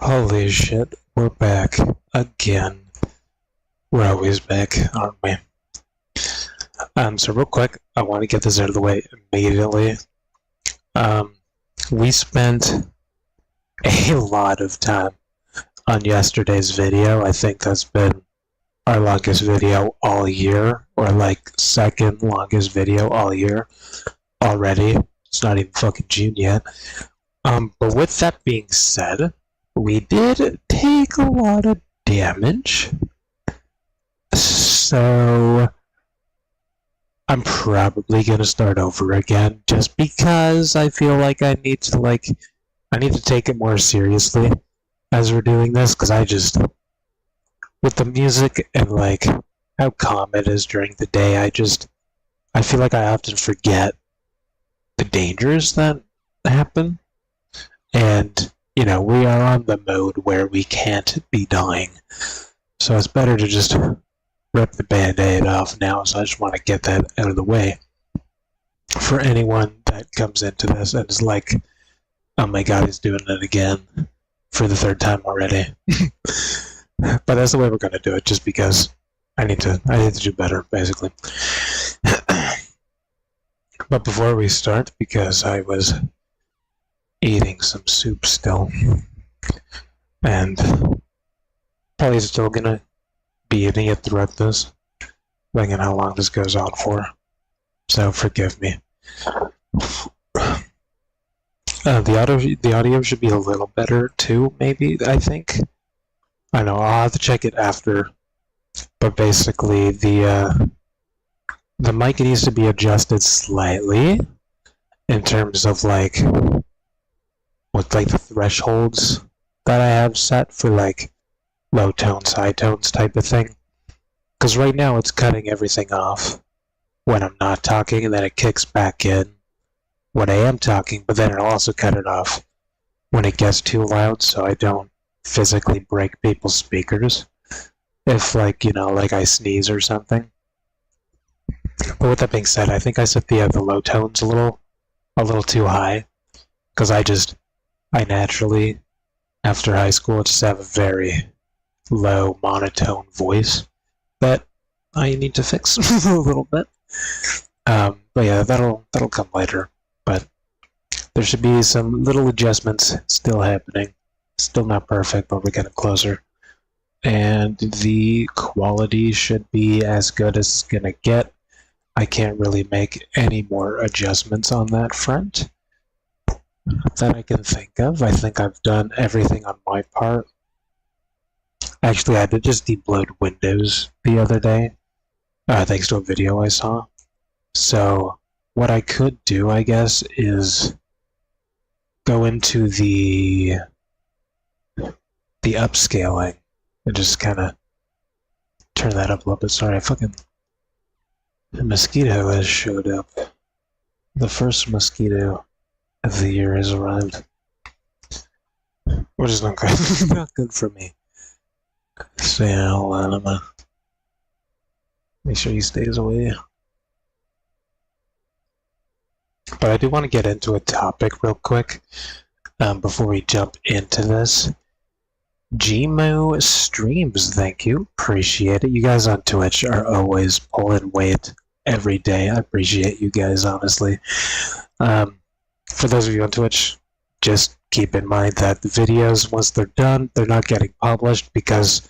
Holy shit, we're back again. We're always back, aren't we? So real quick, I want to get this out of the way immediately. We spent a lot of time on yesterday's video. I think that's been our longest video all year, or like second longest video all year already. It's not even fucking June yet. But with that being said, we did take a lot of damage. So I'm probably gonna start over again just because I feel like I need to take it more seriously as we're doing this, because with the music and like how calm it is during the day, I feel like I often forget the dangers that happen. And we are on the mode where we can't be dying. So it's better to just rip the band-aid off now, so I just want to get that out of the way. For anyone that comes into this and is like, oh my god, he's doing it again for the third time already. But that's the way we're going to do it, just because I need to do better, basically. But before we start, because I was eating some soup still, and probably still gonna be eating it throughout this, depending on how long this goes on for. So forgive me. The audio should be a little better too, maybe, I think. I know, I'll have to check it after. But basically, the mic needs to be adjusted slightly in terms of like with like the thresholds that I have set for like low tones, high tones type of thing. Because right now it's cutting everything off when I'm not talking, and then it kicks back in when I am talking, but then it'll also cut it off when it gets too loud, so I don't physically break people's speakers if like I sneeze or something. But with that being said, I think I set the low tones a little too high, because I naturally, after high school, just have a very low monotone voice that I need to fix a little bit. But yeah, that'll come later. But there should be some little adjustments still happening. Still not perfect, but we're getting closer. And the quality should be as good as it's gonna get. I can't really make any more adjustments on that front that I can think of. I think I've done everything on my part. Actually, I did just deploy Windows the other day, thanks to a video I saw. So what I could do, I guess, is go into the upscaling and just kind of turn that up a little bit. Sorry, a mosquito has showed up. The first mosquito of the year has arrived, which is not good. Not good for me. So yeah, hold on, I'm gonna make sure he stays away. But I do want to get into a topic real quick before we jump into this. Gmo streams, thank you, appreciate it. You guys on Twitch are always pulling weight every day. I appreciate you guys, honestly. For those of you on Twitch, just keep in mind that the videos, once they're done, they're not getting published, because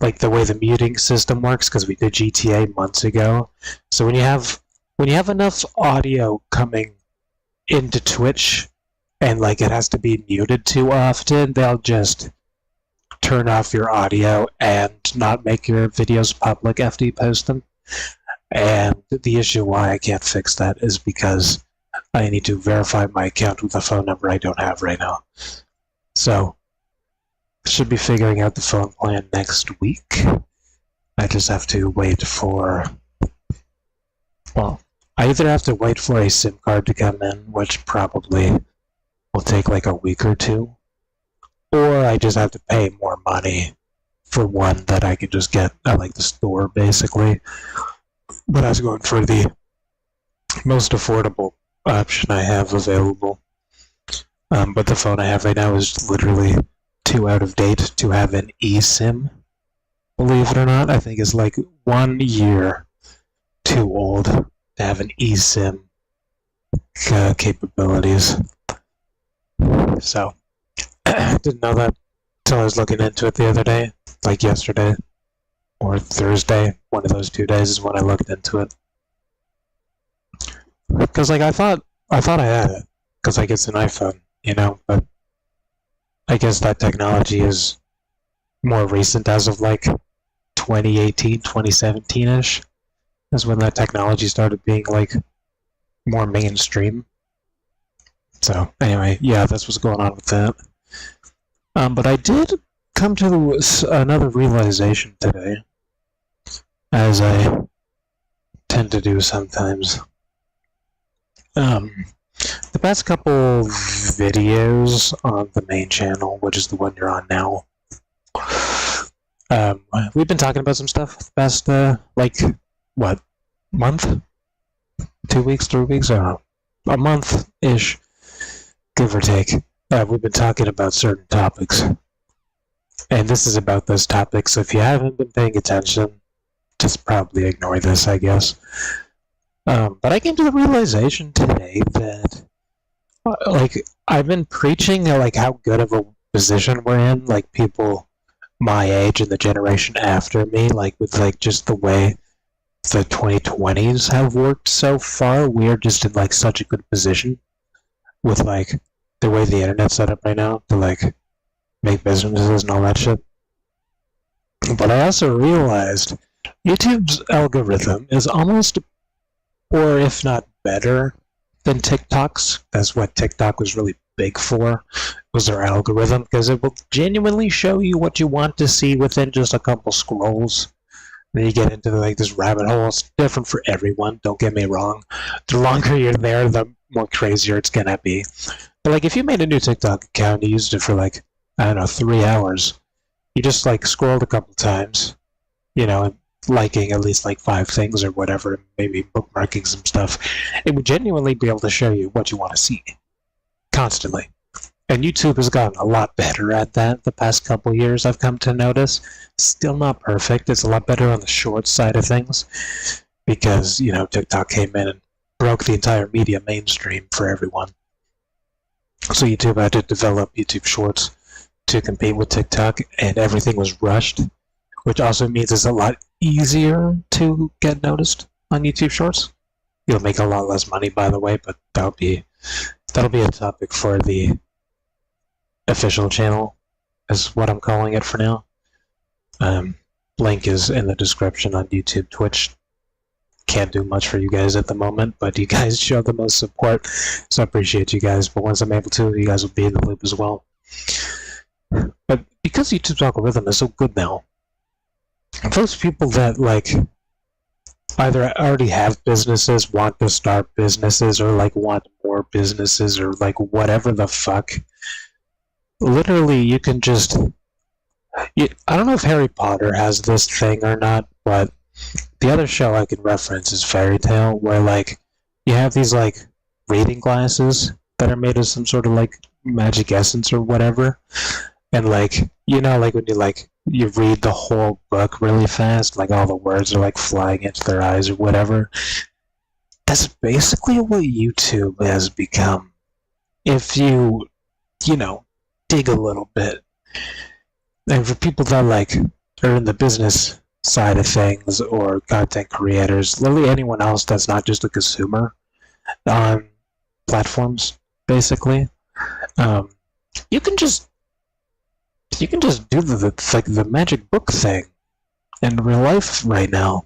like the way the muting system works, because we did GTA months ago. So when you have enough audio coming into Twitch and like it has to be muted too often, they'll just turn off your audio and not make your videos public after you post them. And the issue why I can't fix that is because I need to verify my account with a phone number I don't have right now. So, should be figuring out the phone plan next week. I just have to wait for... Well, I either have to wait for a SIM card to come in, which probably will take like a week or two, or I just have to pay more money for one that I can just get at like the store, basically. But I was going for the most affordable option I have available. But the phone I have right now is literally too out of date to have an eSIM. Believe it or not, I think it's like 1 year too old to have an eSIM capabilities. So, I didn't know that until I was looking into it the other day, like yesterday or Thursday. One of those 2 days is when I looked into it. Because like I thought I had it, because like it's an iPhone, you know, but I guess that technology is more recent, as of like 2018, 2017-ish, is when that technology started being like more mainstream. So anyway, yeah, that's what's going on with that. But I did come to another realization today, as I tend to do sometimes. The past couple videos on the main channel, which is the one you're on now, we've been talking about some stuff the past, like, what, month? 2 weeks, 3 weeks? I don't know. A month-ish, give or take. We've been talking about certain topics. And this is about those topics, so if you haven't been paying attention, just probably ignore this, I guess. But I came to the realization today that, like, I've been preaching, like, how good of a position we're in, like, people my age and the generation after me, like, with, like, just the way the 2020s have worked so far. We are just in, like, such a good position with, like, the way the internet's set up right now to, like, make businesses and all that shit. But I also realized YouTube's algorithm is almost, or if not better, than TikTok's. That's what TikTok was really big for, was their algorithm, because it will genuinely show you what you want to see within just a couple scrolls. Then you get into like this rabbit hole. It's different for everyone, don't get me wrong. The longer you're there, the more crazier it's gonna be. But like if you made a new TikTok account, you used it for like, I don't know, 3 hours, you just like scrolled a couple times, you know, liking at least like 5 things or whatever, maybe bookmarking some stuff, it would genuinely be able to show you what you want to see constantly. And YouTube has gotten a lot better at that the past couple years, I've come to notice. Still not perfect. It's a lot better on the short side of things because, you know, TikTok came in and broke the entire media mainstream for everyone. So YouTube had to develop YouTube Shorts to compete with TikTok, and everything was rushed, which also means it's a lot easier to get noticed on YouTube Shorts. You'll make a lot less money, by the way, but that'll be a topic for the official channel, is what I'm calling it for now. Link is in the description on YouTube, Twitch. Can't do much for you guys at the moment, but you guys show the most support, so I appreciate you guys. But once I'm able to, you guys will be in the loop as well. But because YouTube's algorithm is so good now, those people that like either already have businesses, want to start businesses, or like want more businesses, or like whatever the fuck, literally you can just, I don't know if Harry Potter has this thing or not, but the other show I can reference is Fairy Tale, where like you have these like reading glasses that are made of some sort of like magic essence or whatever, and like, you know, like when you read the whole book really fast, like all the words are like flying into their eyes or whatever. That's basically what YouTube has become, if you know, dig a little bit. And for people that like are in the business side of things, or content creators, literally anyone else that's not just a consumer on platforms, basically, you can just do the magic book thing in real life right now,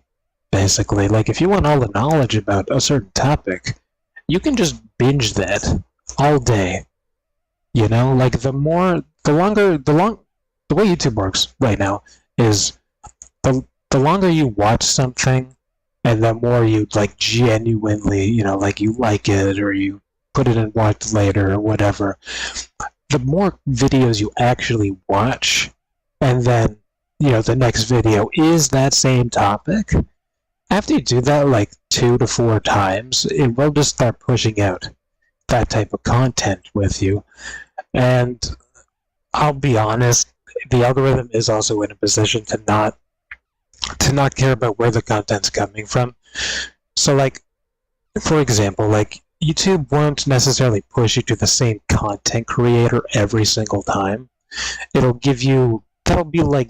basically. Like if you want all the knowledge about a certain topic, you can just binge that all day. You know, like the way YouTube works right now is the longer you watch something, and the more you like genuinely, you know, like you like it, or you put it and watch later or whatever, the more videos you actually watch, and then, you know, the next video is that same topic. After you do that like 2 to 4 times, it will just start pushing out that type of content with you. And I'll be honest, the algorithm is also in a position to not care about where the content's coming from. So like, for example, like YouTube won't necessarily push you to the same content creator every single time. It'll give you, that'll be like,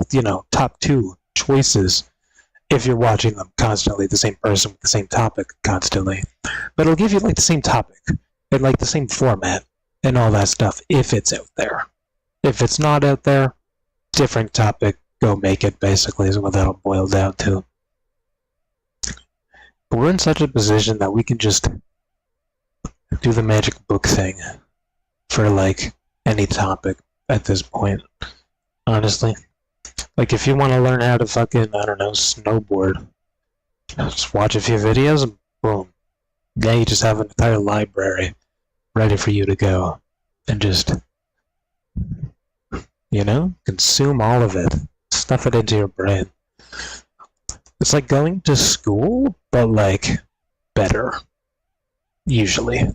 top 2 choices if you're watching them constantly, the same person with the same topic constantly. But it'll give you like the same topic and like the same format and all that stuff if it's out there. If it's not out there, different topic, go make it, basically, is what that'll boil down to. But we're in such a position that we can just do the magic book thing for like any topic at this point, honestly. Like if you want to learn how to fucking, I don't know, snowboard, just watch a few videos and boom. Now you just have an entire library ready for you to go and just, consume all of it. Stuff it into your brain. It's like going to school, but like better. Usually.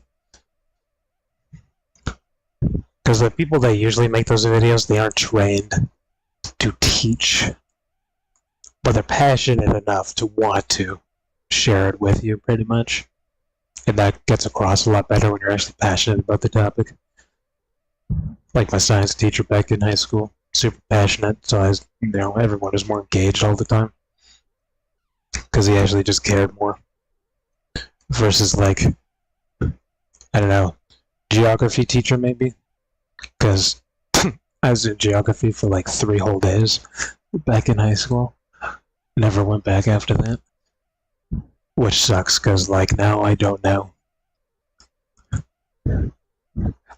Because the people that usually make those videos, they aren't trained to teach, but they're passionate enough to want to share it with you, pretty much. And that gets across a lot better when you're actually passionate about the topic. Like my science teacher back in high school, super passionate, so everyone was more engaged all the time. Because he actually just cared more. Versus like, I don't know, geography teacher maybe? Because I was in geography for like 3 whole days back in high school. Never went back after that. Which sucks, because like now I don't know.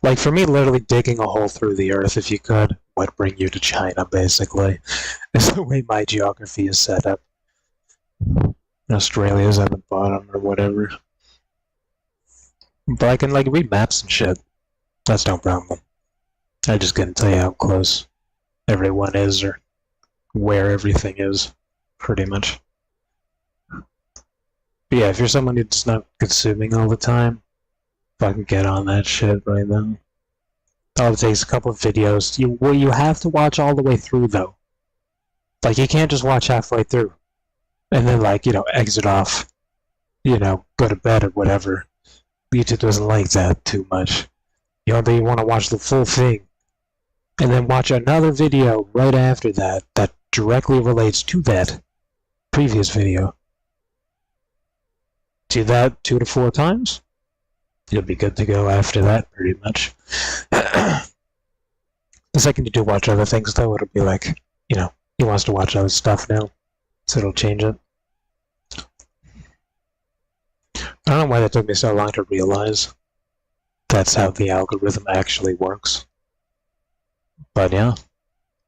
Like for me, literally digging a hole through the earth, if you could, would bring you to China, basically. Is the way my geography is set up. Australia's at the bottom or whatever. But I can like read maps and shit. That's no problem. I just couldn't tell you how close everyone is or where everything is, pretty much. But yeah, if you're someone who's not consuming all the time, fucking get on that shit right now. All it takes is a couple of videos. You have to watch all the way through, though. Like, you can't just watch halfway through and then, like, exit off, go to bed or whatever. YouTube doesn't like that too much. You want to watch the full thing and then watch another video right after that that directly relates to that previous video. Do that 2 to 4 times, you'll be good to go after that, pretty much. The second you do watch other things, though, it'll be like, he wants to watch other stuff now, so it'll change it. I don't know why that took me so long to realize that's how the algorithm actually works. But yeah,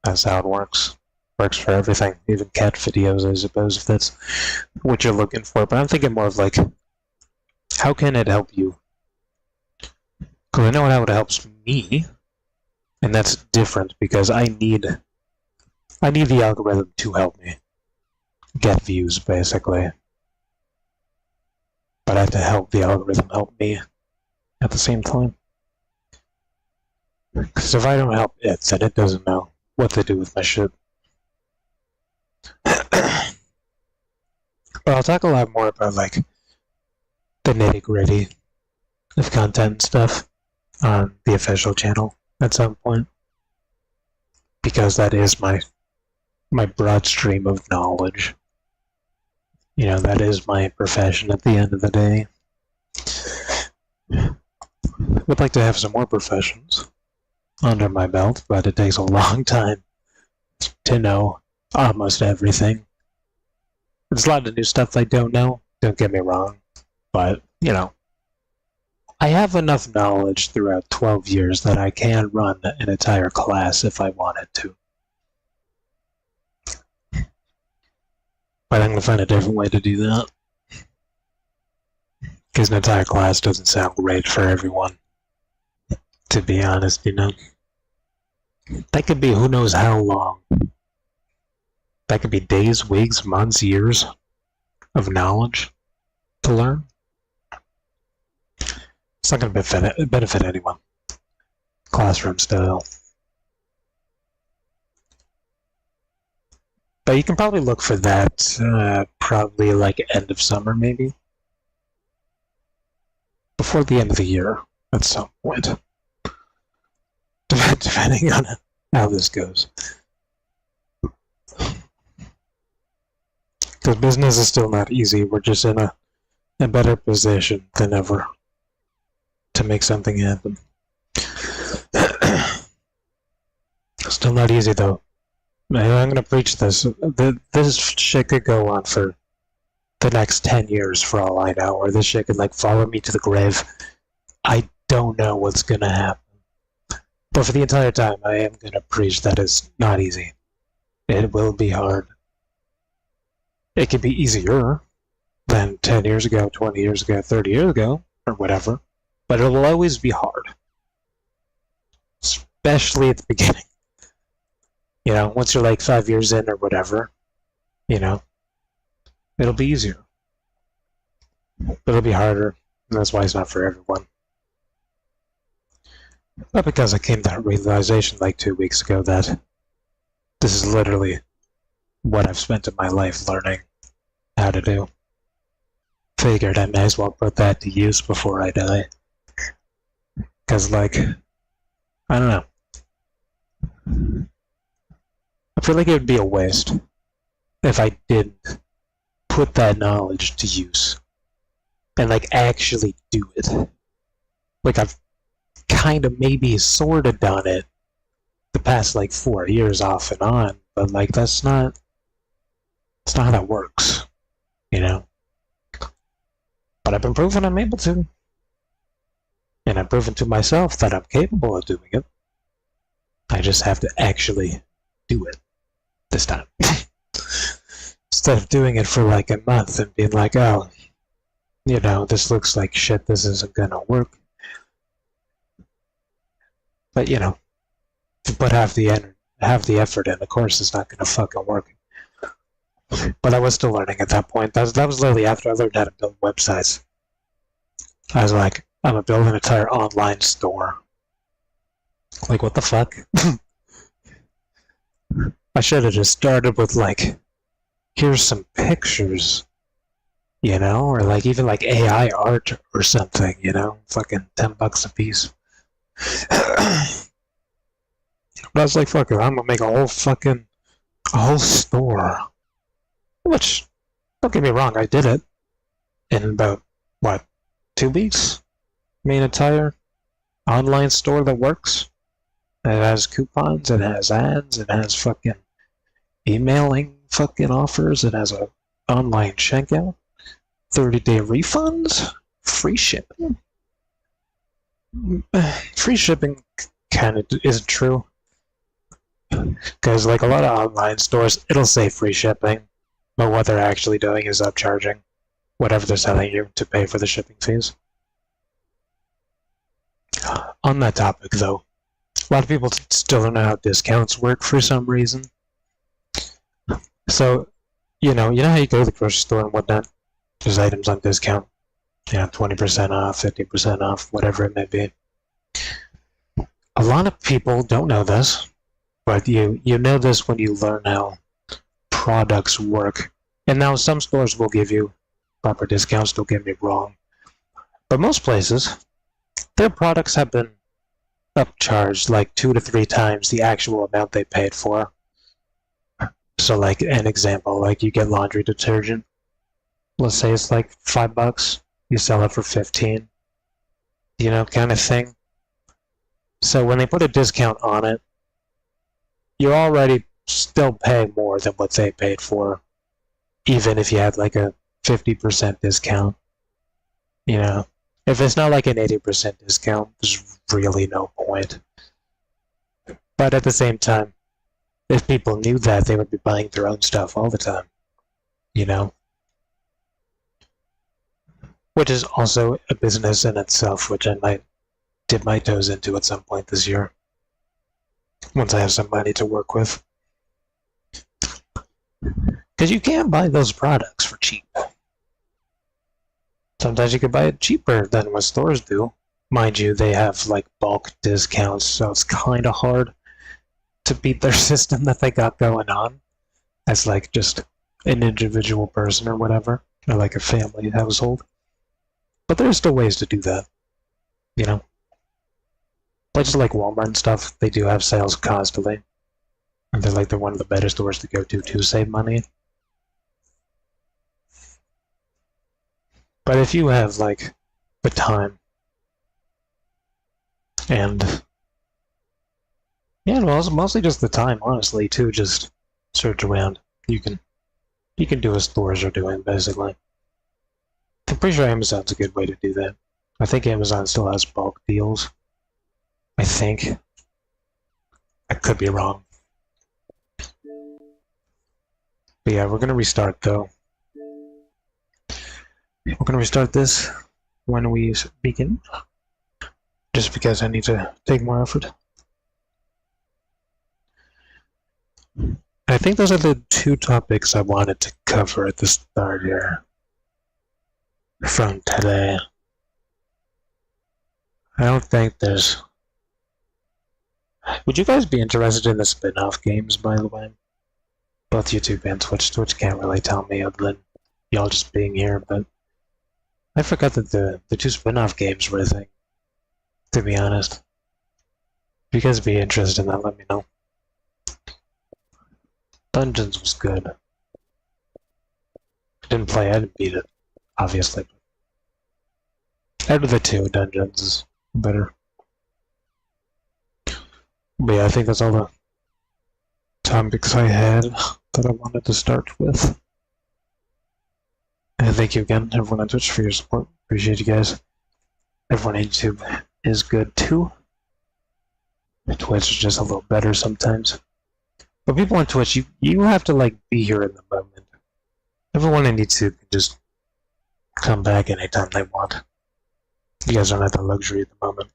that's how it works. Works for everything, even cat videos, I suppose, if that's what you're looking for. But I'm thinking more of like, how can it help you? Because I know how it helps me, and that's different because I need the algorithm to help me get views, basically. But I have to help the algorithm help me at the same time. Because if I don't help it, then it doesn't know what to do with my shit. But I'll talk a lot more about like the nitty-gritty of content and stuff on the official channel at some point. Because that is my broad stream of knowledge. That is my profession at the end of the day. Would like to have some more professions under my belt, but it takes a long time to know almost everything. There's a lot of new stuff I don't know, don't get me wrong, but, I have enough knowledge throughout 12 years that I can run an entire class if I wanted to. But I'm going to find a different way to do that. Because an entire class doesn't sound great for everyone. To be honest, That could be who knows how long. That could be days, weeks, months, years of knowledge to learn. It's not going to benefit anyone. Classroom style. But you can probably look for that probably like end of summer, maybe. Before the end of the year, at some point. Depending on how this goes. Because business is still not easy. We're just in a better position than ever to make something happen. Still not easy, though. I'm going to preach this. This shit could go on for the next 10 years for all I know, or this shit could like follow me to the grave. I don't know what's going to happen. But for the entire time, I am going to preach that it's not easy. It will be hard. It can be easier than 10 years ago, 20 years ago, 30 years ago, or whatever. But it will always be hard. Especially at the beginning. You know, once you're like 5 years in or whatever, you know, it'll be easier. But it'll be harder. And that's why it's not for everyone. Not because I came to that realization like 2 weeks ago that this is literally what I've spent in my life learning how to do. Figured I may as well put that to use before I die. Because, like, I don't know. I feel like it would be a waste if I didn't put that knowledge to use and, like, actually do it. Like, I've kind of maybe sort of done it the past, like, 4 years off and on, but, like, that's not how that works, you know? But I've been proven I'm able to. And I've proven to myself that I'm capable of doing it. I just have to actually do it this time. Instead of doing it for like a month and being like, oh, you know, this looks like shit, this isn't gonna work. But, you know, if you put half the effort in, of course it's not gonna fucking work. But I was still learning at that point. That was literally after I learned how to build websites. I was like, I'm gonna build an entire online store. Like, what the fuck? I should have just started with, like, here's some pictures, you know? Or, like, even, like, AI art or something, you know? Fucking $10 a piece. But I was like, fuck it, I'm gonna make a whole store. Which, don't get me wrong, I did it in about, what, 2 weeks? I mean, an entire online store that works. It has coupons, it has ads, it has fucking emailing fucking offers, it has a online checkout, 30-day refunds, free shipping. Free shipping kind of isn't true. Because, like, a lot of online stores, it'll say free shipping, but what they're actually doing is upcharging whatever they're selling you to pay for the shipping fees. On that topic, though, a lot of people still don't know how discounts work for some reason. So, you know how you go to the grocery store and whatnot? There's items on discount. 20% off, 50% off, whatever it may be. A lot of people don't know this, but you know this when you learn how products work. And now some stores will give you proper discounts, don't get me wrong. But most places, their products have been upcharged like 2 to 3 times the actual amount they paid for. So, like, an example, like, you get laundry detergent. Let's say it's like $5. You sell it for 15. You know, kind of thing. So when they put a discount on it, you're already still paying more than what they paid for, even if you had like a 50% discount. You know, if it's not like an 80% discount, there's really no point. But at the same time, if people knew that, they would be buying their own stuff all the time. You know? Which is also a business in itself, which I might dip my toes into at some point this year. Once I have some money to work with. Because you can buy those products for cheap. Sometimes you can buy it cheaper than what stores do. Mind you, they have like bulk discounts, so it's kind of hard to beat their system that they got going on. as like just an individual person or whatever, or like a family household. But there's still ways to do that, you know? Places like Walmart and stuff, they do have sales constantly. And they're one of the better stores to go to save money. But if you have like the time and yeah, well, it's mostly just the time, honestly, too, just search around. You can do what stores are doing, basically. I'm pretty sure Amazon's a good way to do that. I think Amazon still has bulk deals. I think. I could be wrong. But yeah, we're gonna restart though. We're gonna restart this when we begin. Just because I need to take more effort. I think those are the two topics I wanted to cover at the start here. From today. I don't think there's... Would you guys be interested in the spin-off games, by the way? Both YouTube and Twitch. Twitch can't really tell me other than y'all just being here, but I forgot that the two spin-off games were a thing, to be honest. If you guys be interested in that, let me know. Dungeons was good. I didn't beat it, obviously. Out of the two, Dungeons is better. But yeah, I think that's all the topics I had that I wanted to start with. And thank you again, everyone on Twitch, for your support. Appreciate you guys. Everyone on YouTube is good too. Twitch is just a little better sometimes. But people on Twitch, you have to like be here in the moment. Everyone on YouTube can just come back anytime they want. You guys don't have the luxury at the moment.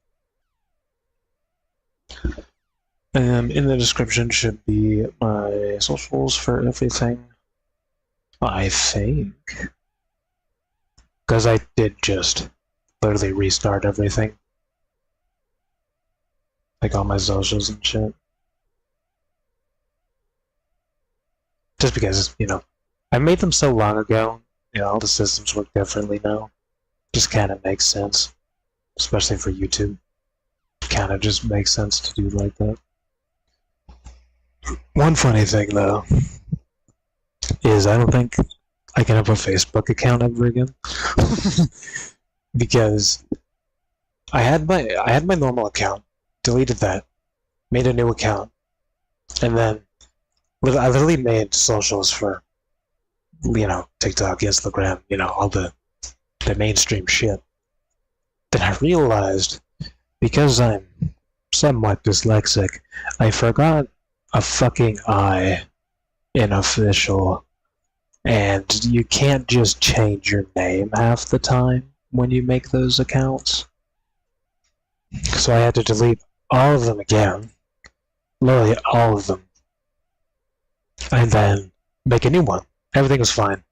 In the description should be my socials for everything. I think. Because I did just literally restart everything. Like all my socials and shit. Just because, you know, I made them so long ago, you know, all the systems work differently now. Just kind of makes sense. Especially for YouTube. Kind of just makes sense to do like that. One funny thing, though, is I don't think I can have a Facebook account ever again. Because I had my normal account, deleted that, made a new account, and then I literally made socials for, you know, TikTok, Instagram, you know, all the mainstream shit. Then I realized, because I'm somewhat dyslexic, I forgot a fucking I in official, and you can't just change your name half the time when you make those accounts. So I had to delete all of them again, literally all of them, and then make a new one. Everything was fine.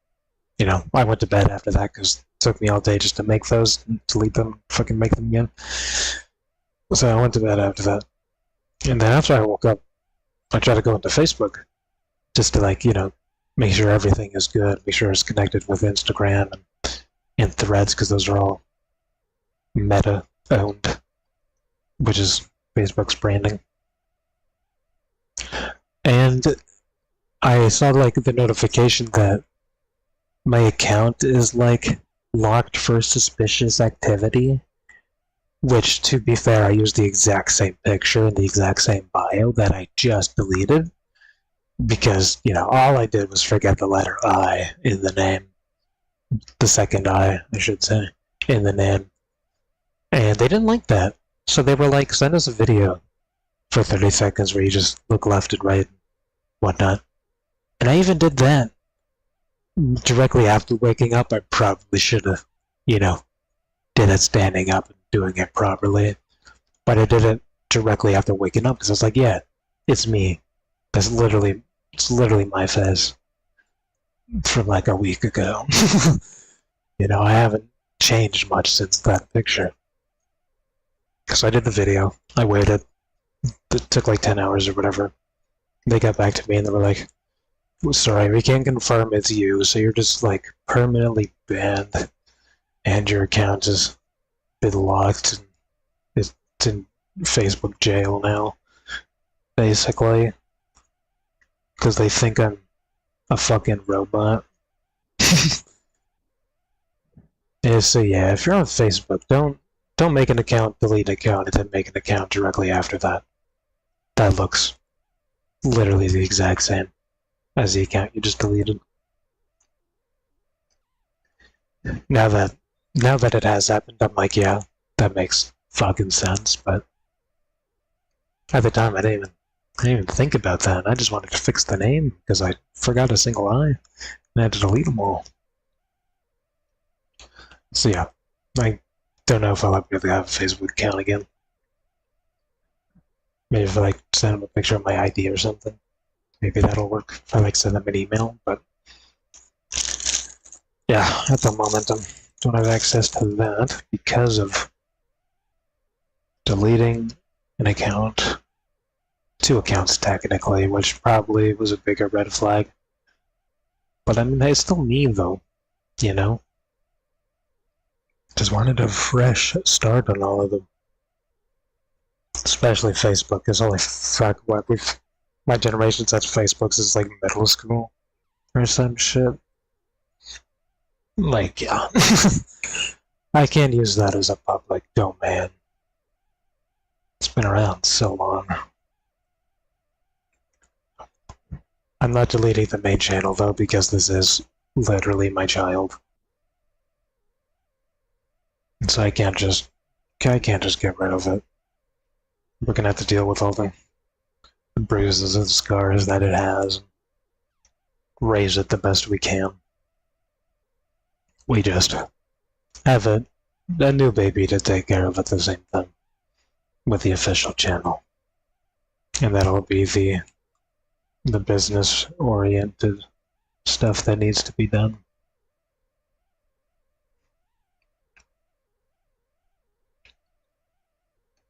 You know, I went to bed after that because it took me all day just to make those, delete them, fucking make them again. So I went to bed after that. And then after I woke up, I tried to go into Facebook just to, like, you know, make sure everything is good, make sure it's connected with Instagram and Threads, because those are all Meta owned, which is Facebook's branding. And I saw, like, the notification that my account is, like, locked for suspicious activity, which, to be fair, I used the exact same picture and the exact same bio that I just deleted, because, you know, all I did was forget the letter I in the name, the second I should say, in the name, and they didn't like that, so they were like, send us a video for 30 seconds where you just look left and right and whatnot, and I even did that directly after waking up. I probably should have, you know, did it standing up and doing it properly, but I did it directly after waking up because I was like, yeah, it's me. It's literally my face from like a week ago. You know, I haven't changed much since that picture. So I did the video. I waited. It took like 10 hours or whatever. They got back to me and they were like, sorry, we can't confirm it's you, so you're just like permanently banned, and your account has been locked. It's in Facebook jail now, basically, because they think I'm a fucking robot. Yeah, so yeah, if you're on Facebook, don't make an account, delete an account, and then make an account directly after that. That looks literally the exact same as the account you just deleted. Now that it has happened, I'm like, yeah, that makes fucking sense. But at the time, I didn't even think about that. I just wanted to fix the name because I forgot a single I, and I had to delete them all. So yeah, I don't know if I'll ever really have a Facebook account again. Maybe if I like send them a picture of my ID or something, maybe that'll work. If I like send them an email, but yeah, at the moment I don't have access to that because of deleting an account, 2 accounts technically, which probably was a bigger red flag. But I mean, it's still me though, you know? Just wanted a fresh start on all of them. Especially Facebook, because holy fuck, my generation says Facebook is like middle school or some shit. Like, yeah. I can't use that as a public domain. It's been around so long. I'm not deleting the main channel though, because this is literally my child. And so I can't just get rid of it. We're gonna have to deal with all the bruises and scars that it has. Raise it the best we can. We just have a new baby to take care of at the same time with the official channel. And that'll be the business-oriented stuff that needs to be done.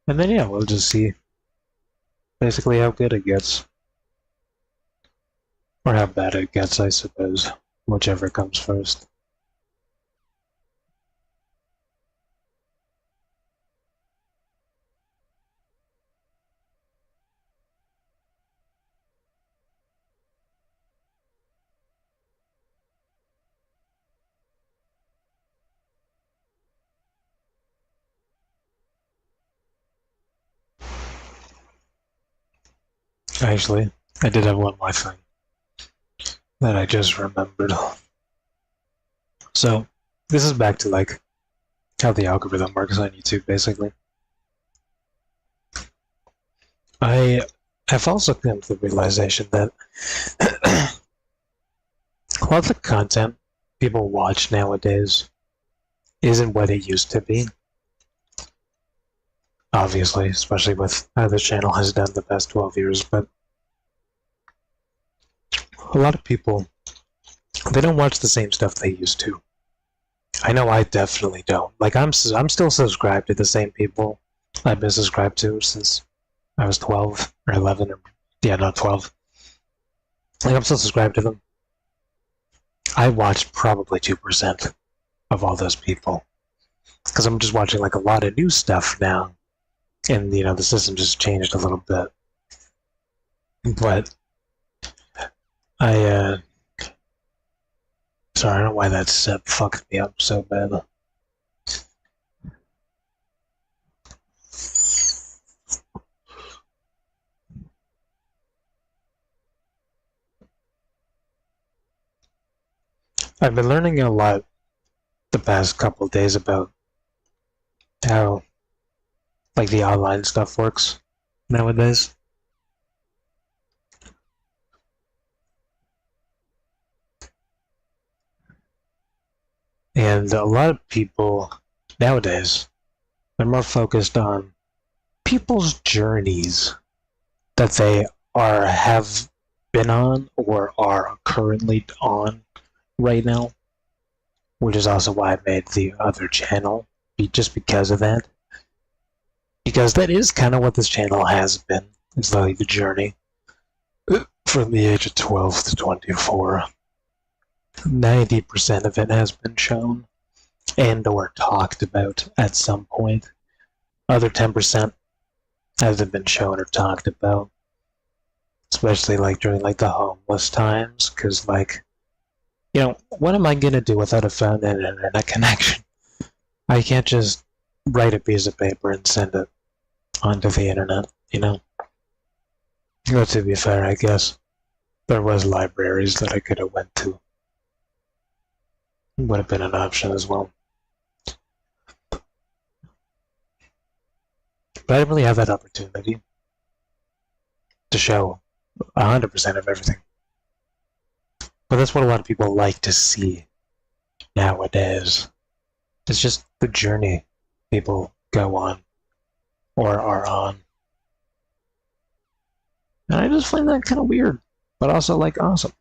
And then, yeah, we'll just see basically how good it gets. Or how bad it gets, I suppose. Whichever comes first. Actually, I did have one more thing that I just remembered. So, this is back to like how the algorithm works on YouTube, basically. I have also come to the realization that a lot of the content people watch nowadays isn't what it used to be. Obviously, especially with how the channel has done the past 12 years, but a lot of people, they don't watch the same stuff they used to. I know I definitely don't. Like, I'm still subscribed to the same people I've been subscribed to since I was 12 or 11, or yeah, not 12. Like, I'm still subscribed to them. I watch probably 2% of all those people because I'm just watching like a lot of new stuff now, and you know the system just changed a little bit. But sorry, I don't know why that set fucked me up so bad. I've been learning a lot the past couple of days about how like the online stuff works nowadays. And a lot of people nowadays, they're more focused on people's journeys that they have been on or are currently on right now, which is also why I made the other channel, just because of that. Because that is kind of what this channel has been. It's like the journey. from the age of 12 to 24. 90% of it has been shown and or talked about at some point. Other 10% hasn't been shown or talked about. Especially like during like the homeless times, because like, you know, what am I gonna do without a phone and an internet connection? I can't just write a piece of paper and send it onto the internet, you know? Well, to be fair, I guess there was libraries that I could have went to. Would have been an option as well. But I didn't really have that opportunity to show 100% of everything. But that's what a lot of people like to see nowadays. It's just the journey people go on or are on. And I just find that kind of weird, but also like awesome.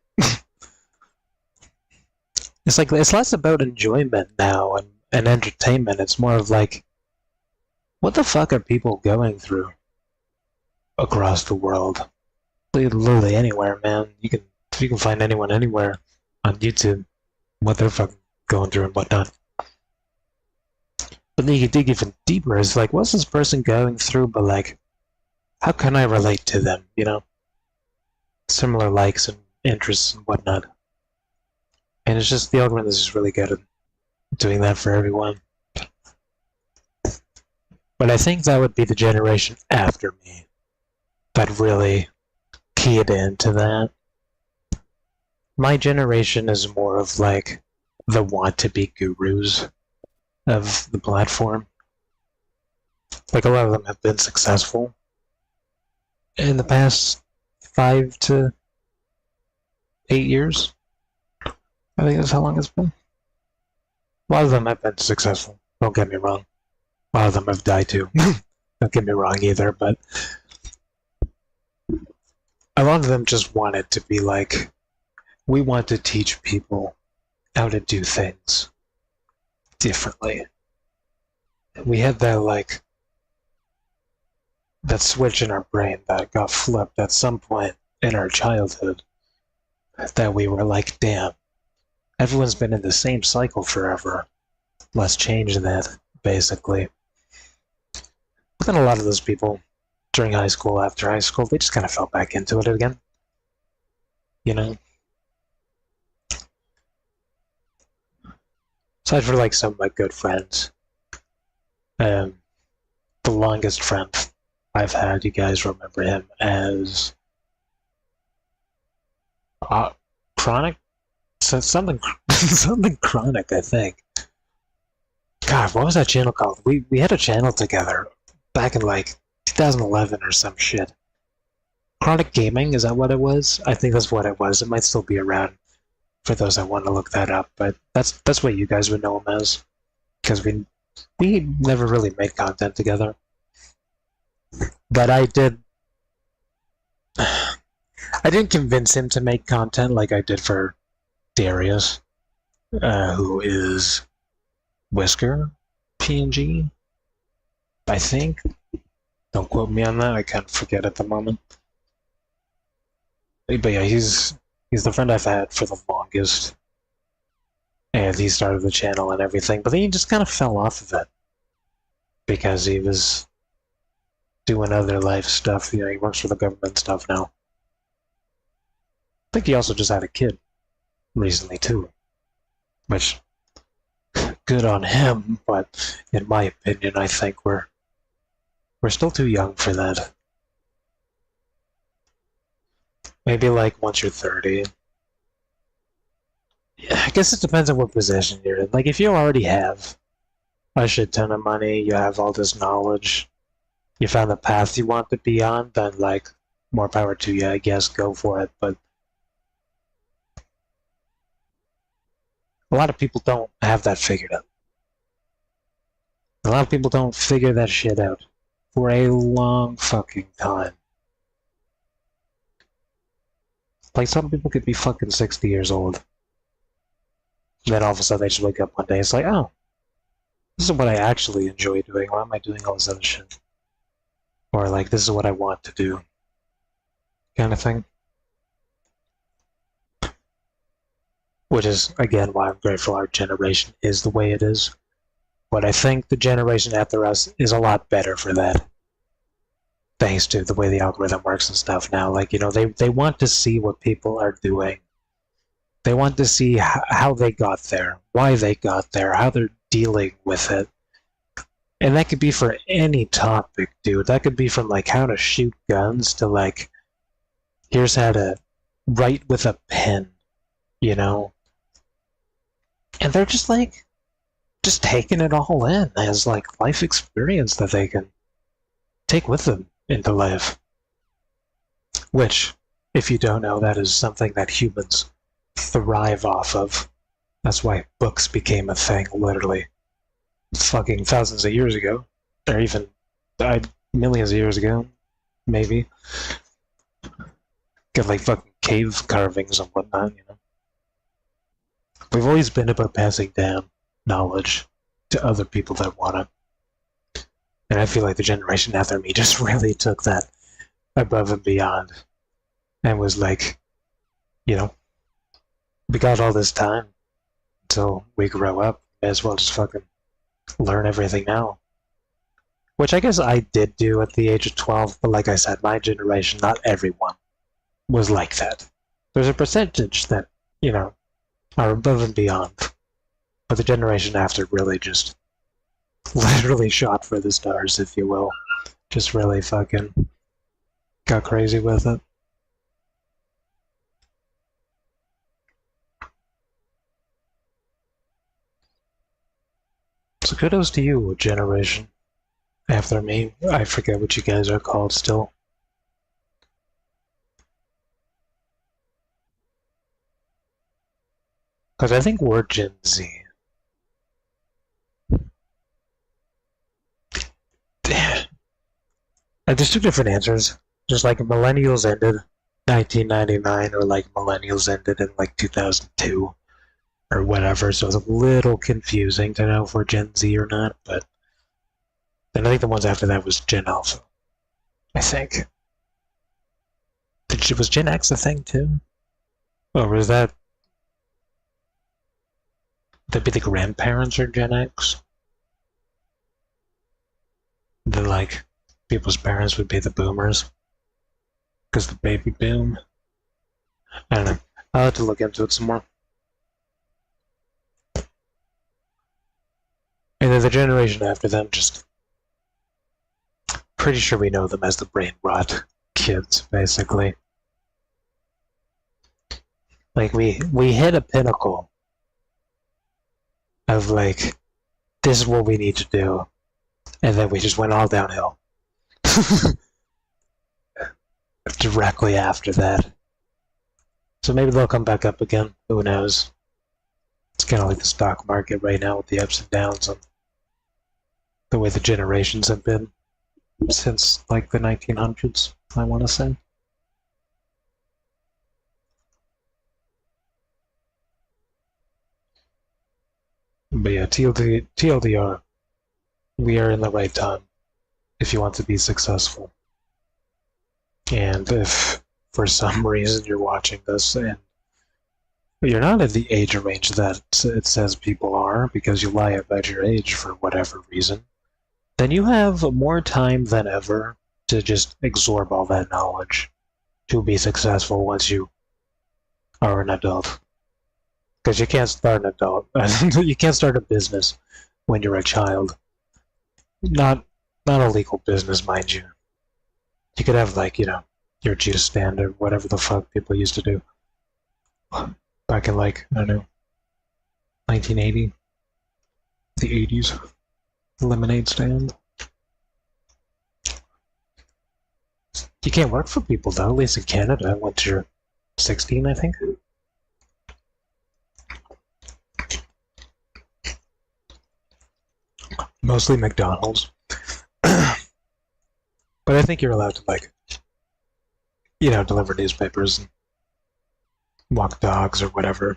It's like it's less about enjoyment now and entertainment. It's more of like, what the fuck are people going through across the world? Literally anywhere, man. You can find anyone anywhere on YouTube, what they're fucking going through and whatnot. But then you can dig even deeper. It's like, what's this person going through? But like, how can I relate to them? You know, similar likes and interests and whatnot. And it's just the algorithm is just really good at doing that for everyone. But I think that would be the generation after me that really keyed into that. My generation is more of like the want-to-be gurus of the platform. Like a lot of them have been successful in the past 5 to 8 years. I think that's how long it's been. A lot of them have been successful, don't get me wrong. A lot of them have died too. Don't get me wrong either, but a lot of them just wanted to be like, we want to teach people how to do things differently. We had that like, that switch in our brain that got flipped at some point in our childhood that we were like, damn, everyone's been in the same cycle forever. Let's change that, basically. But then a lot of those people during high school, after high school, they just kind of fell back into it again. You know? Aside for like some of my good friends, the longest friend I've had, you guys remember him as Chronic? Something Chronic, I think. God, what was that channel called? We had a channel together back in like 2011 or some shit. Chronic Gaming, is that what it was? I think that's what it was. It might still be around for those that want to look that up, but that's what you guys would know him as, because we never really made content together. But I didn't convince him to make content like I did for Darius, who is Whisker PNG, I think. Don't quote me on that. I can't forget at the moment. But yeah, he's the friend I've had for the longest, and he started the channel and everything. But then he just kind of fell off of it because he was doing other life stuff. You know, he works for the government stuff now. I think he also just had a kid recently too, which good on him. But in my opinion, I think we're still too young for that. Maybe like once you're 30. Yeah, I guess it depends on what position you're in. Like if you already have a shit ton of money, you have all this knowledge, you found the path you want to be on, then like more power to you, I guess, go for it. But a lot of people don't have that figured out. A lot of people don't figure that shit out for a long fucking time. Like some people could be fucking 60 years old. And then all of a sudden they just wake up one day, it's like, oh, this is what I actually enjoy doing. Why am I doing all this other shit? Or like, this is what I want to do. Kind of thing. which is, again, why I'm grateful our generation is the way it is. But I think the generation after us is a lot better for that. Thanks to the way the algorithm works and stuff now. Like, they want to see what people are doing. They want to see how they got there, why they got there, how they're dealing with it. And that could be for any topic, dude. That could be from, like, how to shoot guns to, like, here's how to write with a pen, And they're just, like, just taking it all in as, like, life experience that they can take with them into life. Which, if you don't know, that is something that humans thrive off of. That's why books became a thing, literally. Fucking thousands of years ago. Or even millions of years ago, maybe. Get like fucking cave carvings and whatnot, We've always been about passing down knowledge to other people that want it. And I feel like the generation after me just really took that above and beyond. And was like, we got all this time until we grow up. May as well just fucking learn everything now. Which I guess I did do at the age of 12, but like I said, my generation, not everyone, was like that. There's a percentage that, are above and beyond. But the generation after really just literally shot for the stars, if you will. Just really fucking got crazy with it. So kudos to you, generation after me. I forget what you guys are called still. Because I think we're Gen Z. There's two different answers. Just like millennials ended 1999, or like millennials ended in like 2002, or whatever. So it's a little confusing to know if we're Gen Z or not. But then I think the ones after that was Gen Alpha. I think. Was Gen X a thing too? Or was that? Would that be the grandparents or Gen X? Then like people's parents would be the boomers. Because the baby boom. I don't know. I'll have to look into it some more. And then the generation after them, just pretty sure we know them as the brain rot kids, basically. Like we hit a pinnacle of like, this is what we need to do, and then we just went all downhill. Directly after that. So maybe they'll come back up again. Who knows? It's kind of like the stock market right now with the ups and downs and the way the generations have been since like the 1900s, I want to say. But yeah, TLDR, we are in the right time if you want to be successful. And if for some reason you're watching this and you're not at the age range that it says people are, because you lie about your age for whatever reason, then you have more time than ever to just absorb all that knowledge to be successful once you are an adult. Because you can't start an adult. You can't start a business when you're a child. Not a legal business, mind you. You could have like, your juice stand or whatever the fuck people used to do. Back in like, I don't know, 1980, the 80s, lemonade stand. You can't work for people though, at least in Canada, once you're 16, I think. Mostly McDonald's. But I think you're allowed to like, deliver newspapers and walk dogs or whatever.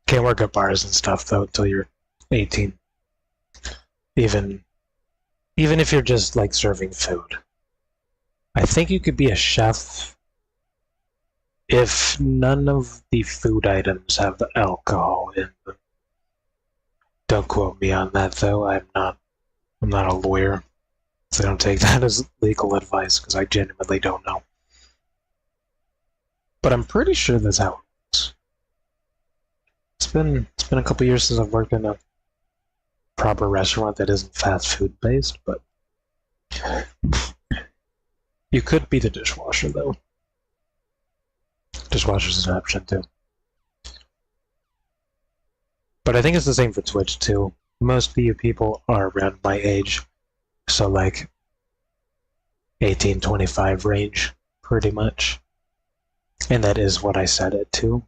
Can't work at bars and stuff though until you're 18. Even if you're just like serving food. I think you could be a chef if none of the food items have the alcohol in them. Don't quote me on that though. I'm not a lawyer, so don't take that as legal advice because I genuinely don't know. But I'm pretty sure that's how it works. It's been a couple years since I've worked in a proper restaurant that isn't fast food based, but you could be the dishwasher though. Dishwasher's an option too. But I think it's the same for Twitch too. Most of you people are around my age, so like 18-25 range, pretty much. And that is what I set it to,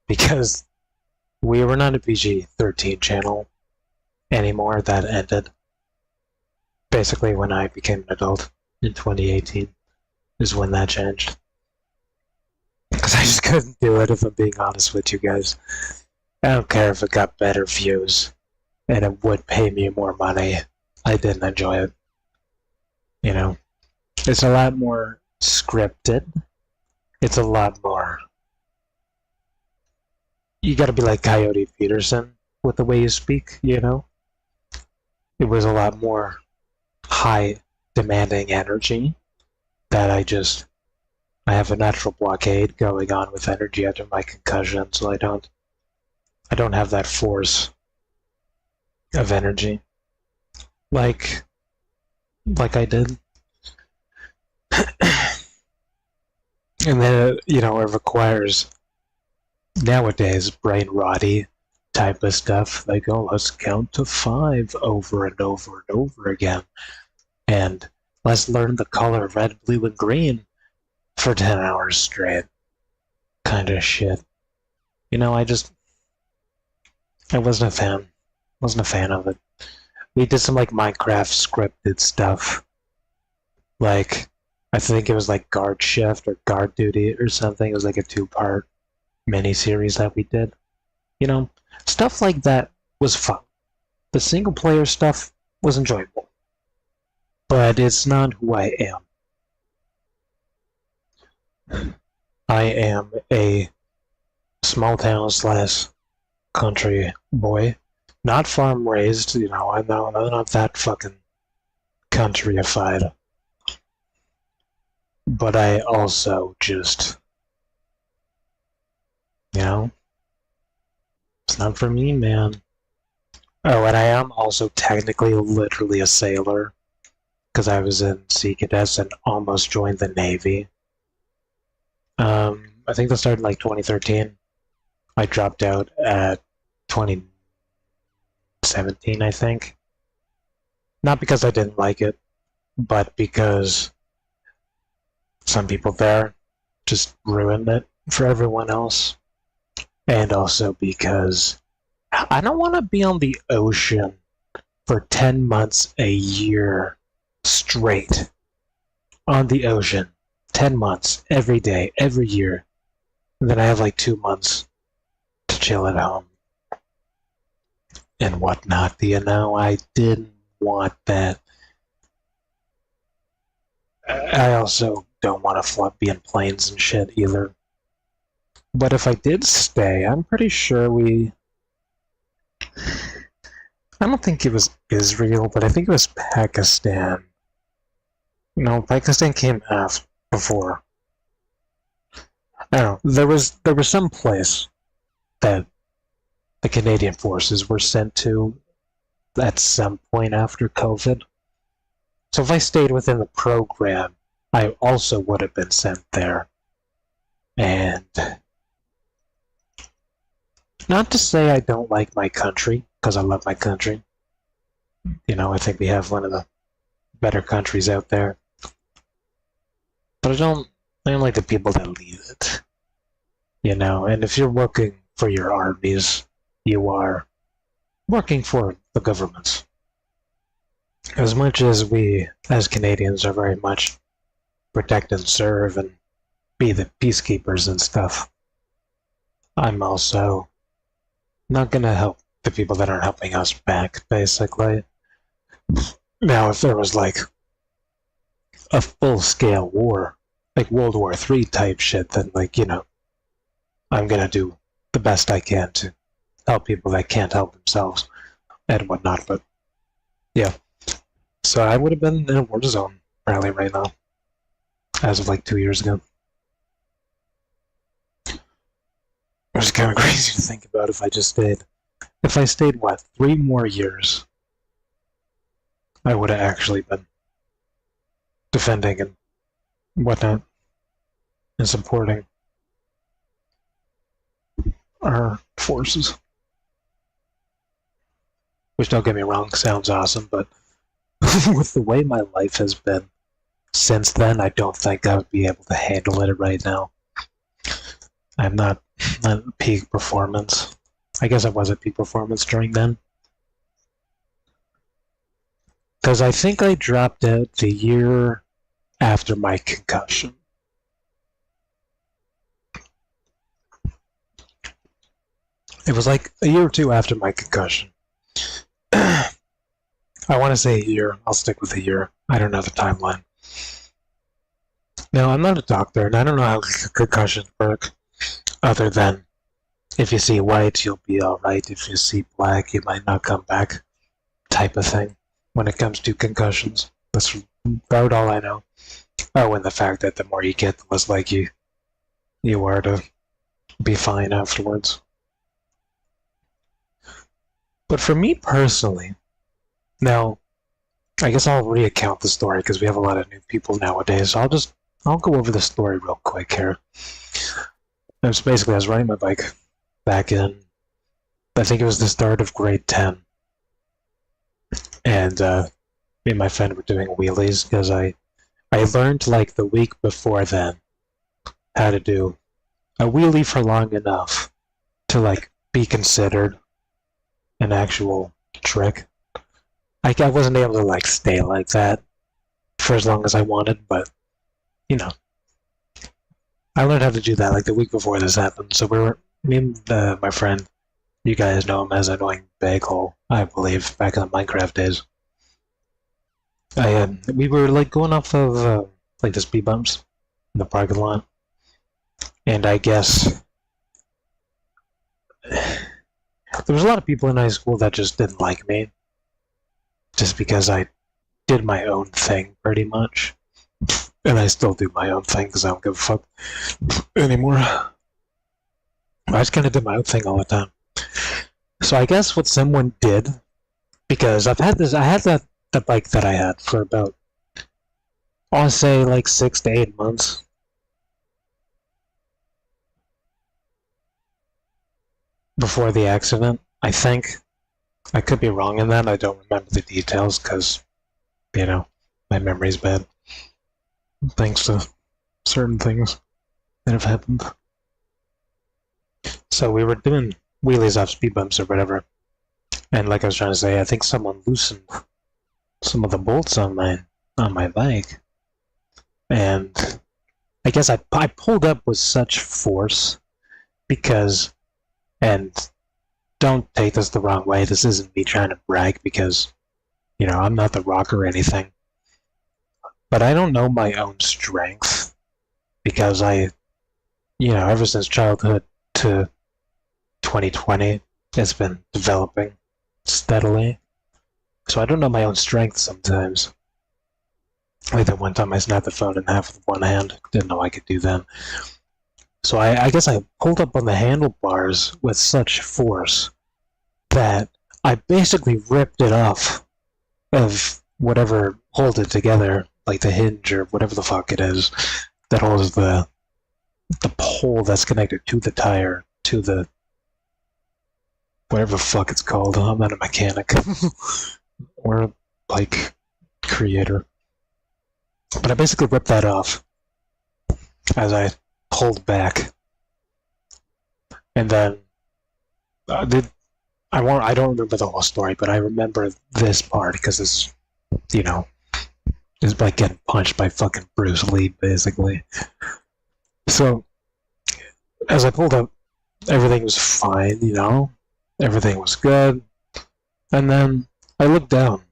because we were not a PG-13 channel anymore. That ended basically when I became an adult in 2018 is when that changed. Because I just couldn't do it, if I'm being honest with you guys. I don't care if it got better views and it would pay me more money. I didn't enjoy it. You know? It's a lot more scripted. It's a lot more... You gotta be like Coyote Peterson with the way you speak, you know? It was a lot more high demanding energy that I have a natural blockade going on with energy after my concussion, so I don't have that force of energy like I did. And then, you know, it requires nowadays brain rotty type of stuff, like, oh, let's count to 5 over and over and over again, and let's learn the color red, blue, and green for 10 hours straight kind of shit. You know, I wasn't a fan of it. We did some like Minecraft scripted stuff, like I think it was like Guard Shift or Guard Duty or something. It was like a 2-part mini-series that we did. You know, stuff like that was fun. The single-player stuff was enjoyable. But it's not who I am. I am a small-town / country boy. Not farm-raised, you know, I'm not that fucking countryified. But I also just, you know, it's not for me, man. Oh, and I am also technically literally a sailor, because I was in Sea Cadets and almost joined the Navy. I think that started in like 2013. I dropped out at 2017, I think. Not because I didn't like it, but because some people there just ruined it for everyone else. And also because I don't want to be on the ocean for 10 months a year straight. On the ocean. 10 months, every day, every year. And then I have like 2 months to chill at home. And whatnot, you know? I didn't want that. I also don't want to be in planes and shit either. But if I did stay, I'm pretty sure I don't think it was Israel, but I think it was Pakistan. No, Pakistan came before. I don't know. There was some place that the Canadian forces were sent to at some point after COVID. So if I stayed within the program, I also would have been sent there. And not to say I don't like my country, because I love my country. You know, I think we have one of the better countries out there. But I don't like the people that lead it. You know, and if you're working for your armies, you are working for the governments. As much as we, as Canadians, are very much protect and serve and be the peacekeepers and stuff, I'm also not going to help the people that aren't helping us back, basically. Now, if there was like a full-scale war, like World War III type shit, then, like, you know, I'm gonna do the best I can to help people that can't help themselves and whatnot. But yeah, so I would have been in a war zone probably right now, as of like 2 years ago. It was kind of crazy to think about if I just stayed. If I stayed, what, 3 more years, I would have actually been defending and whatnot and supporting our forces. Which, don't get me wrong, sounds awesome, but with the way my life has been since then, I don't think I would be able to handle it right now. I'm not at peak performance. I guess I was at peak performance during then. Because I think I dropped out the year after my concussion. It was like a year or two after my concussion. I want to say a year. I'll stick with a year. I don't know the timeline. Now, I'm not a doctor, and I don't know how concussions work, other than if you see white, you'll be alright. If you see black, you might not come back, type of thing, when it comes to concussions. That's about all I know. Oh, and the fact that the more you get, the less likely you are to be fine afterwards. But for me personally, now, I guess I'll reaccount the story because we have a lot of new people nowadays. So I'll go over the story real quick here. I was riding my bike back in, I think it was the start of grade 10. And me and my friend were doing wheelies because I learned like the week before then how to do a wheelie for long enough to like be considered an actual trick. I wasn't able to like stay like that for as long as I wanted, but you know, I learned how to do that like the week before this happened. So me and my friend, you guys know him as Annoying Bagel, I believe, back in the Minecraft days. We were like going off of like the speed bumps in the parking lot, and I guess there was a lot of people in high school that just didn't like me, just because I did my own thing pretty much, and I still do my own thing because I don't give a fuck anymore. I just kind of did my own thing all the time. So I guess what someone did, because I had the bike that I had for about, I'll say like 6 to 8 months. Before the accident, I think. I could be wrong in that. I don't remember the details because, you know, my memory's bad. Thanks to certain things that have happened. So we were doing wheelies off speed bumps or whatever. And like I was trying to say, I think someone loosened some of the bolts on my bike. And I guess I pulled up with such force because, and don't take this the wrong way, this isn't me trying to brag because, you know, I'm not The Rock or anything. But I don't know my own strength because ever since childhood to 2020, it's been developing steadily. So I don't know my own strength sometimes. Like that one time I snapped the phone in half with one hand. Didn't know I could do that. So I guess I pulled up on the handlebars with such force that I basically ripped it off of whatever holds it together, like the hinge or whatever the fuck it is that holds the pole that's connected to the tire, to the whatever the fuck it's called. I'm not a mechanic or like creator. But I basically ripped that off as I pulled back. And then I don't remember the whole story, but I remember this part because this, is like getting punched by fucking Bruce Lee, basically. So, as I pulled up, everything was fine, everything was good. And then I looked down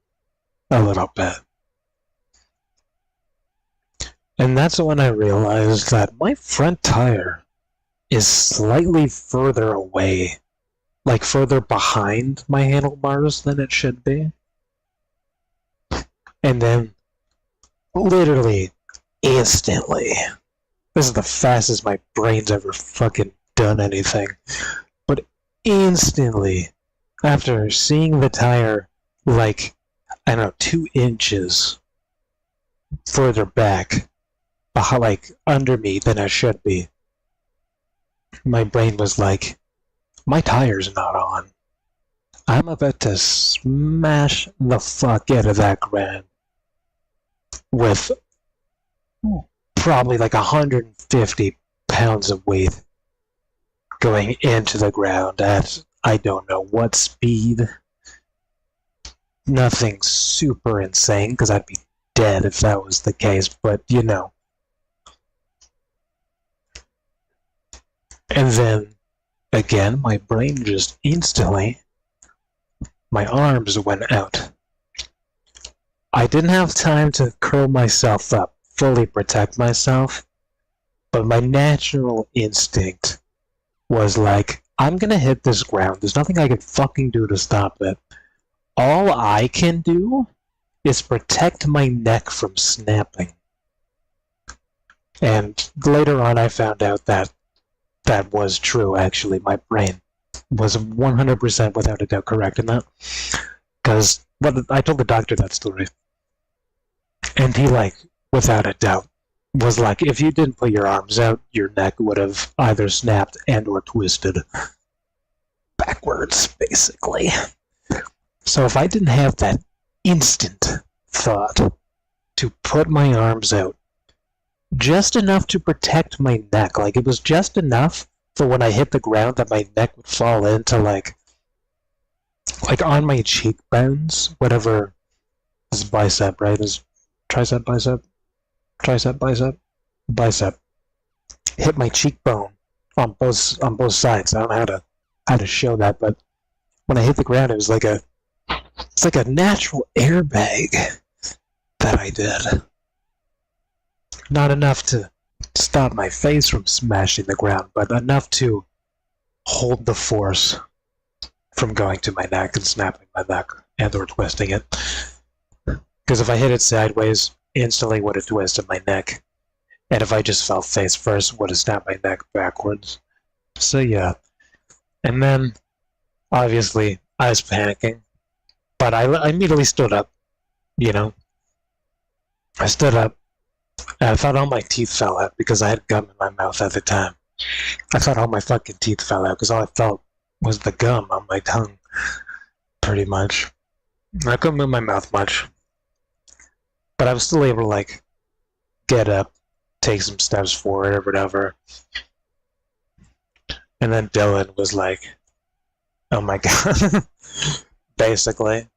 a little bit. And that's when I realized that my front tire is slightly further away, like further behind my handlebars than it should be. And then, literally, instantly, this is the fastest my brain's ever fucking done anything. But instantly, after seeing the tire, like, I don't know, 2 inches further back, like, under me than I should be, my brain was like, my tire's not on. I'm about to smash the fuck out of that ground with probably like 150 pounds of weight going into the ground at I don't know what speed. Nothing super insane, because I'd be dead if that was the case, but you know. And then, again, my brain just instantly, my arms went out. I didn't have time to curl myself up, fully protect myself, but my natural instinct was like, I'm gonna hit this ground. There's nothing I can fucking do to stop it. All I can do is protect my neck from snapping. And later on I found out that that was true, actually. My brain was 100% without a doubt correct in that. Because I told the doctor that story. And he, like, without a doubt, was like, if you didn't put your arms out, your neck would have either snapped and or twisted backwards, basically. So if I didn't have that instant thought to put my arms out, just enough to protect my neck, like it was just enough for when I hit the ground that my neck would fall into like on my cheekbones, whatever is bicep, right? Is tricep, bicep, hit my cheekbone on both sides. I don't know how to show that, but when I hit the ground, it's like a natural airbag that I did. Not enough to stop my face from smashing the ground, but enough to hold the force from going to my neck and snapping my neck and or twisting it. Because if I hit it sideways, instantly would have twisted my neck. And if I just fell face first, would have snapped my neck backwards. So yeah. And then, obviously, I was panicking. But I immediately stood up, you know. I stood up, and I thought all my teeth fell out because I had gum in my mouth at the time. I thought all my fucking teeth fell out because all I felt was the gum on my tongue, pretty much. I couldn't move my mouth much. But I was still able to, like, get up, take some steps forward or whatever. And then Dylan was like, oh my god. Basically.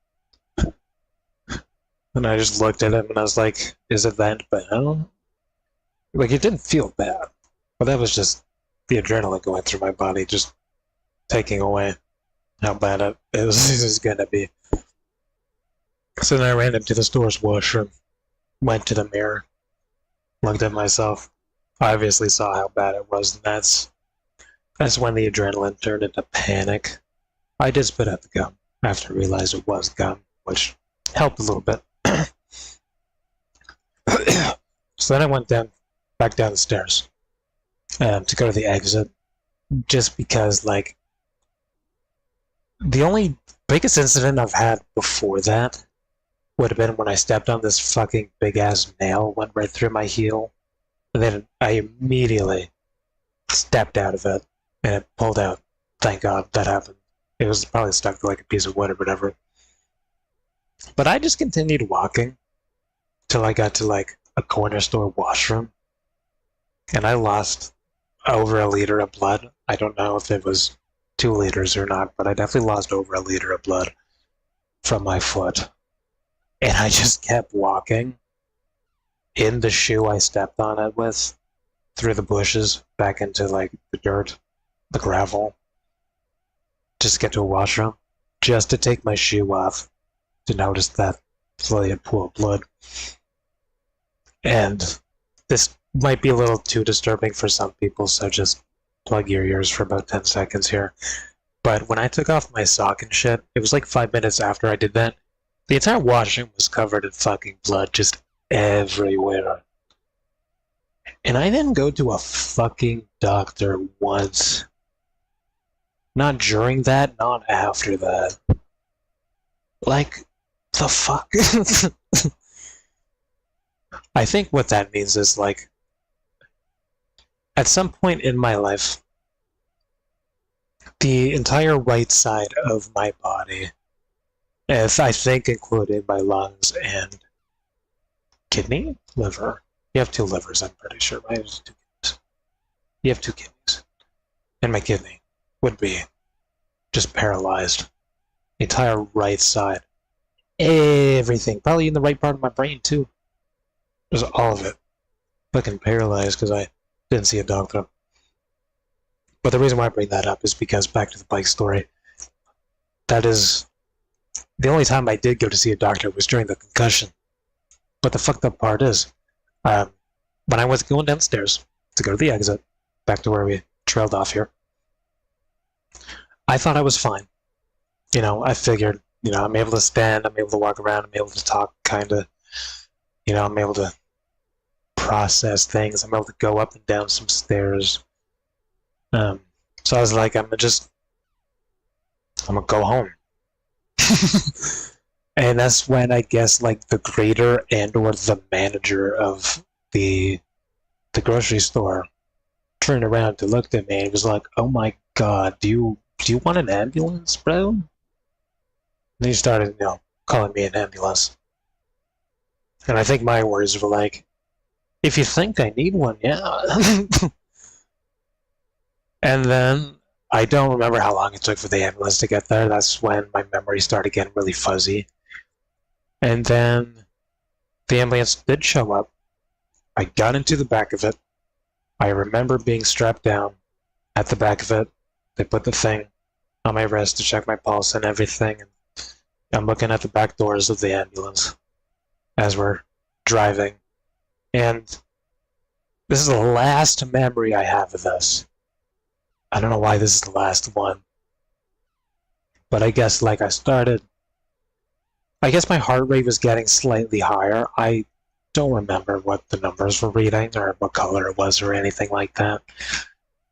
And I just looked at him and I was like, is it that bad? Like, it didn't feel bad. But that was just the adrenaline going through my body, just taking away how bad it was gonna be. So then I ran into the store's washroom, went to the mirror, looked at myself, obviously saw how bad it was, and that's when the adrenaline turned into panic. I did spit out the gum after I realized it was gum, which helped a little bit. So then I went back down the stairs to go to the exit, just because, like, the only biggest incident I've had before that would have been when I stepped on this fucking big-ass nail, went right through my heel, and then I immediately stepped out of it, and it pulled out. Thank God that happened. It was probably stuck to like a piece of wood or whatever. But I just continued walking till I got to like a corner store washroom, and I lost over 1 liter of blood. I don't know if it was 2 liters or not, but I definitely lost over 1 liter of blood from my foot. And I just kept walking in the shoe I stepped on it with, through the bushes, back into like the dirt, the gravel, just to get to a washroom, just to take my shoe off, to notice that slowly had pool of blood. And this might be a little too disturbing for some people, so just plug your ears for about 10 seconds here. But when I took off my sock and shit, it was like 5 minutes after I did that. The entire washroom was covered in fucking blood just everywhere. And I didn't go to a fucking doctor once. Not during that, not after that. Like, the fuck? I think what that means is, like, at some point in my life, the entire right side of my body, if I think including my lungs and kidney? Liver. You have 2 livers, I'm pretty sure, right? 2 kidneys. You have 2 kidneys. And my kidney would be just paralyzed. The entire right side. Everything. Probably in the right part of my brain, too. Just all of it. Fucking paralyzed because I didn't see a doctor. But the reason why I bring that up is because, back to the bike story, that is the only time I did go to see a doctor was during the concussion. But the fucked up part is, when I was going downstairs to go to the exit, back to where we trailed off here, I thought I was fine. You know, I figured, you know, I'm able to stand, I'm able to walk around, I'm able to talk, kind of, you know, I'm able to process things, I'm able to go up and down some stairs. So I was like, I'm gonna go home. And that's when I guess like the grader and or the manager of the grocery store turned around to look at me and was like, "Oh my god, do you want an ambulance, bro?" And he started, you know, calling me an ambulance. And I think my words were like, "If you think I need one, yeah." And then I don't remember how long it took for the ambulance to get there. That's when my memory started getting really fuzzy. And then the ambulance did show up. I got into the back of it. I remember being strapped down at the back of it. They put the thing on my wrist to check my pulse and everything. And I'm looking at the back doors of the ambulance as we're driving. And this is the last memory I have of this. I don't know why this is the last one. But I guess like I guess my heart rate was getting slightly higher. I don't remember what the numbers were reading or what color it was or anything like that.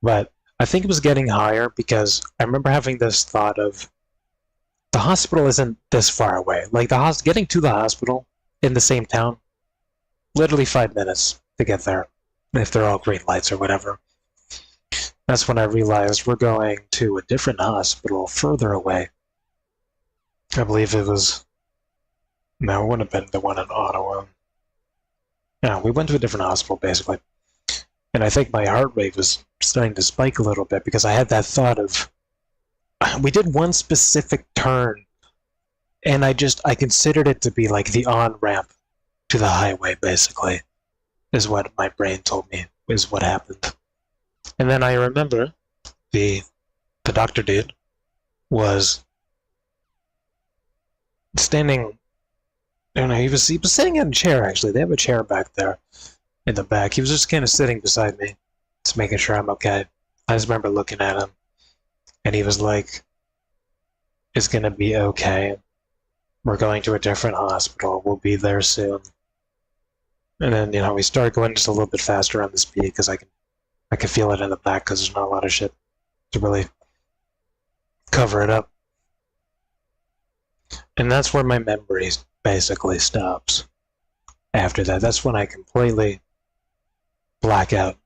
But I think it was getting higher because I remember having this thought of the hospital isn't this far away. Like getting to the hospital in the same town, literally 5 minutes to get there, if they're all green lights or whatever. That's when I realized we're going to a different hospital further away. I believe it was... No, it wouldn't have been the one in Ottawa. Yeah, we went to a different hospital, basically. And I think my heart rate was starting to spike a little bit because I had that thought of... We did one specific turn, and I considered it to be like the on-ramp to the highway, basically, is what my brain told me, is what happened. And then I remember the doctor dude was standing... I don't know, he was sitting in a chair, actually. They have a chair back there in the back. He was just kind of sitting beside me, just making sure I'm okay. I just remember looking at him, and he was like, "It's gonna be okay. We're going to a different hospital. We'll be there soon." And then, you know, we started going just a little bit faster on the speed because I could feel it in the back because there's not a lot of shit to really cover it up. And that's where my memory basically stops. After that, that's when I completely black out.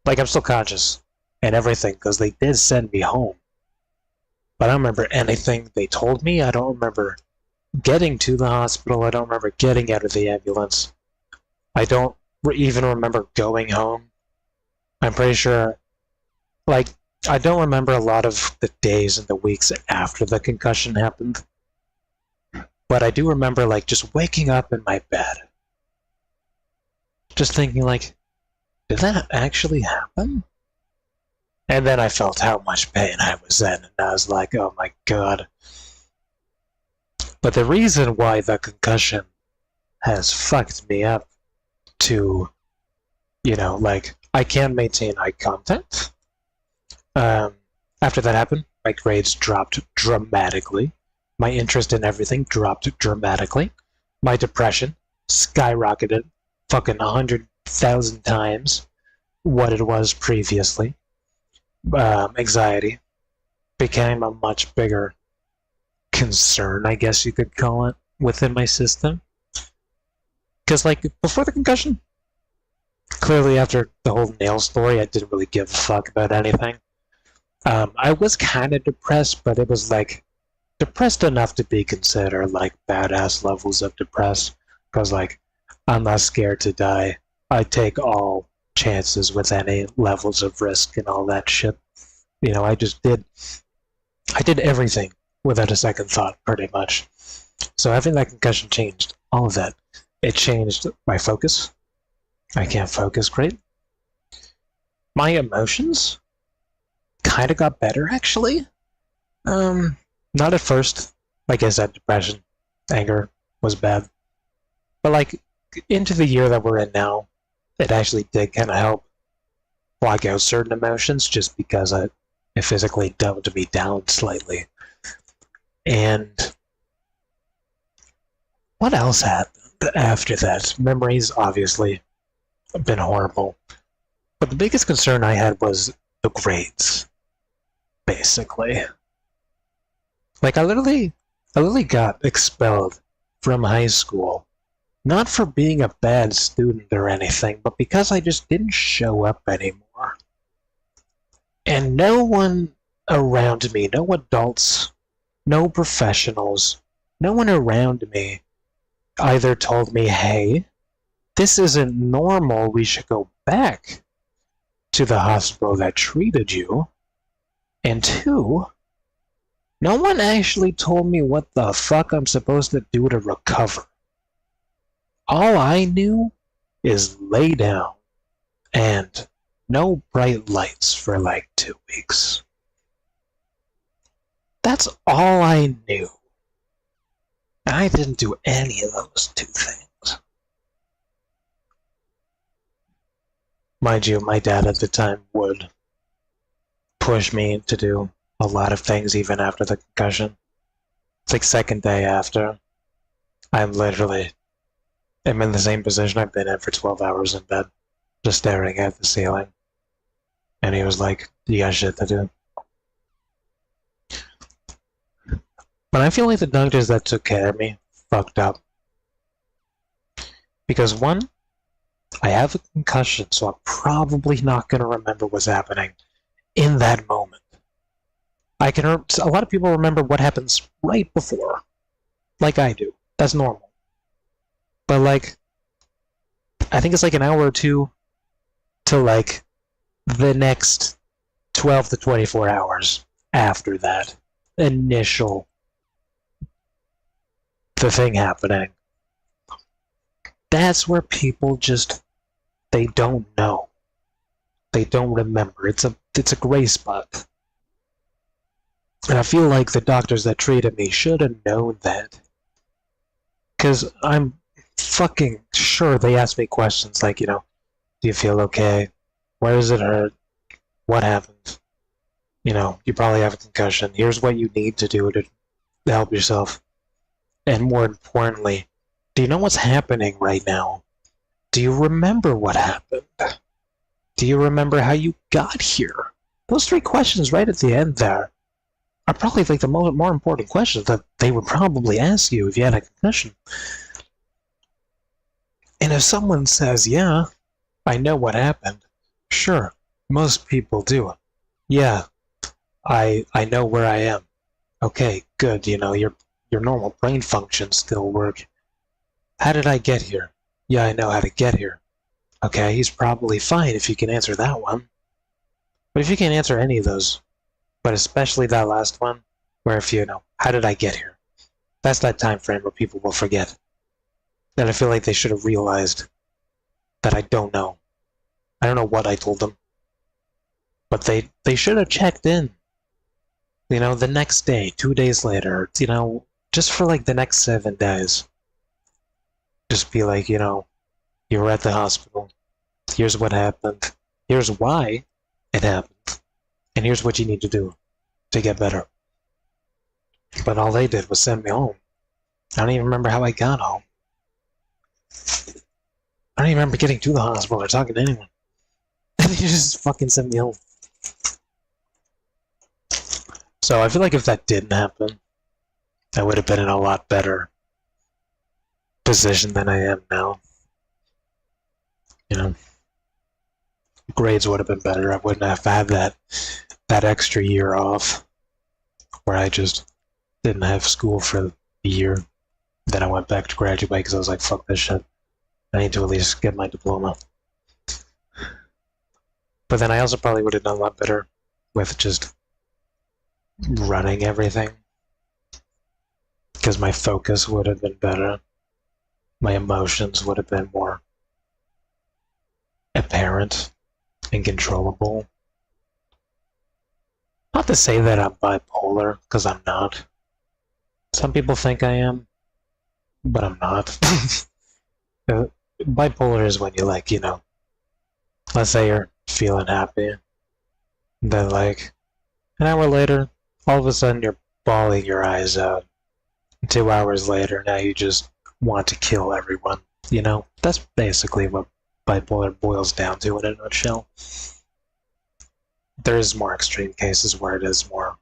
Like, I'm still conscious and everything because they did send me home. But I don't remember anything they told me. I don't remember getting to the hospital. I don't remember getting out of the ambulance. I don't even remember going home. I'm pretty sure, like, I don't remember a lot of the days and the weeks after the concussion happened. But I do remember, like, just waking up in my bed. Just thinking, like, did that actually happen? And then I felt how much pain I was in, and I was like, oh my god. But the reason why the concussion has fucked me up to, you know, like, I can't maintain eye contact. After that happened, my grades dropped dramatically. My interest in everything dropped dramatically. My depression skyrocketed fucking 100,000 times what it was previously. Anxiety became a much bigger concern, I guess you could call it, within my system. Because, like, before the concussion, clearly after the whole nail story, I didn't really give a fuck about anything. I was kind of depressed, but it was, like, depressed enough to be considered, like, badass levels of depressed. Because, like, I'm not scared to die. I take all chances with any levels of risk and all that shit. You know, I did everything without a second thought, pretty much. So having that concussion changed all of that. It changed my focus. I can't focus great. My emotions kind of got better, actually. Not at first. Like I said, depression, anger was bad. But, like, into the year that we're in now, it actually did kind of help block out certain emotions just because it physically dumbed me down slightly. And what else happened after that? Memories, obviously, have been horrible. But the biggest concern I had was the grades, basically. Like, I literally got expelled from high school. Not for being a bad student or anything, but because I just didn't show up anymore. And no one around me, no adults, no professionals, no one around me either told me, hey, this isn't normal, we should go back to the hospital that treated you. And two, no one actually told me what the fuck I'm supposed to do to recover. All I knew is lay down and no bright lights for like 2 weeks. That's all I knew. I didn't do any of those two things. Mind you, my dad at the time would push me to do a lot of things even after the concussion. It's like second day after. I'm in the same position I've been in for 12 hours in bed, just staring at the ceiling. And he was like, you got shit to do. But I feel like the doctors that took care of me fucked up. Because one, I have a concussion, so I'm probably not going to remember what's happening in that moment. A lot of people remember what happens right before, like I do. That's normal. But, like, I think it's like an hour or two to, like, the next 12 to 24 hours after that initial the thing happening. That's where people just, they don't know. They don't remember. It's a gray spot. And I feel like the doctors that treated me should have known that. Because I'm fucking sure they asked me questions like, do you feel okay? Where does it hurt? What happened? You probably have a concussion. Here's what you need to do to help yourself. And more importantly, do you know what's happening right now? Do you remember what happened? Do you remember how you got here? Those 3 questions right at the end there are probably like the more important questions that they would probably ask you if you had a concussion. And if someone says, yeah, I know what happened, sure, most people do. Yeah, I know where I am. Okay, good, your normal brain functions still work. How did I get here? Yeah, I know how to get here. Okay, he's probably fine if you can answer that one. But if you can't answer any of those, but especially that last one, where if how did I get here? That's that time frame where people will forget. And I feel like they should have realized that I don't know. I don't know what I told them. But they should have checked in. The next day, 2 days later, just for like the next 7 days. Just be like, you were at the hospital. Here's what happened. Here's why it happened. and here's what you need to do to get better. But all they did was send me home. I don't even remember how I got home. I don't even remember getting to the hospital or talking to anyone. And they just fucking sent me home. So I feel like if that didn't happen, I would have been in a lot better position than I am now. You know, grades would have been better. I wouldn't have had that extra year off where I just didn't have school for a year. Then I went back to graduate because I was like, fuck this shit. I need to at least get my diploma. But then I also probably would have done a lot better with just running everything. Because my focus would have been better. My emotions would have been more apparent and controllable. Not to say that I'm bipolar, because I'm not. Some people think I am, but I'm not. Bipolar is when you like, you know, let's say you're feeling happy, then like an hour later, all of a sudden you're bawling your eyes out. 2 hours later, now you just want to kill everyone. You know, that's basically what bipolar boils down to in a nutshell. There's more extreme cases where it is more,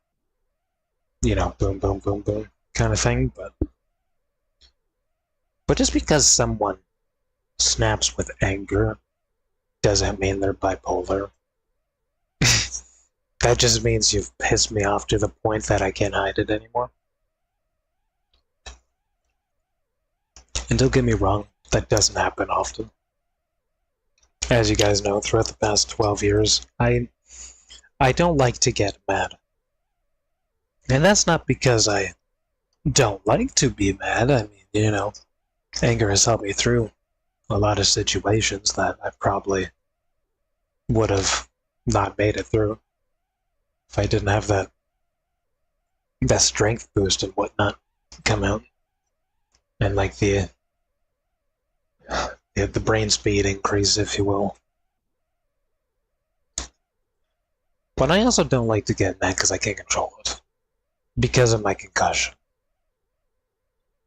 you know, boom, boom, boom, boom kind of thing, but just because someone snaps with anger doesn't mean they're bipolar. That just means you've pissed me off to the point that I can't hide it anymore. And don't get me wrong, that doesn't happen often. As you guys know, throughout the past 12 years, I don't like to get mad. And that's not because I don't like to be mad. I mean, you know, anger has helped me through a lot of situations that I probably would have not made it through if I didn't have that strength boost and whatnot come out. And like the brain speed increase, if you will. But I also don't like to get mad because I can't control it. Because of my concussion.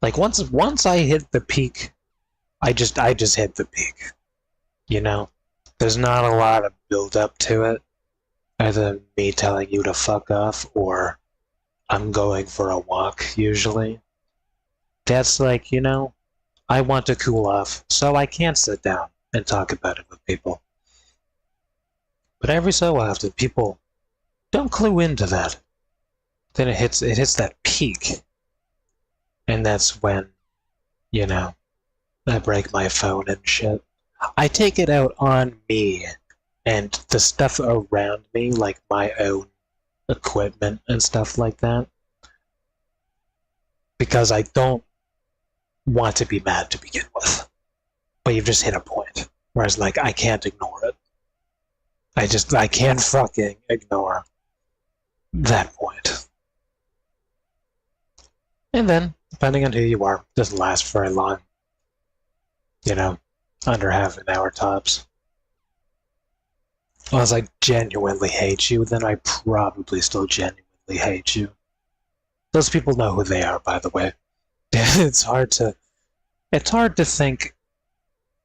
Like once I hit the peak, I just hit the peak. You know? There's not a lot of build up to it. Either me telling you to fuck off or I'm going for a walk usually. That's like, you know, I want to cool off, so I can't sit down and talk about it with people. But every so often, people don't clue into that. Then it hits that peak. And that's when, you know, I break my phone and shit. I take it out on me and the stuff around me, like my own equipment and stuff like that. Because I don't want to be mad to begin with. But you've just hit a point. Whereas, like, I can't ignore it. I can't fucking ignore that point. And then, depending on who you are, it doesn't last very long. You know, under half an hour tops. Unless I genuinely hate you, then I probably still genuinely hate you. Those people know who they are, by the way. It's hard to think.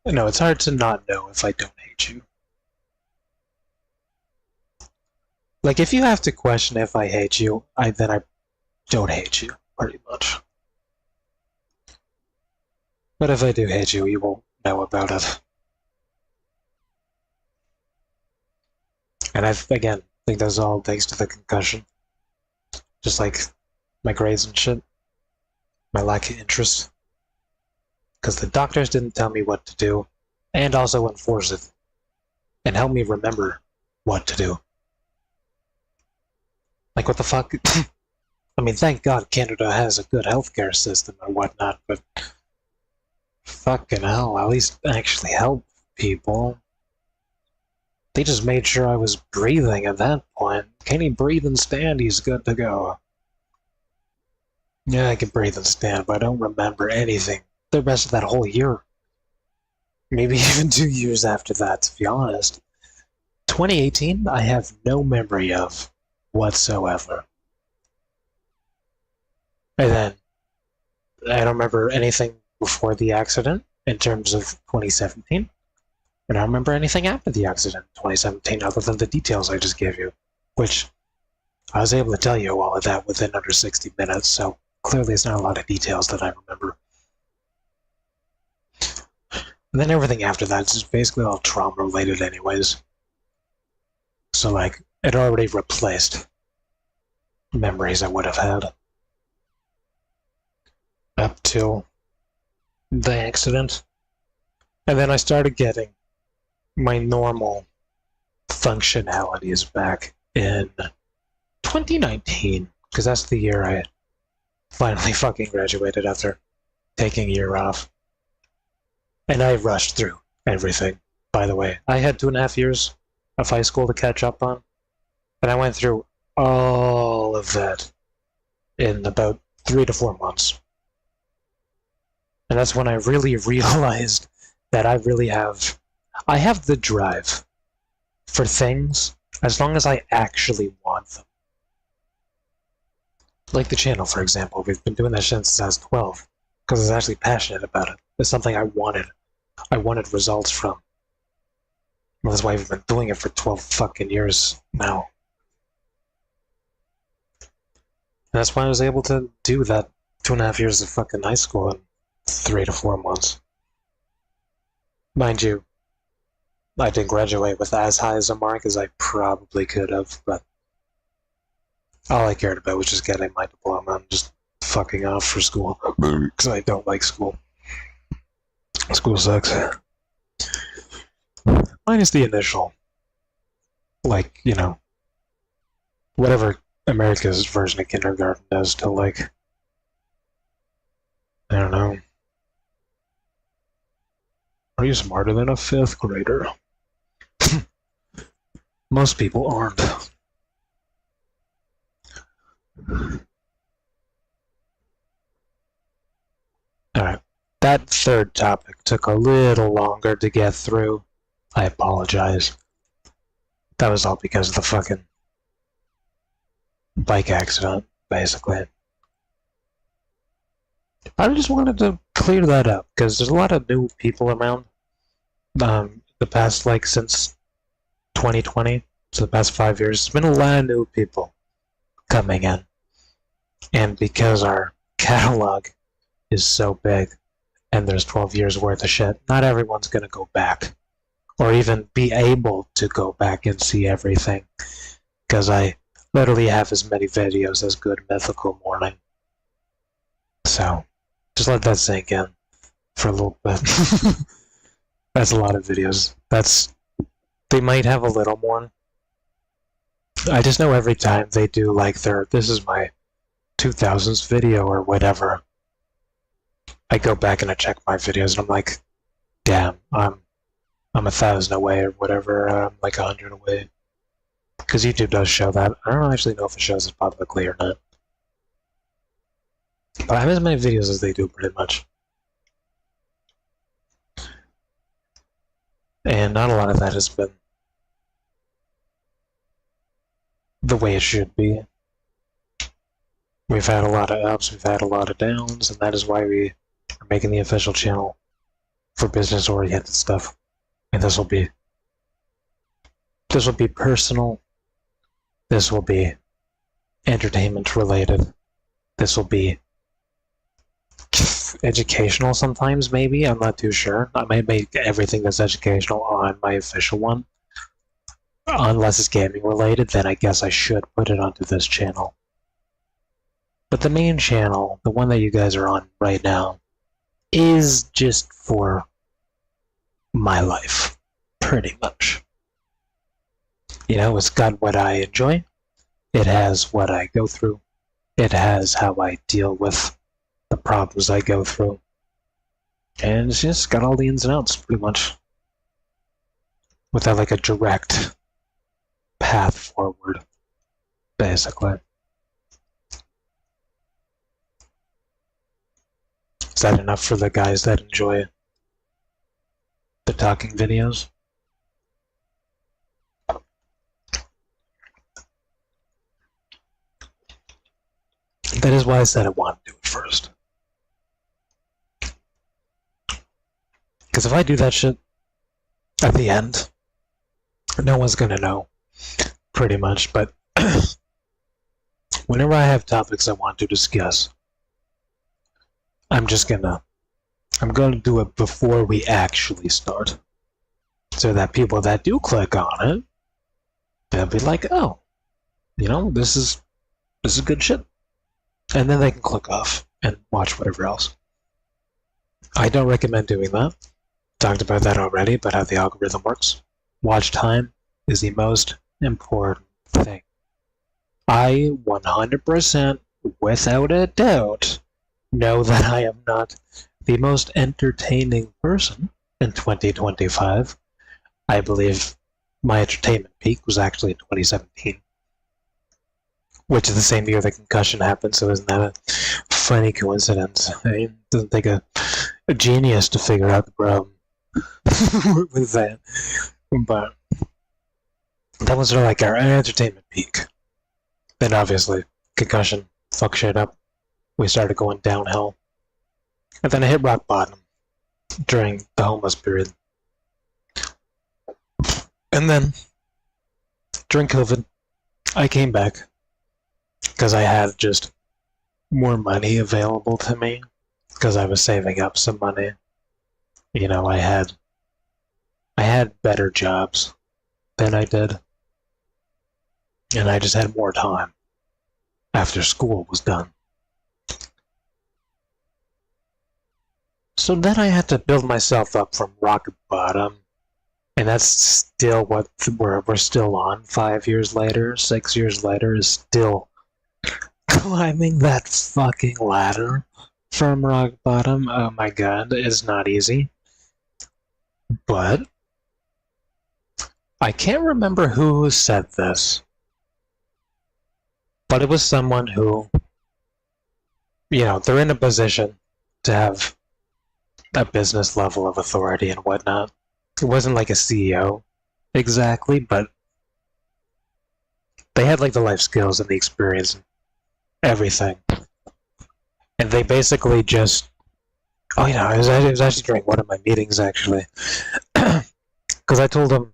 No, it's hard to not know if I don't hate you. Like, if you have to question if I hate you, then I don't hate you, pretty much. But if I do hate you, you won't know about it. And again, think that's all thanks to the concussion. Just like my grades and shit. My lack of interest. Because the doctors didn't tell me what to do, and also enforce it. And help me remember what to do. Like, what the fuck? I mean, thank God Canada has a good healthcare system and whatnot, but fucking hell, at least actually help people. They just made sure I was breathing at that point. Can he breathe and stand? He's good to go. Yeah, I can breathe and stand, but I don't remember anything the rest of that whole year. Maybe even 2 years after that, to be honest. 2018, I have no memory of whatsoever. And then I don't remember anything before the accident in terms of 2017. And I don't remember anything after the accident in 2017 other than the details I just gave you, which I was able to tell you all of that within under 60 minutes, so clearly it's not a lot of details that I remember. And then everything after that is just basically all trauma related anyways. So like, it already replaced memories I would have had up till the accident. And then I started getting my normal functionalities back in 2019, because that's the year I finally fucking graduated after taking a year off. And I rushed through everything, by the way. I had 2.5 years of high school to catch up on, and I went through all of that in about 3 to 4 months. And that's when I really realized that I have the drive for things as long as I actually want them. Like the channel, for example. We've been doing that since I was 12 because I was actually passionate about it. It's something I wanted. I wanted results from. Well, that's why I've been doing it for 12 fucking years now. And that's why I was able to do that 2.5 years of fucking high school in 3 to 4 months. Mind you, I didn't graduate with as high as a mark as I probably could have, but all I cared about was just getting my diploma and just fucking off for school, because I don't like school. School sucks. Minus the initial, like, you know, whatever America's version of kindergarten does to, like, I don't know. Are you smarter than a 5th grader? Most people aren't. Alright. That third topic took a little longer to get through. I apologize. That was all because of the fucking bike accident, basically. I just wanted to clear that up, because there's a lot of new people around. The past, like, since 2020, so the past 5 years, there's been a lot of new people coming in. And because our catalog is so big, and there's 12 years worth of shit, not everyone's gonna go back, or even be able to go back and see everything, because I literally have as many videos as Good Mythical Morning. So, just let that sink in for a little bit. That's a lot of videos. They might have a little more. I just know every time they do like this is my 2000s video or whatever, I go back and I check my videos and I'm like, damn, I'm 1,000 away or whatever, I'm like 100 away. Because YouTube does show that. I don't actually know if it shows it publicly or not. But I have as many videos as they do, pretty much. And not a lot of that has been the way it should be. We've had a lot of ups, we've had a lot of downs, and that is why we are making the official channel for business-oriented stuff. And this will be personal. This will be entertainment-related. This will be educational sometimes, maybe. I'm not too sure. I might make everything that's educational on my official one. Unless it's gaming related, then I guess I should put it onto this channel. But the main channel, the one that you guys are on right now, is just for my life, pretty much. You know, it's got what I enjoy. It has what I go through. It has how I deal with the problems I go through. And it's just got all the ins and outs, pretty much. Without like a direct path forward, basically. Is that enough for the guys that enjoy the talking videos? That is why I said I wanted to do it first. Because if I do that shit at the end, no one's gonna know, pretty much. But whenever I have topics I want to discuss, I'm gonna do it before we actually start. So that people that do click on it, they'll be like, oh, this is good shit. And then they can click off and watch whatever else. I don't recommend doing that. Talked about that already, about how the algorithm works. Watch time is the most important thing. I 100%, without a doubt, know that I am not the most entertaining person in 2025. I believe my entertainment peak was actually in 2017, which is the same year the concussion happened, so isn't that a funny coincidence? It doesn't take a genius to figure out the problem with that. But that was sort of like our entertainment peak. Then obviously, concussion fucked shit up. We started going downhill. And then I hit rock bottom during the homeless period. And then, during COVID, I came back because I had just more money available to me because I was saving up some money. I had better jobs than I did. And I just had more time after school was done. So then I had to build myself up from rock bottom. And that's still what we're still on 5 years later, 6 years later, is still climbing that fucking ladder from rock bottom. Oh my god, it's not easy. But I can't remember who said this. But it was someone who, they're in a position to have a business level of authority and whatnot. It wasn't like a CEO exactly, but they had like the life skills and the experience and everything. And they basically just, it was actually during one of my meetings actually, because I told them,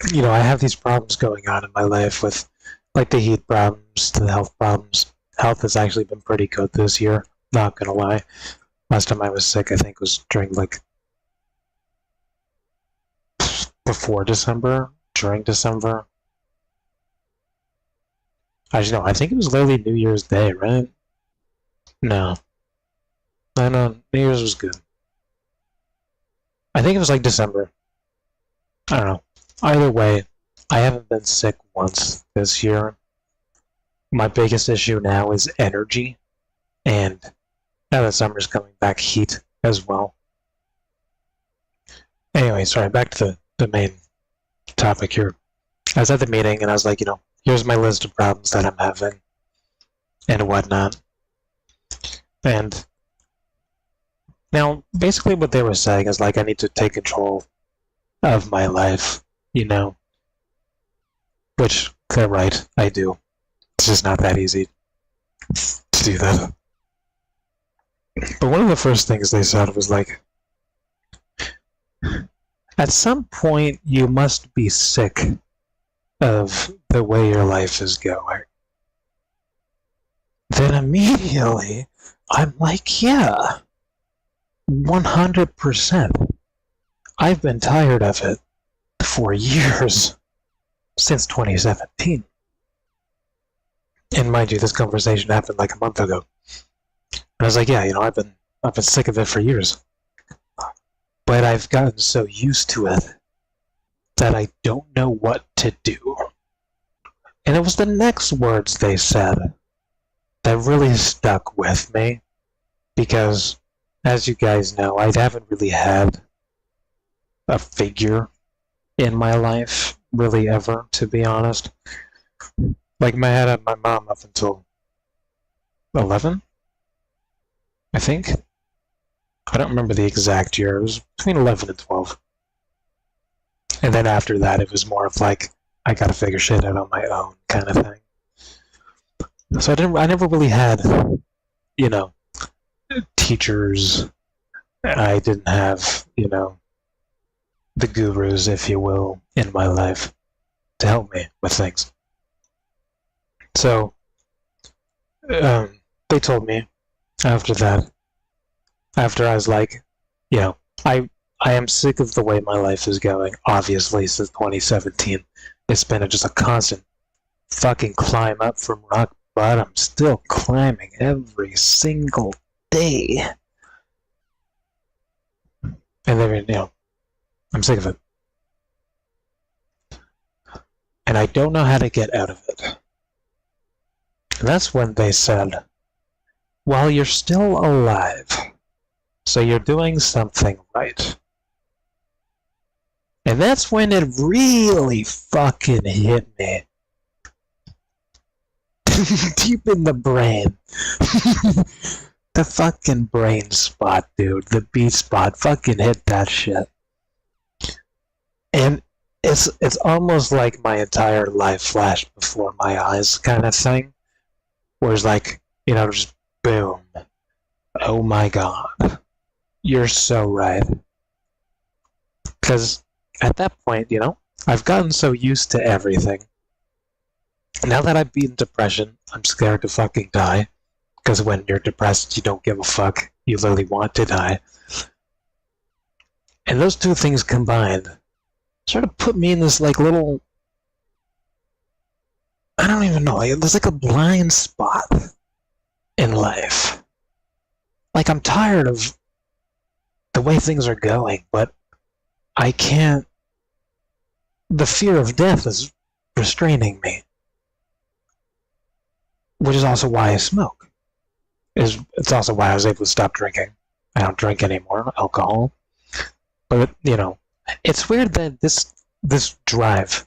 I have these problems going on in my life with like the heat problems, the health problems. Health has actually been pretty good this year, not gonna lie. Last time I was sick, I think, was during like before December, during December. Actually, no, I think it was literally New Year's Day, right? No. I know, New Year's was good. I think it was like December. I don't know. Either way, I haven't been sick once this year. My biggest issue now is energy, and now that summer's coming back, heat as well. Anyway, sorry, back to the main topic here. I was at the meeting and I was like, here's my list of problems that I'm having and whatnot. And now, basically what they were saying is like I need to take control of my life, which they're right, I do. It's just not that easy to do that. But one of the first things they said was like, at some point you must be sick of the way your life is going. Then immediately I'm like, yeah, 100%. I've been tired of it for years, since 2017. And mind you, this conversation happened like a month ago. And I was like, yeah, I've been sick of it for years. But I've gotten so used to it that I don't know what to do. And it was the next words they said that really stuck with me. Because, as you guys know, I haven't really had a figure in my life, really ever, to be honest. Like, I had my mom up until 11, I think. I don't remember the exact year. It was between 11 and 12. And then after that, it was more of like, I gotta figure shit out on my own kind of thing. So I never really had, you know, teachers. I didn't have, the gurus, if you will, in my life to help me with things. So they told me after that, after I was like, I I am sick of the way my life is going. Obviously, since 2017, it's been just a constant fucking climb up from rock bottom. Still climbing every single day, and then I'm sick of it, and I don't know how to get out of it. And that's when they said, "While you're still alive, so you're doing something right." And that's when it really fucking hit me. Deep in the brain. The fucking brain spot, dude. The B spot. Fucking hit that shit. And it's almost like my entire life flashed before my eyes kind of thing. Where it's like, just boom. Oh my god. You're so right. Because at that point, I've gotten so used to everything. Now that I've beaten depression, I'm scared to fucking die. Because when you're depressed, you don't give a fuck. You literally want to die. And those two things combined sort of put me in this little, I don't even know, there's a blind spot in life. I'm tired of the way things are going, but I can't. The fear of death is restraining me. Which is also why I smoke. It's also why I was able to stop drinking. I don't drink anymore, alcohol. But, it's weird that this drive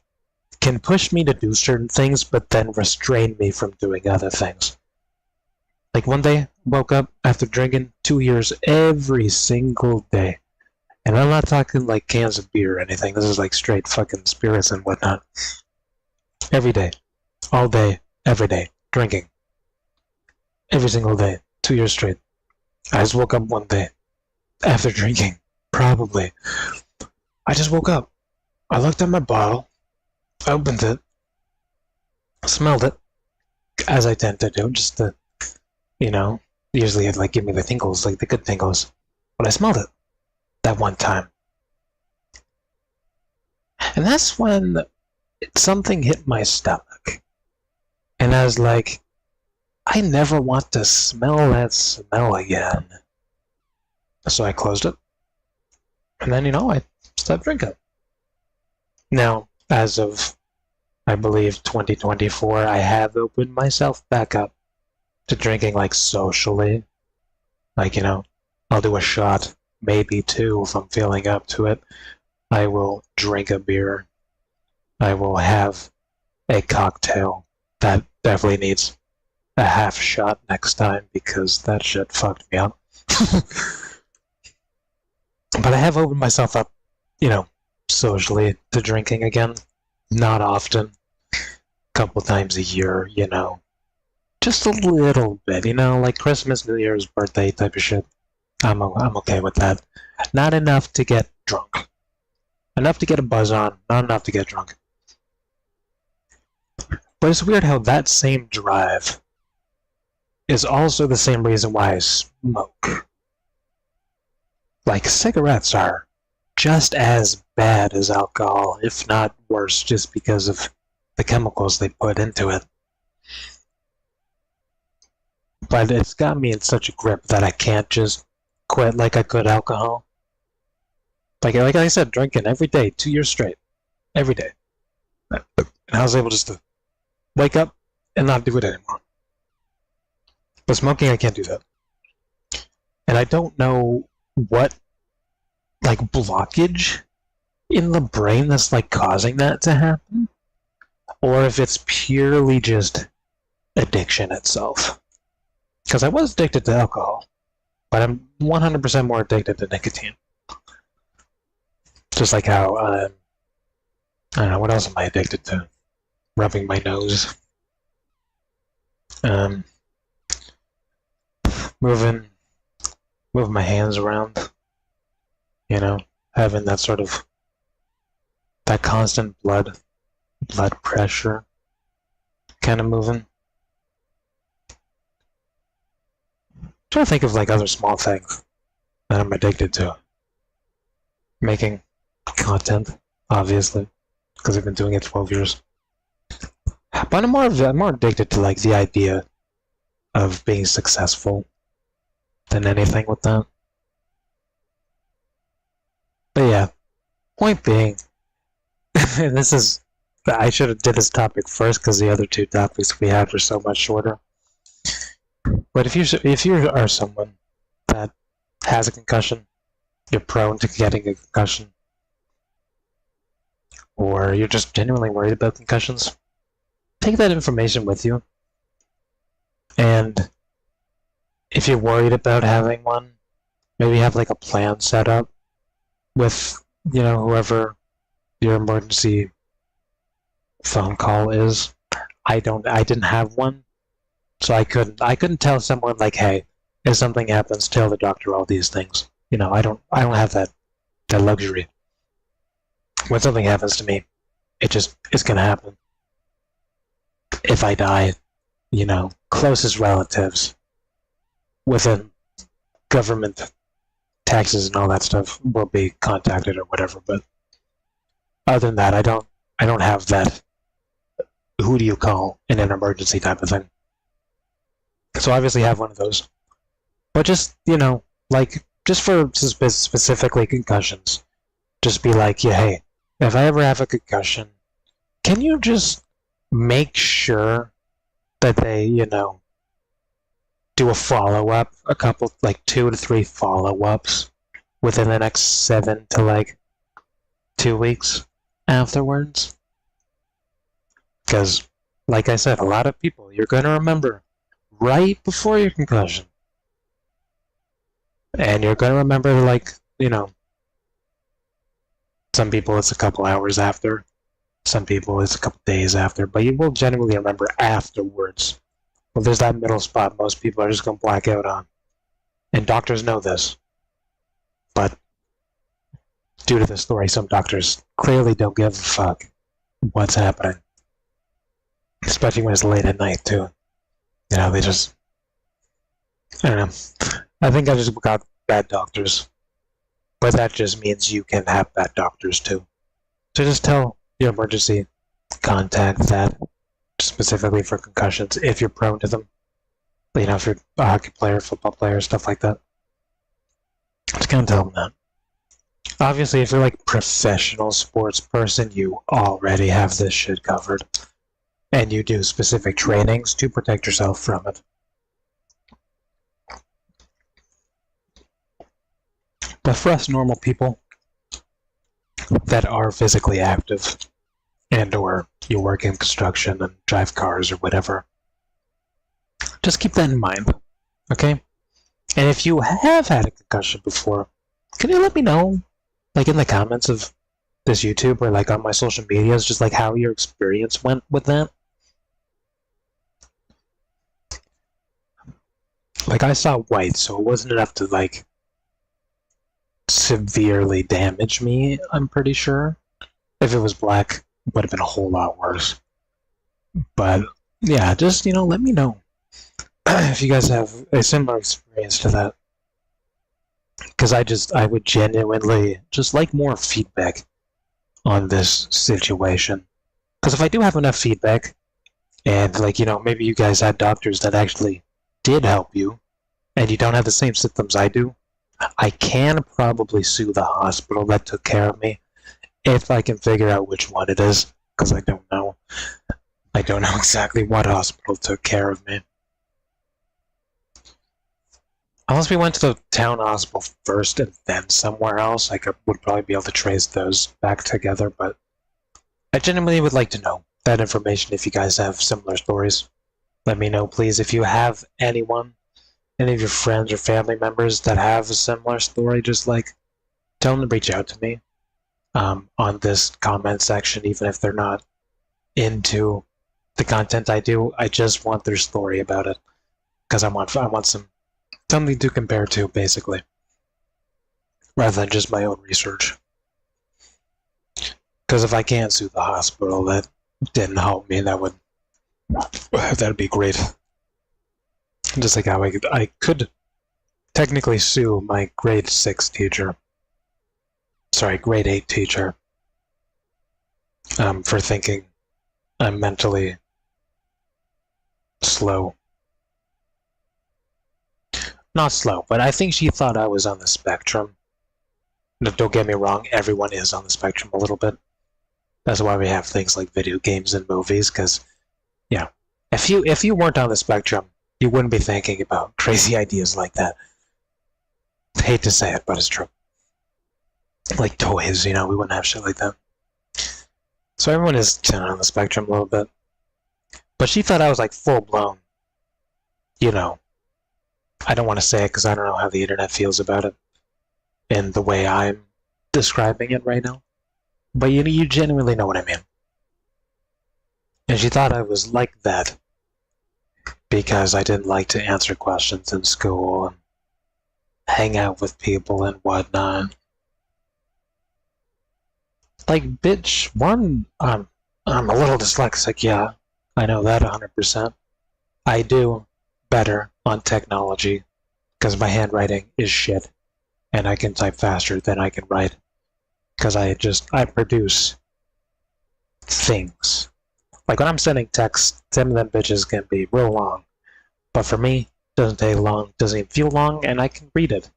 can push me to do certain things, but then restrain me from doing other things. One day, woke up after drinking 2 years every single day. And I'm not talking cans of beer or anything. This is straight fucking spirits and whatnot. Every day. All day. Every day. Drinking. Every single day. 2 years straight. I just woke up one day. After drinking. Probably. I just woke up. I looked at my bottle. Opened it. Smelled it. As I tend to do. Just to, usually it'd give me the tingles. The good tingles. But I smelled it. That one time. And that's when something hit my stomach. And I was like, I never want to smell that smell again. So I closed it. And then, I stopped drinking. Now, as of, I believe, 2024, I have opened myself back up to drinking, socially. I'll do a shot. Maybe 2 if I'm feeling up to it. I will drink a beer. I will have a cocktail. That definitely needs a half shot next time because that shit fucked me up. But I have opened myself up, socially to drinking again. Not often. A couple times a year, Just a little bit, Christmas, New Year's, birthday type of shit. I'm okay with that. Not enough to get drunk. Enough to get a buzz on, not enough to get drunk. But it's weird how that same drive is also the same reason why I smoke. Cigarettes are just as bad as alcohol, if not worse, just because of the chemicals they put into it. But it's got me in such a grip that I can't just quit like I could alcohol. Like I said, drinking every day, 2 years straight. Every day. And I was able just to wake up and not do it anymore. But smoking, I can't do that. And I don't know what, blockage in the brain that's, causing that to happen. Or if it's purely just addiction itself. Because I was addicted to alcohol. But I'm 100% more addicted to nicotine. Just like how, I don't know, what else am I addicted to? Rubbing my nose. Um, moving my hands around, having that sort of that constant blood pressure kind of moving. I'm trying to think of like other small things that I'm addicted to. Making content, obviously, because I've been doing it 12 years. But I'm more addicted to like the idea of being successful than anything with that. But yeah, point being, and I should have did this topic first because the other two topics we had were so much shorter. But if you are someone that has a concussion, you're prone to getting a concussion, or you're just genuinely worried about concussions, take that information with you. And if you're worried about having one, maybe have like a plan set up with, whoever your emergency phone call is. I didn't have one, so I couldn't tell someone like, hey, if something happens, tell the doctor all these things. I don't have that luxury. When something happens to me, it's gonna happen. If I die, closest relatives within government taxes and all that stuff will be contacted or whatever. But other than that, I don't have that who do you call in an emergency type of thing. So obviously have one of those. But just, like, just for specifically concussions, just be like, yeah, hey, if I ever have a concussion, can you just make sure that they, do a follow-up, a couple, like 2 to 3 follow-ups within the next 7 to like 2 weeks afterwards? Because, like I said, a lot of people you're going to remember right before your concussion. And you're going to remember, like, some people it's a couple hours after, some people it's a couple days after, but you will genuinely remember afterwards. Well, there's that middle spot most people are just going to black out on. And doctors know this. But due to the story, some doctors clearly don't give a fuck what's happening. Especially when it's late at night, too. They just... I don't know. I think I just got bad doctors. But that just means you can have bad doctors, too. So just tell your emergency contact that, specifically for concussions, if you're prone to them. If you're a hockey player, football player, stuff like that. Just kind of tell them that. Obviously, if you're like a professional sports person, you already have this shit covered. And you do specific trainings to protect yourself from it. But for us normal people that are physically active and or you work in construction and drive cars or whatever, just keep that in mind, okay? And if you have had a concussion before, can you let me know, like in the comments of this YouTube or like on my social medias, just like how your experience went with that? Like I saw white, so it wasn't enough to like severely damage me, I'm pretty sure. If it was black, it would have been a whole lot worse. But yeah, just, let me know if you guys have a similar experience to that. Because I would genuinely just like more feedback on this situation. Because if I do have enough feedback, and like, maybe you guys had doctors that actually did help you, and you don't have the same symptoms I do, I can probably sue the hospital that took care of me if I can figure out which one it is, because I don't know. I don't know exactly what hospital took care of me. Unless we went to the town hospital first and then somewhere else, I would probably be able to trace those back together, but I genuinely would like to know that information if you guys have similar stories. Let me know, please. If you have anyone, any of your friends or family members that have a similar story, just like tell them to reach out to me on this comment section, even if they're not into the content I do, I just want their story about it. Because I want something to compare to, basically. Rather than just my own research. Because if I can't sue the hospital, that didn't help me, that'd be great. Just like how I could technically sue my grade 6 teacher. Sorry, grade 8 teacher. For thinking I'm mentally slow. Not slow, but I think she thought I was on the spectrum. No, don't get me wrong, everyone is on the spectrum a little bit. That's why we have things like video games and movies, because, yeah, if you weren't on the spectrum, you wouldn't be thinking about crazy ideas like that. I hate to say it, but it's true. Like toys, we wouldn't have shit like that. So everyone is on the spectrum a little bit. But she thought I was like full-blown, I don't want to say it because I don't know how the internet feels about it in the way I'm describing it right now. But you genuinely know what I mean. And she thought I was like that because I didn't like to answer questions in school and hang out with people and whatnot. Like, bitch, one, I'm a little dyslexic, yeah. I know that 100%. I do better on technology because my handwriting is shit and I can type faster than I can write because I produce things. Like when I'm sending texts, some of them bitches can be real long, but for me, it doesn't take long, doesn't even feel long, and I can read it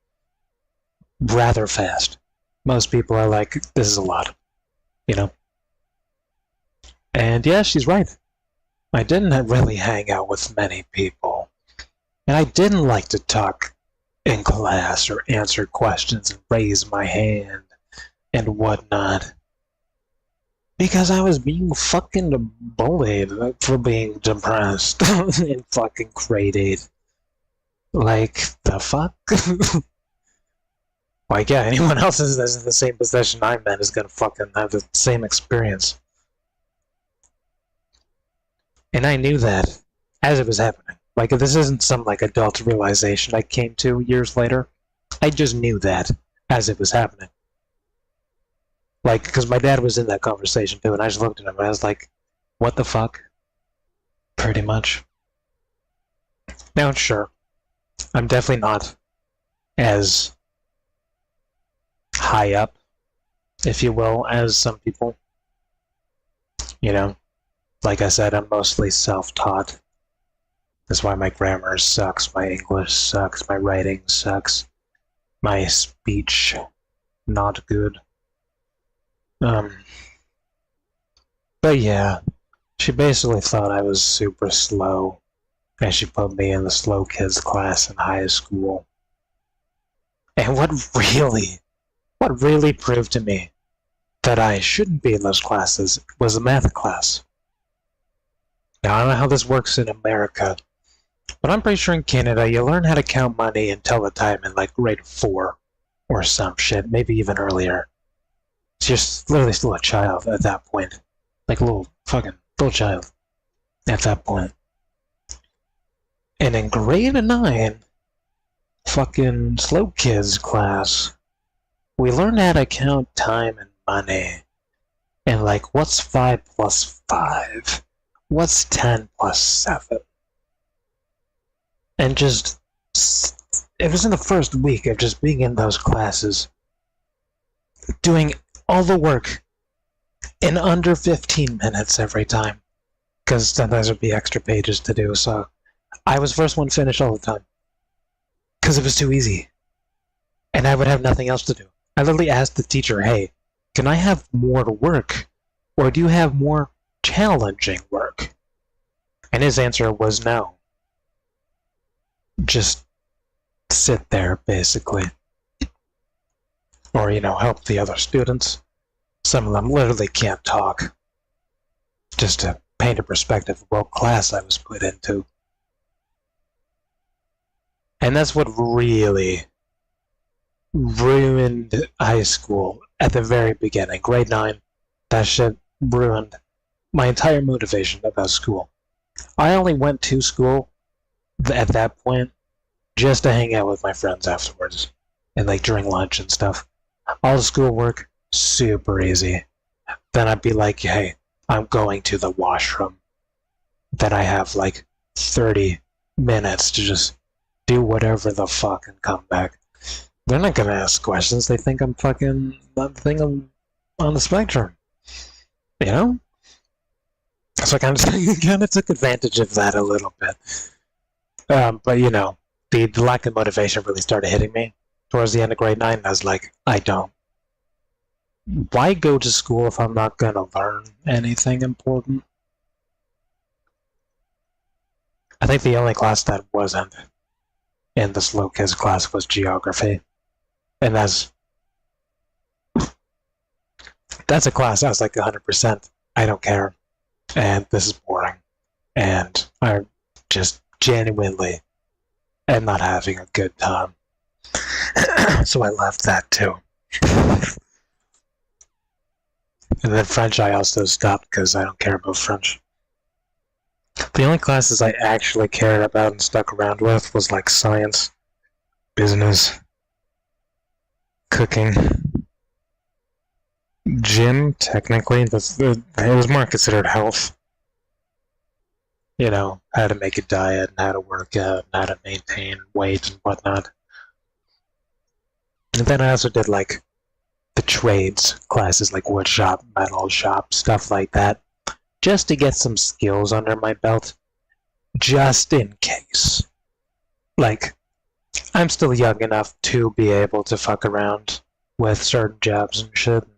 rather fast. Most people are like, this is a lot, And yeah, she's right. I didn't really hang out with many people. And I didn't like to talk in class or answer questions and raise my hand and whatnot. Because I was being fucking bullied for being depressed in fucking grade 8. Like, the fuck? Like, yeah, anyone else that's in the same position I'm in is gonna fucking have the same experience. And I knew that as it was happening. Like, this isn't some, adult realization I came to years later. I just knew that as it was happening. Like, because my dad was in that conversation, too, and I just looked at him and I was like, what the fuck? Pretty much. Now, sure, I'm definitely not as high up, if you will, as some people. Like I said, I'm mostly self-taught. That's why my grammar sucks, my English sucks, my writing sucks, my speech not good. But yeah, she basically thought I was super slow, and she put me in the slow kids class in high school. And what really proved to me that I shouldn't be in those classes was the math class. Now, I don't know how this works in America, but I'm pretty sure in Canada you learn how to count money and tell the time in grade 4 or some shit, maybe even earlier. You're literally still a child at that point. Like a little child at that point. And in grade 9, fucking slow kids class, we learned how to count time and money. And what's 5 plus 5? What's 10 plus 7? And it was in the first week of just being in those classes, doing all the work in under 15 minutes every time, because sometimes there'd be extra pages to do, so I was first one finished all the time, because it was too easy, and I would have nothing else to do. I literally asked the teacher, hey, can I have more work, or do you have more challenging work? And his answer was no. Just sit there, basically. Or, help the other students. Some of them literally can't talk. Just to paint a perspective of what class I was put into. And that's what really ruined high school at the very beginning. Grade 9, that shit ruined my entire motivation about school. I only went to school at that point just to hang out with my friends afterwards and like during lunch and stuff. All the schoolwork, super easy. Then I'd be like, hey, I'm going to the washroom. Then I have like 30 minutes to just do whatever the fuck and come back. They're not gonna ask questions. They think I'm fucking I'm on the spectrum. You know? So I kind of took advantage of that a little bit. But you know, the lack of motivation really started hitting me towards the end of grade 9. I was like, I don't. Why go to school if I'm not gonna learn anything important? I think the only class that wasn't in the slow kids class was geography. And that's a class I was like 100%. I don't care. And this is boring. And I just genuinely am not having a good time. So I left that too. And then French I also stopped because I don't care about French. The only classes I actually cared about and stuck around with was like science, business, cooking, gym, technically. It was more considered health. You know, how to make a diet, and how to work out, and how to maintain weight and whatnot. And then I also did like the trades classes, like wood shop, metal shop, stuff like that, just to get some skills under my belt, just in case. Like, I'm still young enough to be able to fuck around with certain jobs and shit, and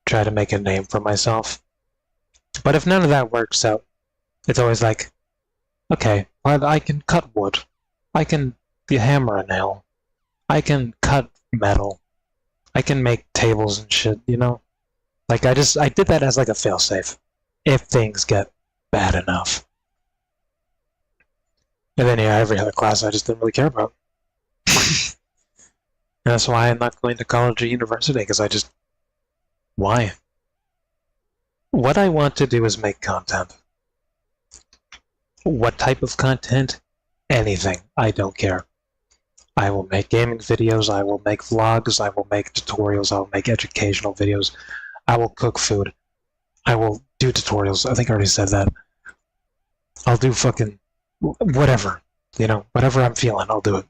try to make a name for myself. But if none of that works out, it's always like, okay, well, I can cut wood, I can hammer a nail, I can cut metal, I can make tables and shit, you know? Like, I did that as like a failsafe, if things get bad enough. And then, yeah, every other class I just didn't really care about. That's why I'm not going to college or university, because why? What I want to do is make content. What type of content? Anything. I don't care. I will make gaming videos, I will make vlogs, I will make tutorials, I will make educational videos, I will cook food, I will do tutorials, I think I already said that. I'll do fucking whatever, you know, whatever I'm feeling, I'll do it.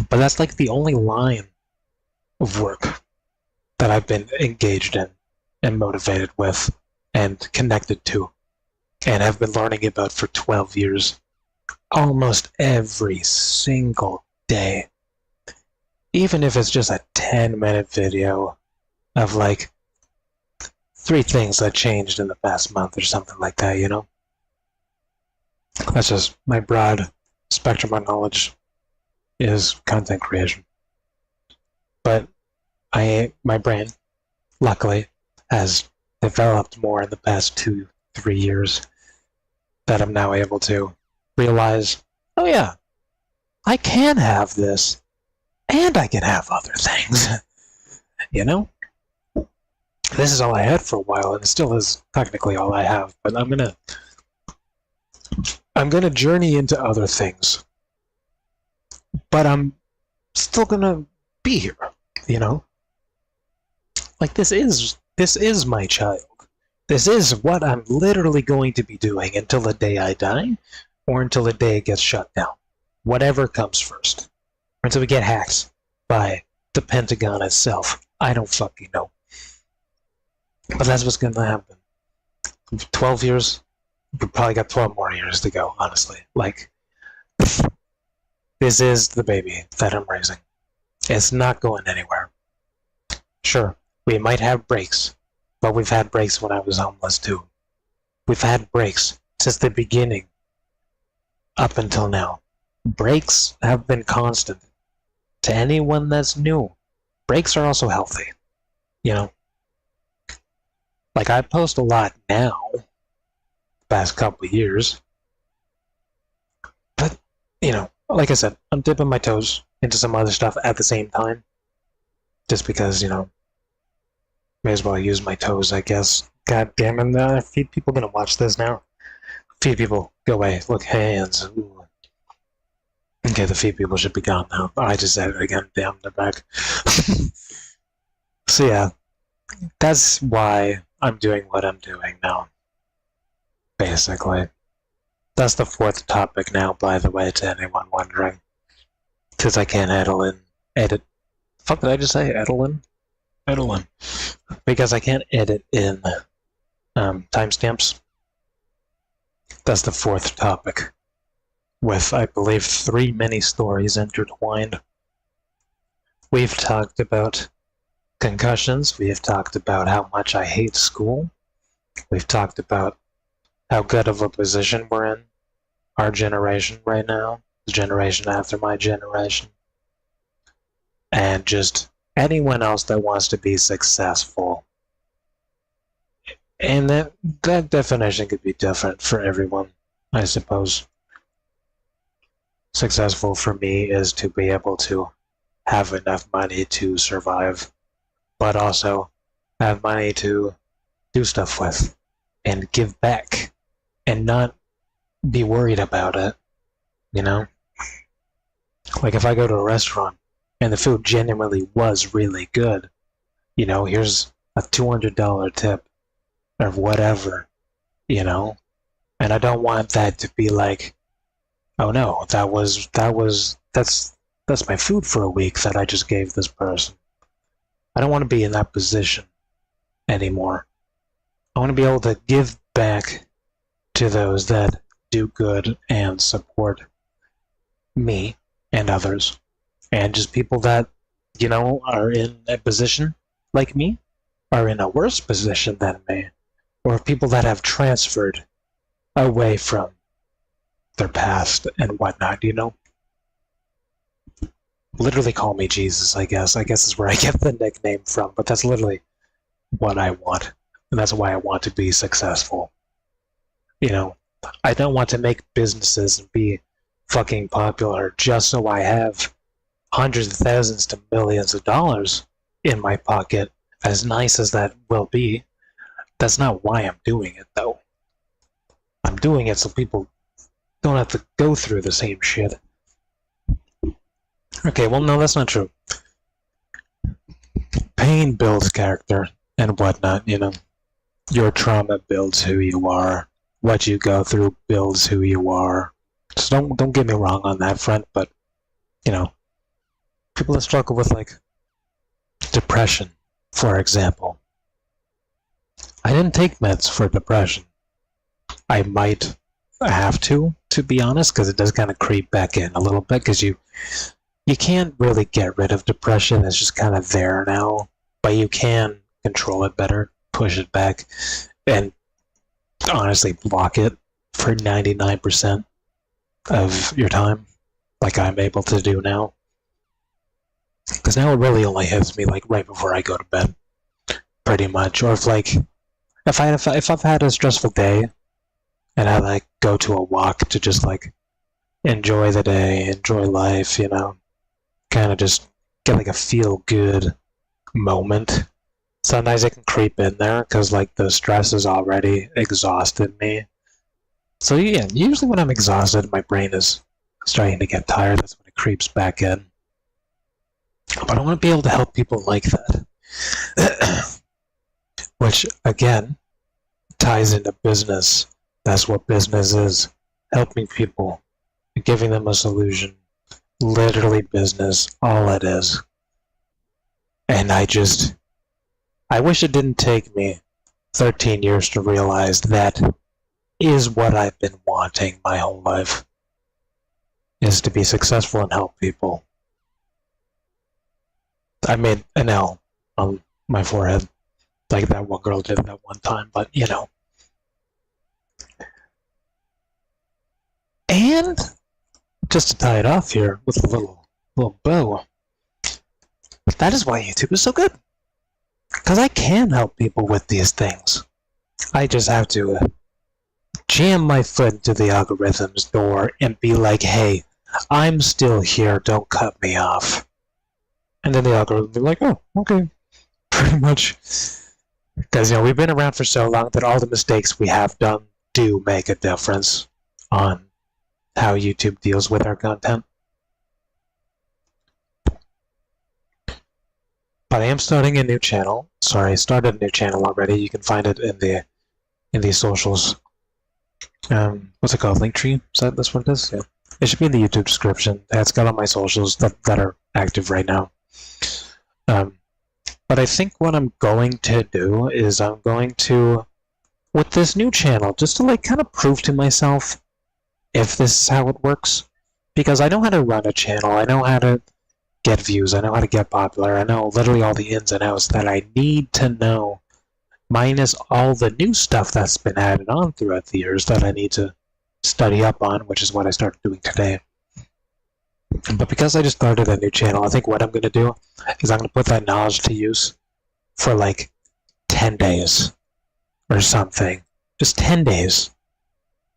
But that's like the only line of work that I've been engaged in and motivated with and connected to and have been learning about for 12 years. Almost every single day. Even if it's just a 10-minute video of like 3 things that changed in the past month or something like that, you know? That's just my broad spectrum of knowledge is content creation. But my brain, luckily, has developed more in the past 2-3 years that I'm now able to realize, oh yeah, I can have this, and I can have other things. You know? This is all I had for a while, and it still is technically all I have, but I'm gonna journey into other things. But I'm still gonna be here, you know? Like, this is my child. This is what I'm literally going to be doing until the day I die, or until the day it gets shut down. Whatever comes first. Or until we get hacked by the Pentagon itself. I don't fucking know. But that's what's gonna happen. 12 years, we probably got 12 more years to go, honestly. Like, this is the baby that I'm raising. It's not going anywhere. Sure, we might have breaks, but we've had breaks when I was homeless too. We've had breaks since the beginning up until now. Breaks have been constant. To anyone that's new, breaks are also healthy. You know? Like, I post a lot now, the past couple of years. But, you know, like I said, I'm dipping my toes into some other stuff at the same time. Just because, you know, may as well use my toes, I guess. God damn it, a few people gonna watch this now. A few people, go away. Look, hands. Ooh. Okay, the few people should be gone now. I just said it again. Damn, they're back. So yeah, that's why I'm doing what I'm doing now. Basically. That's the fourth topic now, by the way, to anyone wondering. Because I can't edit. Fuck, did I just say edit? Because I can't edit in timestamps. That's the fourth topic, with, I believe, 3 mini stories intertwined. We've talked about concussions. We have talked about how much I hate school. We've talked about how good of a position we're in, our generation right now, the generation after my generation, and just anyone else that wants to be successful. And that definition could be different for everyone, I suppose. Successful for me is to be able to have enough money to survive, but also have money to do stuff with and give back and not be worried about it, you know? Like if I go to a restaurant and the food genuinely was really good, you know, here's a $200 tip or whatever, you know? And I don't want that to be like, oh no, that's my food for a week that I just gave this person. I don't want to be in that position anymore. I want to be able to give back to those that do good and support me and others. And just people that, you know, are in a position like me, are in a worse position than me, or people that have transferred away from their past and whatnot, you know? Literally call me Jesus, I guess. I guess is where I get the nickname from, but that's literally what I want. And that's why I want to be successful. You know, I don't want to make businesses and be fucking popular just so I have hundreds of thousands to millions of dollars in my pocket, as nice as that will be. That's not why I'm doing it, though. I'm doing it so people don't have to go through the same shit. Okay, well, no, that's not true. Pain builds character and whatnot, you know. Your trauma builds who you are. What you go through builds who you are. So don't get me wrong on that front, but, you know, people that struggle with, like, depression, for example. I didn't take meds for depression. I might have to be honest, because it does kind of creep back in a little bit, because you can't really get rid of depression. It's just kind of there now, but you can control it better, push it back, and honestly block it for 99% of your time, like I'm able to do now. Because now it really only hits me like right before I go to bed, pretty much. Or if I've had a stressful day and I like go to a walk to just like enjoy the day, enjoy life, you know, kind of just get like a feel good moment. Sometimes it can creep in there because like the stress has already exhausted me. So yeah, usually when I'm exhausted, my brain is starting to get tired. That's when it creeps back in. But I want to be able to help people like that. Which, again, ties into business. That's what business is. Helping people. Giving them a solution. Literally business. All it is. And I wish it didn't take me 13 years to realize that is what I've been wanting my whole life. Is to be successful and help people. I made an L on my forehead, like that one girl did that one time, but you know. And just to tie it off here with a little bow, that is why YouTube is so good. Because I can help people with these things. I just have to jam my foot into the algorithm's door and be like, hey, I'm still here, don't cut me off. And then the algorithm will be like, oh, okay. Pretty much. Because, we've been around for so long that all the mistakes we have done do make a difference on how YouTube deals with our content. But I am starting a new channel. Sorry, I started a new channel already. You can find it in the socials. What's it called? Linktree? Is that this one it is? Yeah. It should be in the YouTube description. It's got all my socials that are active right now. But I think what I'm going to do is I'm going to, with this new channel, just to kind of prove to myself if this is how it works. Because I know how to run a channel. I know how to get views. I know how to get popular. I know literally all the ins and outs that I need to know, minus all the new stuff that's been added on throughout the years that I need to study up on, which is what I started doing today. But because I just started a new channel, I think what I'm going to do is I'm going to put that knowledge to use for 10 days or something. Just 10 days.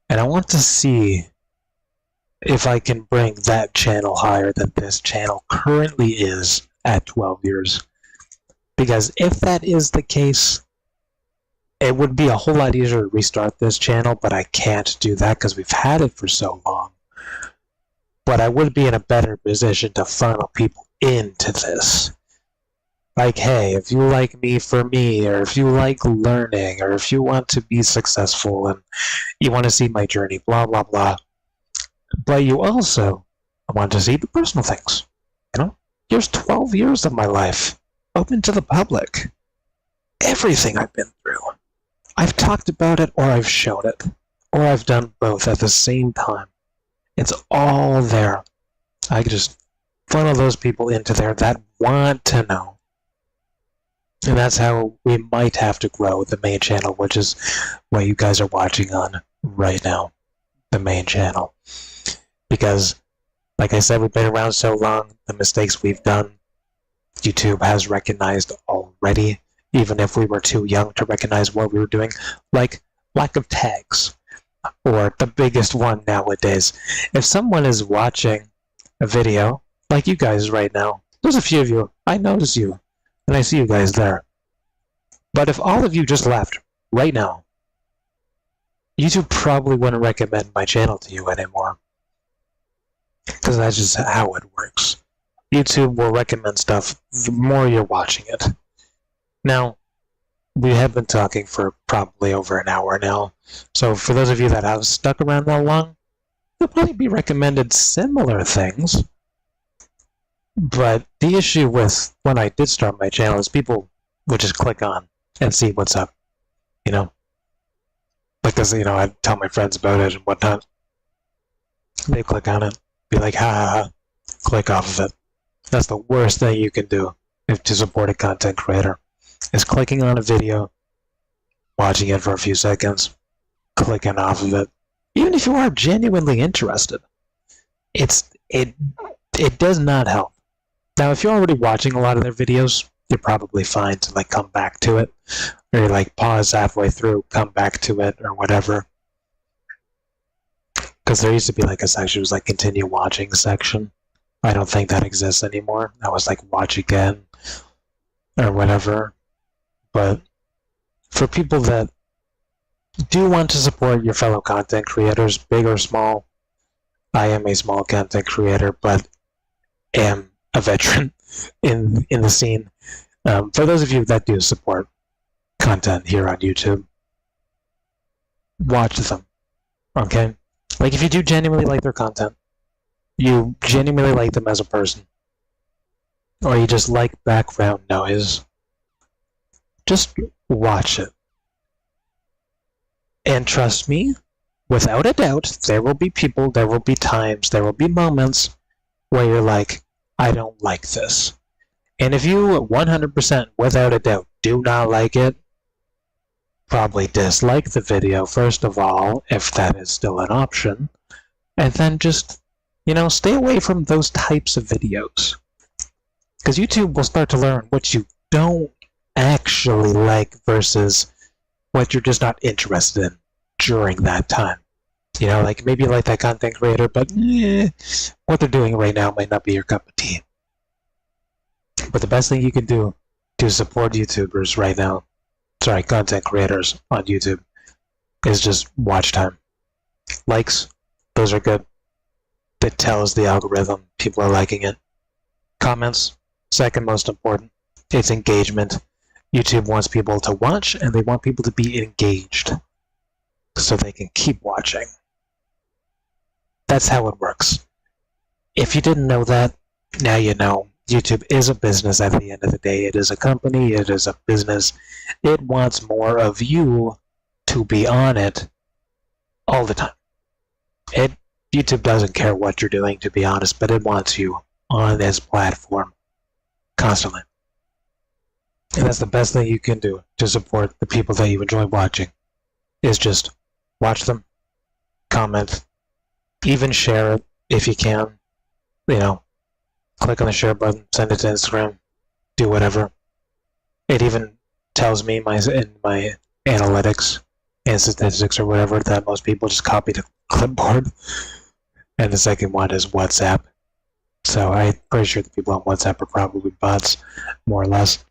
And I want to see if I can bring that channel higher than this channel currently is at 12 years. Because if that is the case, it would be a whole lot easier to restart this channel, but I can't do that because we've had it for so long. But I would be in a better position to funnel people into this. Hey, if you like me for me, or if you like learning, or if you want to be successful and you want to see my journey, blah, blah, blah. But you also want to see the personal things. Here's 12 years of my life open to the public. Everything I've been through. I've talked about it, or I've shown it, or I've done both at the same time. It's all there. I can just funnel those people into there that want to know. And that's how we might have to grow the main channel, which is what you guys are watching on right now. The main channel. Because, like I said, we've been around so long, the mistakes we've done, YouTube has recognized already, even if we were too young to recognize what we were doing, like lack of tags, or the biggest one nowadays. If someone is watching a video, like you guys right now, there's a few of you, I notice you, and I see you guys there. But if all of you just left right now, YouTube probably wouldn't recommend my channel to you anymore. Because that's just how it works. YouTube will recommend stuff the more you're watching it. Now, we have been talking for probably over an hour now, so for those of you that have stuck around that long, you'll probably be recommended similar things. But the issue with when I did start my channel is people would just click on and see what's up, Because, I'd tell my friends about it and whatnot. They click on it, be like, ha ha ha, click off of it. That's the worst thing you can do to support a content creator, is clicking on a video, watching it for a few seconds, clicking off of it. Even if you are genuinely interested, it does not help. Now, if you're already watching a lot of their videos, you're probably fine to come back to it, or you pause halfway through, come back to it, or whatever. Because there used to be a section, it was continue watching section. I don't think that exists anymore. That was watch again, or whatever. But for people that do want to support your fellow content creators, big or small, I am a small content creator, but am a veteran in the scene. For those of you that do support content here on YouTube, watch them, okay? If you do genuinely like their content, you genuinely like them as a person, or you just like background noise, just watch it. And trust me, without a doubt, there will be people, there will be times, there will be moments where you're like, I don't like this. And if you 100% without a doubt do not like it, probably dislike the video first of all, if that is still an option, and then just, stay away from those types of videos. Because YouTube will start to learn what you don't actually like versus what you're just not interested in during that time. Maybe you like that content creator, but what they're doing right now might not be your cup of tea. But the best thing you can do to support YouTubers right now, content creators on YouTube is just watch time. Likes, those are good. That tells the algorithm people are liking it. Comments, second most important. It's engagement. YouTube wants people to watch, and they want people to be engaged so they can keep watching. That's how it works. If you didn't know that, now you know. YouTube is a business at the end of the day. It is a company. It is a business. It wants more of you to be on it all the time. YouTube doesn't care what you're doing, to be honest, but it wants you on this platform constantly. And that's the best thing you can do to support the people that you enjoy watching, is just watch them, comment, even share it if you can. You know, click on the share button, send it to Instagram, do whatever. It even tells me in my analytics and statistics or whatever that most people just copy the clipboard. And the second one is WhatsApp. So I'm pretty sure the people on WhatsApp are probably bots, more or less.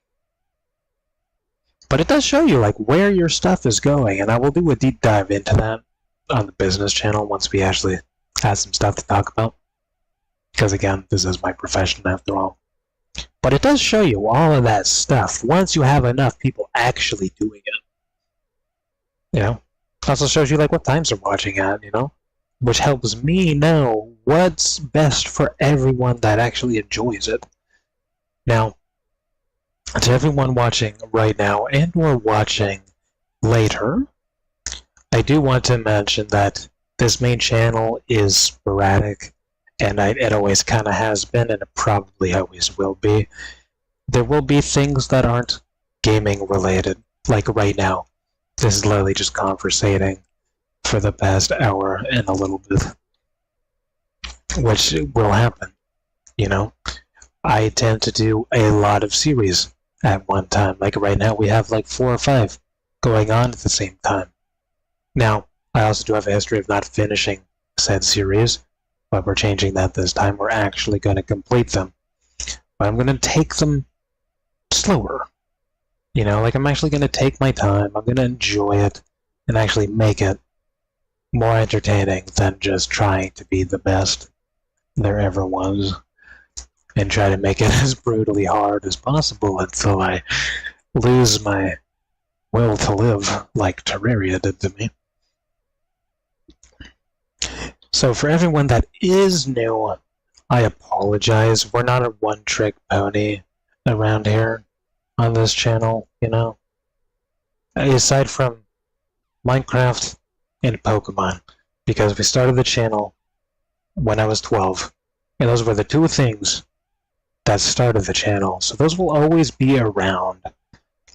But it does show you like where your stuff is going, and I will do a deep dive into that on the business channel once we actually have some stuff to talk about. Because again, this is my profession after all. But it does show you all of that stuff once you have enough people actually doing it. You know? It also shows you like what times they're watching at, you know? Which helps me know what's best for everyone that actually enjoys it. Now, to everyone watching right now and or watching later, I do want to mention that this main channel is sporadic, and it always kind of has been, and it probably always will be. There will be things that aren't gaming related, like right now. This is literally just conversating for the past hour and a little bit, which will happen, you know. I tend to do a lot of series at one time. Like right now, we have like 4 or 5 going on at the same time. Now, I also do have a history of not finishing said series, but we're changing that this time. We're actually going to complete them. But I'm going to take them slower. You know, like I'm actually going to take my time. I'm going to enjoy it and actually make it more entertaining than just trying to be the best there ever was and try to make it as brutally hard as possible until I lose my will to live like Terraria did to me. So for everyone that is new, I apologize. We're not a one-trick pony around here on this channel, you know. Aside from Minecraft and Pokemon, because we started the channel when I was 12, and those were the 2 things that started the channel, so those will always be around.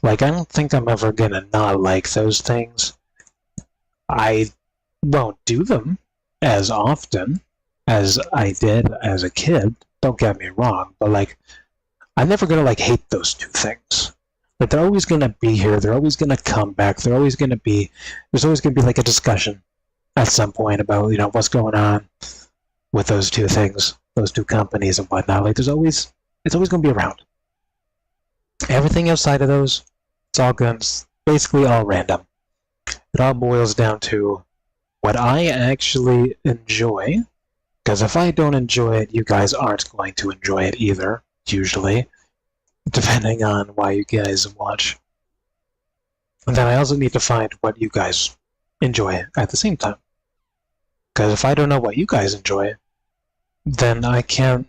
Like, I don't think I'm ever gonna not like those things. I won't do them as often as I did as a kid, don't get me wrong, but like, I'm never gonna like hate those 2 things. Like, they're always gonna be here, they're always gonna come back, there's always gonna be like a discussion at some point about, you know, what's going on with those 2 things, those 2 companies and whatnot. Like, it's always gonna be around. Everything outside of those, it's all guns, basically all random. It all boils down to what I actually enjoy, because if I don't enjoy it, you guys aren't going to enjoy it either, usually, depending on why you guys watch. And then I also need to find what you guys enjoy at the same time. Because if I don't know what you guys enjoy, then I can't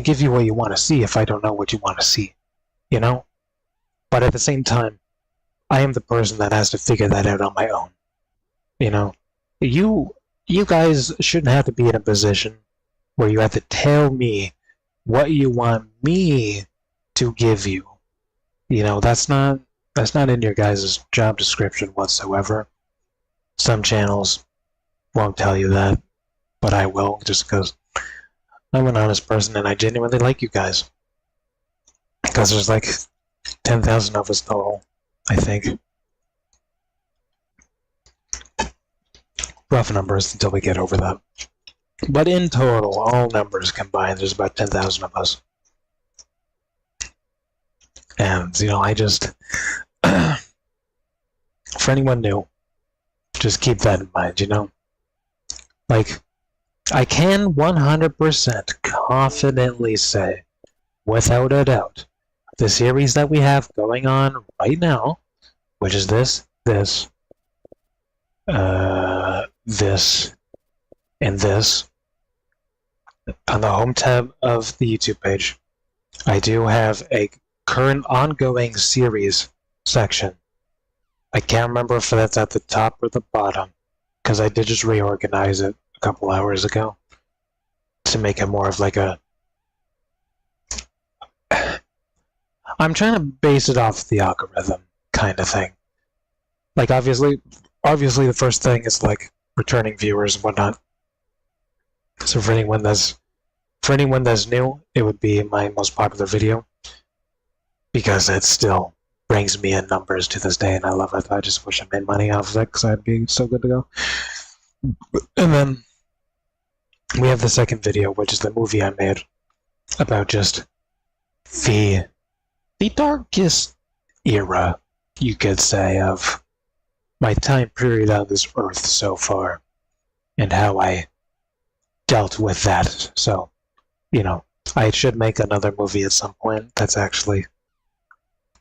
give you what you want to see if I don't know what you want to see, you know? But at the same time, I am the person that has to figure that out on my own. You know, you guys shouldn't have to be in a position where you have to tell me what you want me to give you. You know, that's not in your guys' job description whatsoever. Some channels won't tell you that, but I will, just because I'm an honest person and I genuinely like you guys. Because there's like 10,000 of us total, I think. Rough numbers until we get over that. But in total, all numbers combined, there's about 10,000 of us. And, you know, I just... I for anyone new, just keep that in mind, you know? Like, I can 100% confidently say, without a doubt, the series that we have going on right now, which is this, and this, on the home tab of the YouTube page, I do have a current ongoing series section. I can't remember if that's at the top or the bottom, because I did just reorganize it a couple hours ago to make it more of like a... I'm trying to base it off the algorithm kind of thing. Like, obviously the first thing is like returning viewers and whatnot. So for anyone that's new, it would be my most popular video, because it still brings me in numbers to this day, and I love it. I just wish I made money off of it, because I'd be so good to go. And then we have the second video, which is the movie I made about just the darkest era, you could say, of my time period on this earth so far, and how I dealt with that. So, you know, I should make another movie at some point that's actually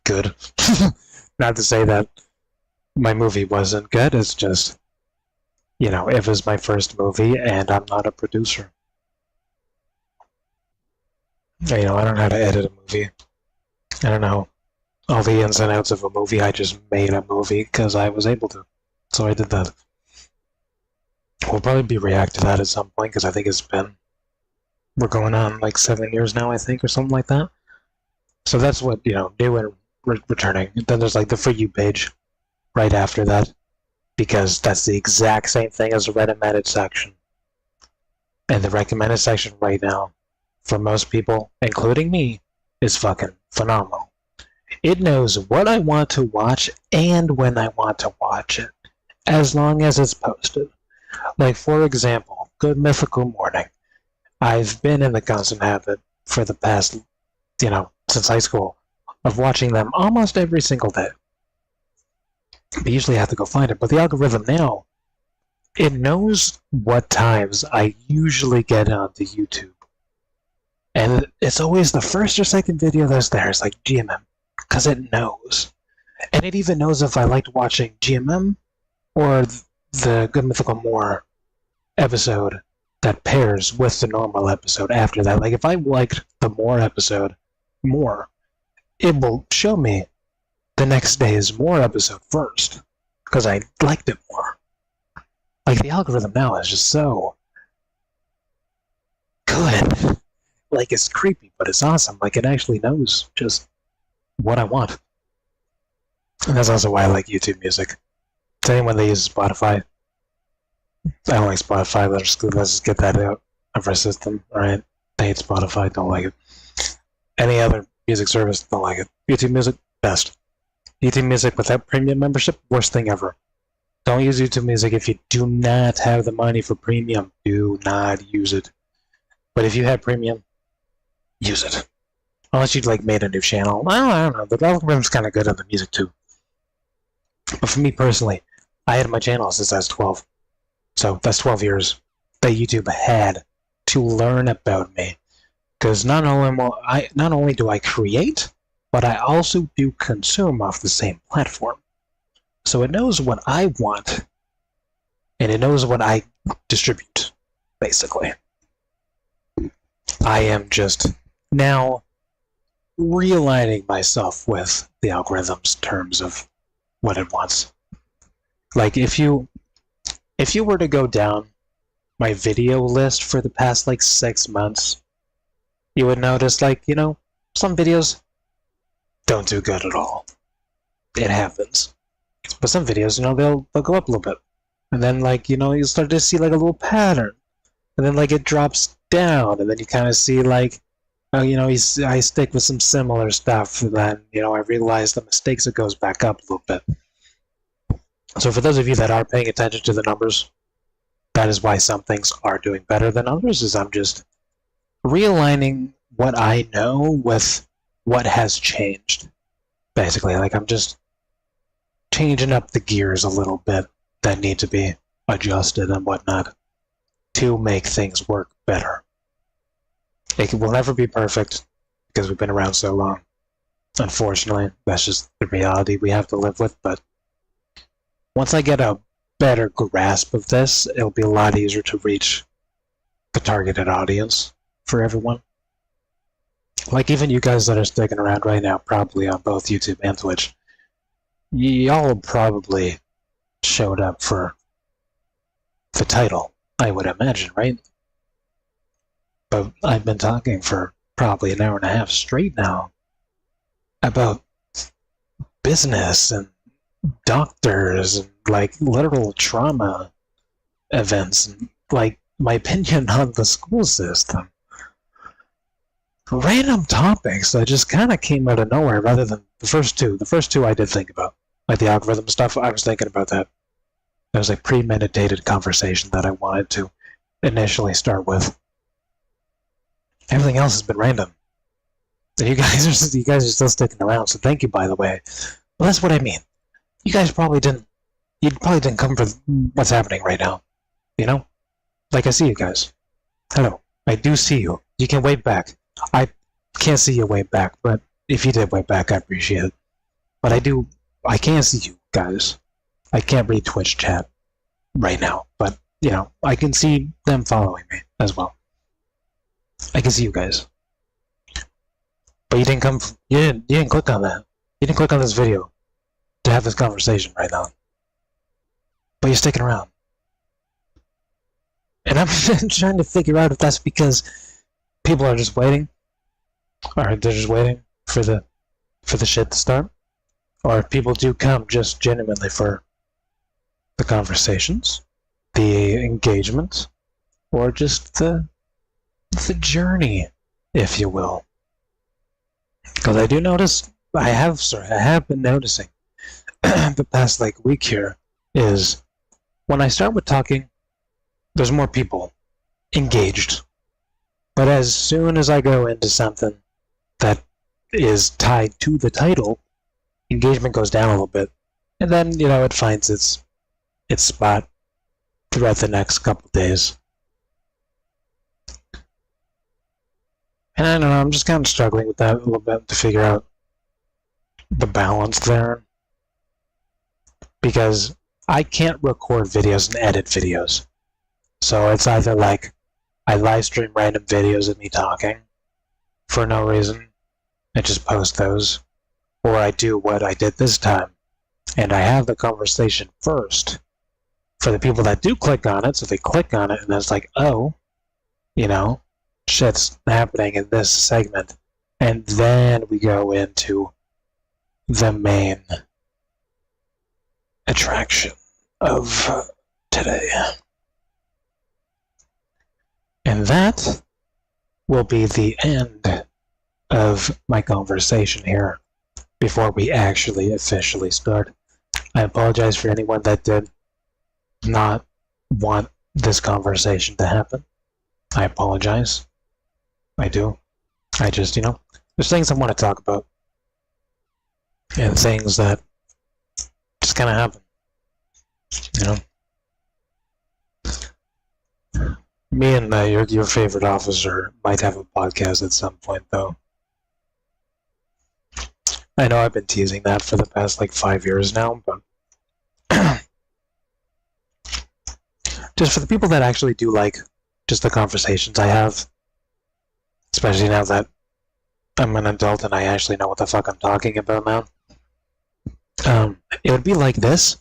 good. Not to say that my movie wasn't good, it's just, you know, it was my first movie and I'm not a producer. You know, I don't know how to edit a movie. I don't know all the ins and outs of a movie. I just made a movie because I was able to. So I did that. We'll probably be react to that at some point, because I think we're going on like 7 years now, I think, or something like that. So that's what, you know, new and returning. Then there's like the For You page right after that, because that's the exact same thing as the recommended section. And the recommended section right now, for most people, including me, is fucking phenomenal. It knows what I want to watch and when I want to watch it, as long as it's posted. Like, for example, Good Mythical Morning. I've been in the constant habit for the past, you know, since high school, of watching them almost every single day. But usually I have to go find it. But the algorithm now, it knows what times I usually get onto YouTube. And it's always the first or second video that's there. It's like GMM, because it knows. And it even knows if I liked watching GMM or the Good Mythical More episode that pairs with the normal episode after that. Like, if I liked the More episode more, it will show me the next day's More episode first, because I liked it more. Like, the algorithm now is just so good. Like, it's creepy, but it's awesome. Like, it actually knows just what I want. And that's also why I like YouTube Music. To anyone that uses Spotify, I don't like Spotify. Let's just get that out of our system. Alright? I hate Spotify, don't like it. Any other music service, don't like it. YouTube Music, best. YouTube Music without premium membership, worst thing ever. Don't use YouTube Music if you do not have the money for premium. Do not use it. But if you have premium, use it. Unless you'd like made a new channel. I don't know. The algorithm's kind of good on the music too. But for me personally, I had my channel since I was 12. So that's 12 years that YouTube had to learn about me. Because not only do I create, but I also do consume off the same platform. So it knows what I want, and it knows what I distribute, basically. I am just now realigning myself with the algorithm's terms of what it wants. Like, if you were to go down my video list for the past like 6 months, you would notice, like, you know, some videos don't do good at all. It happens. But some videos, you know, they'll go up a little bit. And then, like, you know, you start to see like a little pattern. And then, like, it drops down, and then you kind of see, like, you know, I stick with some similar stuff, and then, you know, I realize the mistakes, it goes back up a little bit. So for those of you that are paying attention to the numbers, that is why some things are doing better than others, is I'm just realigning what I know with what has changed. Basically, like, I'm just changing up the gears a little bit that need to be adjusted and whatnot to make things work better. It will never be perfect because we've been around so long. Unfortunately, that's just the reality we have to live with, but once I get a better grasp of this, it'll be a lot easier to reach the targeted audience for everyone. Like even you guys that are sticking around right now, probably on both YouTube and Twitch, y'all probably showed up for the title, I would imagine, right? But I've been talking for probably an hour and a half straight now about business and doctors and like literal trauma events and like my opinion on the school system. Random topics that just kind of came out of nowhere rather than the first two. The first two I did think about. Like the algorithm stuff, I was thinking about that. It was a premeditated conversation that I wanted to initially start with. Everything else has been random. And you guys are still sticking around, so thank you, by the way. Well, that's what I mean. You guys probably didn't come for what's happening right now. You know? Like, I see you guys. Hello. I do see you. You can wave back. I can't see you wave back, but if you did wave back, I appreciate it. But I can see you guys. I can't read Twitch chat right now, but, you know, I can see them following me as well. I can see you guys. But you didn't click on that. You didn't click on this video to have this conversation right now. But you're sticking around. And I'm trying to figure out if that's because people are just waiting, or they're just waiting for the shit to start, or if people do come just genuinely for the conversations, the engagement, or just the journey, if you will. Because I do notice, I have been noticing the past like week here is when I start with talking, there's more people engaged. But as soon as I go into something that is tied to the title, engagement goes down a little bit. And then, you know, it finds its spot throughout the next couple of days. And I don't know, I'm just kind of struggling with that a little bit to figure out the balance there. Because I can't record videos and edit videos. So it's either like I live stream random videos of me talking for no reason and just post those, or I do what I did this time and I have the conversation first for the people that do click on it, so they click on it and it's like, oh, you know, shit's happening in this segment, and then we go into the main attraction of today. And that will be the end of my conversation here before we actually officially start. I apologize for anyone that did not want this conversation to happen. I apologize. I do. I just, you know, there's things I want to talk about. And things that just kind of happen. You know? Me and your favorite officer might have a podcast at some point, though. I know I've been teasing that for the past, like, 5 years now, but just for the people that actually do like just the conversations I have, especially now that I'm an adult and I actually know what the fuck I'm talking about now, it would be like this,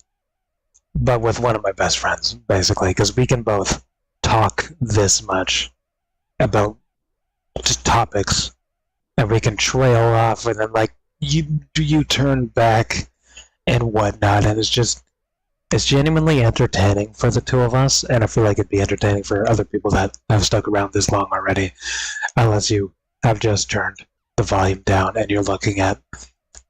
but with one of my best friends, basically, because we can both talk this much about just topics, and we can trail off, and then like you turn back and whatnot, and it's genuinely entertaining for the two of us, and I feel like it'd be entertaining for other people that have stuck around this long already, unless you have just turned the volume down and you're looking at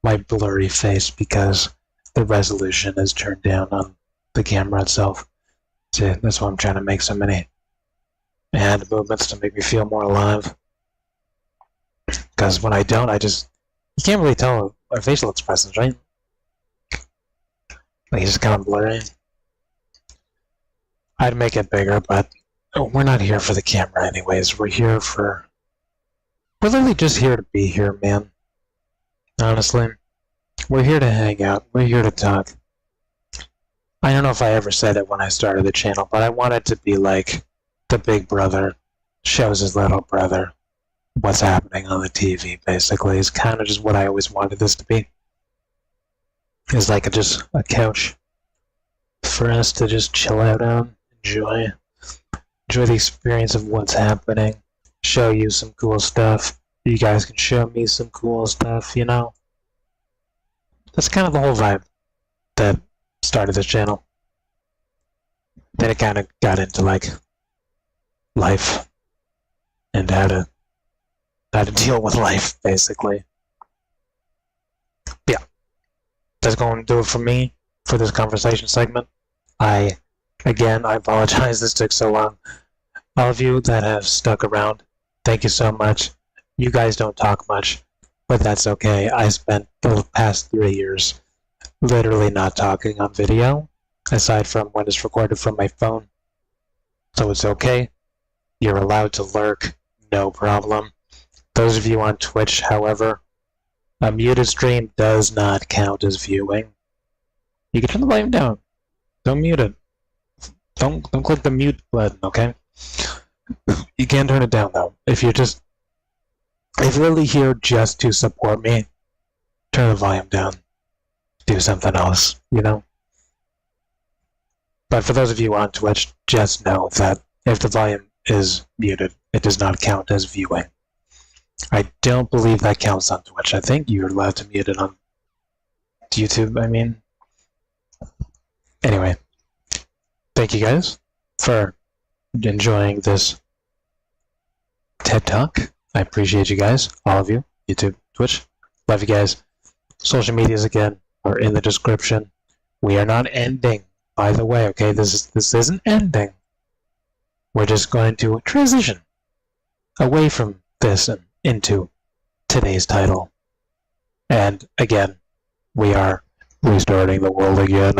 my blurry face because the resolution is turned down on the camera itself. See, that's why I'm trying to make so many hand movements to make me feel more alive. Because when I don't, you can't really tell our facial expressions, right? Like, it's just kind of blurry. I'd make it bigger, but we're not here for the camera anyways. We're literally just here to be here, man. Honestly. We're here to hang out. We're here to talk. I don't know if I ever said it when I started the channel, but I wanted to be like the big brother shows his little brother what's happening on the TV, basically. It's kind of just what I always wanted this to be. It's like just a couch for us to just chill out on, enjoy the experience of what's happening, show you some cool stuff. You guys can show me some cool stuff, you know? That's kind of the whole vibe that started this channel. Then it kind of got into like life and how to deal with life, basically. Yeah, that's going to do it for me for this conversation segment. I apologize this took so long. All of you that have stuck around, thank you so much. You guys don't talk much, but that's okay. I spent the past 3 years literally not talking on video, aside from when it's recorded from my phone. So it's okay. You're allowed to lurk, no problem. Those of you on Twitch, however, a muted stream does not count as viewing. You can turn the volume down. Don't mute it. Don't click the mute button, okay? You can turn it down though. If you're really here just to support me, turn the volume down. Do something else, you know? But for those of you on Twitch, just know that if the volume is muted, it does not count as viewing. I don't believe that counts on Twitch. I think you're allowed to mute it on YouTube, I mean. Anyway, thank you guys for enjoying this TED Talk. I appreciate you guys, all of you, YouTube, Twitch. Love you guys. Social medias, again, are in the description. We are not ending, by the way, okay? This isn't ending. We're just going to transition away from this and into today's title. And again, we are restarting the world again.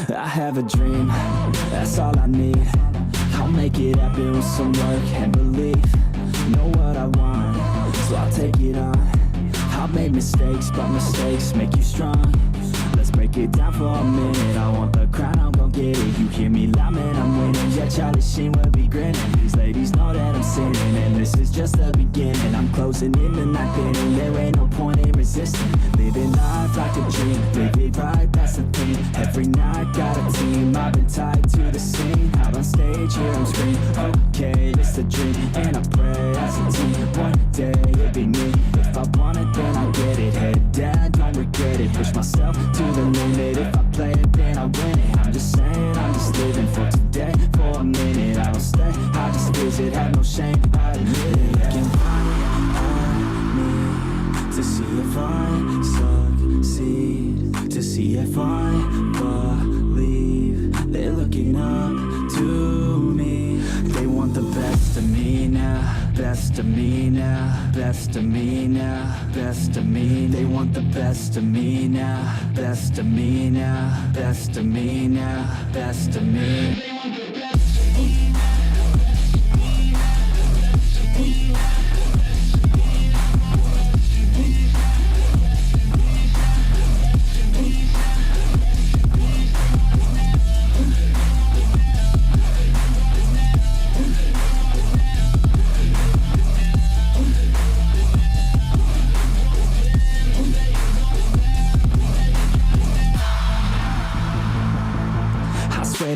I have a dream, that's all I need. I'll make it happen with some work and belief. Know what I want, so I'll take it on. I've made mistakes, but mistakes make you strong. Let's break it down for a minute. I want the crown, I'm gon' get it. You hear me loud, man, I'm winning. Yeah, Charlie Sheen will be grinning. These ladies know that I'm sinning, and this is just the beginning. I'm closing in the night inning. There ain't no point in resisting. Living life like a dream, live it right, that's the thing. Every night got a team, I've been tied to the scene. Out on stage, here I'm screaming. Okay, it's a dream, and I pray as a team. One day it'll be me. If I want it, then I get it. Head down, don't regret it. Push myself to the limit. If I play it, then I win it. I'm just saying, I'm just living for today. For a minute, I don't stay, I just visit. Have no shame, I admit it. Looking right at me to see if I succeed, to see if I believe. They're looking up to me. They want the best of me now, best of me now, best of me now, best of me. They want the best of me now, best of me now, best of me now, best of me.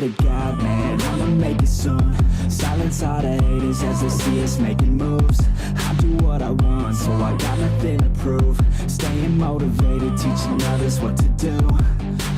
to God, man, I'ma make it soon. Silence all the haters as they see us making moves. I do what I want, so I got nothing to prove. Staying motivated, teaching others what to do.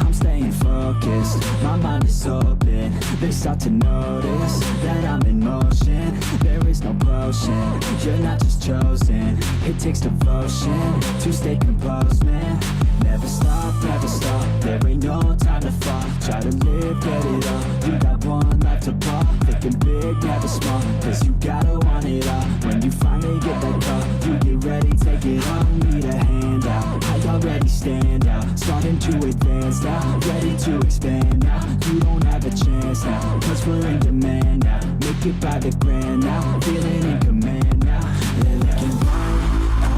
I'm staying focused, my mind is open. They start to notice that I'm in motion. There is no potion, you're not just chosen. It takes devotion to stay composed, man. Never stop, there ain't no time to fall. Try to live, get it all, you got one life to pop. Thinking big, never small, cause you gotta want it all. When you finally get that call, you get ready, take it all. Need a hand out, I already stand out. Starting to advance now, ready to expand now. You don't have a chance now, cause we're in demand now. Make it by the grand now, feeling in command now. They're looking right at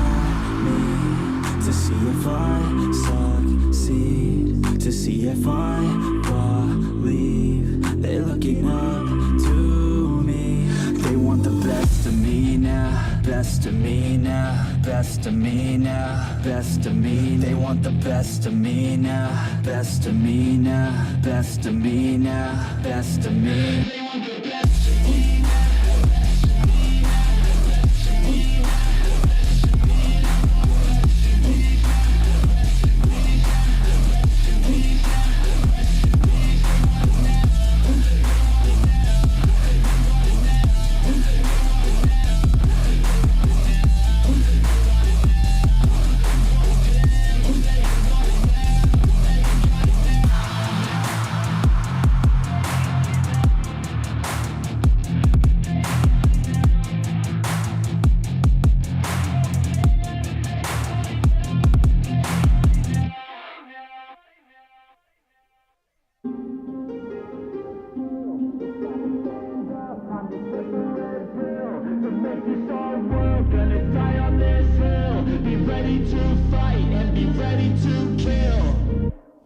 me to see if I succeed, to see if I believe. They're looking up to me. They want the best of me now, best of me now, best of me now, best of me. They want the best of me now, best of me now, best of me now, best of me. They want the best of me now.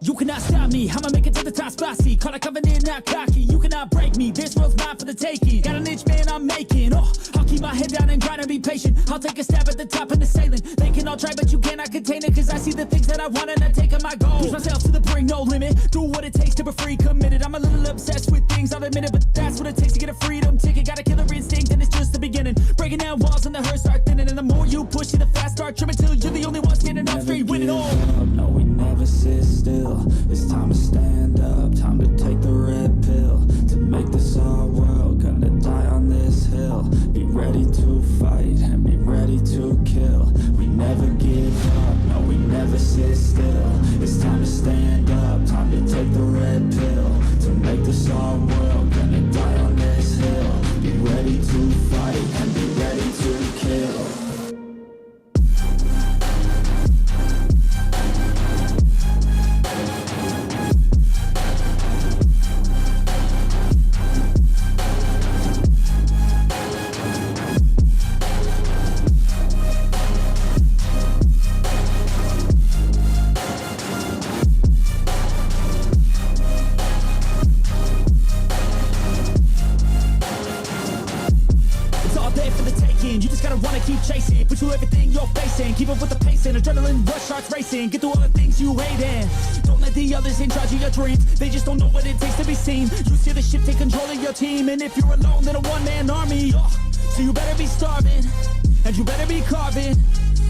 You cannot stop me, I'ma make it to the top spicy. Call a covenant, not cocky. You cannot break me, this world's mine for the taking. Got an itch, man, I'm making. Oh, I'll keep my head down and grind and be patient. I'll take a stab at the top and the sailing. They can all try, but you cannot contain it. Cause I see the things that I want and I take on my goal. Push myself to the brink, no limit. Do what it takes to be free, committed. I'm a little obsessed with things, I'll admit it. But that's what it takes to get a freedom ticket. Got a killer instinct and it's just the beginning. Breaking down walls and the hurt start thinning. And the more you push it, the fast start trimming. Till you're the only one standing up straight, winning all. No, we never sit still. It's time to stand up, time to take the red pill. To make this our world, gonna die on this hill. Be ready to fight and be ready to kill. We never give up, no, we never sit still. It's time to stand up, time to take the red pill. To make this our world, gonna die on this hill. Be ready to fight and be ready to kill. Keep chasing, put you everything you're facing. Keep up with the pace and adrenaline rush starts racing. Get through all the things you hate and don't let the others in charge of your dreams. They just don't know what it takes to be seen. You see the ship take control of your team. And if you're alone, then a one-man army. So you better be starving, and you better be carving.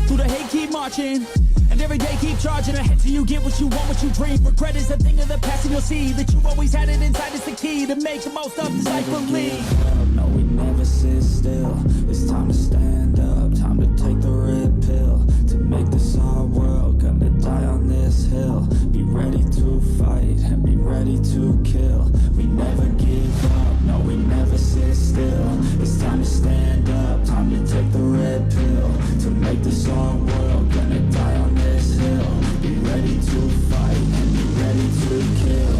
Through the hate, keep marching, and every day keep charging ahead till you get what you want, what you dream. Regret is a thing of the past, and you'll see that you've always had it inside. It's the key to make the most of this life. Believe. No, we never sit still. It's time to stand up, time to take the red pill. To make this our world, gonna die on this hill. Be ready to fight and be ready to kill. We never give up, no, we never sit still. It's time to stand up, time to take the red pill. To make this our world, gonna die on this hill. Be ready to fight and be ready to kill.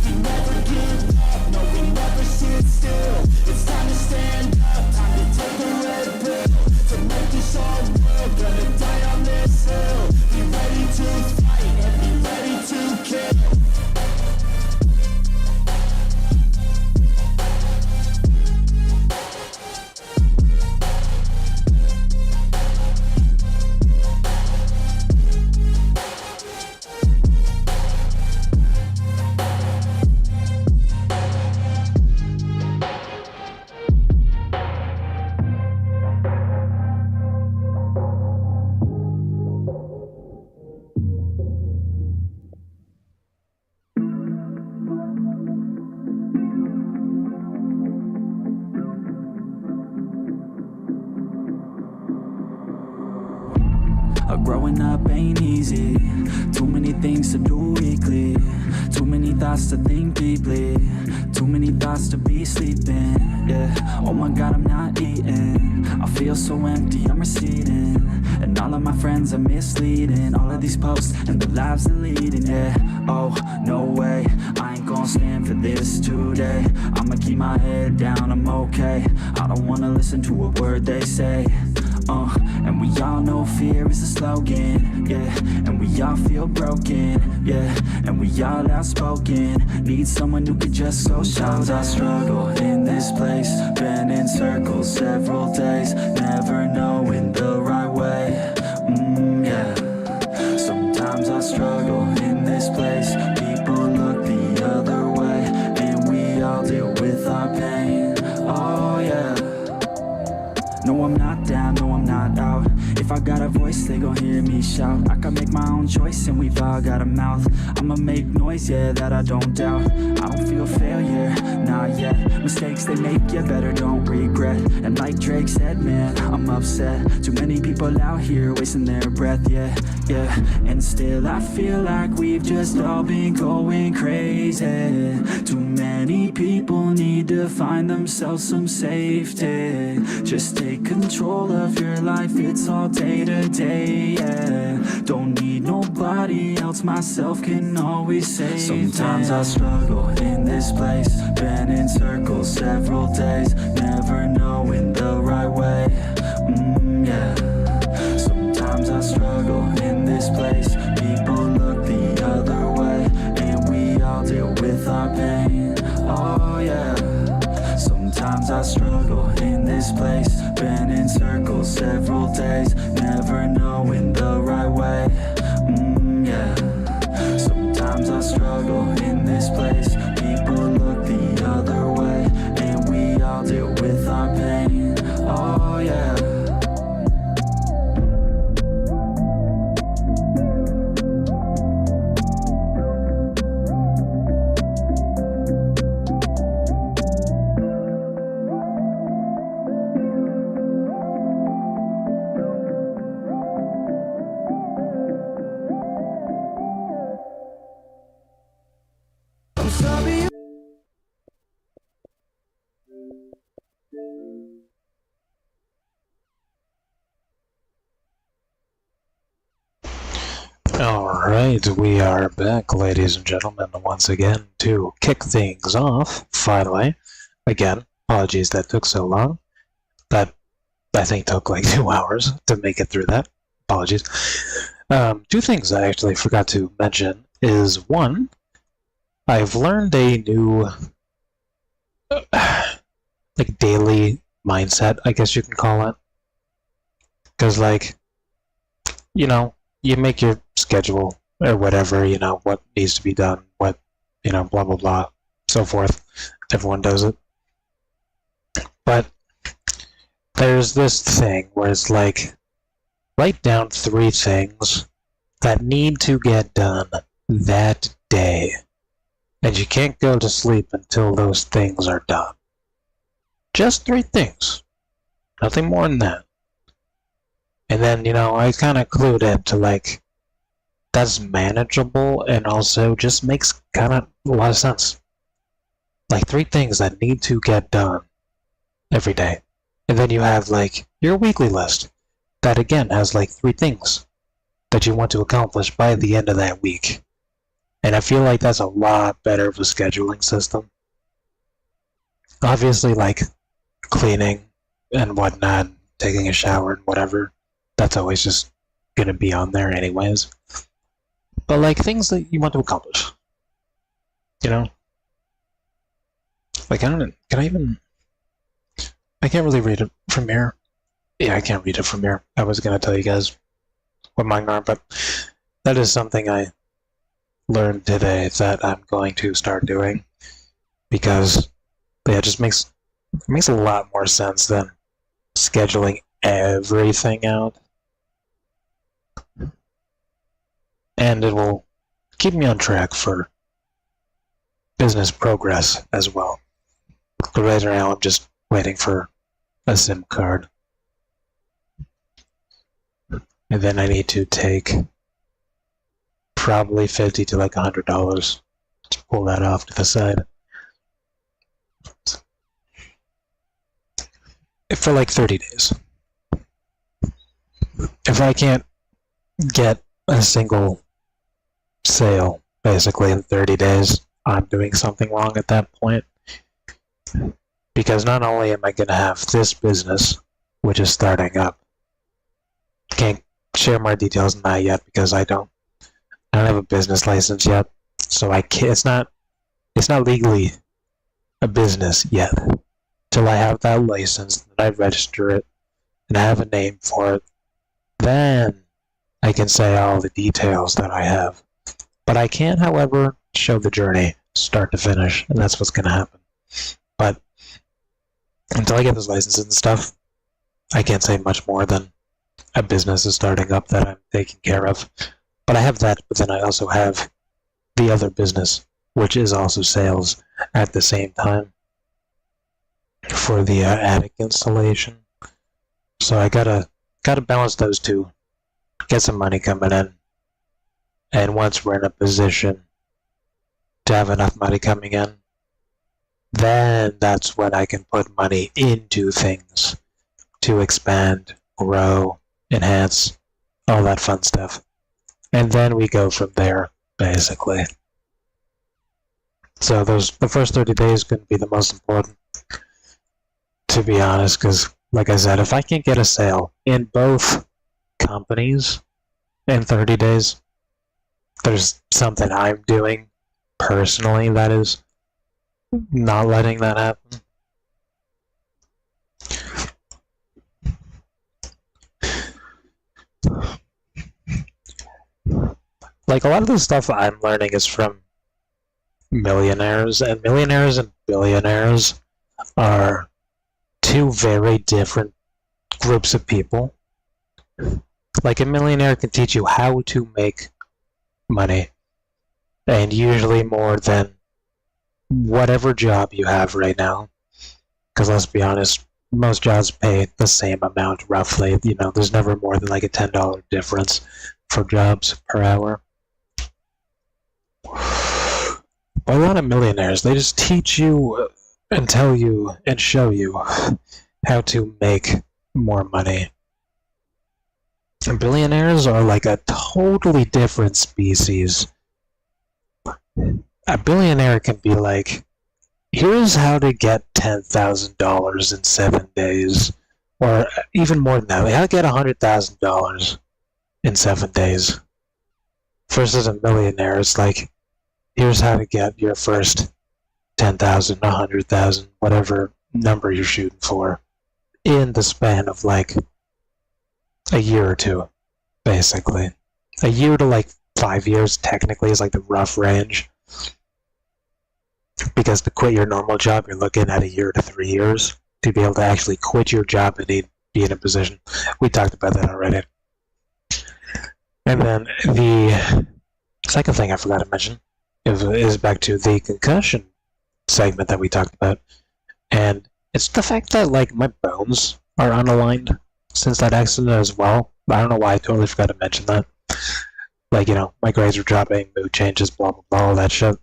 We never give up, no, we never sit growing up ain't easy. Too many things to do weekly. Too many thoughts to think deeply. Too many thoughts to be sleeping. Yeah, oh my god, I'm not eating. I feel so empty, I'm receding. And all of my friends are misleading. All of these posts and the lives they're leading. Yeah, oh, no way, I ain't gonna stand for this today. I'ma keep my head down, I'm okay. I don't wanna listen to a word they say. And we all know fear is a slogan, yeah. And we all feel broken, yeah. And we all outspoken. Need someone who could just go. Sometimes I struggle in this place. Been in circles several days. Never knowing the right way, yeah. Sometimes I struggle in this place. People look the other way. And we all deal with our pain, oh yeah. No, I'm not down, no, I'm not out. If I got a voice, they gon' hear me shout. I can make my own choice and we've all got a mouth. I'ma make noise, yeah, that I don't doubt. I don't feel failure, not yet. Mistakes they make, you better don't regret. And like Drake said, man, I'm upset. Too many people out here wasting their breath, yeah, yeah. And still I feel like we've just all been going crazy. Too many people need to find themselves some safety. Just take control of your life, it's all day to day, yeah. Don't need nobody else, myself can always save. Sometimes I struggle in this place. Been in circles several days. Never knowing the right way, yeah. Sometimes I struggle in this place. People look the other way. And we all deal with our pain, oh yeah. Sometimes I struggle in this place. Been in circles several days. Never knowing the right way, yeah. Sometimes I struggle in this place. People look the other way. And we all deal with our pain, oh yeah. Alright, we are back, ladies and gentlemen, once again to kick things off, finally. Again, apologies that took so long. That, I think, took like 2 hours to make it through that. Apologies. 2 things I actually forgot to mention is, one, I've learned a new, like, daily mindset, I guess you can call it. Because, like, you know, you make your schedule or whatever, you know, what needs to be done, what, you know, blah, blah, blah, so forth. Everyone does it. But there's this thing where it's like, write down 3 things that need to get done that day. And you can't go to sleep until those things are done. Just 3 things. Nothing more than that. And then, you know, I kind of clued into, like, that's manageable and also just makes kind of a lot of sense. Like, 3 things that need to get done every day. And then you have, like, your weekly list that, again, has, like, 3 things that you want to accomplish by the end of that week. And I feel like that's a lot better of a scheduling system. Obviously, like, cleaning and whatnot, taking a shower and whatever, that's always just gonna be on there anyways. But, like, things that you want to accomplish. You know? Like, I can't really read it from here. Yeah, I can't read it from here. I was gonna tell you guys what mine are, but that is something I learned today that I'm going to start doing. Because, yeah, it just makes a lot more sense than scheduling everything out. And it will keep me on track for business progress as well. But right now I'm just waiting for a SIM card. and then I need to take probably $50 to like $100 to pull that off to the side. For like 30 days. If I can't get a single sale basically in 30 days, I'm doing something wrong at that point. Because not only am I going to have this business, which is starting up, can't share more details on that yet because I don't have a business license yet, so I can't. It's not legally a business yet. Till I have that license, and I register it, and I have a name for it, then I can say all the details that I have. But I can, however, show the journey, start to finish, and that's what's going to happen. But until I get those licenses and stuff, I can't say much more than a business is starting up that I'm taking care of. But I have that, but then I also have the other business, which is also sales at the same time for the attic installation. So I gotta balance those two, get some money coming in, and once we're in a position to have enough money coming in, then that's when I can put money into things to expand, grow, enhance, all that fun stuff. And then we go from there, basically. So the first 30 days going to be the most important, to be honest, because, like I said, if I can't get a sale in both companies in 30 days, there's something I'm doing personally that is not letting that happen. Like, a lot of the stuff I'm learning is from millionaires, and billionaires are two very different groups of people. Like, a millionaire can teach you how to make money, and usually more than whatever job you have right now. Because let's be honest, most jobs pay the same amount roughly. You know, there's never more than like a $10 difference for jobs per hour. But a lot of millionaires, they just teach you and tell you and show you how to make more money. And billionaires are like a totally different species. A billionaire can be like, here's how to get $10,000 in 7 days. Or even more than that, how to get $100,000 in 7 days. Versus a millionaire, it's like, here's how to get your first 10,000, 100,000, whatever number you're shooting for, in the span of like a year or two, basically. A year to like 5 years technically is like the rough range. Because to quit your normal job, you're looking at a year to 3 years to be able to actually quit your job and be in a position. We talked about that already. And then the second thing I forgot to mention is back to the concussion segment that we talked about. And it's the fact that, like, my bones are unaligned since that accident as well. I don't know why I totally forgot to mention that. Like, you know, my grades are dropping, mood changes, blah, blah, blah, all that shit.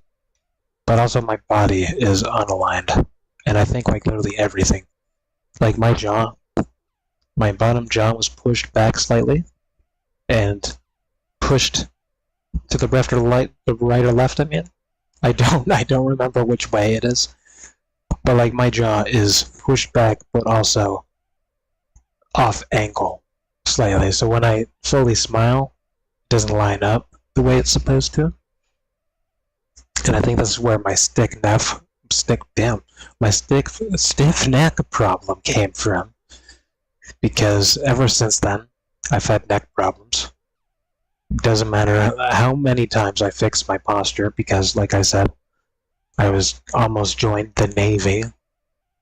But also my body is unaligned. And I think, like, literally everything. Like, my jaw, my bottom jaw was pushed back slightly and pushed to the left or the right or left, I mean. I don't remember which way it is. But, like, my jaw is pushed back, but also off angle slightly. So when I fully smile, it doesn't line up the way it's supposed to. And I think this is where my stiff neck problem came from. Because ever since then, I've had neck problems. It doesn't matter how many times I fix my posture, because, like I said, I was almost joined the Navy.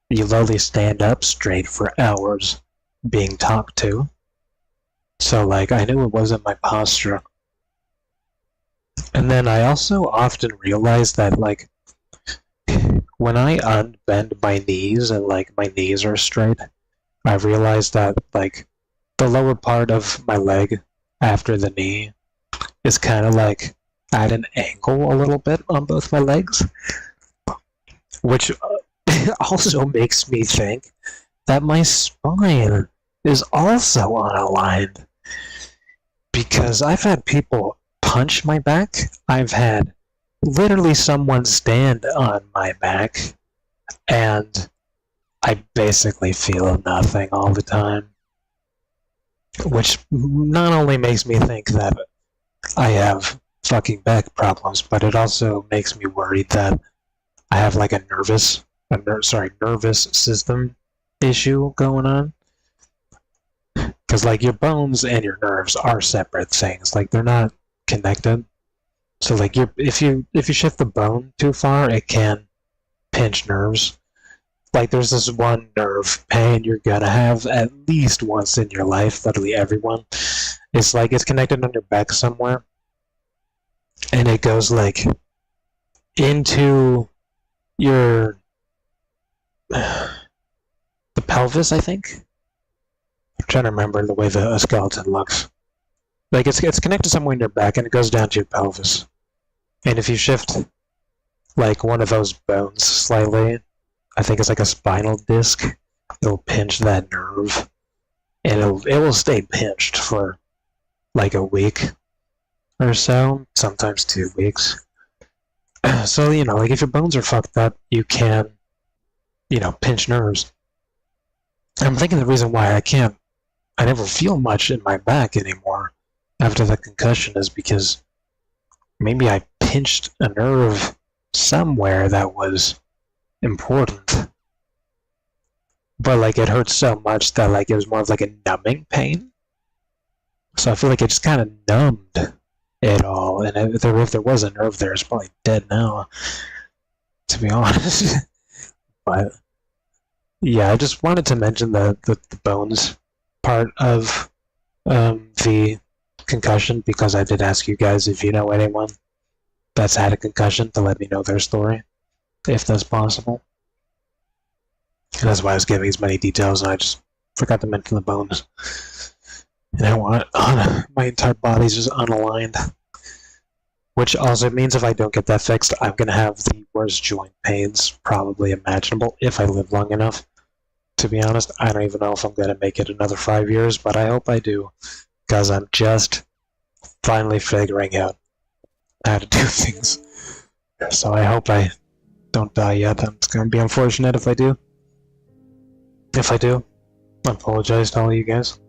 You literally stand up straight for hours being talked to. So, like, I knew it wasn't my posture. And then I also often realized that, like, when I unbend my knees and, like, my knees are straight, I realized that, like, the lower part of my leg after the knee is kind of like at an angle a little bit on both my legs, which also makes me think that my spine is also unaligned, because I've had people punch my back. I've had literally someone stand on my back, and I basically feel nothing all the time, which not only makes me think that I have fucking back problems, but it also makes me worried that I have like a nervous system issue going on. Because like your bones and your nerves are separate things. Like they're not connected. So like if you shift the bone too far, it can pinch nerves. Like there's this one nerve pain you're gonna have at least once in your life, literally everyone. It's like it's connected on your back somewhere, and it goes like into your the pelvis, I think. I'm trying to remember the way a skeleton looks. Like it's connected somewhere in your back, and it goes down to your pelvis. And if you shift like one of those bones slightly, I think it's like a spinal disc, it'll pinch that nerve, and it will stay pinched for like a week or so, sometimes 2 weeks. So, you know, like if your bones are fucked up, you can, you know, pinch nerves. I'm thinking the reason why I never feel much in my back anymore after the concussion is because maybe I pinched a nerve somewhere that was important. But like it hurt so much that like it was more of like a numbing pain. So I feel like it just kind of numbed it all. And if there was a nerve there, it's probably dead now, to be honest. But yeah, I just wanted to mention the bones part of the concussion, because I did ask you guys if you know anyone that's had a concussion to let me know their story, if that's possible. And that's why I was giving as many details, and I just forgot to mention the bones. And I want my entire body's just unaligned. Which also means if I don't get that fixed, I'm going to have the worst joint pains probably imaginable if I live long enough. To be honest, I don't even know if I'm going to make it another 5 years, but I hope I do, because I'm just finally figuring out how to do things. So I hope I don't die yet. It's going to be unfortunate if I do. If I do, I apologize to all you guys.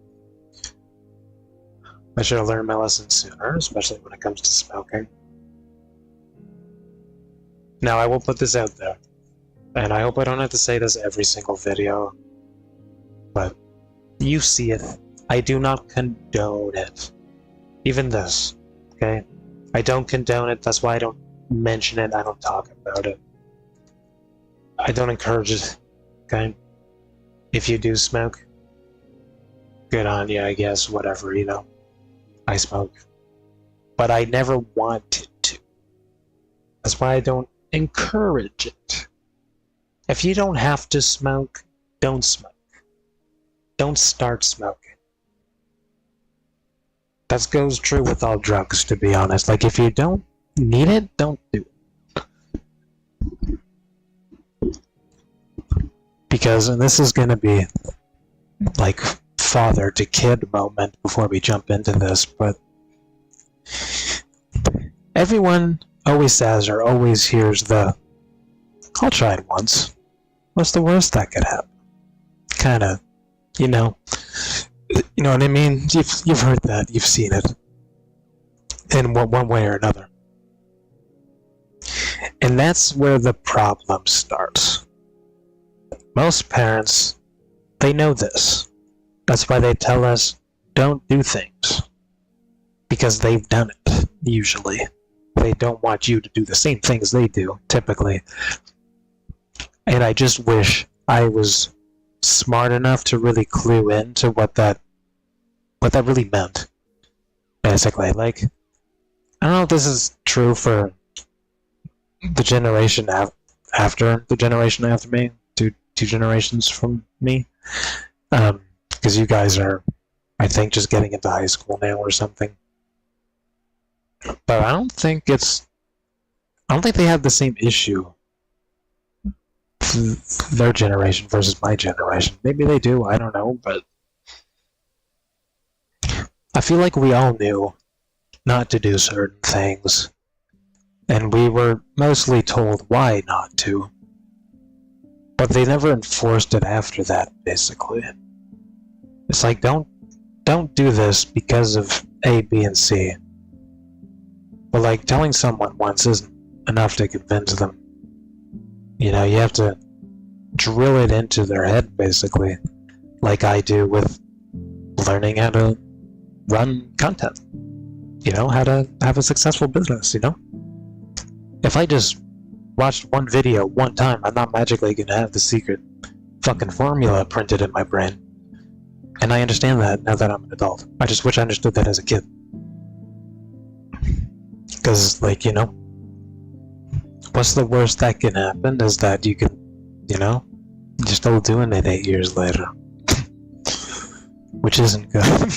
I should have learned my lesson sooner, especially when it comes to smoking. Now, I will put this out there, and I hope I don't have to say this every single video, but you see it. I do not condone it. Even this, okay? I don't condone it, that's why I don't mention it, I don't talk about it. I don't encourage it, okay? If you do smoke, good on you, I guess, whatever, you know. I smoke. But I never wanted to. That's why I don't encourage it. If you don't have to smoke, don't smoke. Don't start smoking. That goes true with all drugs, to be honest. Like, if you don't need it, don't do it. Because, and this is gonna be, like, father to kid moment before we jump into this, but everyone always says or always hears I'll try it once. What's the worst that could happen? Kinda, you know what I mean? You've heard that, you've seen it in one way or another. And that's where the problem starts. Most parents, they know this. That's why they tell us, don't do things. Because they've done it, usually. They don't want you to do the same things they do, typically. And I just wish I was smart enough to really clue into what that really meant. Basically, like, I don't know if this is true for the generation after the generation after me, two generations from me. Because you guys are I think just getting into high school now or something. But I don't think they have the same issue. Their generation versus my generation. Maybe they do, I don't know, but I feel like we all knew not to do certain things, and we were mostly told why not to, but they never enforced it after that, basically. It's like, don't do this because of A, B, and C. But like, telling someone once isn't enough to convince them. You know, you have to drill it into their head, basically, like I do with learning how to run content. You know, how to have a successful business, you know? If I just watched one video one time, I'm not magically gonna have the secret fucking formula printed in my brain. And I understand that now that I'm an adult. I just wish I understood that as a kid. Because, like, you know, what's the worst that can happen is that you can, you know, you're still doing it 8 years later. Which isn't good.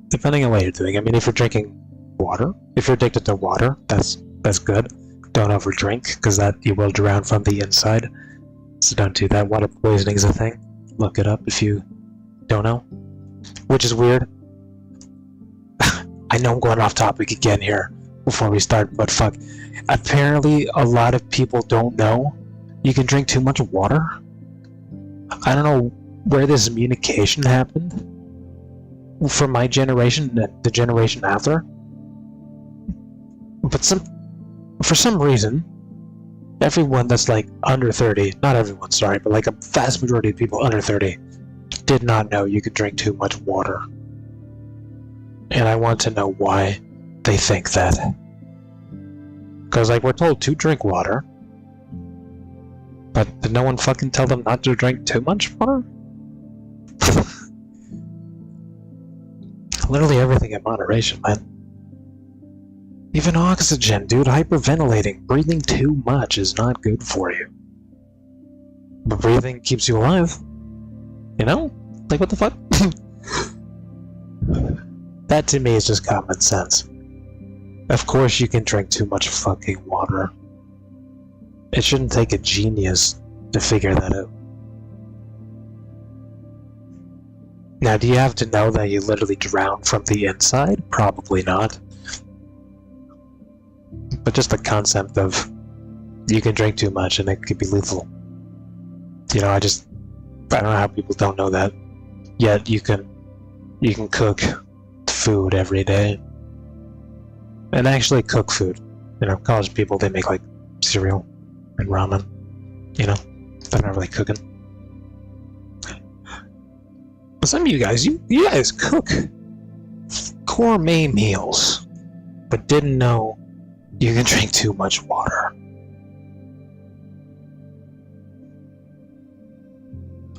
Depending on what you're doing. I mean, if you're drinking water, if you're addicted to water, that's good. Don't overdrink, because that you will drown from the inside. So don't do that. Water poisoning is a thing. Look it up if you don't know. Which is weird. I know I'm going off topic again here before we start, but fuck. Apparently, a lot of people don't know you can drink too much water. I don't know where this communication happened for my generation and the generation after. But for some reason, everyone that's like under 30, not everyone, sorry, but like a vast majority of people under 30 did not know you could drink too much water. And I want to know why they think that. Because, like, we're told to drink water, but did no one fucking tell them not to drink too much water? Literally everything in moderation, man. Even oxygen, dude. Hyperventilating. Breathing too much is not good for you. But breathing keeps you alive. You know? Like, what the fuck? That to me is just common sense. Of course you can drink too much fucking water. It shouldn't take a genius to figure that out. Now, do you have to know that you literally drown from the inside? Probably not. But just the concept of you can drink too much and it could be lethal. You know, I don't know how people don't know that. Yet you can cook food every day. And actually cook food. You know, college people, they make like cereal and ramen. You know, they're not really cooking. But some of you guys, you guys cook gourmet meals, but didn't know you can drink too much water.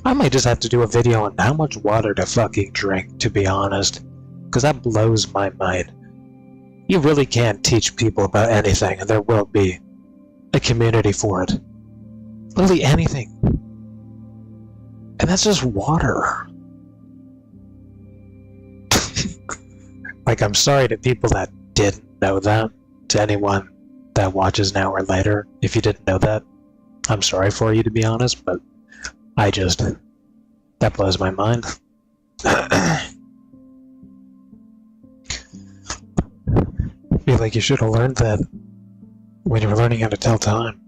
I might just have to do a video on how much water to fucking drink, to be honest. Because that blows my mind. You really can't teach people about anything, and there will be a community for it. Literally anything. And that's just water. Like, I'm sorry to people that didn't know that. To anyone that watches now or later, if you didn't know that, I'm sorry for you, to be honest, but that blows my mind. I feel like you should have learned that when you were learning how to tell time.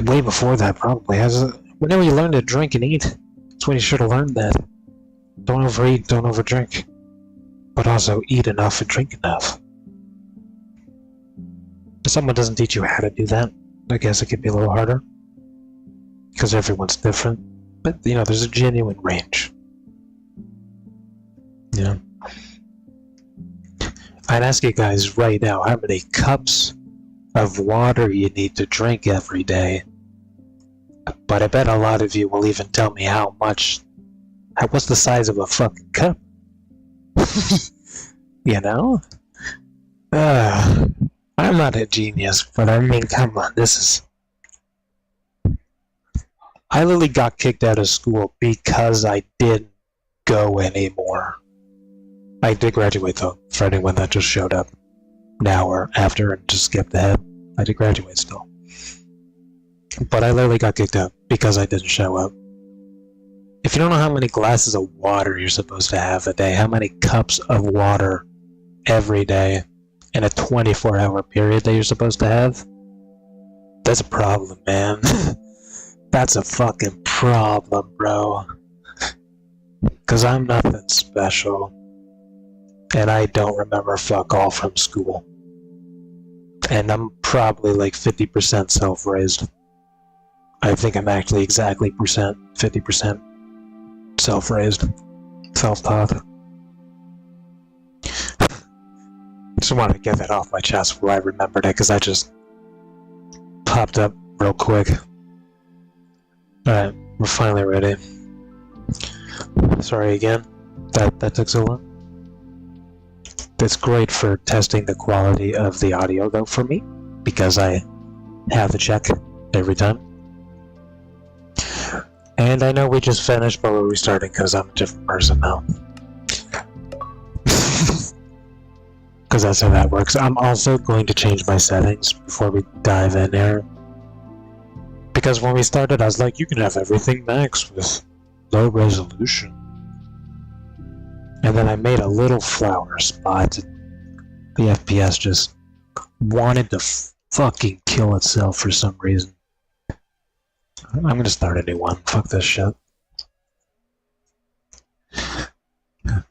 Way before that, probably. Whenever you learn to drink and eat, that's when you should have learned that. Don't overeat, don't overdrink. But also eat enough and drink enough. If someone doesn't teach you how to do that, I guess it could be a little harder. Because everyone's different. But, you know, there's a genuine range. Yeah. I'd ask you guys right now how many cups of water you need to drink every day. But I bet a lot of you will even tell me how much. What's the size of a fucking cup? You know? I'm not a genius, but I mean, come on, I literally got kicked out of school because I didn't go anymore. I did graduate though, for anyone that just showed up now or after and just skipped ahead. I did graduate still. But I literally got kicked out because I didn't show up. If you don't know how many glasses of water you're supposed to have a day, how many cups of water every day in a 24-hour period that you're supposed to have, that's a problem, man. That's a fucking problem, bro. Because I'm nothing special. And I don't remember fuck all from school. And I'm probably like 50% self-raised. I think I'm actually exactly 50% self-raised. Self-taught. Just wanted to get that off my chest before I remembered it, because I just popped up real quick. Alright, we're finally ready. Sorry again, that took so long. That's great for testing the quality of the audio though for me, because I have to check every time. And I know we just finished, but we're restarting because I'm a different person now. Because that's how that works. I'm also going to change my settings before we dive in here. Because when we started, I was like, you can have everything max with low resolution. And then I made a little flower spot. The FPS just wanted to fucking kill itself for some reason. I'm gonna start a new one. Fuck this shit.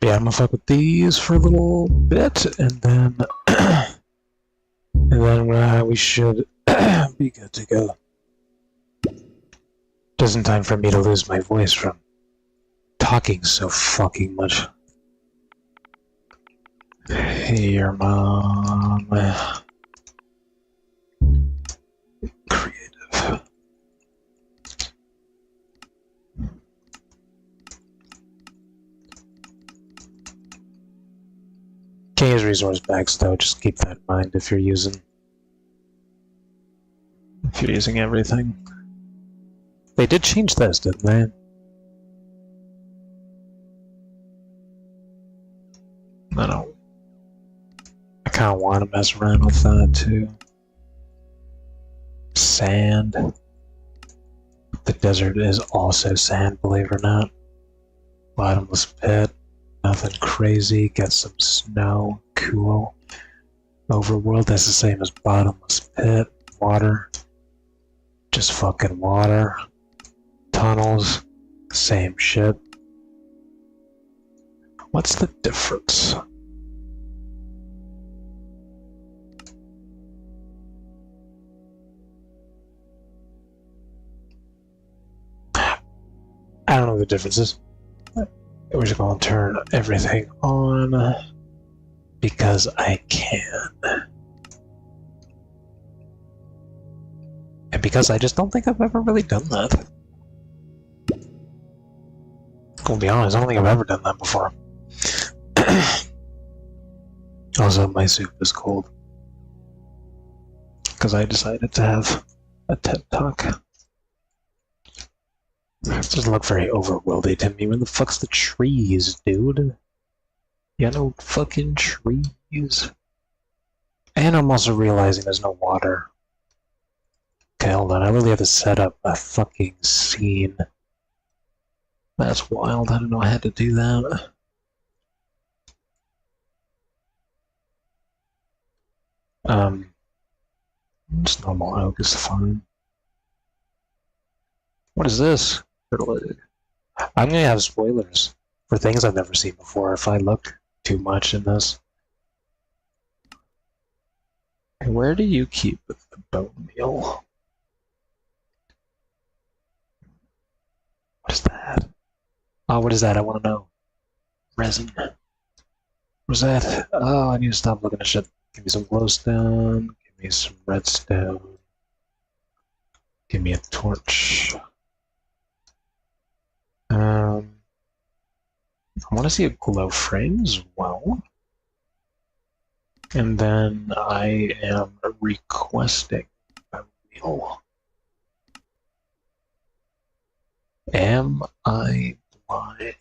Yeah, I'm gonna fuck with these for a little bit, and then we should be good to go. Just in time for me to lose my voice from talking so fucking much. Hey, your mom. Creative. Can't use resource bags though, just keep that in mind if you're using everything. They did change this, didn't they? I kinda wanna mess around with that too. Sand. The desert is also sand, believe it or not. Bottomless pit. Nothing crazy. Get some snow. Cool. Overworld, that's the same as bottomless pit. Water. Just fucking water. Tunnels. Same shit. What's the difference? I don't know what the difference is. We're just gonna turn everything on because I can. And because I just don't think I've ever really done that. Gonna be honest, I don't think I've ever done that before. Also, my soup is cold. Because I decided to have a TED Talk. It doesn't look very overworldy to me. Where the fuck's the trees, dude? Yeah, no fucking trees. And I'm also realizing there's no water. Okay, hold on. I really have to set up a fucking scene. That's wild. I didn't know I had to do that. Just normal oak is fine. What is this? I'm gonna have spoilers for things I've never seen before if I look too much in this. And where do you keep the bone meal? What is that? Oh, what is that? I want to know. Resin. What's that? Oh, I need to stop looking at shit. Give me some glowstone. Give me some redstone. Give me a torch. I want to see a glow frame as well. And then I am requesting a wheel. Am I blind?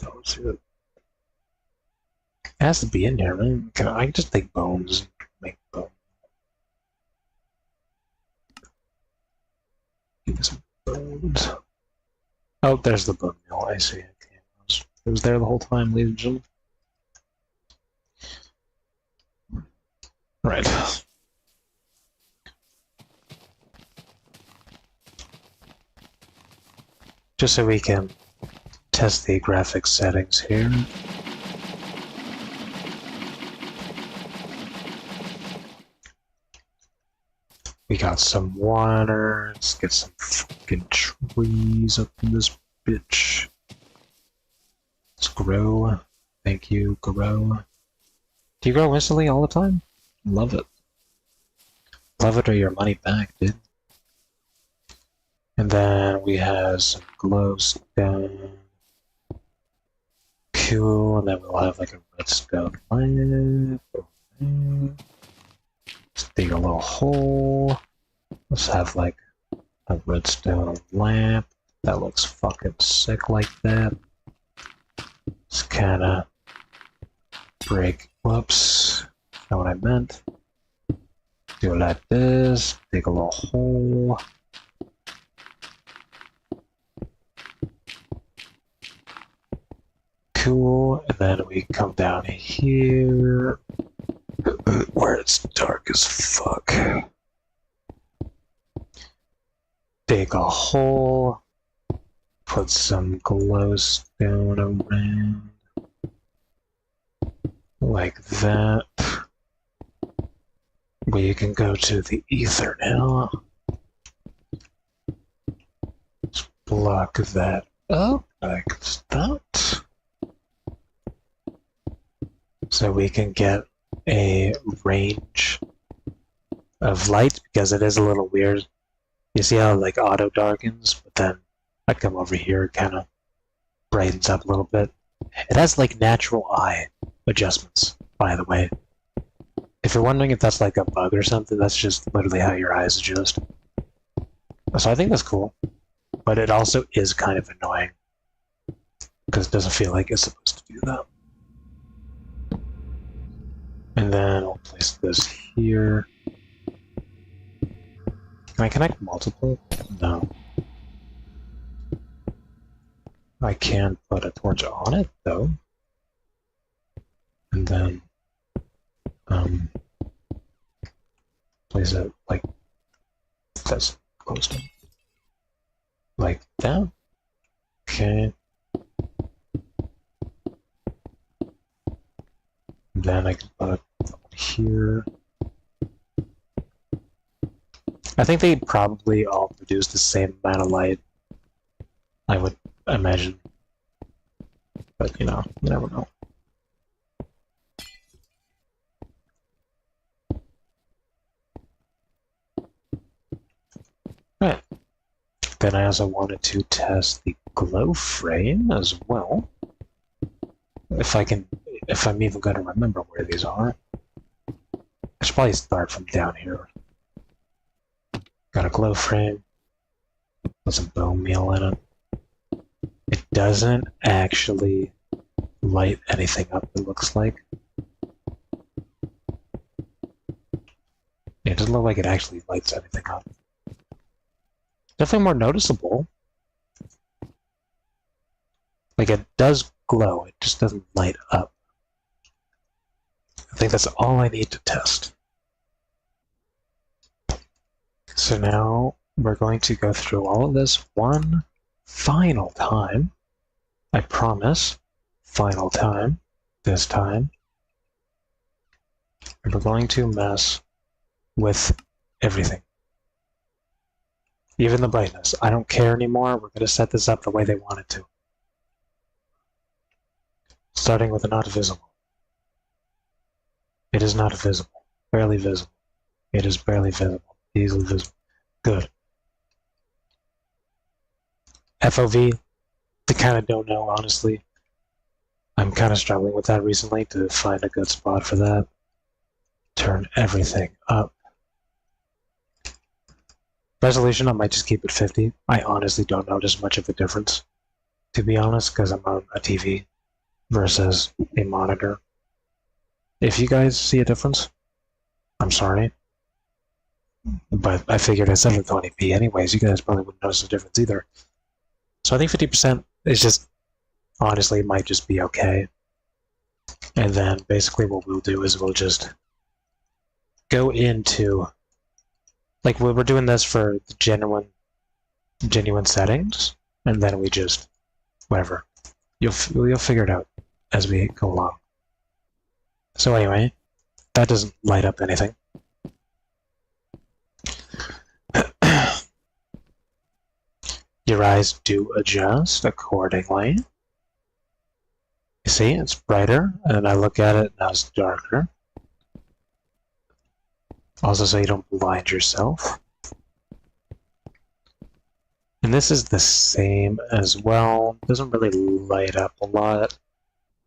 Let's see what... It has to be in here, man. I can just take bones and make bones. Give me some bones. Oh, there's the bone meal. I see. Okay. It was there the whole time, ladies and gentlemen. Right. Just so we can test the graphics settings here. We got some water. Let's get some fucking trees up in this bitch. Let's grow. Thank you, grow. Do you grow instantly all the time? Love it. Love it or your money back, dude. And then we have some glowstone. Cool, and then we'll have like a redstone lamp. Let's dig a little hole. Let's have like a redstone lamp. That looks fucking sick like that. Let's kinda break, whoops, that's not what I meant. Do it like this, dig a little hole. Cool, and then we come down here where it's dark as fuck. Dig a hole, put some glowstone around, like that. We can go to the ether now. Let's block that up like that. So we can get a range of light, because it is a little weird. You see how it like auto darkens, but then I come over here, it kind of brightens up a little bit. It has like natural eye adjustments, by the way. If you're wondering if that's like a bug or something, that's just literally how your eyes adjust. So I think that's cool, but it also is kind of annoying because it doesn't feel like it's supposed to do that. And then I'll place this here. Can I connect multiple? No. I can put a torch on it, though. And then, place it like this, close to it. Like that. Okay. And then I can put it here. I think they probably all produce the same amount of light, I would imagine. But, you know, you never know. Right. Then I also wanted to test the glow frame as well. If I'm even going to remember where these are. I should probably start from down here. Got a glow frame. Put some bone meal in it. It doesn't actually light anything up, it looks like. It doesn't look like it actually lights anything up. Definitely more noticeable. Like, it does glow, it just doesn't light up. I think that's all I need to test. So now we're going to go through all of this one final time. I promise. Final time. This time. And we're going to mess with everything. Even the brightness. I don't care anymore. We're going to set this up the way they want it to. Starting with the not visible. It is not visible. Barely visible. It is barely visible. Easily visible. Good. FOV, I kind of don't know, honestly. I'm kind of struggling with that recently to find a good spot for that. Turn everything up. Resolution, I might just keep it 50. I honestly don't notice much of a difference, to be honest, because I'm on a TV versus a monitor. If you guys see a difference, I'm sorry. But I figured at 720p anyways, you guys probably wouldn't notice the difference either. So I think 50% is just, honestly, it might just be okay. And then basically what we'll do is we'll just go into, like, we're doing this for the genuine settings, and then we just, whatever. You'll figure it out as we go along. So anyway, that doesn't light up anything. Your eyes do adjust accordingly. You see, it's brighter, and I look at it, now it's darker. Also, so you don't blind yourself. And this is the same as well. It doesn't really light up a lot.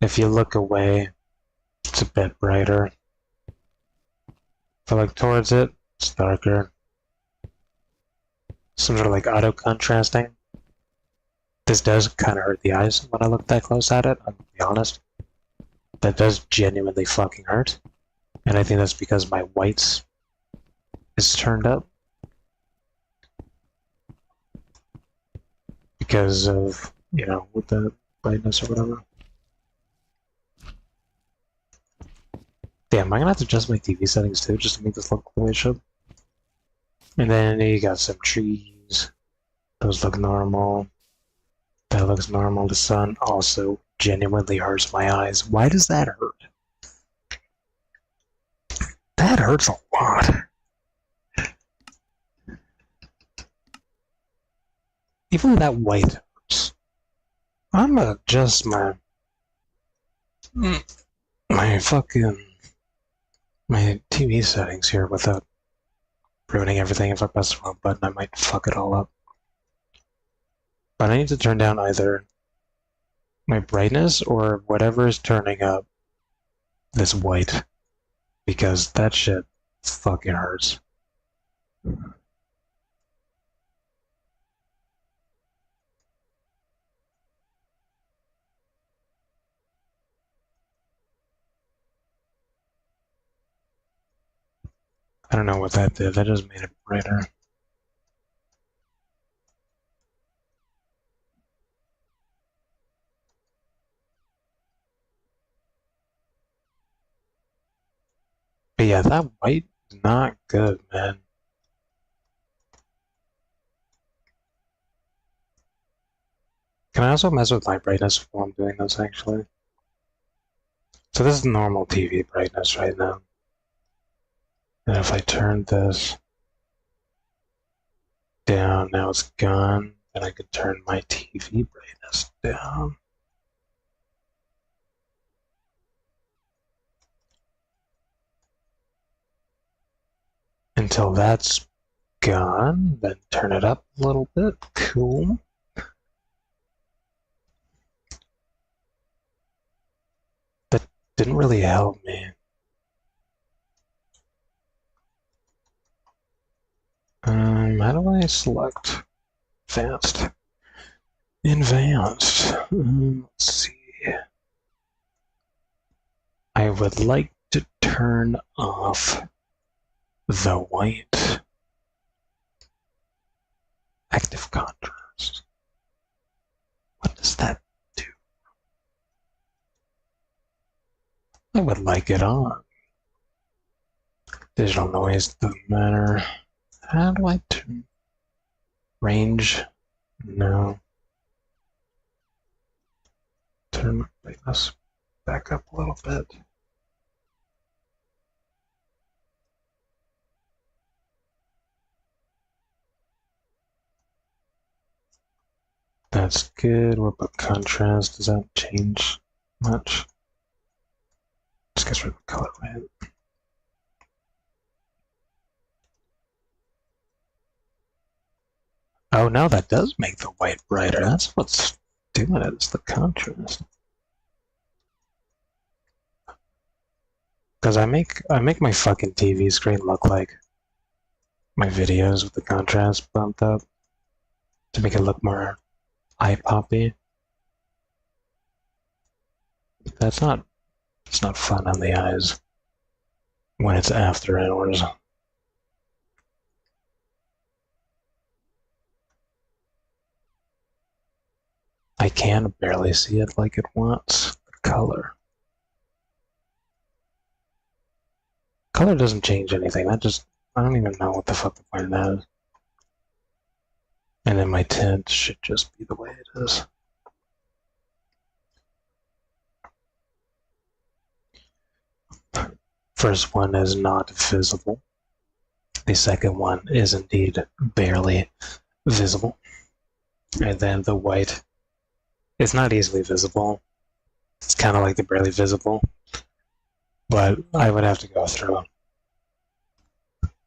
If you look away, it's a bit brighter. If I look towards it, it's darker. Some sort of like auto contrasting. This does kind of hurt the eyes when I look that close at it, I'm gonna be honest. That does genuinely fucking hurt. And I think that's because my whites is turned up. Because of, you know, with the brightness or whatever. Damn, I'm gonna have to adjust my TV settings too, just to make this look the way it should. And then you got some trees. Those look normal. That looks normal. The sun also genuinely hurts my eyes. Why does that hurt? That hurts a lot. Even that white hurts. I'm gonna adjust my TV settings here without ruining everything. If I press the wrong button, I might fuck it all up. But I need to turn down either my brightness or whatever is turning up this white, because that shit fucking hurts. I don't know what that did. That just made it brighter. But yeah, that white is not good, man. Can I also mess with my brightness while I'm doing this, actually? So this is normal TV brightness right now. And if I turn this down, now it's gone, then I could turn my TV brightness down. Until that's gone, then turn it up a little bit. Cool. That didn't really help me. How do I select advanced? Advanced. Let's see. I would like to turn off the white. Active contrast. What does that do? I would like it on. Digital noise doesn't matter. How do I turn range? No. Turn my brightness back up a little bit. That's good. What about contrast? Does that change much? Just gets rid of the color, right? Oh, now that does make the white brighter. That's what's doing it, is the contrast. Because I make my fucking TV screen look like my videos with the contrast bumped up to make it look more eye-poppy. That's not, it's not fun on the eyes when it's after hours. I can barely see it like it wants. Color. Color doesn't change anything. That just, I don't even know what the fuck the point of that is. And then my tint should just be the way it is. First one is not visible. The second one is indeed barely visible. And then the white is not easily visible. It's kind of like the barely visible. But I would have to go through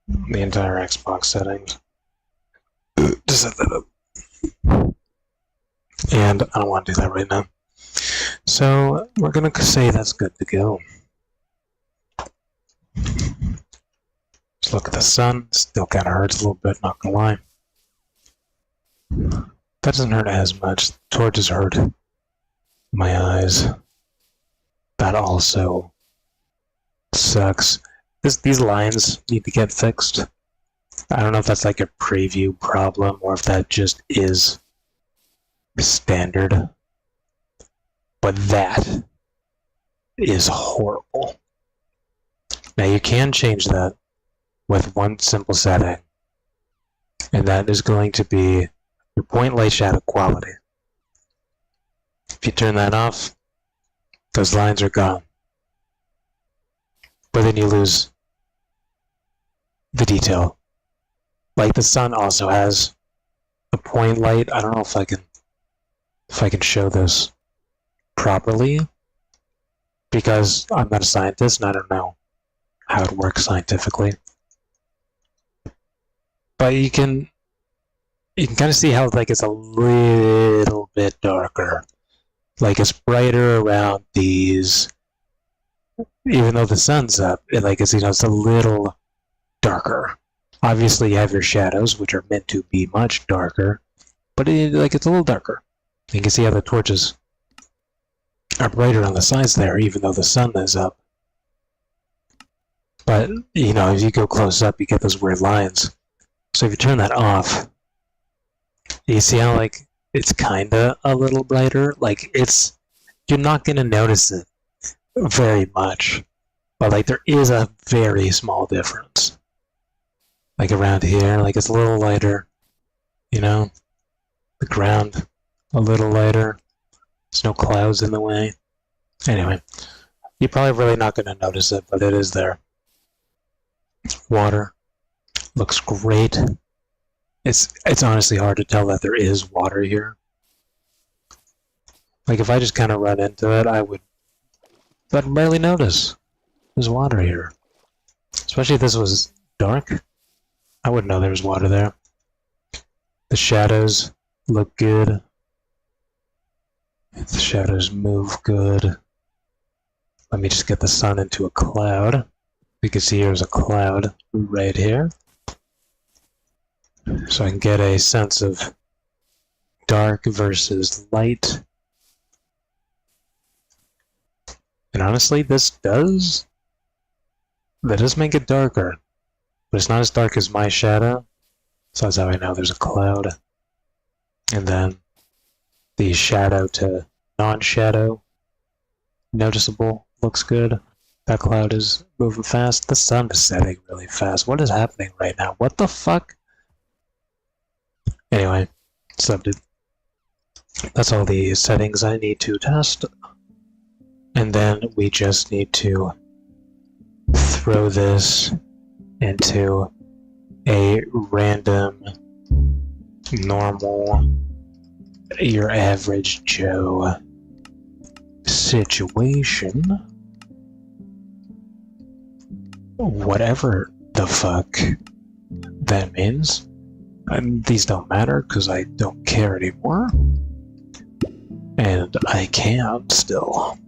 the entire Xbox settings to set that up. And I don't want to do that right now. So we're going to say that's good to go. Just look at the sun. Still kind of hurts a little bit, not gonna lie. That doesn't hurt as much. Torches hurt my eyes. That also sucks. These lines need to get fixed. I don't know if that's like a preview problem or if that just is standard. But that is horrible. Now you can change that with one simple setting, and that is going to be your point light shadow quality. If you turn that off, those lines are gone. But then you lose the detail. Like the sun also has a point light. I don't know if I can show this properly, because I'm not a scientist and I don't know how it works scientifically. But you can kind of see how like it's a little bit darker. Like it's brighter around these, even though the sun's up. It's it's a little darker. Obviously, you have your shadows, which are meant to be much darker, but it's a little darker. You can see how the torches are brighter on the sides there, even though the sun is up. But if you go close up, you get those weird lines. So if you turn that off, you see how it's kinda a little brighter? You're not gonna notice it very much. But there is a very small difference. Around here, it's a little lighter, the ground a little lighter. There's no clouds in the way. Anyway, you're probably really not gonna notice it, but it is there. Water. Looks great. It's honestly hard to tell that there is water here. If I just kind of run into it, I'd barely notice there's water here. Especially if this was dark, I wouldn't know there was water there. The shadows look good. The shadows move good. Let me just get the sun into a cloud. You can see here's a cloud right here. So I can get a sense of dark versus light. And honestly, that does make it darker. But it's not as dark as my shadow. So that's how I know there's a cloud. And then the shadow to non-shadow noticeable looks good. That cloud is moving fast. The sun is setting really fast. What is happening right now? What the fuck? Anyway, subbed it. That's all the settings I need to test. And then we just need to throw this into a random, normal, your average Joe situation. Whatever the fuck that means. And these don't matter because I don't care anymore. And I can still.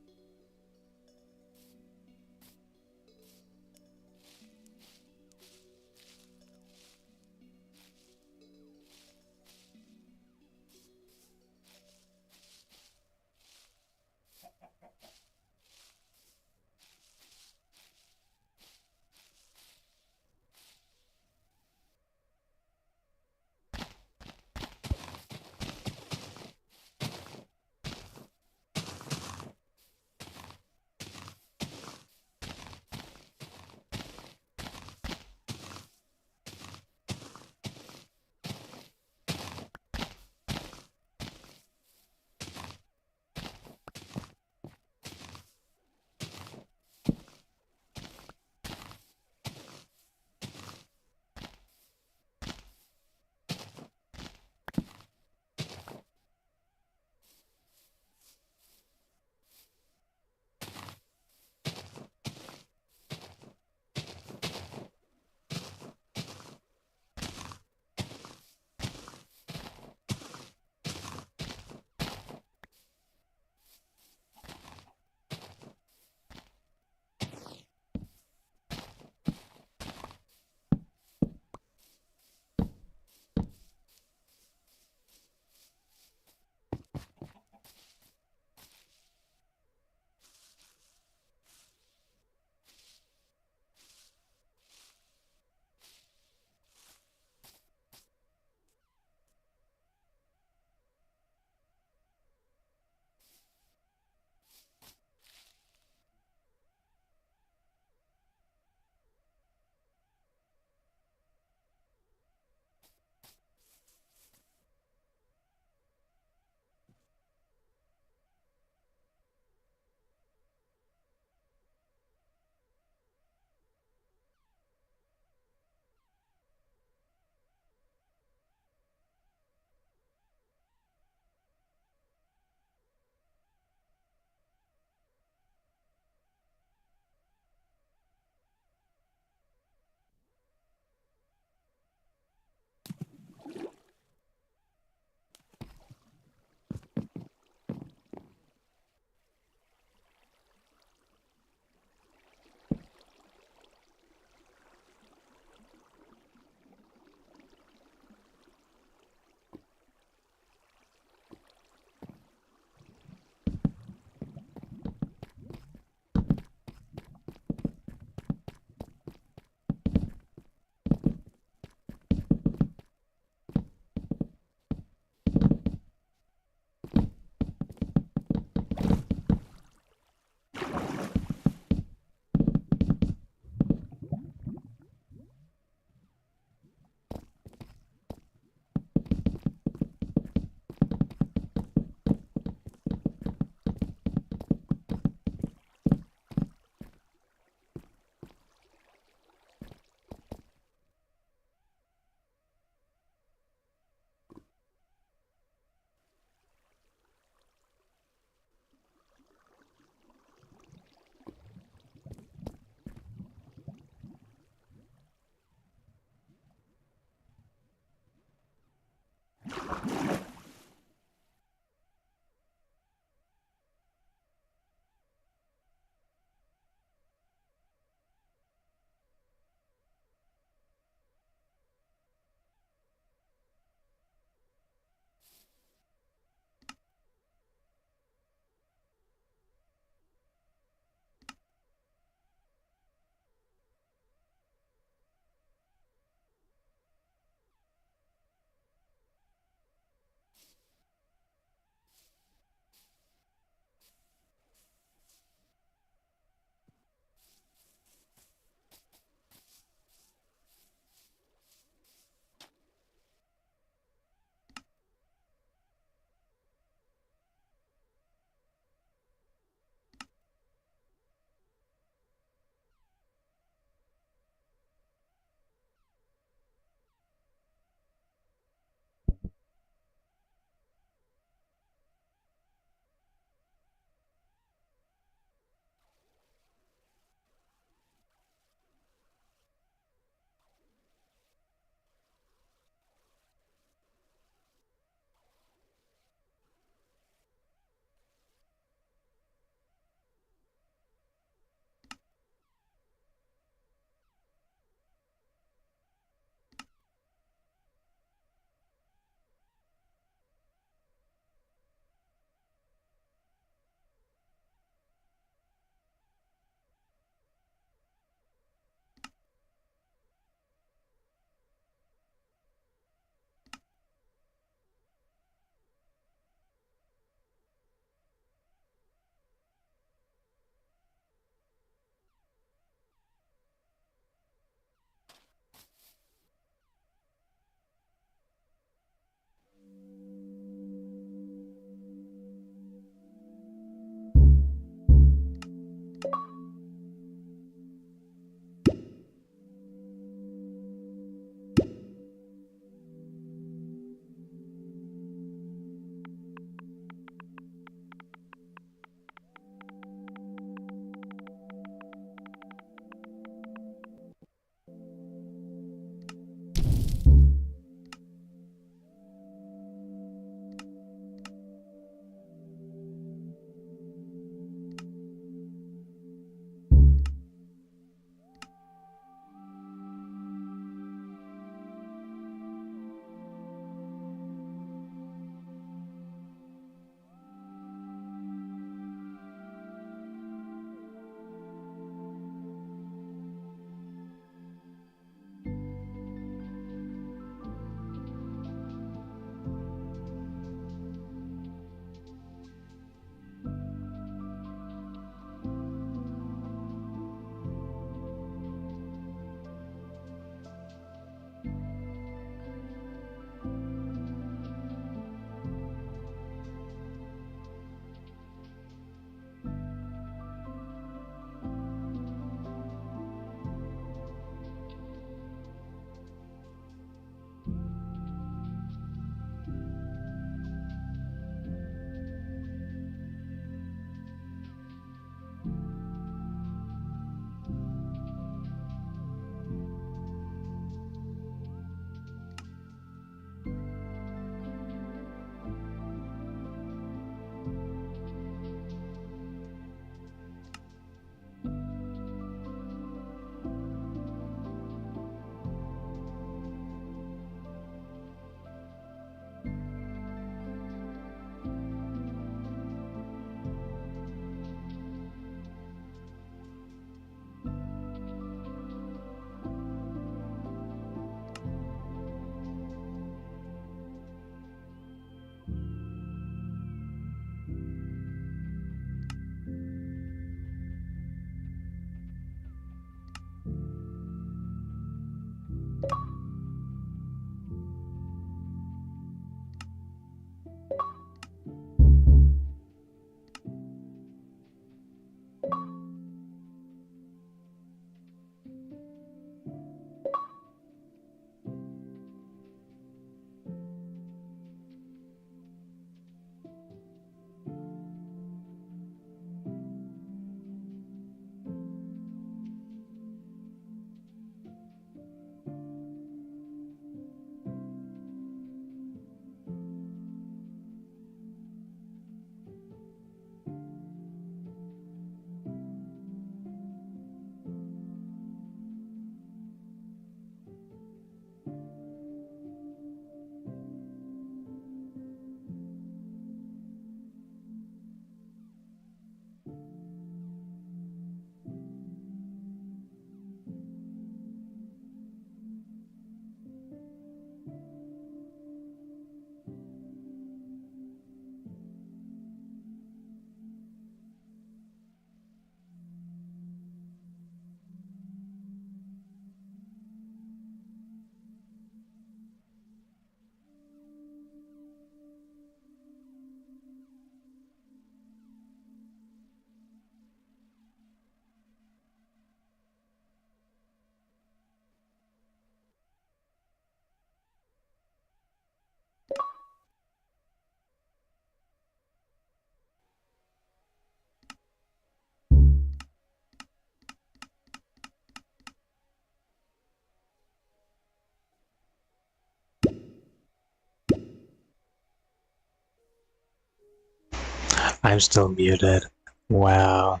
I'm still muted. Wow.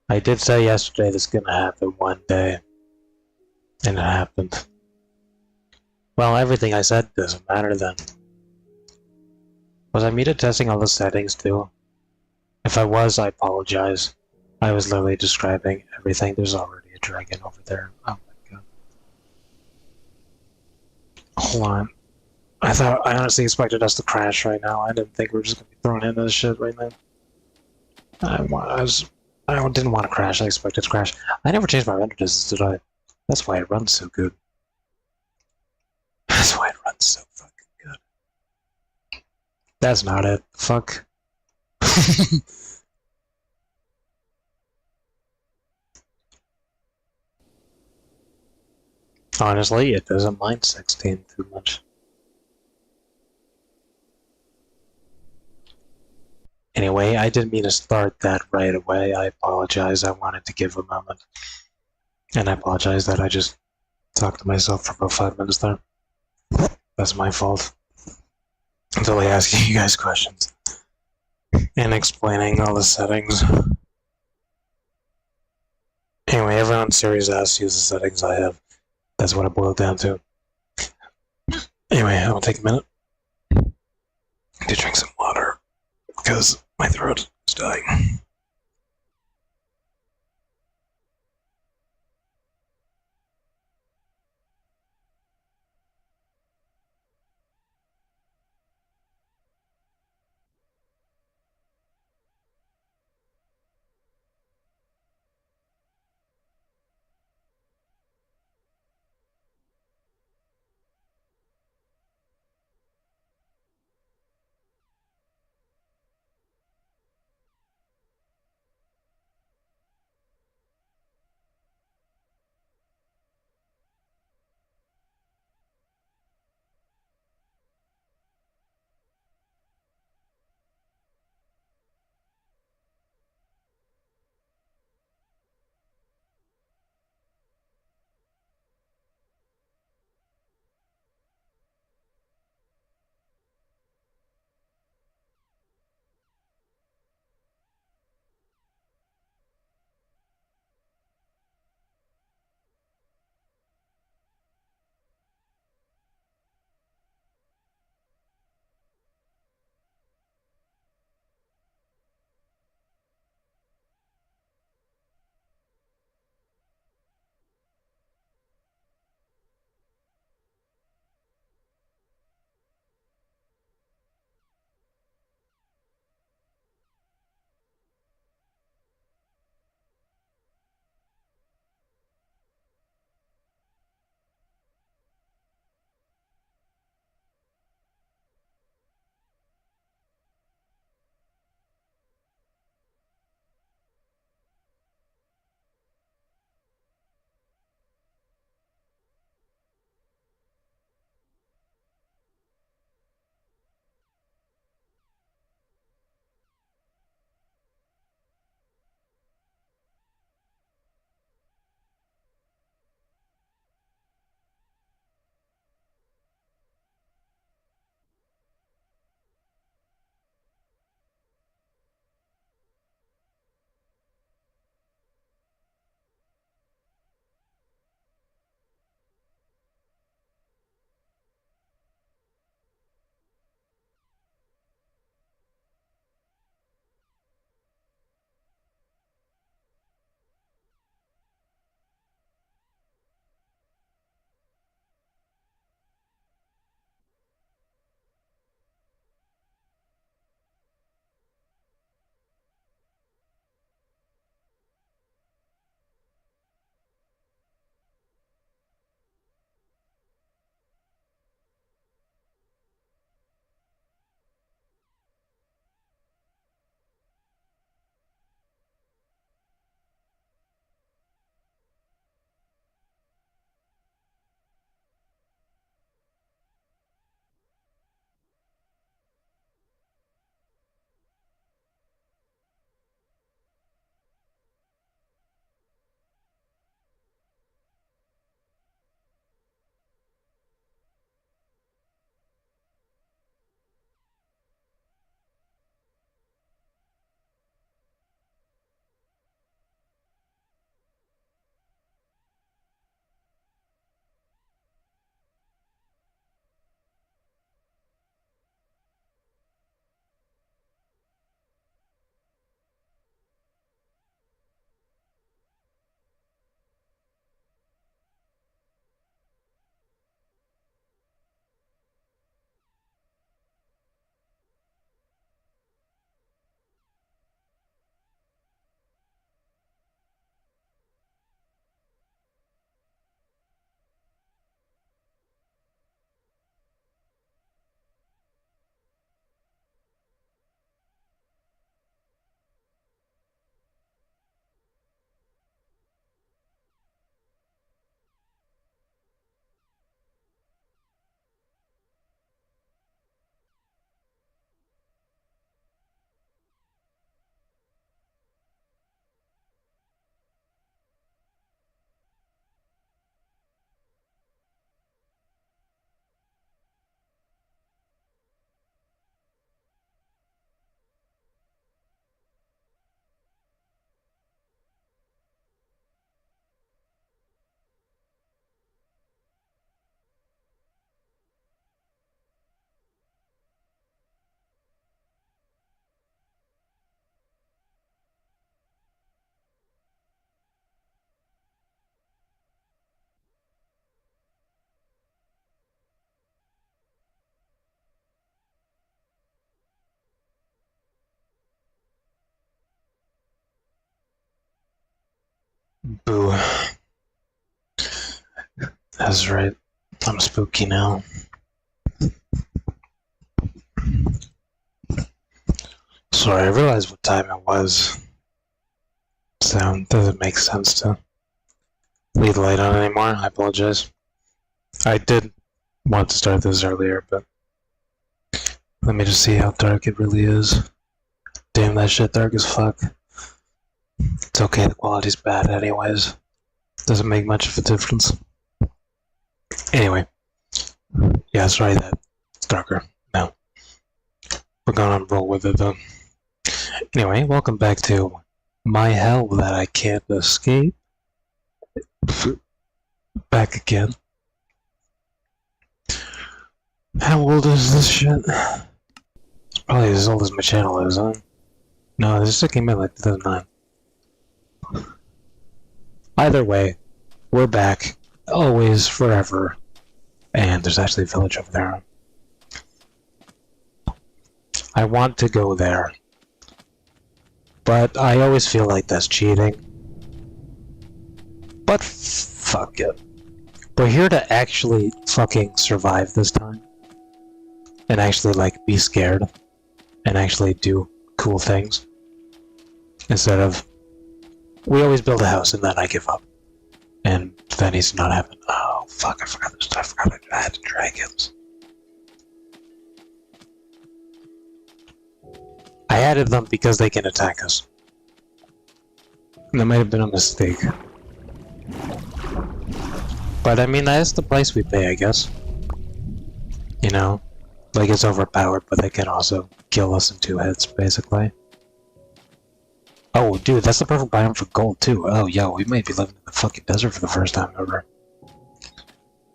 I did say yesterday this is gonna happen one day. And it happened. Well, everything I said doesn't matter then. Was I muted testing all the settings too? If I was, I apologize. I was literally describing everything. There's already a dragon over there. Oh my god. Hold on. I honestly expected us to crash right now. I didn't think we were just gonna be thrown into this shit right now. I didn't want to crash. I expected to crash. I never changed my render distance, did I? That's why it runs so good. That's why it runs so fucking good. That's not it. Fuck. Honestly, it doesn't mind 16 too much. Anyway, I didn't mean to start that right away. I apologize. I wanted to give a moment. And I apologize that I just talked to myself for about 5 minutes there. That's my fault. Until I ask you guys questions. And explaining all the settings. Anyway, everyone Series S use the settings I have. That's what it boiled down to. Anyway, I'll take a minute to drink some water. Because my throat is dying. Boo. That's right. I'm spooky now. Sorry, I realized what time it was. So, it doesn't make sense to leave the light on anymore. I apologize. I did want to start this earlier, but let me just see how dark it really is. Damn, that shit dark as fuck. It's okay, the quality's bad anyways. Doesn't make much of a difference. Anyway. Yeah, sorry that it's darker. No. We're gonna roll with it though. Anyway, welcome back to My Hell That I Can't Escape. Back again. How old is this shit? It's probably as old as my channel is, huh? No, this shit came out like 2009. Either way, we're back. Always, forever. And there's actually a village over there. I want to go there. But I always feel like that's cheating. But fuck it. We're here to actually fucking survive this time. And actually, like, be scared. And actually do cool things. Instead of, we always build a house and then I give up. And then he's not having, oh fuck, I forgot this. I forgot I had dragons. I added them because they can attack us. And that might have been a mistake. But I mean, that's the price we pay, I guess. You know? Like, it's overpowered, but they can also kill us in 2 hits, basically. Oh, dude, that's the perfect biome for gold, too. Oh, yo, we might be living in the fucking desert for the first time ever.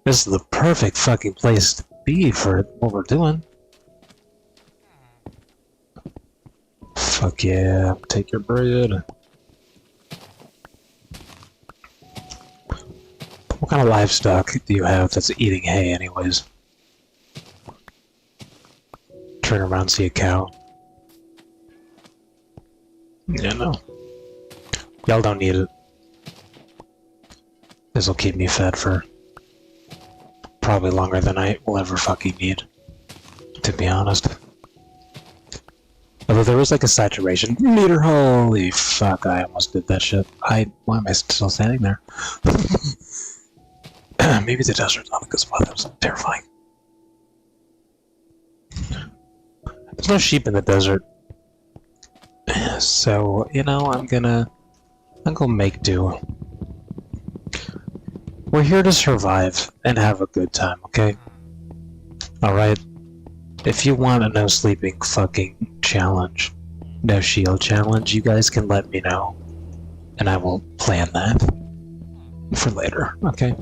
This is the perfect fucking place to be for what we're doing. Fuck yeah, take your bread. What kind of livestock do you have that's eating hay, anyways? Turn around, see a cow. Yeah, no. Y'all don't need it. This'll keep me fed for probably longer than I will ever fucking need, to be honest. Although there was like a saturation meter, holy fuck, I almost did that shit. Why am I still standing there? Maybe the desert's not a good spot, that was terrifying. There's no sheep in the desert. So, you know, I'm gonna make do. We're here to survive and have a good time, okay? Alright? If you want a no sleeping fucking challenge, no shield challenge, you guys can let me know. And I will plan that for later, okay?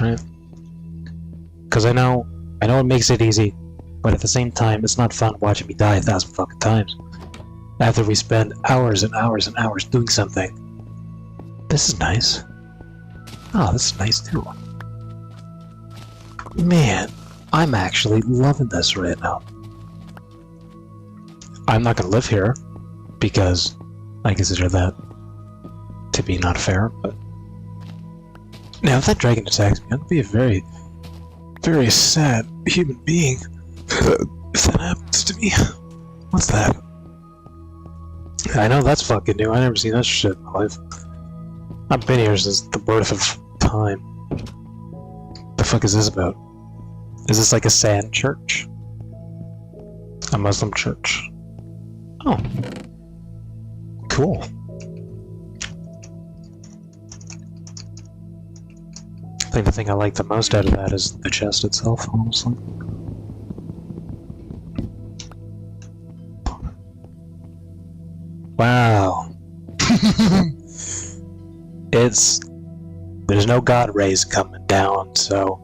Alright? Because I know it makes it easy, but at the same time, it's not fun watching me die 1,000 fucking times. After we spend hours and hours and hours doing something. This is nice. Oh, this is nice too. Man, I'm actually loving this right now. I'm not gonna live here, because I consider that to be not fair, but... Now, if that dragon attacks me, I'm gonna be a very, very sad human being. If that happens to me. What's that? I know that's fucking new. I never seen that shit in my life. I've been here since the birth of time. The fuck is this about? Is this like a sand church? A Muslim church? Oh. Cool. I think the thing I like the most out of that is the chest itself, honestly. Wow. There's no god rays coming down, so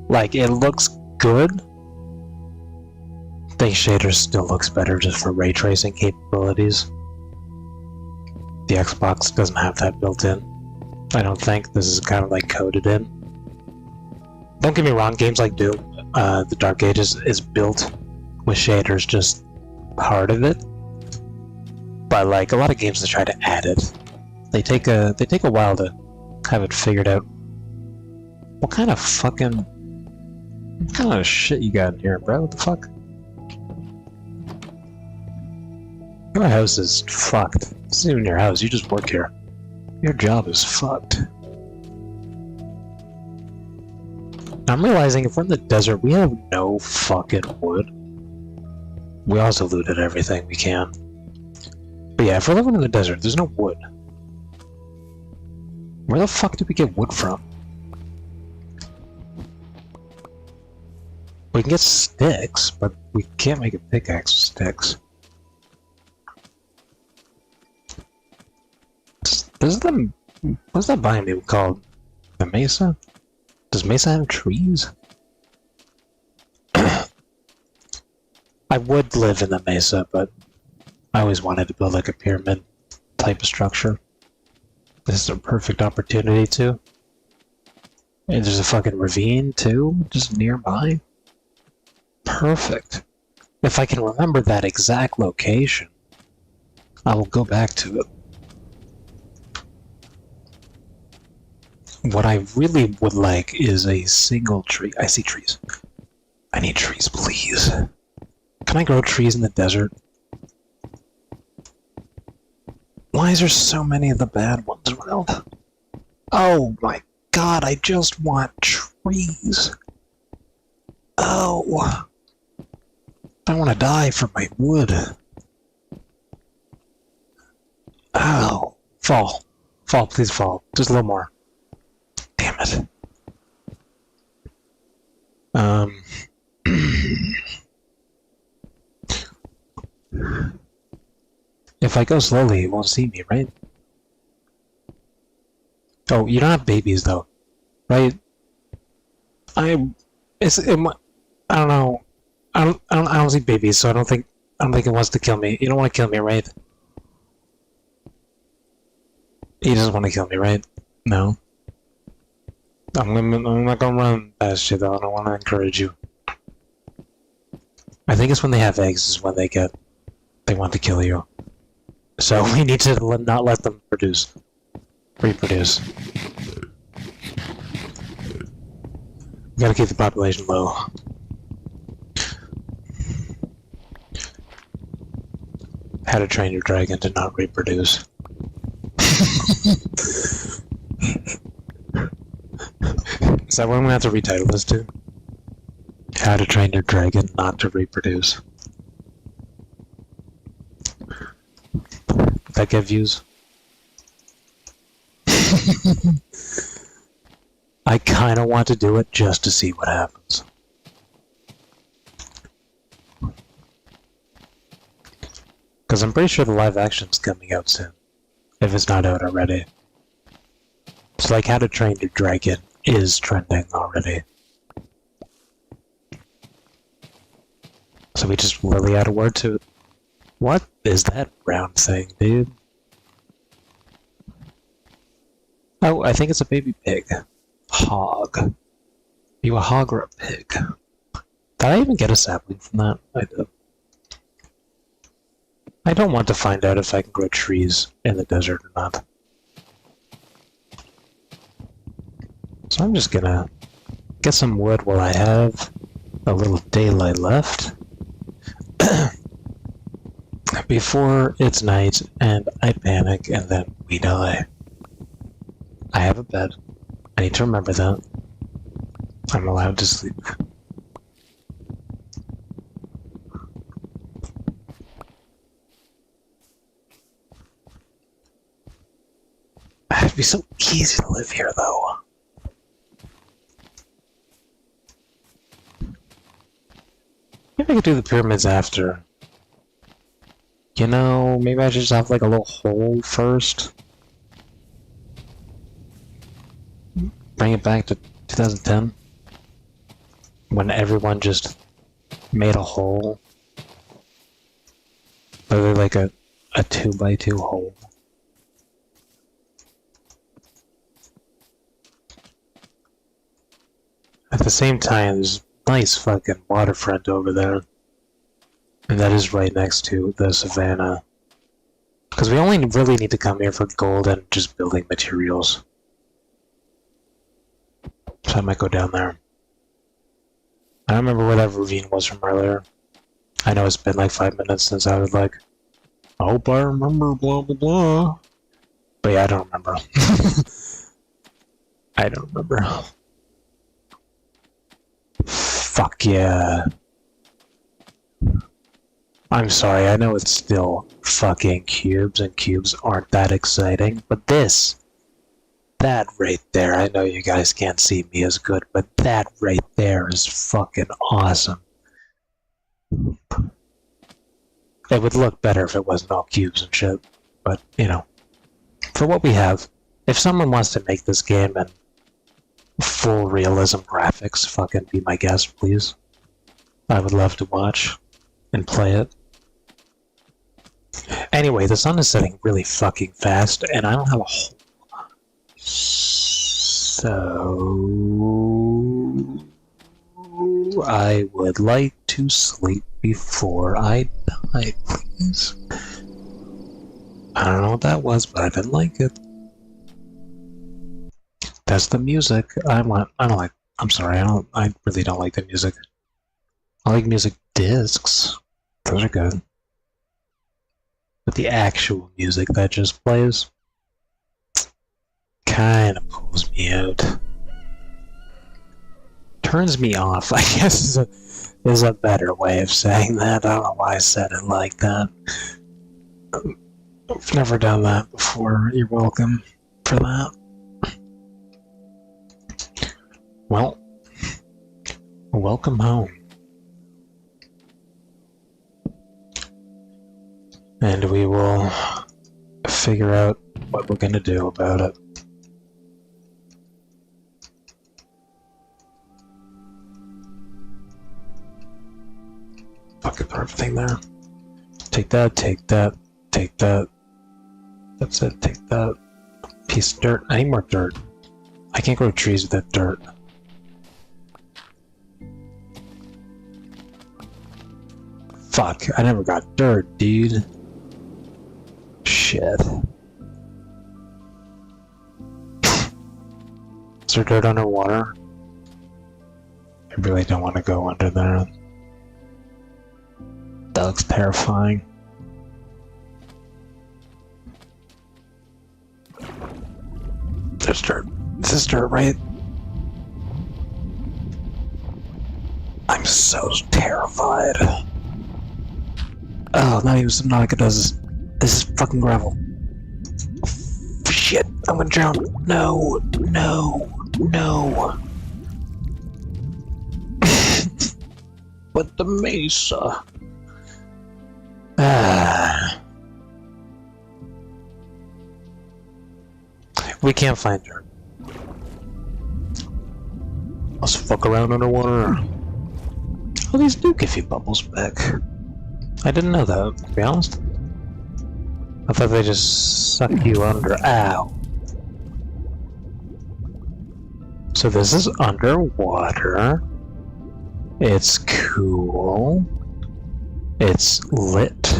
like it looks good. I think shaders still looks better just for ray tracing capabilities. The Xbox doesn't have that built in. I don't think. This is kind of like coded in. Don't get me wrong, games like Doom, the Dark Ages is built with shaders, just part of it. But like a lot of games that try to add it, They take a while to have it figured out. What kind of shit you got in here, bro? What the fuck? Your house is fucked. This isn't even your house, you just work here. Your job is fucked. I'm realizing if we're in the desert, we have no fucking wood. We also looted everything we can. But yeah, if we're living in the desert, there's no wood. Where the fuck did we get wood from? We can get sticks, but we can't make a pickaxe with sticks. What's that biome called? The Mesa? Does Mesa have trees? I would live in the Mesa, but I always wanted to build like a pyramid type of structure. This is a perfect opportunity to. And there's a fucking ravine too, just nearby. Perfect. If I can remember that exact location, I will go back to it. What I really would like is a single tree. I see trees. I need trees, please. Can I grow trees in the desert? Why is there so many of the bad ones around? Oh my god, I just want trees. Oh. I want to die for my wood. Oh. Fall. Fall, please fall. Just a little more. Damn it. If I go slowly, it won't see me, right? Oh, you don't have babies though, right? I don't know. I don't see babies, so I don't think it wants to kill me. You don't want to kill me, right? He doesn't want to kill me, right? No. I'm not gonna run past you though. I don't want to encourage you. I think it's when they have eggs is when they want to kill you. So we need to not let them reproduce. We gotta keep the population low. How to Train Your Dragon to not reproduce. Is that what I'm gonna have to retitle this to? How to Train Your Dragon Not to Reproduce. Did that get views? I kinda want to do it just to see what happens. Because I'm pretty sure the live action's coming out soon. If it's not out already. It's like How to Train Your Dragon is trending already. So we just really add a word to it. What is that round thing, dude? Oh, I think it's a baby pig. Hog. Are you a hog or a pig? Did I even get a sapling from that? I did. I don't want to find out if I can grow trees in the desert or not. So I'm just gonna get some wood while I have a little daylight left. Before it's night and I panic and then we die. I have a bed. I need to remember that. I'm allowed to sleep. It'd be so easy to live here though. Maybe I could do the pyramids after. You know, maybe I should just have like a little hole first. Bring it back to 2010. When everyone just made a hole. Literally like a 2x2 hole. At the same time, there's a nice fucking waterfront over there. And that is right next to the savannah. Because we only really need to come here for gold and just building materials. So I might go down there. I don't remember where that ravine was from earlier. I know it's been like 5 minutes since I was like, I hope I remember, blah blah blah. But yeah, I don't remember. I don't remember. Fuck yeah. I'm sorry, I know it's still fucking cubes, and cubes aren't that exciting, but that right there, I know you guys can't see me as good, but that right there is fucking awesome. It would look better if it wasn't all cubes and shit, but, you know, for what we have, if someone wants to make this game and full realism graphics, fucking be my guest, please. I would love to watch and play it. Anyway, the sun is setting really fucking fast, and I don't have a whole... So... I would like to sleep before I die, please. I don't know what that was, but I didn't like it. That's the music I want. I'm sorry, I really don't like the music. I like music discs. Those are good. But the actual music that just plays kind of pulls me out. Turns me off, I guess is a better way of saying that. I don't know why I said it like that. I've never done that before. You're welcome for that. Well, welcome home. And we will figure out what we're gonna do about it. Fucking throw everything there. Take that, take that, take that. That's it, take that. Piece of dirt. I need more dirt. I can't grow trees with that dirt. Fuck, I never got dirt, dude. Shit. Is there dirt underwater? I really don't want to go under there. That looks terrifying. There's dirt. This is dirt, right? I'm so terrified. Oh, not even Subnautica does this. This is fucking gravel. Shit, I'm gonna drown. No, no, no. But the mesa. Ah. We can't find her. Let's fuck around underwater. Oh, these do give you bubbles back. I didn't know that, to be honest. I thought they just suck you under. Ow. So this is underwater. It's cool. It's lit.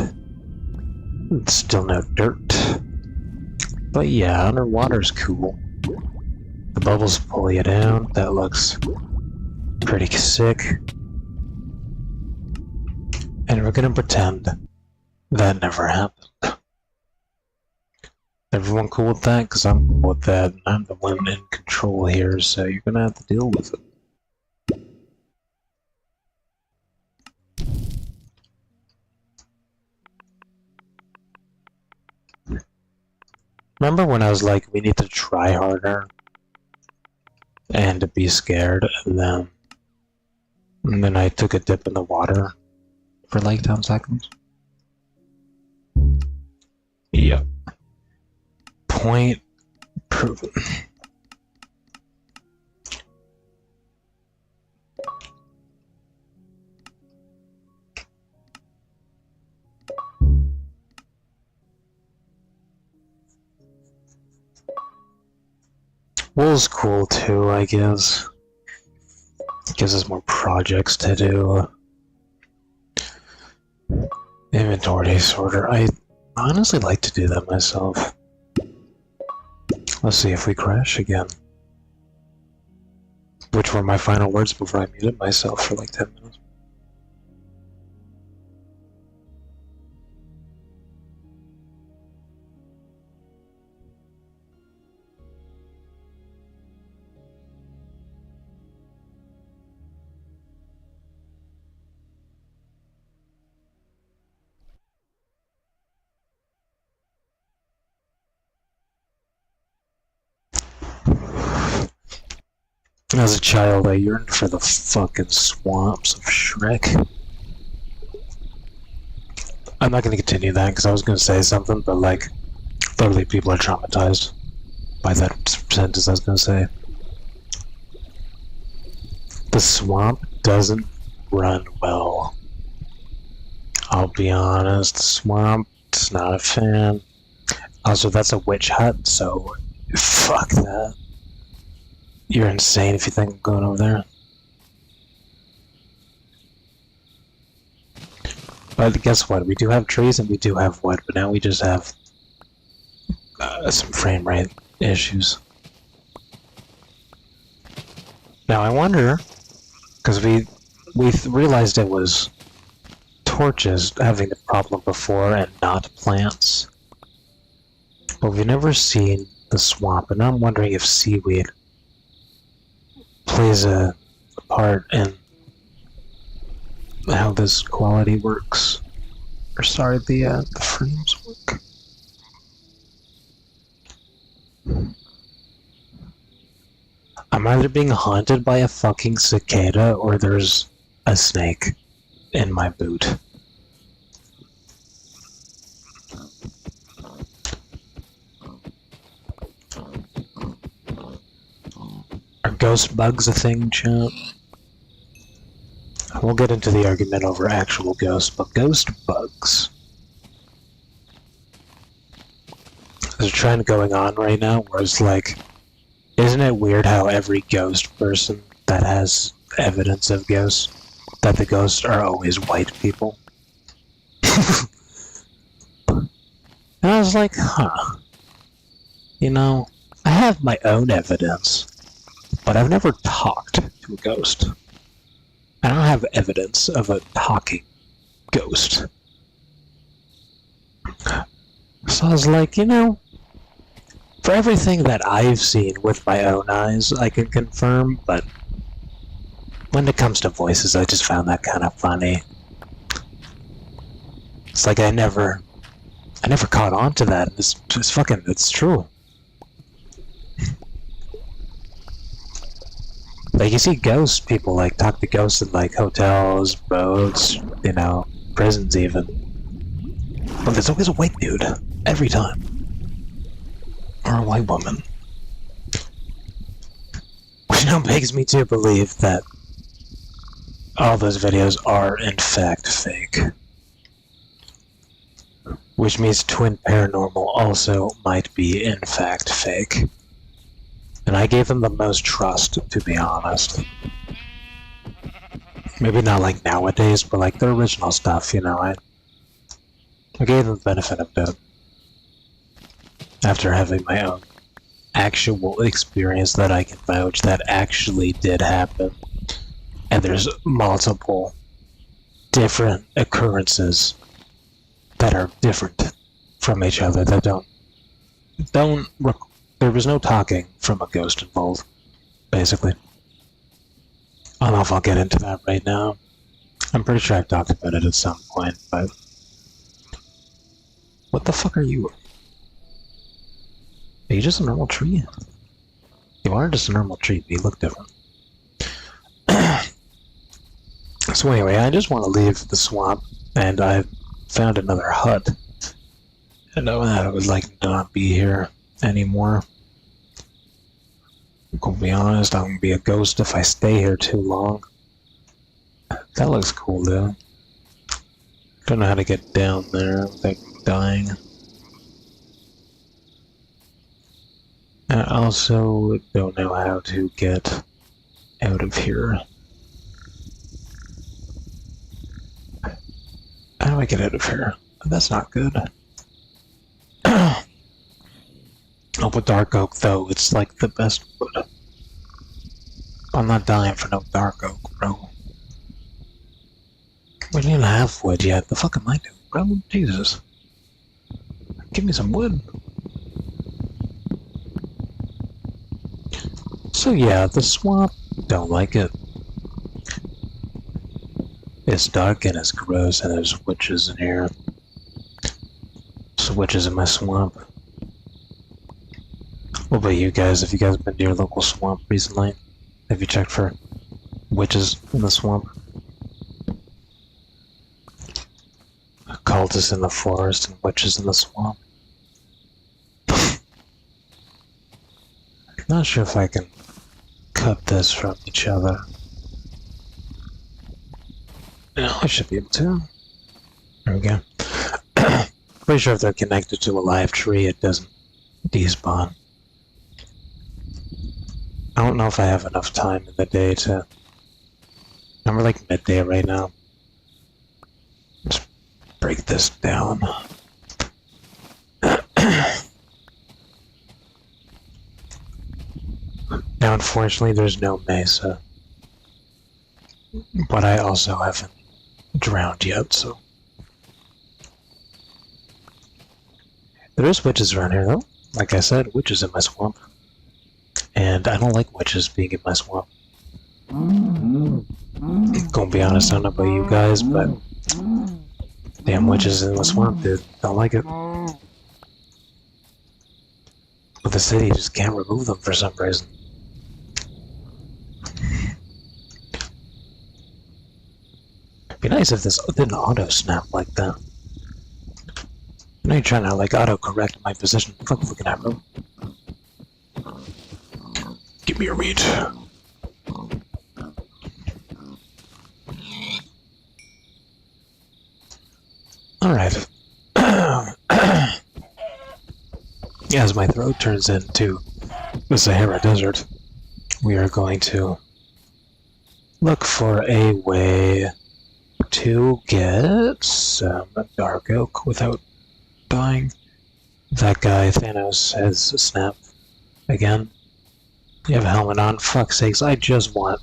It's still no dirt. But yeah, underwater's cool. The bubbles pull you down. That looks pretty sick. And we're gonna pretend that never happened. Everyone cool with that? Because I'm cool with that. I'm the one in control here, so you're gonna have to deal with it. Remember when I was like, we need to try harder and to be scared, and then I took a dip in the water for like 10 seconds? Yep. Point proven. Wool's cool too, I guess. Gives us more projects to do. Inventory sorter. I honestly like to do that myself. Let's see if we crash again. Which were my final words before I muted myself for like 10 minutes. As a child, I yearned for the fucking swamps of Shrek. I'm not gonna continue that because I was gonna say something, but like, literally people are traumatized by that sentence I was gonna say. The swamp doesn't run well. I'll be honest, the swamp is not a fan. Also, that's a witch hut, so fuck that. You're insane if you think I'm going over there. But guess what? We do have trees and we do have wood, but now we just have some frame rate issues. Now I wonder, because we realized it was torches having the problem before and not plants. But we've never seen the swamp, and I'm wondering if seaweed plays a part in how this quality works. Or sorry, the frames work. I'm either being haunted by a fucking cicada or there's a snake in my boot. Are ghost bugs a thing, chat? We'll get into the argument over actual ghosts, but ghost bugs. There's a trend going on right now where it's like, isn't it weird how every ghost person that has evidence of ghosts, that the ghosts are always white people? And I was like, huh. You know, I have my own evidence, but I've never talked to a ghost. I don't have evidence of a talking ghost. So I was like, you know, for everything that I've seen with my own eyes, I can confirm, but when it comes to voices, I just found that kind of funny. It's like I never caught on to that. It's true. Like, you see ghosts, people, like, talk to ghosts in, like, hotels, boats, you know, prisons even. But there's always a white dude. Every time. Or a white woman. Which now begs me to believe that all those videos are, in fact, fake. Which means Twin Paranormal also might be, in fact, fake. And I gave them the most trust, to be honest. Maybe not like nowadays, but like the original stuff, you know, I gave them the benefit of doubt. After having my own actual experience that I can vouch that actually did happen. And there's multiple different occurrences that are different from each other, that there was no talking from a ghost involved, basically. I don't know if I'll get into that right now. I'm pretty sure I've talked about it at some point, but... What the fuck are you? Are you just a normal tree? You are just a normal tree, but you look different. So anyway, I just want to leave the swamp, and I found another hut. And I would like not be here anymore. I'm gonna be honest, I'm gonna be a ghost if I stay here too long. That looks cool though. Don't know how to get down there without dying. I also don't know how to get out of here. How do I get out of here? That's not good. Oh, but dark oak, though, it's like the best wood. I'm not dying for no dark oak, bro. We didn't have wood yet. The fuck am I doing, bro? Jesus. Give me some wood. So yeah, the swamp, don't like it. It's dark and it's gross and there's witches in here. There's witches in my swamp. What about you guys? Have you guys been to your local swamp recently? Have you checked for witches in the swamp? Cultists in the forest and witches in the swamp. Not sure if I can cut this from each other. No, I should be able to. There we go. Pretty sure if they're connected to a live tree, it doesn't despawn. I don't know if I have enough time in the day to... I'm like midday right now. Let's break this down. Now, unfortunately, there's no mesa. But I also haven't drowned yet, so... There is witches around here, though. Like I said, witches in my swamp. And I don't like witches being in my swamp. Gonna be honest, I don't know about you guys, but... Damn witches in the swamp, dude. Don't like it. But the city just can't remove them for some reason. It'd be nice if this didn't auto-snap like that. I know you're trying to, like, auto-correct my position. What the fuck are you looking at, bro? Give me your meat. Alright. As my throat turns into the Sahara Desert, we are going to look for a way to get some dark oak without dying. That guy, Thanos, has snapped again. You have a helmet on, fuck's sakes, I just want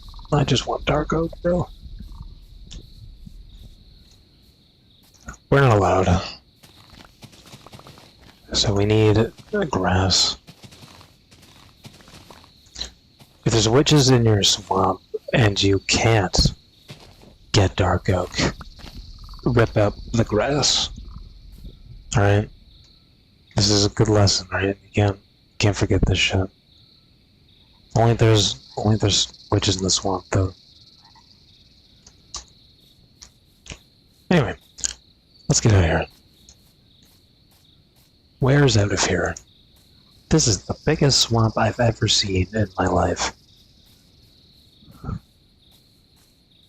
dark oak, bro. We're not allowed. So we need grass. If there's witches in your swamp and you can't get dark oak, rip up the grass. Alright? This is a good lesson, right? You can't forget this shit. Only there's witches in the swamp, though. Anyway, let's get out of here. Where's out of here? This is the biggest swamp I've ever seen in my life.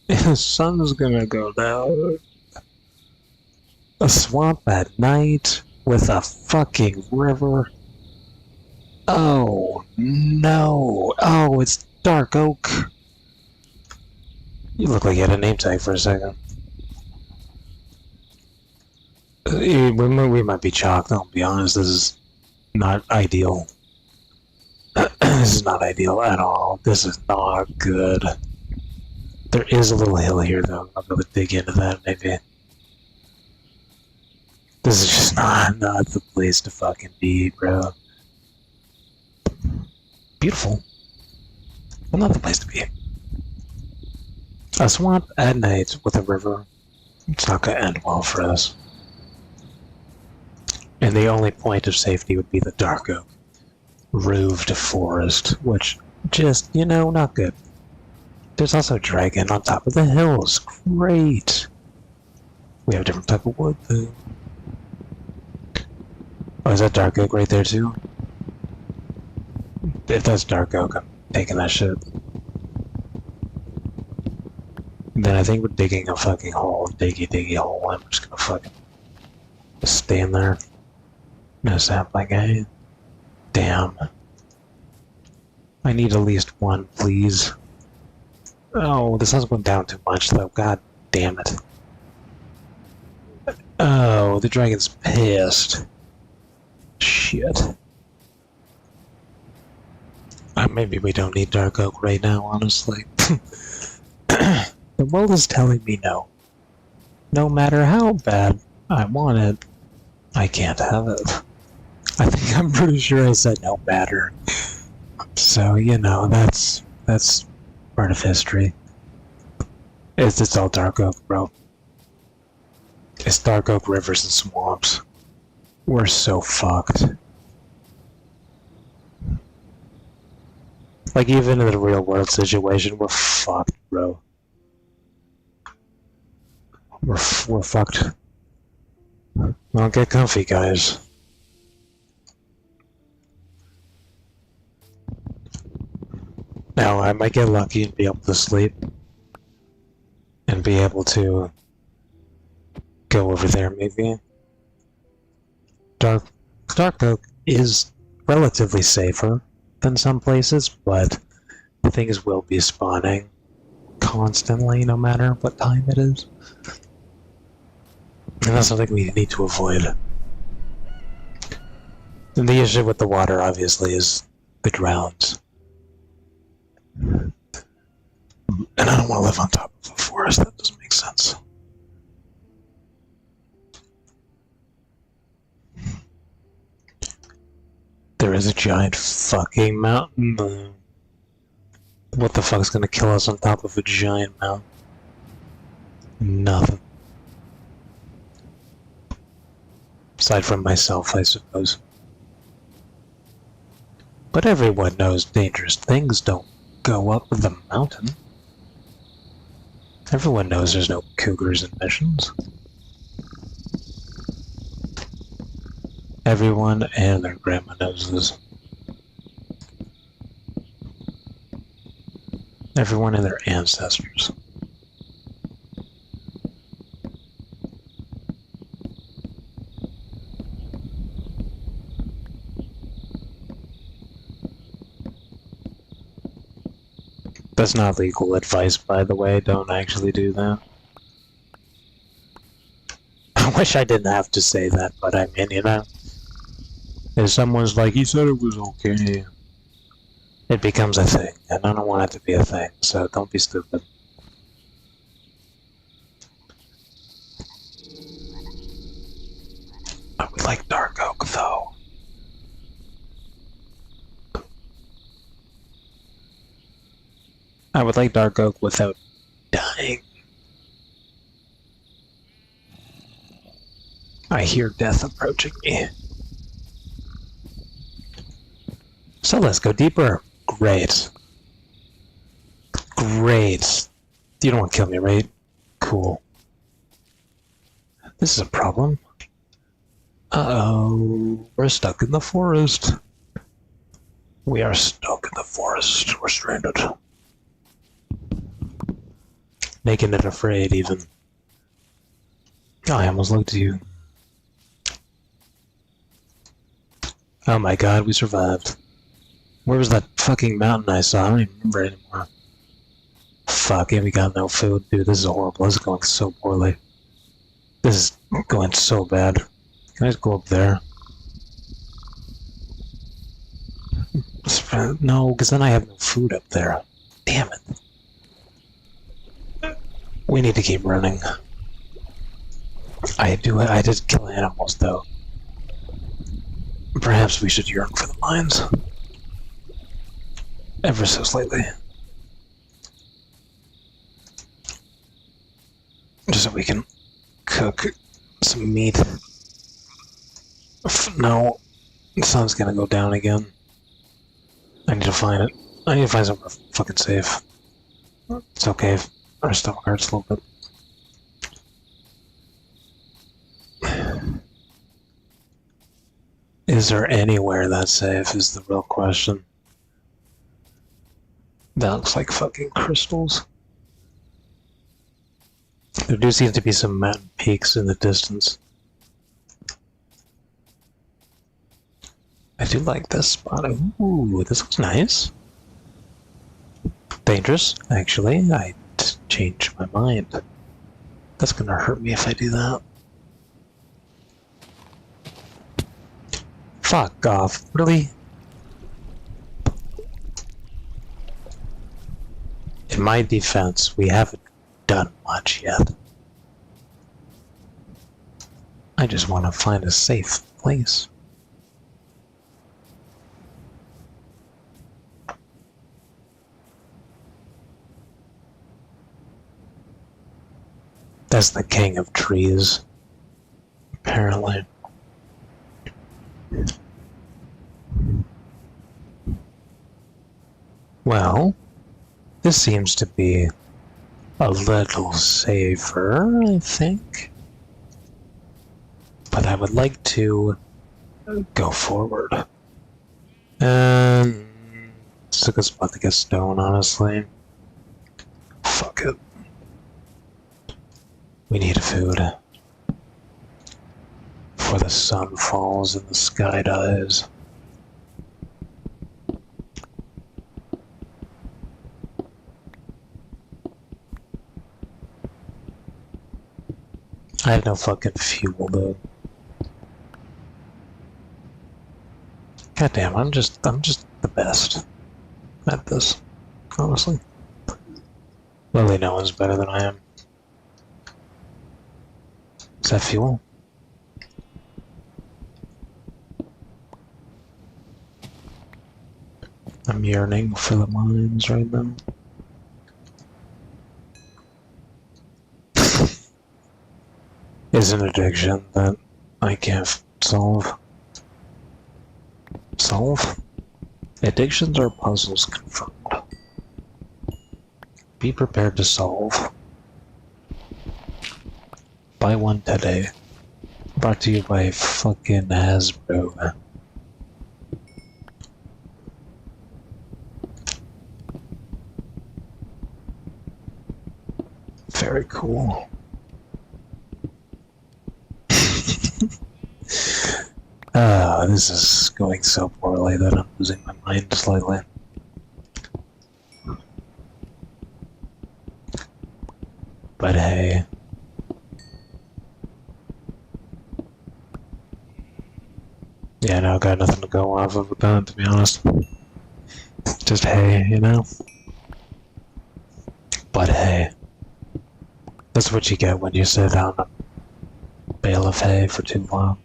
The sun's gonna go down. A swamp at night with a fucking river. Oh no! Oh, it's dark oak. You look like you had a name tag for a second. We might be chalked, I'll be honest. This is not ideal. This is not ideal at all. This is not good. There is a little hill here, though. I'll be able to dig into that, maybe. This is just not the place to fucking be, bro. Beautiful, but not the place to be. A swamp at night with a river. It's not gonna end well for us. And the only point of safety would be the dark oak roofed forest, which just, not good. There's also a dragon on top of the hills. Great. We have a different type of wood, though. Oh, is that dark oak right there, too? If that's dark oak, I'm taking that shit. Then I think we're digging a fucking hole, diggy hole. I'm just gonna fucking stay in there. No sapling, eh? Damn. I need at least one, please. Oh, this has went down too much, though. God damn it. Oh, the dragon's pissed. Shit. Maybe we don't need dark oak right now, honestly. The world is telling me no. No matter how bad I want it, I can't have it. I'm pretty sure I said no matter. So, you know, that's part of history. It's all dark oak, bro. It's dark oak rivers and swamps. We're so fucked. Like, even in the real world situation, we're fucked, bro. We're fucked. Well, get comfy, guys. Now, I might get lucky and be able to sleep. And be able to go over there, maybe. Dark oak is relatively safer than some places, but things will be spawning constantly, no matter what time it is. And that's something we need to avoid. And the issue with the water, obviously, is the drowns. And I don't want to live on top of a forest. That doesn't make sense. There is a giant fucking mountain. What the fuck is gonna kill us on top of a giant mountain? Nothing. Aside from myself, I suppose. But everyone knows dangerous things don't go up the mountain. Everyone knows there's no cougars in missions. Everyone and their grandma knows this. Everyone and their ancestors. That's not legal advice, by the way. Don't actually do that. I wish I didn't have to say that, but I mean, you know. If someone's like, he said it was okay, it becomes a thing, and I don't want it to be a thing, so don't be stupid. I would like dark oak, though. I would like dark oak without dying. I hear death approaching me. So let's go deeper. Great. Great. You don't want to kill me, right? Cool. This is a problem. Uh-oh. We're stuck in the forest. We are stuck in the forest. We're stranded. Making it afraid, even. Oh, I almost looked at you. Oh my god, we survived. Where was that fucking mountain I saw? I don't even remember it anymore. Fuck, yeah, we got no food. Dude, this is horrible. This is going so poorly. This is going so bad. Can I just go up there? No, because then I have no food up there. Damn it. We need to keep running. I did kill animals, though. Perhaps we should yearn for the mines. Ever so slightly. Just so we can cook some meat. No, the sun's gonna go down again. I need to find it. I need to find somewhere fucking safe. It's okay if our stomach hurts a little bit. Is there anywhere that's safe is the real question. That looks like fucking crystals. There do seem to be some mountain peaks in the distance. I do like this spot. Ooh, this looks nice. Dangerous, actually. I changed my mind. That's gonna hurt me if I do that. Fuck off. Really? In my defense, we haven't done much yet. I just want to find a safe place. That's the king of trees, apparently. Well, this seems to be a little safer, I think. But I would like to go forward. It's a good spot to get stone, honestly. Fuck it. We need food. Before the sun falls and the sky dies. I have no fucking fuel, though. Goddamn, I'm just the best at this, honestly. Literally no one's better than I am. Is that fuel? I'm yearning for the mines right now. Is an addiction that I can't solve. Addictions are puzzles confirmed. Be prepared to solve. Buy one today. Brought to you by fucking Hasbro. Very cool. This is going so poorly that I'm losing my mind slightly. But hey. Yeah, no, got nothing to go off of with that, to be honest. Just hey, you know? But hey. That's what you get when you sit on a bale of hay for too long.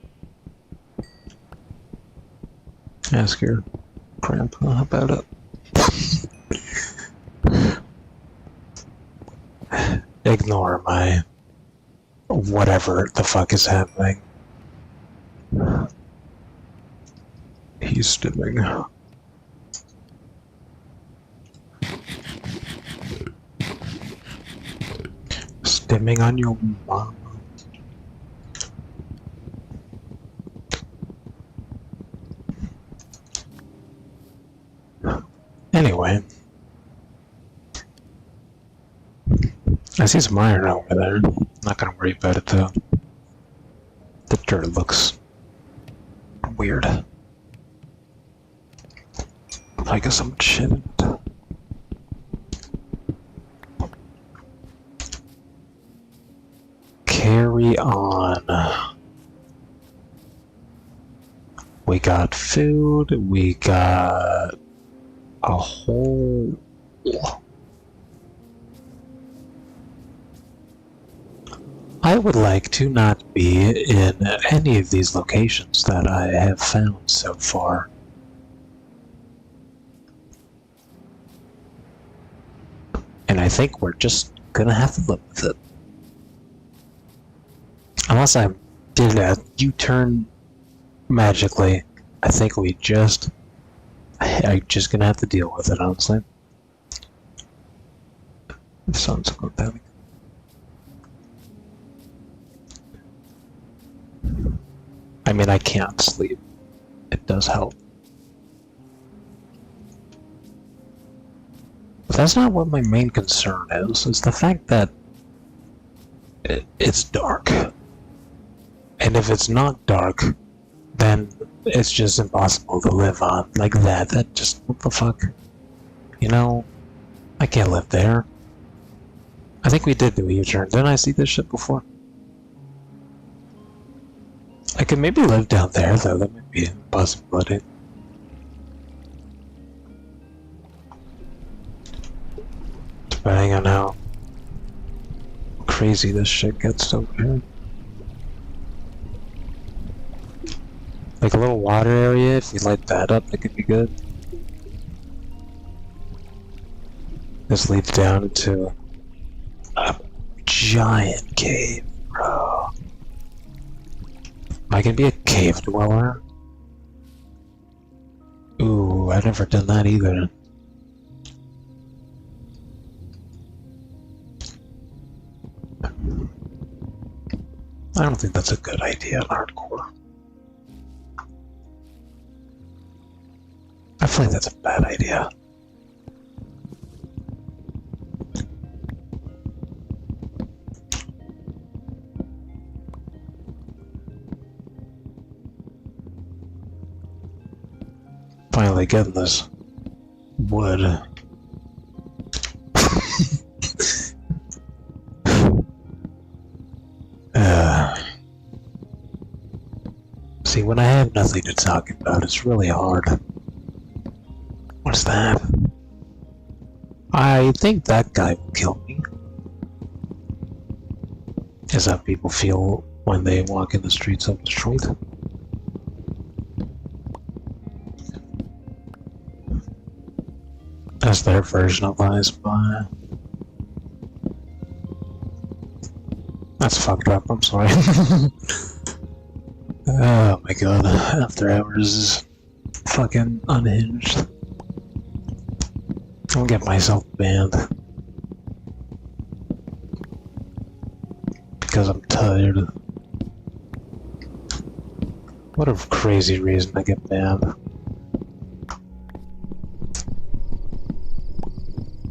Ask your grandpa about it. Ignore my whatever the fuck is happening. He's stimming. Stimming on your mom. Anyway, I see some iron over there. Not gonna worry about it though. The dirt looks weird. I guess I'm shit. Carry on. We got food, we got a whole... I would like to not be in any of these locations that I have found so far. And I think we're just gonna have to live with it. Unless I did a U-turn magically, I think I'm just gonna have to deal with it, honestly. The sun's going down. I mean, I can't sleep. It does help. But that's not what my main concern is. It's the fact that it's dark. And if it's not dark, then it's just impossible to live on like that. That just, what the fuck? You know, I can't live there. I think we did do a U-turn. Didn't I see this shit before? I could maybe live down there, though. That might be a possibility. on how crazy this shit gets over here. Like a little water area, if you light that up, it could be good. This leads down into a giant cave, bro. Am I gonna be a cave dweller? Ooh, I've never done that either. I don't think that's a good idea in hardcore. I feel like that's a bad idea. Finally getting this wood. See, when I have nothing to talk about, it's really hard. What's that? I think that guy will kill me. Is that people feel when they walk in the streets of Detroit? That's their version of I Spy. That's fucked up, I'm sorry. Oh my god, After Hours is fucking unhinged. I'll get myself banned. Because I'm tired. What a crazy reason to get banned.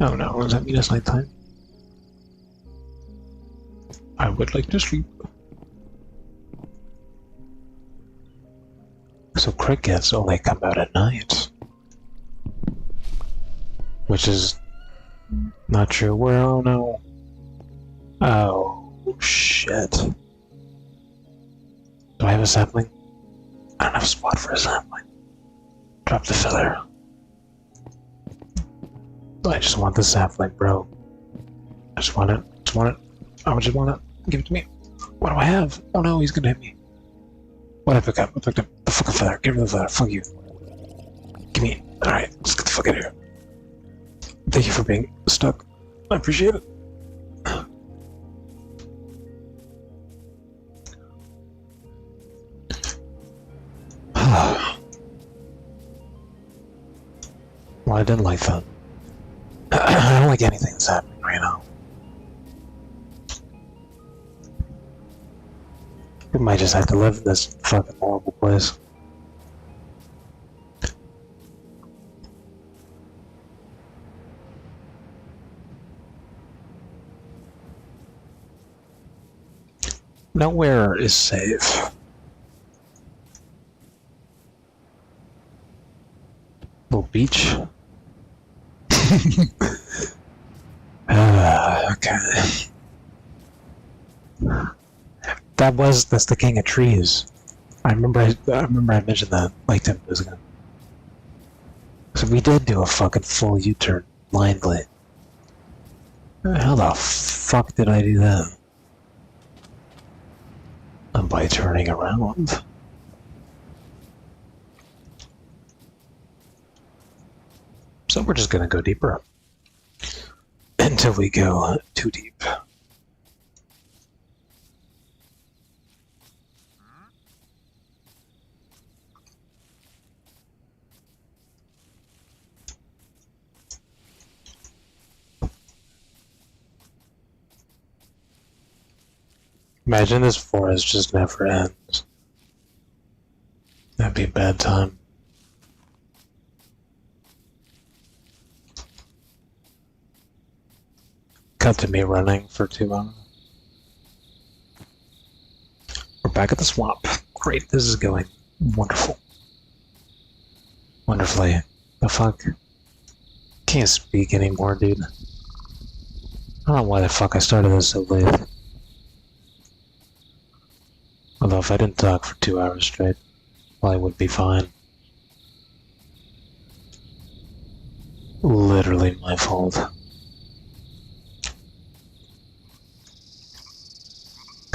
Oh no, does that mean it's nighttime? I would like to sleep. So crickets only come out at night. Which is not true. Where? Oh no. Oh shit. Do I have a sapling? I don't have a spot for a sapling. Drop the feather. I just want the sapling, bro. I just want it. Just want it. I just want it. Give it to me. What do I have? Oh no, he's gonna hit me. What did I pick up? I picked up the fucking feather. Give me the feather. Fuck you. Give me. Alright, let's get the fuck out of here. Thank you for being stuck. I appreciate it. Well, I didn't like that. I don't like anything that's happening right now. We might just have to live in this fucking horrible place. Nowhere is safe. Little beach. Okay. That's the king of trees. I remember I mentioned that like 10 minutes ago. So we did do a fucking full U-turn blindly. How the fuck did I do that? And by turning around. So we're just gonna go deeper. Until we go too deep. Imagine this forest just never ends. That'd be a bad time. Cut to me running for 2 hours. We're back at the swamp. Great, this is going wonderful. Wonderfully. The fuck? Can't speak anymore, dude. I don't know why the fuck I started this so late. Although if I didn't talk for 2 hours straight, well, I would be fine. Literally my fault.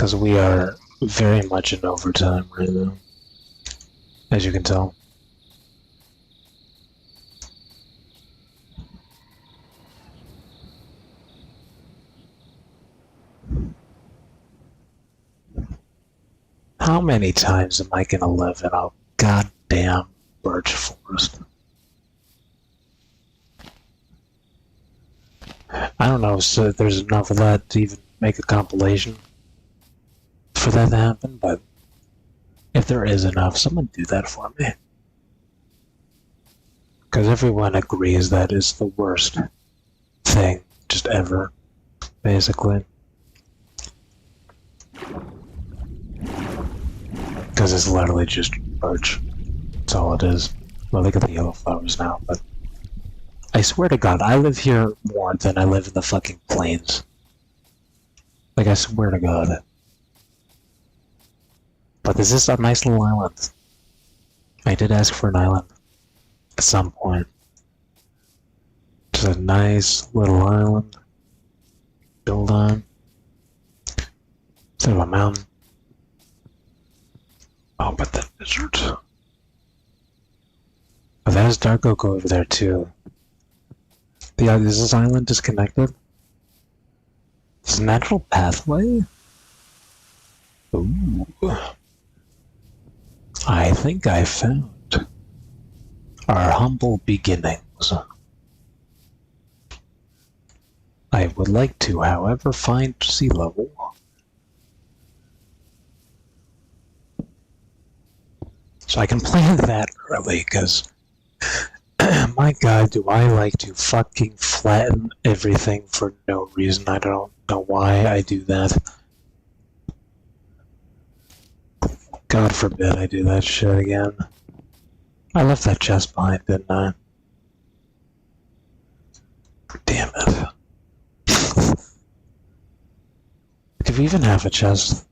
Because we are very much in overtime right now, as you can tell. How many times am I gonna live in a goddamn birch forest? I don't know if there's enough of that to even make a compilation for that to happen, but if there is enough, someone do that for me. Because everyone agrees that is the worst thing just ever, basically. Because it's literally just birch. That's all it is. Well, look at the yellow flowers now, but I swear to God, I live here more than I live in the fucking plains. Like, I swear to God. But this is a nice little island. I did ask for an island at some point. Just a nice little island. Build on. Instead of a mountain. Oh, but the desert. Oh, there's dark oak over there too. Is this island disconnected? It's a natural pathway? Ooh. I think I found our humble beginnings. I would like to, however, find sea level. So I can plan that early, because my God, do I like to fucking flatten everything for no reason. I don't know why I do that. God forbid I do that shit again. I left that chest behind, didn't I? Damn it. Did we even have a chest?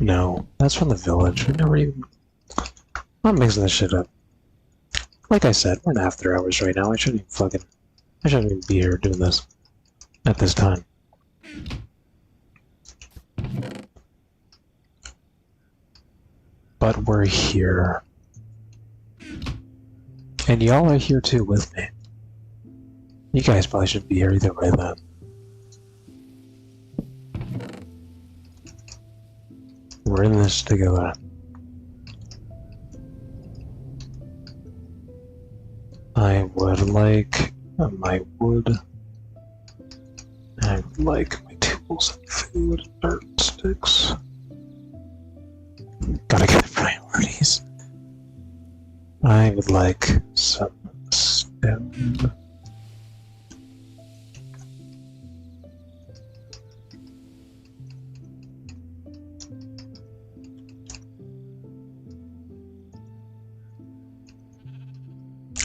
No, that's from the village. We never even... I'm mixing this shit up. Like I said, we're in after hours right now. I shouldn't even be here doing this at this time. But we're here. And y'all are here too with me. You guys probably should be here either way then. We're in this together. I would like my wood. I would like my tools and food and dirt and sticks. Gotta get priorities. I would like some stone.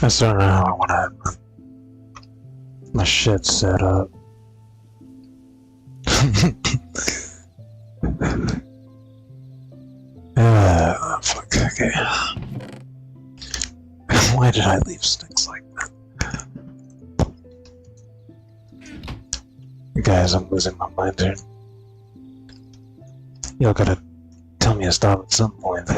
I still don't know how I want to have my shit set up. Fuck, okay. Why did I leave sticks like that? Guys, I'm losing my mind here. Y'all gotta tell me to stop at some point.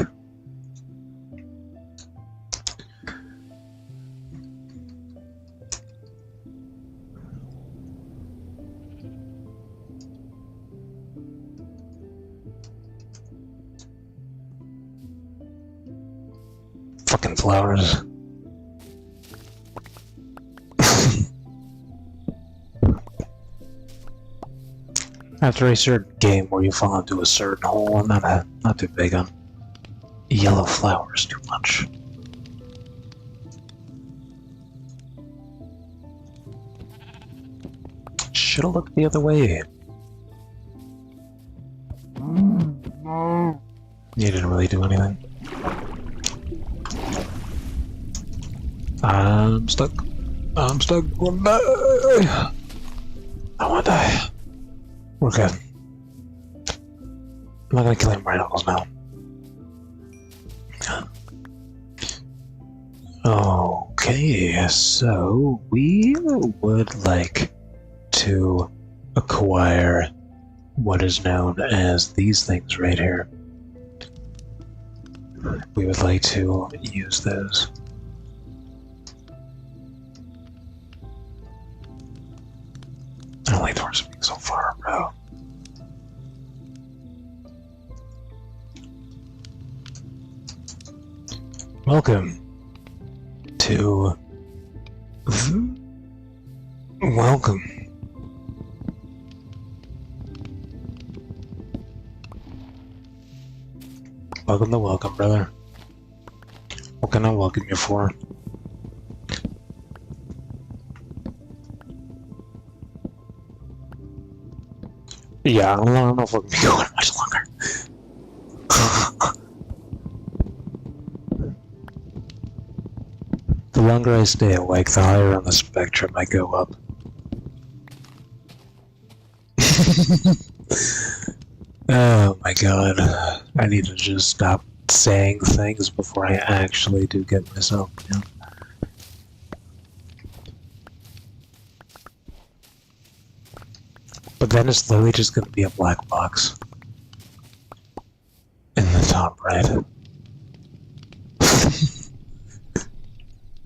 Fucking flowers. After a certain game where you fall into a certain hole, I'm not too big on yellow flowers too much. Should've looked the other way. You didn't really do anything. I'm stuck. I'm stuck. I wanna die. I wanna die. We're good. I'm not gonna kill any more animals now. Okay, so we would like to acquire what is known as these things right here. We would like to use those. I don't like doors being so far, bro. Welcome to... Welcome. Welcome to welcome, brother. What can I welcome you for? Yeah, I don't know if we're gonna be going much longer. The longer I stay awake, the higher on the spectrum I go up. Oh my god. I need to just stop saying things before I actually do get myself down. But then it's literally just gonna be a black box. In the top right.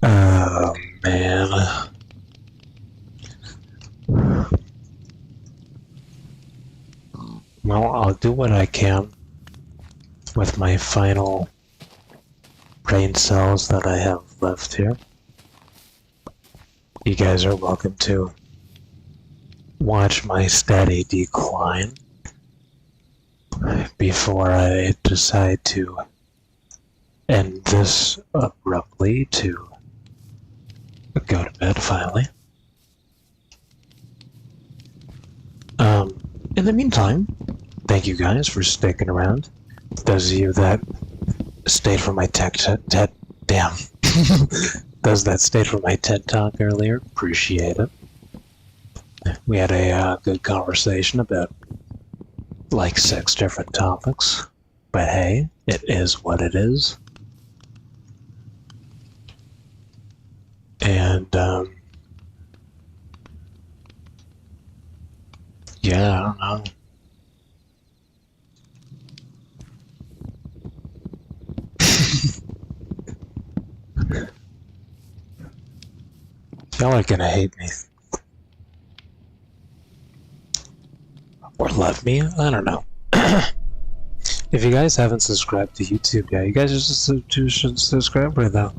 Oh man. Well, I'll do what I can with my final brain cells that I have left here. You guys are welcome to watch my steady decline before I decide to end this abruptly to go to bed finally. In the meantime, thank you guys for sticking around. Those of you that stayed for my damn. Those that stayed for my TED Talk earlier, appreciate it. We had a good conversation about like 6 different topics, but hey, it is what it is. And yeah, I don't know. Y'all are gonna hate me. Or love me? I don't know. If you guys haven't subscribed to YouTube yet, you guys should subscribe right now.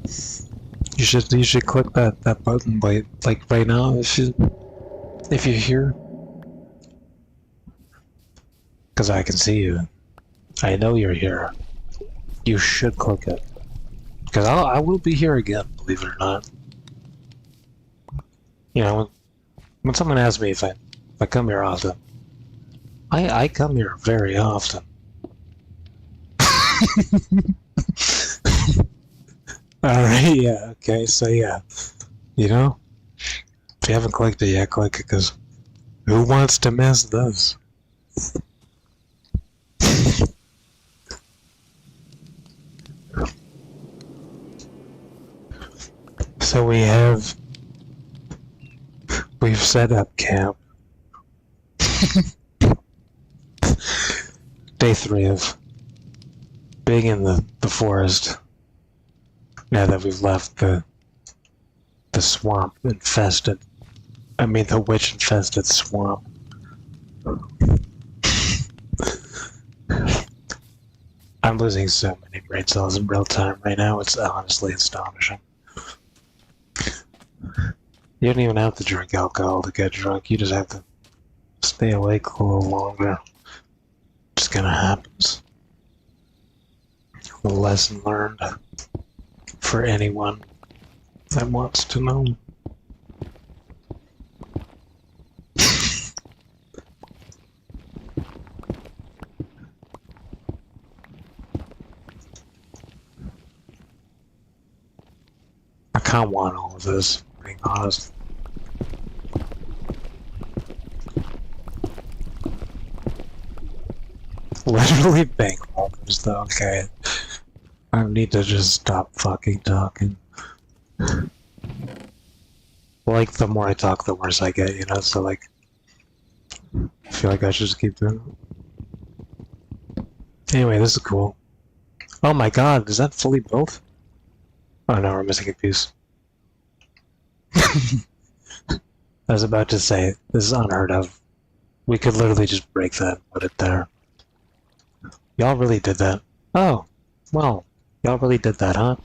You should click that button like right now if you're here. Cause I can see you. I know you're here. You should click it. Cause I will be here again, believe it or not. You know, when someone asks me if I come here often, I come here very often. Alright, yeah, okay, so yeah. You know? If you haven't clicked it yet, click it, because who wants to miss this? So we've set up camp. Day 3 of being in the forest. Now that we've left the swamp infested. I mean the witch infested swamp. I'm losing so many brain cells in real time right now, it's honestly astonishing. You don't even have to drink alcohol to get drunk, you just have to stay awake a little longer. Just kinda happens. A lesson learned for anyone that wants to know. I kinda want all of this, being honest. Literally bank robbers though, okay. I need to just stop fucking talking. Like, the more I talk, the worse I get, you know, so like... I feel like I should just keep doing it. Anyway, this is cool. Oh my god, is that fully built? Oh no, we're missing a piece. I was about to say, this is unheard of. We could literally just break that and put it there. Y'all really did that. Oh, well, y'all really did that, huh?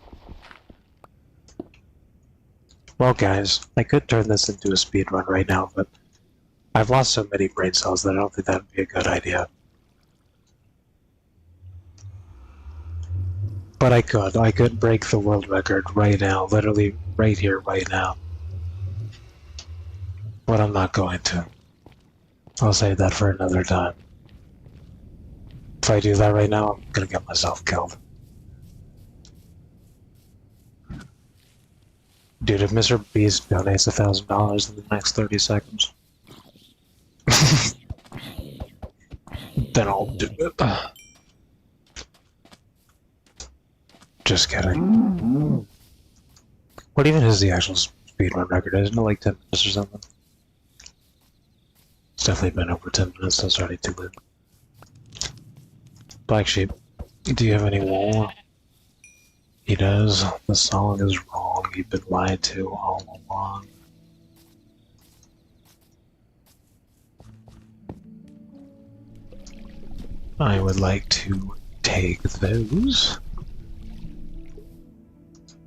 Well, guys, I could turn this into a speedrun right now, but I've lost so many brain cells that I don't think that would be a good idea. But I could break the world record right now, literally right here, right now. But I'm not going to. I'll save that for another time. If I do that right now, I'm gonna get myself killed. Dude, if Mr. Beast donates $1,000 in the next 30 seconds, then I'll do it. Just kidding. What even is the actual speedrun record? Isn't it like 10 minutes or something? It's definitely been over 10 minutes, so it's already too late. Black Sheep, do you have any wool? He does. The song is wrong. You've been lied to all along. I would like to take those.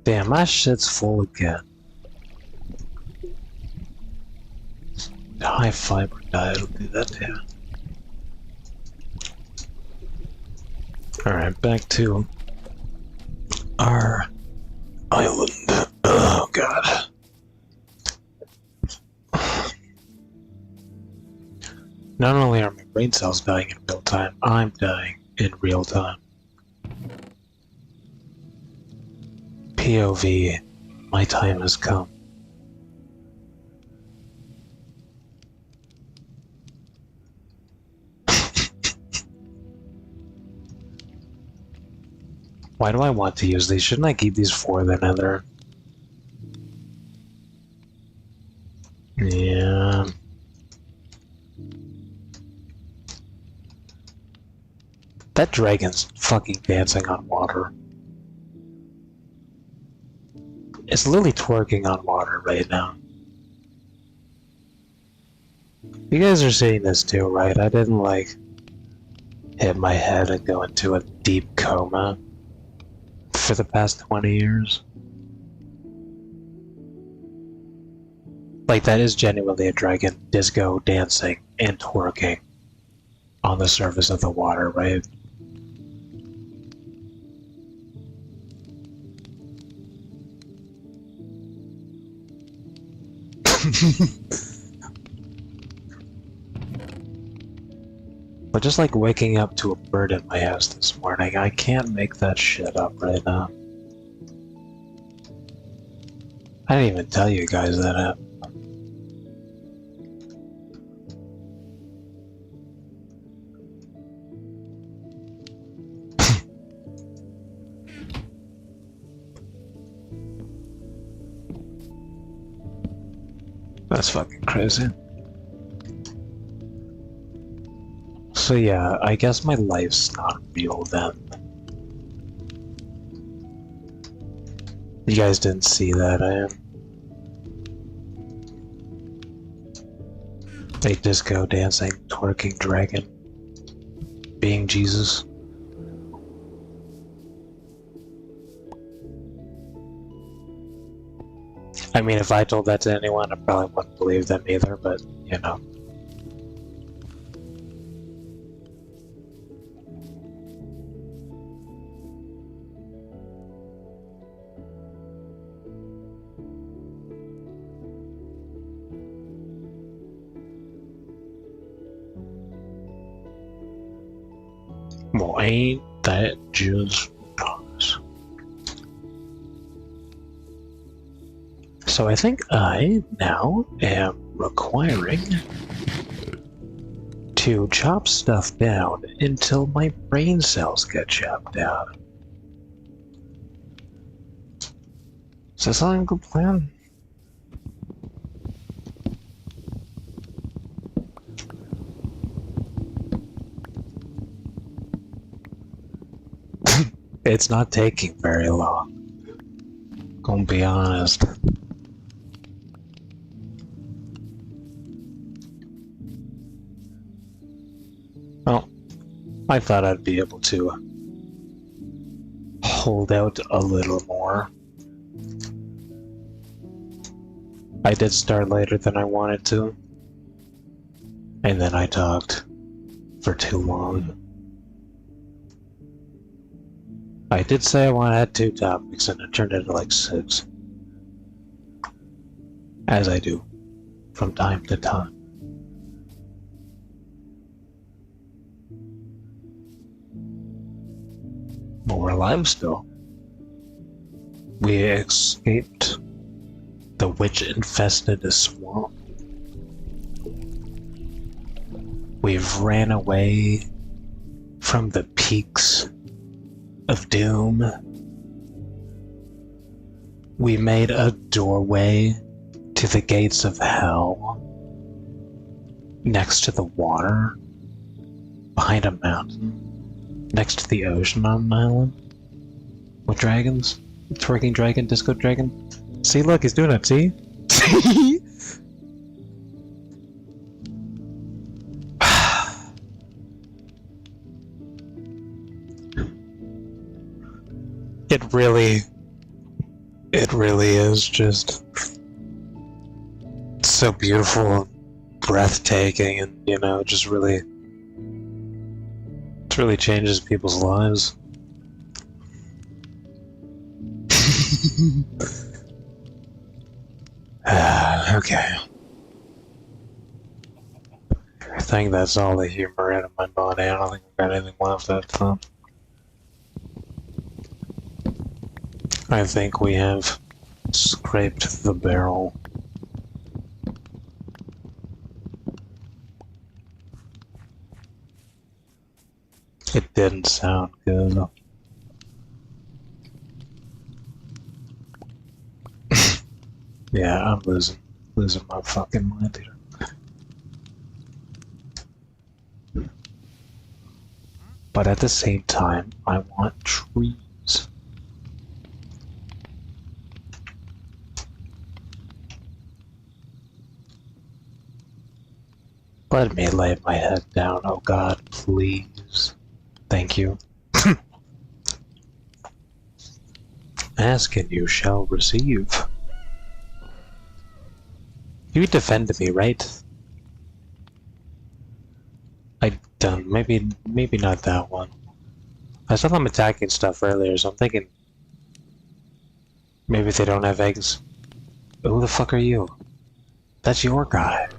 Damn, my shit's full again. High fiber diet will do that too. Alright, back to our island. Oh god. Not only are my brain cells dying in real time, I'm dying in real time. POV, my time has come. Why do I want to use these? Shouldn't I keep these for the nether? Yeah. That dragon's fucking dancing on water. It's literally twerking on water right now. You guys are seeing this too, right? I didn't like hit my head and go into a deep coma for the past 20 years. Like, that is genuinely a dragon disco dancing and twerking on the surface of the water, right? But just like waking up to a bird in my house this morning, I can't make that shit up right now. I didn't even tell you guys that happened. That's fucking crazy. So yeah, I guess my life's not real then. You guys didn't see that, a disco dancing, twerking dragon being Jesus. I mean, if I told that to anyone, I probably wouldn't believe them either, but, you know. Well, ain't that just nice? So I think I now am requiring to chop stuff down until my brain cells get chopped down. Is that sound like a good plan? . It's not taking very long. Gonna be honest. Well, I thought I'd be able to hold out a little more. I did start later than I wanted to, and then I talked for too long. I did say I wanted to have 2 topics, and it turned into like 6. As I do, from time to time. But we're alive still. We escaped the witch-infested swamp. We've ran away from the peaks of doom. We made a doorway to the gates of hell next to the water, behind a mountain, next to the ocean on an island with dragons. Twerking dragon, disco dragon. See, look, he's doing it, see? See? It really is just so beautiful, breathtaking, and, you know, it really changes people's lives. Okay. I think that's all the humor out of my body. I don't think I've got anything left that time. I think we have scraped the barrel. It didn't sound good. Yeah, I'm losing my fucking mind here. But at the same time, I want trees. Let me lay my head down, oh God, please. Thank you. Ask and you shall receive. You defended me, right? I don't. Maybe not that one. I saw them attacking stuff earlier, so I'm thinking maybe they don't have eggs. Who the fuck are you? That's your guy.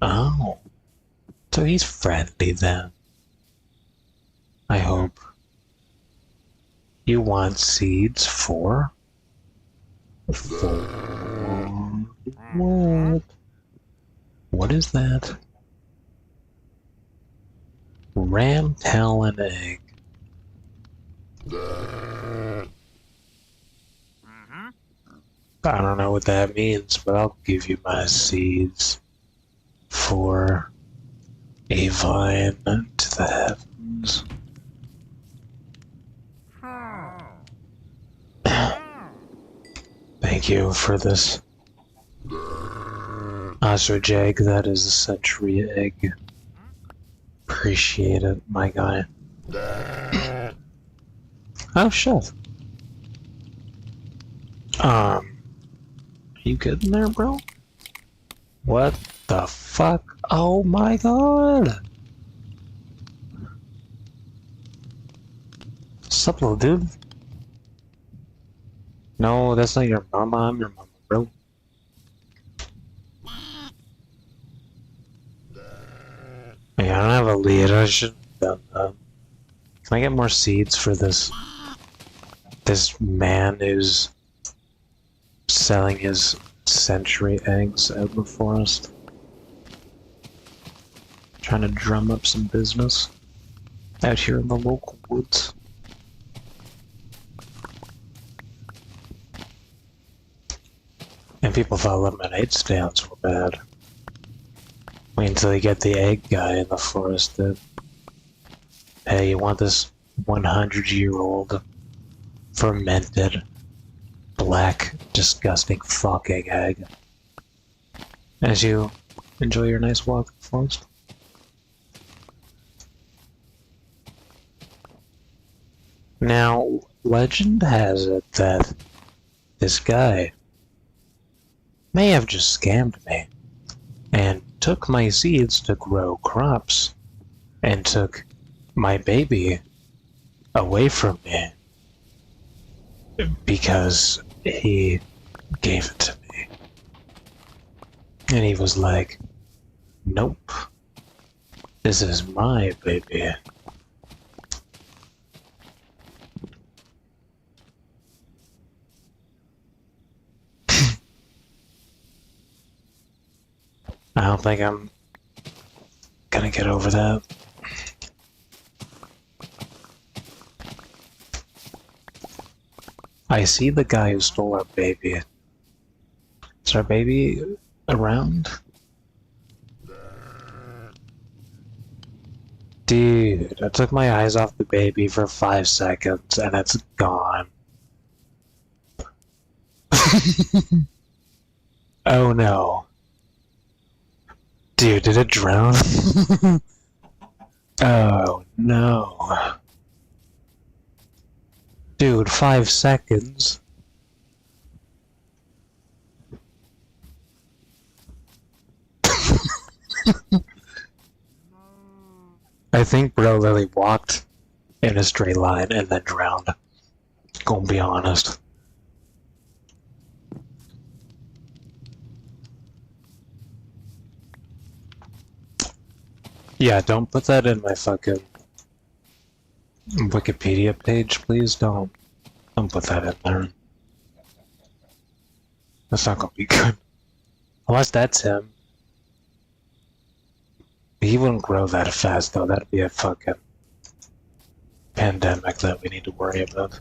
Oh. So he's friendly then. I hope. You want seeds for? What? What is that? Ram talon egg. I don't know what that means, but I'll give you my seeds for a vine to the heavens. Thank you for this ostrich egg. That is a century egg. Appreciate it, my guy. Oh, shit. Are you good in there, bro? What the fuck? Oh my god! What's up, little dude? No, that's not your mama. I'm your mama, bro. Yeah, I don't have a lead. I should have done that. Can I get more seeds for this man who's selling his century eggs out in the forest? Trying to drum up some business out here in the local woods. And people thought lemonade stands were bad. Wait until you get the egg guy in the forest that, hey, you want this 100-year-old fermented, black, disgusting fucking egg. As you enjoy your nice walk in the forest. Now, legend has it that this guy may have just scammed me and took my seeds to grow crops and took my baby away from me because he gave it to me. And he was like, nope, this is my baby. I don't think I'm gonna get over that. I see the guy who stole our baby. Is our baby around? Dude, I took my eyes off the baby for 5 seconds and it's gone. Oh no. Dude, did it drown? Oh no. Dude, 5 seconds. I think bro literally walked in a straight line and then drowned. Gonna be honest. Yeah, don't put that in my fucking Wikipedia page, please. Don't put that in there. That's not gonna be good. Unless that's him. He wouldn't grow that fast, though. That'd be a fucking pandemic that we need to worry about.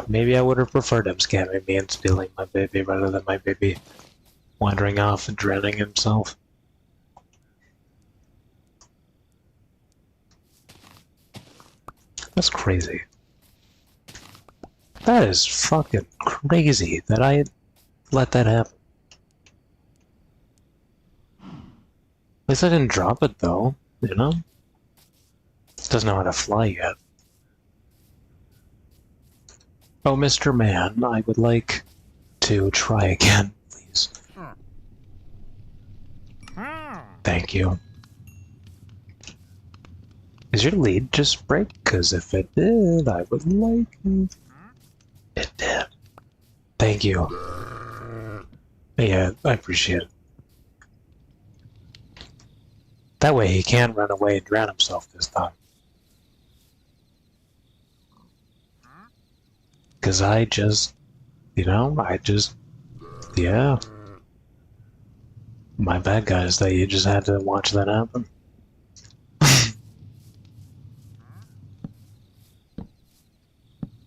Maybe I would have preferred him scamming me and stealing my baby rather than my baby wandering off and drowning himself. That's crazy. That is fucking crazy that I let that happen. At least I didn't drop it though, you know? It doesn't know how to fly yet. Oh, Mr. Man, I would like to try again, please. Thank you. Is your lead just break? Because if it did, I would like it. It did. Thank you. Yeah, I appreciate it. That way he can't run away and drown himself this time. Because I just, yeah. My bad, guys, that you just had to watch that happen.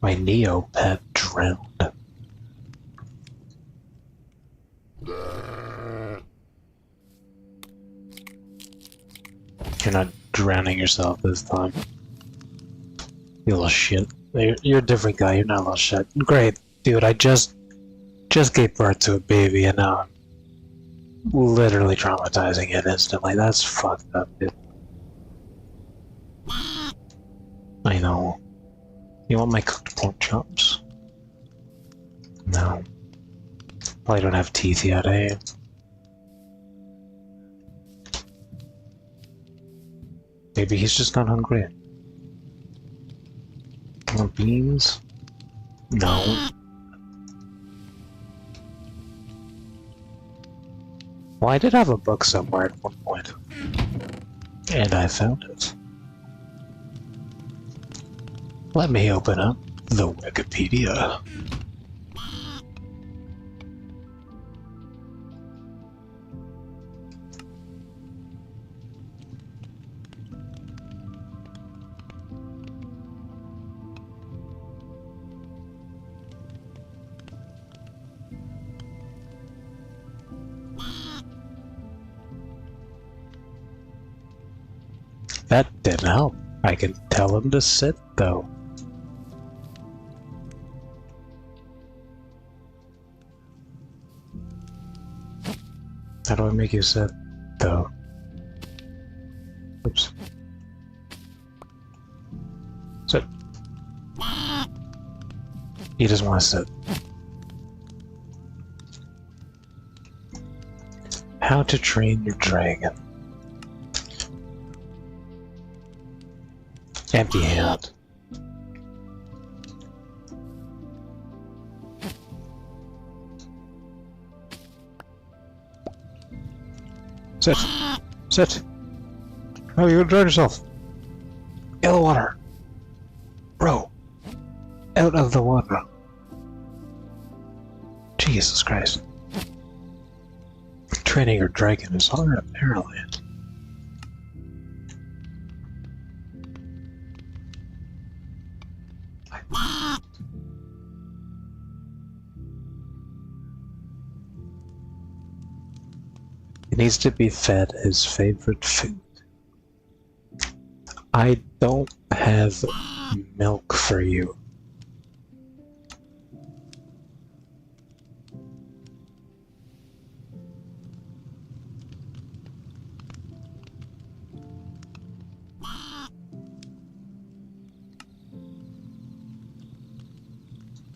My Neopet drowned. You're not drowning yourself this time. You little shit. You're a different guy, you're not a little shit. Great, dude, I just gave birth to a baby and now I'm literally traumatizing it instantly. That's fucked up, dude. I know. You want my cooked pork chops? No. Probably don't have teeth yet, eh? Maybe he's just not hungry. More beans? No. Well, I did have a book somewhere at one point. And I found it. Let me open up the Wikipedia. That didn't help. I can tell him to sit, though. How do I make you sit, though? Oops. Sit. He doesn't want to sit. How to train your dragon. Empty hand. Sit. Sit. Oh, you're gonna drown yourself. In the water. Bro. Out of the water. Jesus Christ. Training your dragon is hard, apparently. He needs to be fed his favorite food. I don't have milk for you.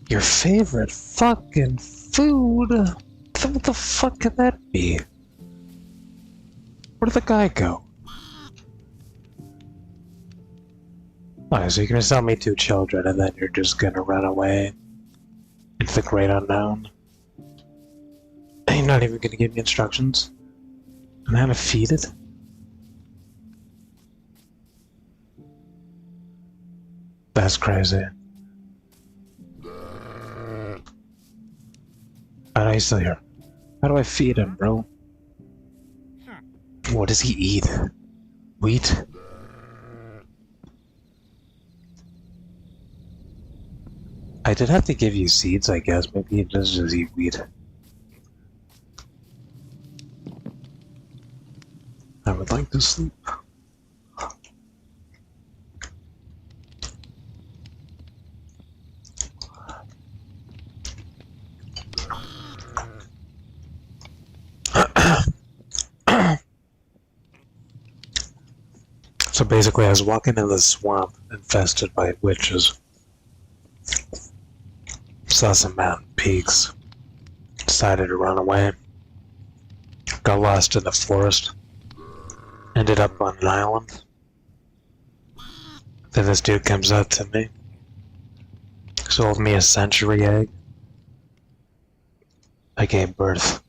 Your favorite fucking food? What the fuck could that be? Where did the guy go? Oh, so you're gonna sell me 2 children and then you're just gonna run away into the great unknown? And you're not even gonna give me instructions on how to feed it? That's crazy. I know he's still here. How do I feed him, bro? What does he eat? Wheat? I did have to give you seeds, I guess. Maybe he does just eat wheat. I would like to sleep. So basically, I was walking in the swamp infested by witches. Saw some mountain peaks. Decided to run away. Got lost in the forest. Ended up on an island. Then this dude comes up to me. Sold me a century egg. I gave birth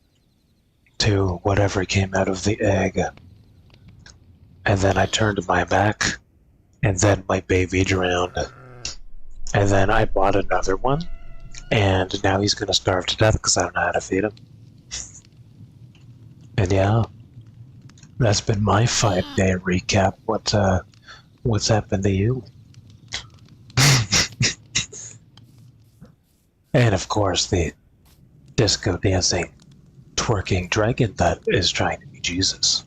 to whatever came out of the egg. And then I turned my back, and then my baby drowned. And then I bought another one, and now he's gonna starve to death because I don't know how to feed him. And yeah, that's been my 5-day recap. What's happened to you? And of course, the disco dancing, twerking dragon that is trying to be Jesus.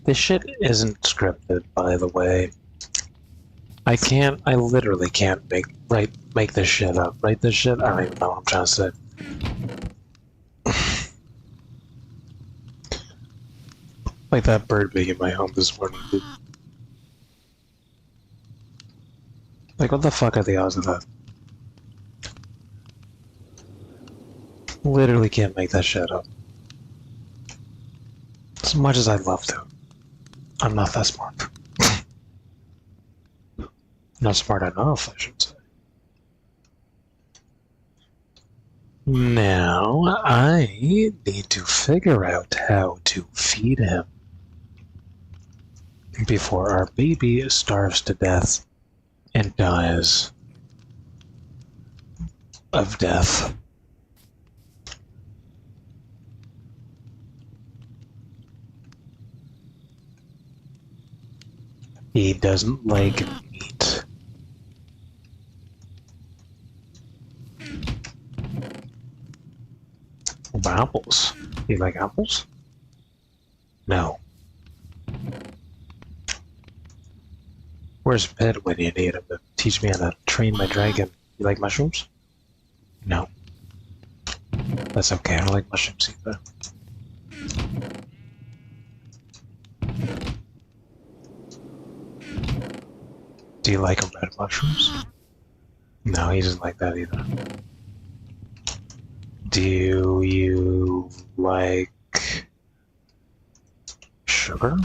This shit isn't scripted, by the way. I literally can't make this shit up. Write this shit? I don't even know what I'm trying to say. Like that bird being in my home this morning, dude. Like, what the fuck are the odds of that? Literally can't make that shit up. As much as I'd love to. I'm not that smart. Not smart enough, I should say. Now, I need to figure out how to feed him before our baby starves to death and dies of death. He doesn't like meat. apples. You like apples? No. Where's Ped when you need him to teach me how to train my dragon? You like mushrooms? No. That's okay, I don't like mushrooms either. Do you like red mushrooms? No, he doesn't like that either. Do you like sugar?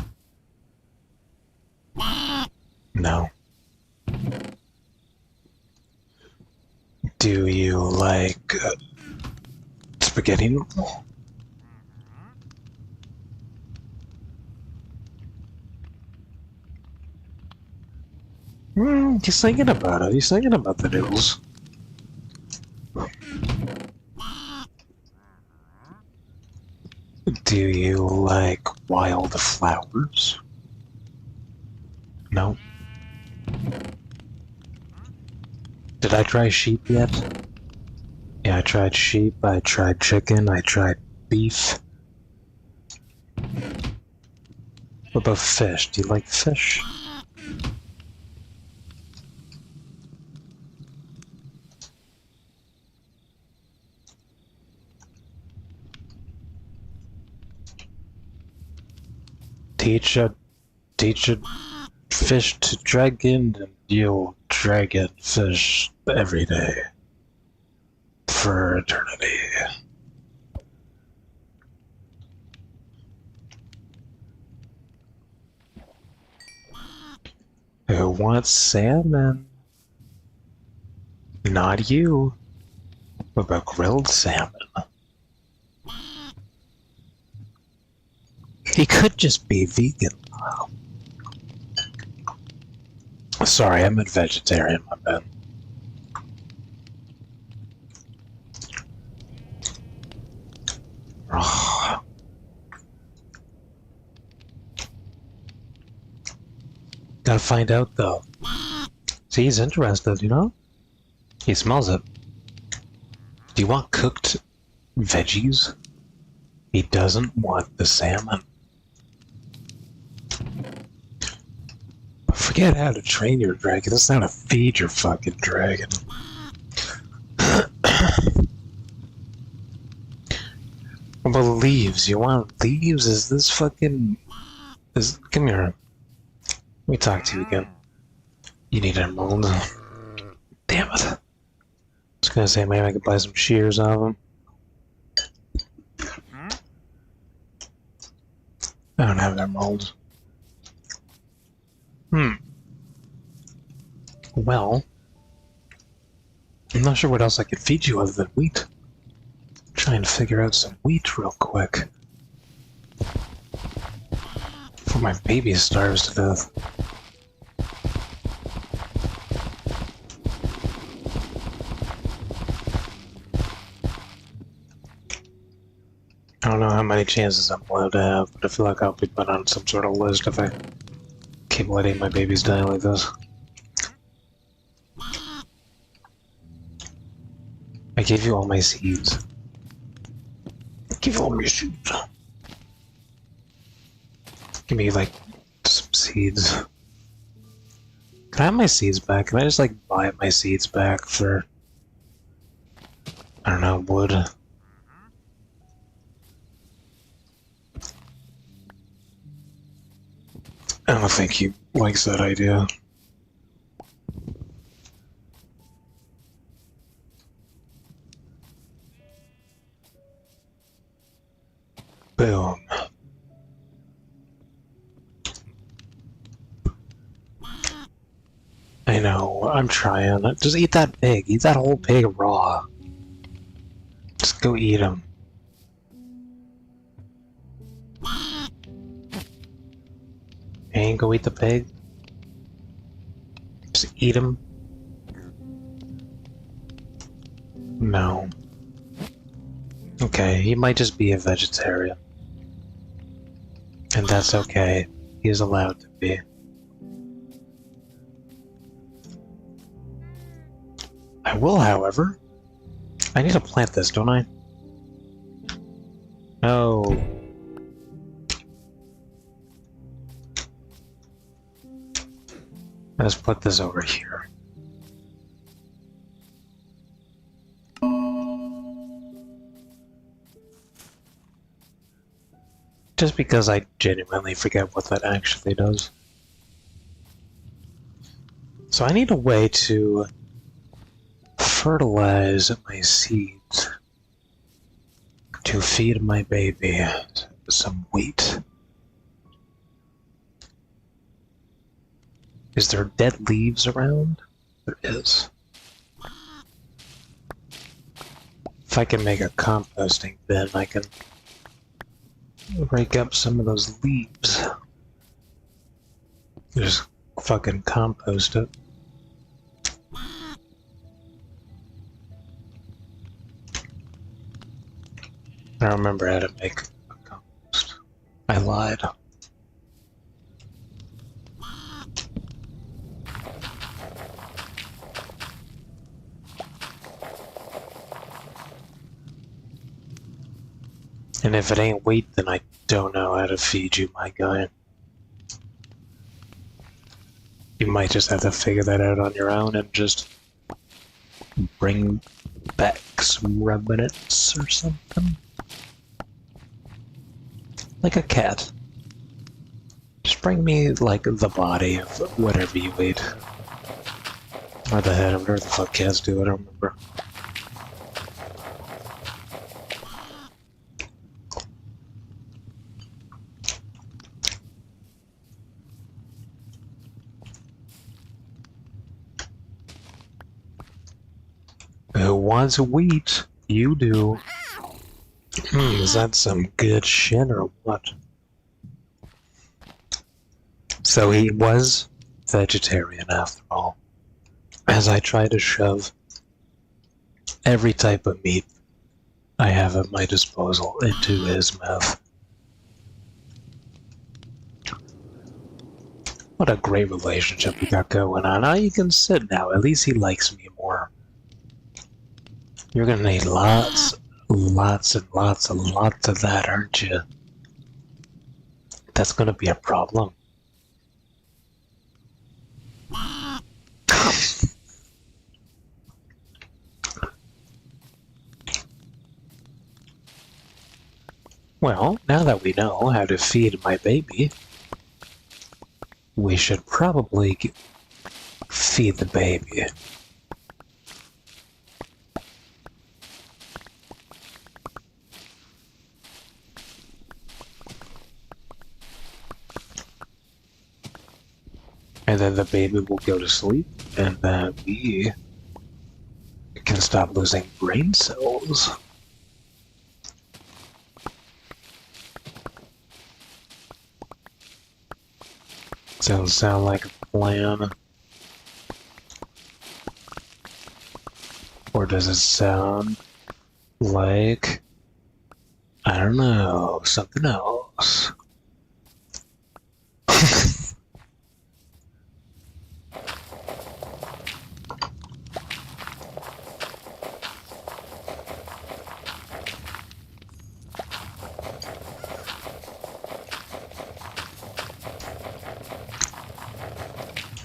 No. Do you like spaghetti noodle? He's thinking about it. He's thinking about the noodles. Do you like wild flowers? No. Did I try sheep yet? Yeah, I tried sheep, I tried chicken, I tried beef. What about fish? Do you like fish? Teach a fish to dragon, and you'll dragon fish every day for eternity. Who wants salmon? Not you. What about grilled salmon? He could just be vegan. Sorry, I meant vegetarian, my bad. Oh. Gotta find out though. See, he's interested, you know? He smells it. Do you want cooked veggies? He doesn't want the salmon. Forget how to train your dragon. That's not how to feed your fucking dragon. What about leaves? You want leaves? Is this fucking... Come here. Let me talk to you again. You need an emerald. Damn it. I was gonna say maybe I could buy some shears out of them. I don't have emeralds. Well, I'm not sure what else I could feed you other than wheat. Trying to figure out some wheat real quick. Before my baby starves to death. I don't know how many chances I'm allowed to have, but I feel like I'll be put on some sort of list if I keep letting my babies die like this. I gave you all my seeds. Give you all my seeds. Give me, like, some seeds. Can I have my seeds back? Can I just, like, buy my seeds back for... I don't know, wood? I don't think he likes that idea. Boom. I know, I'm trying. Just eat that pig. Eat that whole pig raw. Just go eat him. And go eat the pig. Just eat him. No. Okay, he might just be a vegetarian. And that's okay. He is allowed to be. I will, however. I need to plant this, don't I? No. Let's put this over here. Just because I genuinely forget what that actually does. So I need a way to fertilize my seeds to feed my baby some wheat. Is there dead leaves around? There is. If I can make a composting bin, I can rake up some of those leaves. Just fucking compost it. I don't remember how to make a compost. I lied. And if it ain't wheat, then I don't know how to feed you, my guy. You might just have to figure that out on your own and just bring back some ruminants or something. Like a cat. Just bring me, like, the body of whatever you ate. Or the head, whatever the fuck cats do, I don't remember. Who wants wheat? You do. Is that some good shit or what? So he was vegetarian after all. As I try to shove every type of meat I have at my disposal into his mouth. What a great relationship we got going on. Now you can sit now. At least he likes me more. You're gonna need lots and lots and lots of that, aren't you? That's gonna be a problem. Well, now that we know how to feed my baby, we should probably feed the baby. And then the baby will go to sleep, and then we can stop losing brain cells. Doesn't sound like a plan. Or does it sound like, I don't know, something else?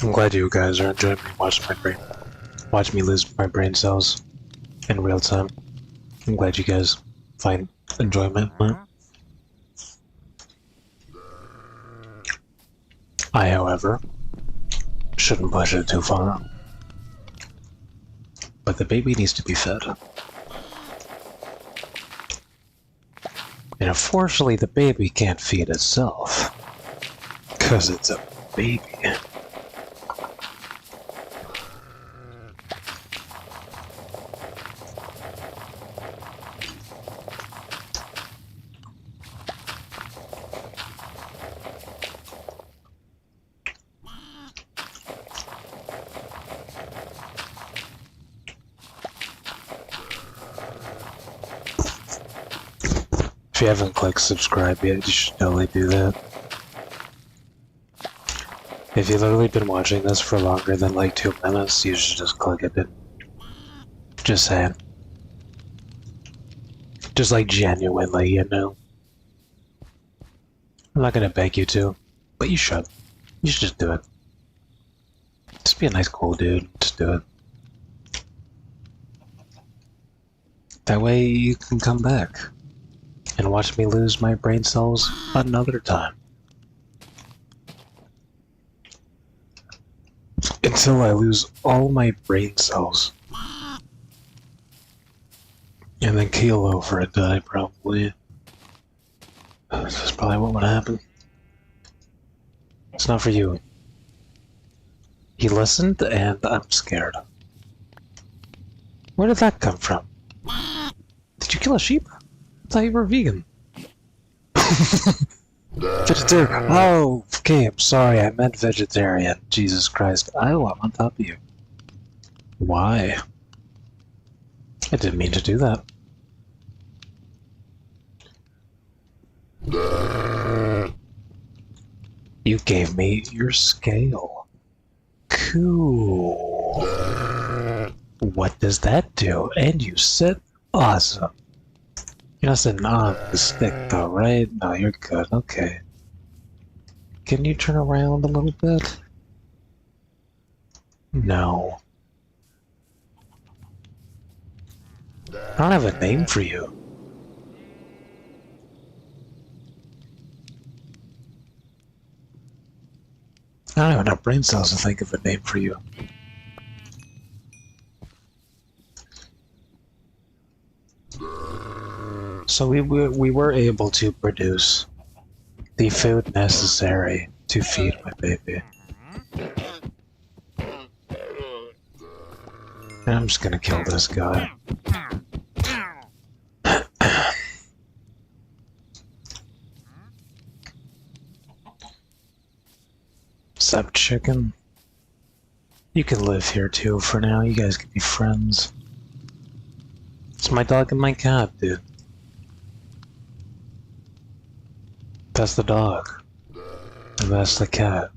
I'm glad you guys are enjoying me watch me lose my brain cells in real time. I'm glad you guys find enjoyment. I, however, shouldn't push it too far. But the baby needs to be fed. And unfortunately, the baby can't feed itself. 'Cause it's a baby. If you haven't clicked subscribe yet, you should totally do that. If you've literally been watching this for longer than like 2 minutes, you should just click it. Just saying. Just like genuinely, you know. I'm not gonna beg you to, but you should. You should just do it. Just be a nice, cool dude. Just do it. That way you can come back and watch me lose my brain cells another time. Until I lose all my brain cells. And then keel over and die, probably. This is probably what would happen. It's not for you. He listened, and I'm scared. Where did that come from? Did you kill a sheep? I thought you were vegan. Vegetarian. Oh, okay, I'm sorry, I meant vegetarian. Jesus Christ. Oh, I'm on top of you. Why? I didn't mean to do that. You gave me your scale. Cool. What does that do? And you said awesome. You're not sitting on the stick though, right? No, you're good. Okay. Can you turn around a little bit? No. I don't have a name for you. I don't have enough brain cells to think of a name for you. So we were able to produce the food necessary to feed my baby. And I'm just gonna kill this guy. Sup, chicken? You can live here too for now. You guys can be friends. It's my dog and my cat, dude. That's the dog. And that's the cat.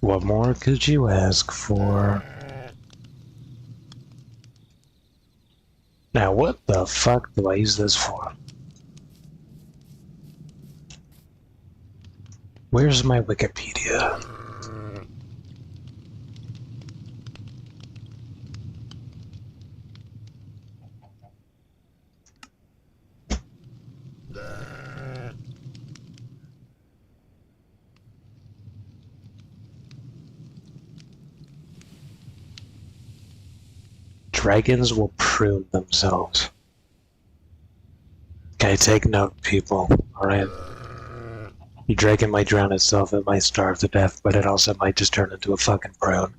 What more could you ask for? Now, what the fuck do I use this for? Where's my Wikipedia? Dragons will prune themselves. Okay, take note, people. Alright? Your dragon might drown itself, it might starve to death, but it also might just turn into a fucking prune.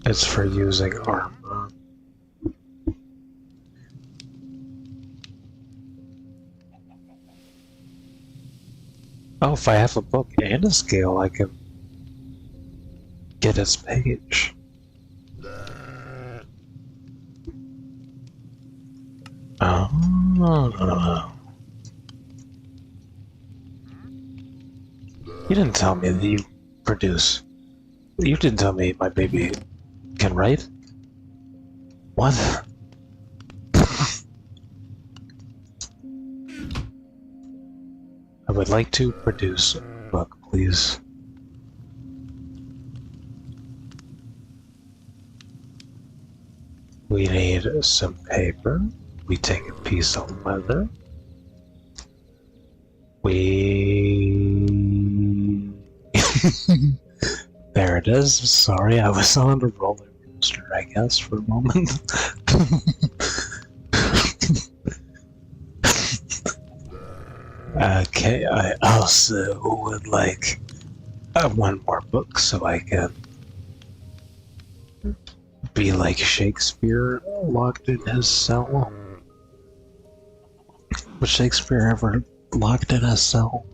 It's for using armor. Oh, if I have a book and a scale, I can get its page. Oh. You didn't tell me that you produce. You didn't tell me my baby can write. What? I would like to produce a book, please. We need some paper. We take a piece of leather. We... There it is. Sorry, I was on a roller coaster, I guess, for a moment. Okay, I also would like one more book so I can be like Shakespeare, locked in his cell. Was Shakespeare ever locked in a cell?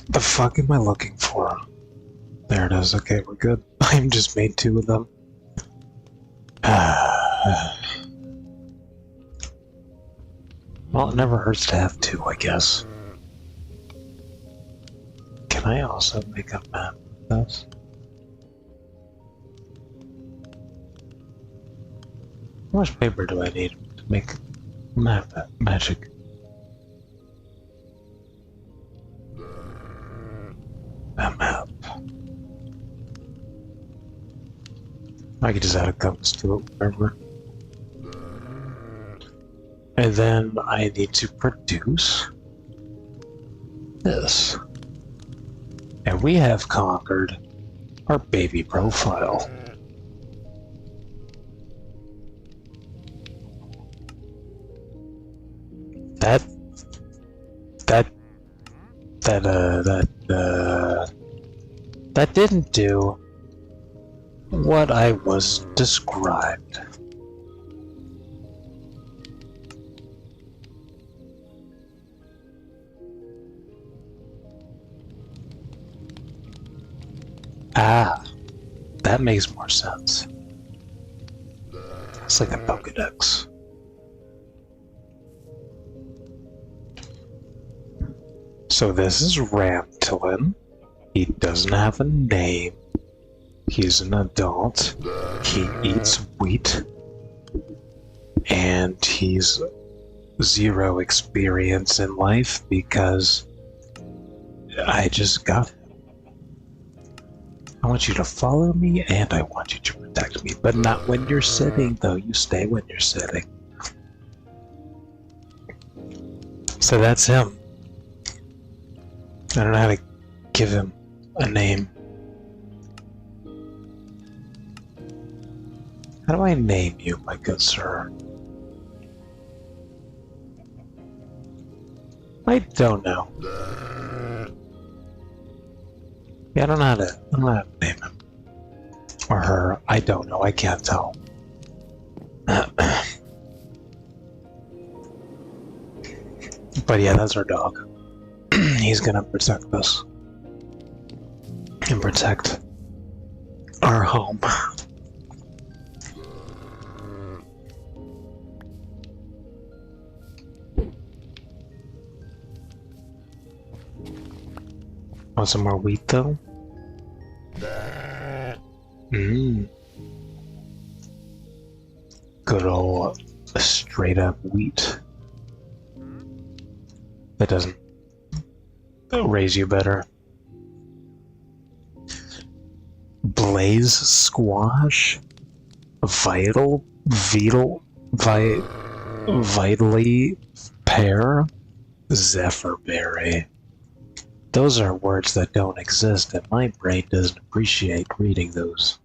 The fuck am I looking for? There it is. Okay, we're good. I just made 2 of them. Well, it never hurts to have 2, I guess. Can I also make a map? this. How much paper do I need to make magic? A map. I could just add a compass to it, whatever. And then I need to produce this. And we have conquered our baby profile. That didn't do what I was described. Ah, that makes more sense. It's like a Pokedex. So this is Ramtilin. He doesn't have a name. He's an adult. He eats wheat. And he's 0 experience in life because I just got him. I want you to follow me and I want you to protect me, but not when you're sitting though. You stay when you're sitting. So that's him. I don't know how to give him a name. How do I name you, my good sir? I don't know. Yeah, I don't know how to name him. Or her. I don't know. I can't tell. But yeah, that's our dog. He's gonna protect us. And protect our home. Want some more wheat though? Good old straight up wheat. That doesn't raise you better. Blaze squash? Vitally pear? Zephyr berry. Those are words that don't exist, and my brain doesn't appreciate reading those.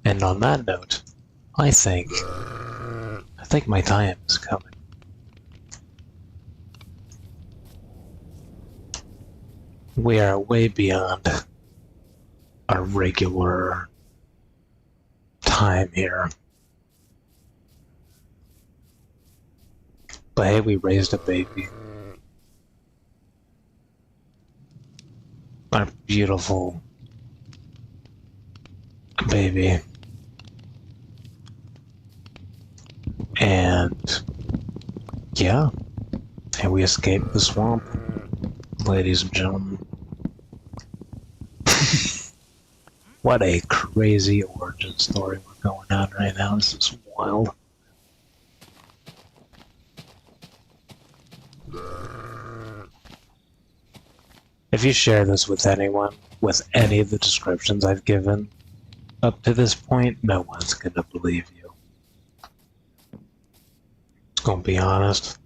And on that note, I think my time is coming. We are way beyond our regular time here. But hey, we raised a baby. Our beautiful baby. And yeah, and we escaped the swamp, ladies and gentlemen. What a crazy origin story we're going on right now. This is wild. If you share this with anyone, with any of the descriptions I've given up to this point, no one's gonna believe you. It's gonna be honest.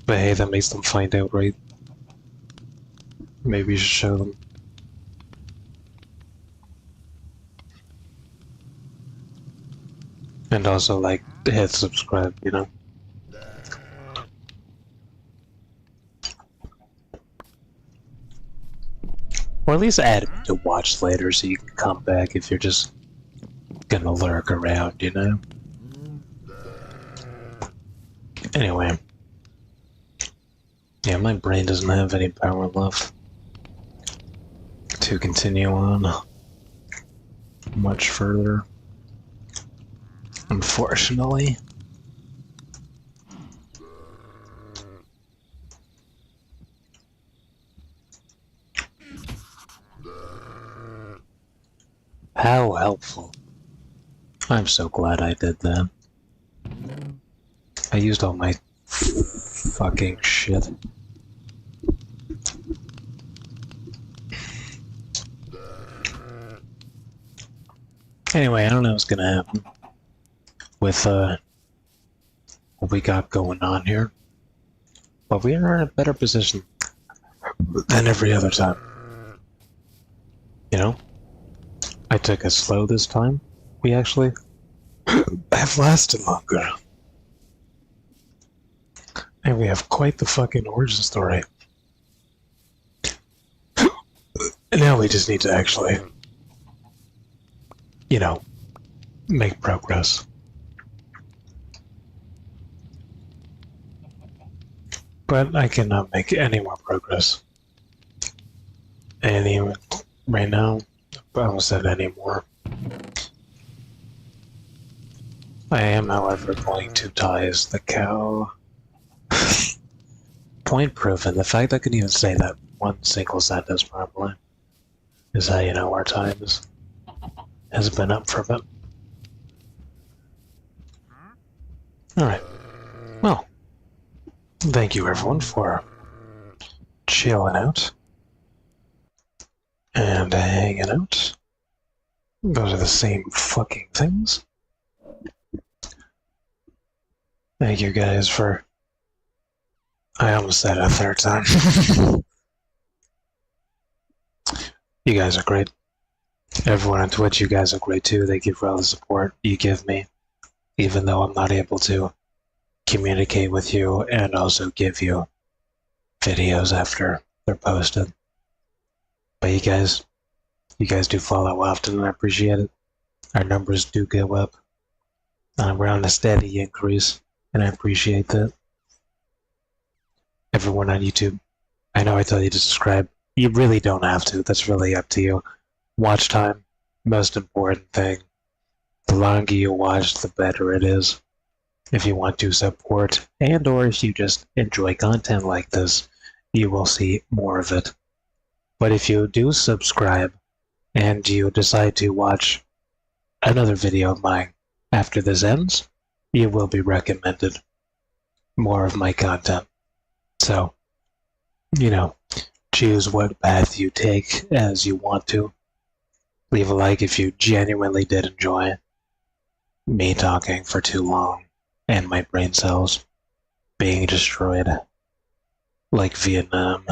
But hey, that makes them find out, right? Maybe you should show them. And also, like, hit subscribe, you know? Or at least add me to watch later so you can come back if you're just gonna lurk around, you know? Anyway. Yeah, my brain doesn't have any power left to continue on much further. Unfortunately. How helpful. I'm so glad I did that. I used all my fucking shit. Anyway, I don't know what's gonna happen with what we got going on here, but we are in a better position than every other time. You know, I took it slow this time. We actually have lasted longer. And we have quite the fucking origin story. And now we just need to actually, you know, make progress. But I cannot make any more progress. Right now, I almost said anymore. I am, however, going to ties the cow. Point proven. The fact I can even say that one single sentence properly is how you know our time has been up for a bit. Alright. Well, thank you everyone for chilling out and hanging out. Those are the same fucking things. Thank you guys for... I almost said it a third time. You guys are great. Everyone on Twitch, you guys are great too. Thank you for all the support you give me, even though I'm not able to communicate with you and also give you videos after they're posted. But you guys do follow often, and I appreciate it. Our numbers do go up. We're on a steady increase, and I appreciate that. Everyone on YouTube, I know I tell you to subscribe. You really don't have to. That's really up to you. Watch time, most important thing. The longer you watch, the better it is. If you want to support and or if you just enjoy content like this, you will see more of it. But if you do subscribe and you decide to watch another video of mine after this ends, you will be recommended more of my content. So, you know, choose what path you take as you want to. Leave a like if you genuinely did enjoy me talking for too long and my brain cells being destroyed like Vietnam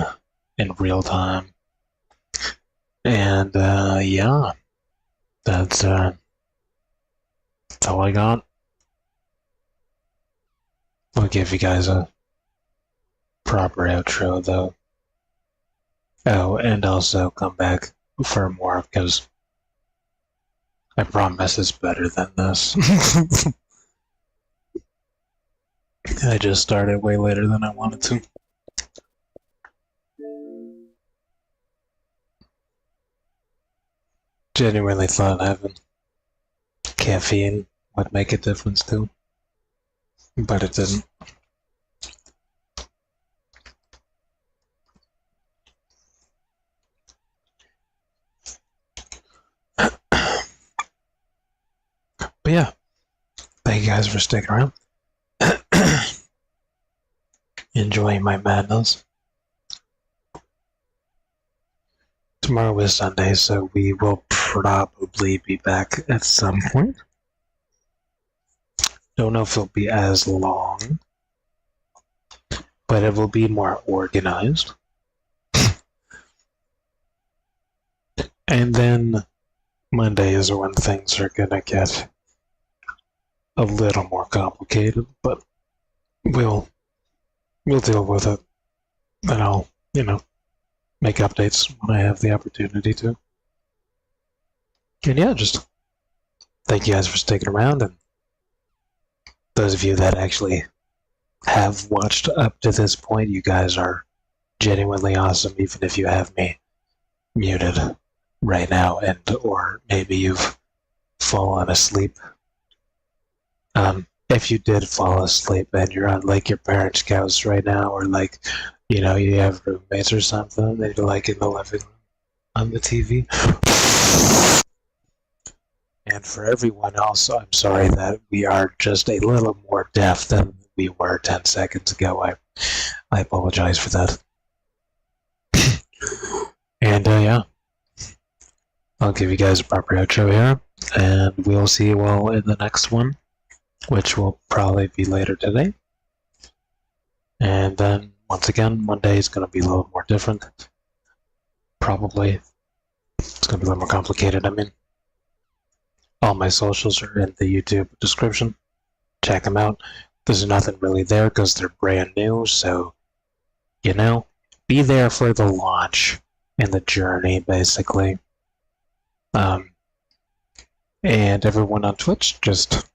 in real time. And yeah, that's all I got. I'll give you guys a proper outro though. Oh, and also come back for more because I promise it's better than this. I just started way later than I wanted to. Genuinely thought having caffeine would make a difference too, but it didn't. But yeah, thank you guys for sticking around. Enjoying my madness. Tomorrow is Sunday, so we will probably be back at some point. Don't know if it'll be as long, but it will be more organized. And then Monday is when things are gonna get a little more complicated, but we'll deal with it, and I'll, you know, make updates when I have the opportunity to. And yeah, just thank you guys for sticking around, and those of you that actually have watched up to this point, you guys are genuinely awesome, even if you have me muted right now, and or maybe you've fallen asleep. If you did fall asleep and you're on like your parents' couch right now, or like, you know, you have roommates or something, and you're like in the living room on the TV. And for everyone else, I'm sorry that we are just a little more deaf than we were 10 seconds ago. I apologize for that. And yeah, I'll give you guys a proper outro here, and we'll see you all in the next one, which will probably be later today. And then, once again, Monday is going to be a little more different. Probably. It's going to be a little more complicated, I mean. All my socials are in the YouTube description. Check them out. There's nothing really there because they're brand new, so, you know, be there for the launch and the journey, basically. And everyone on Twitch, just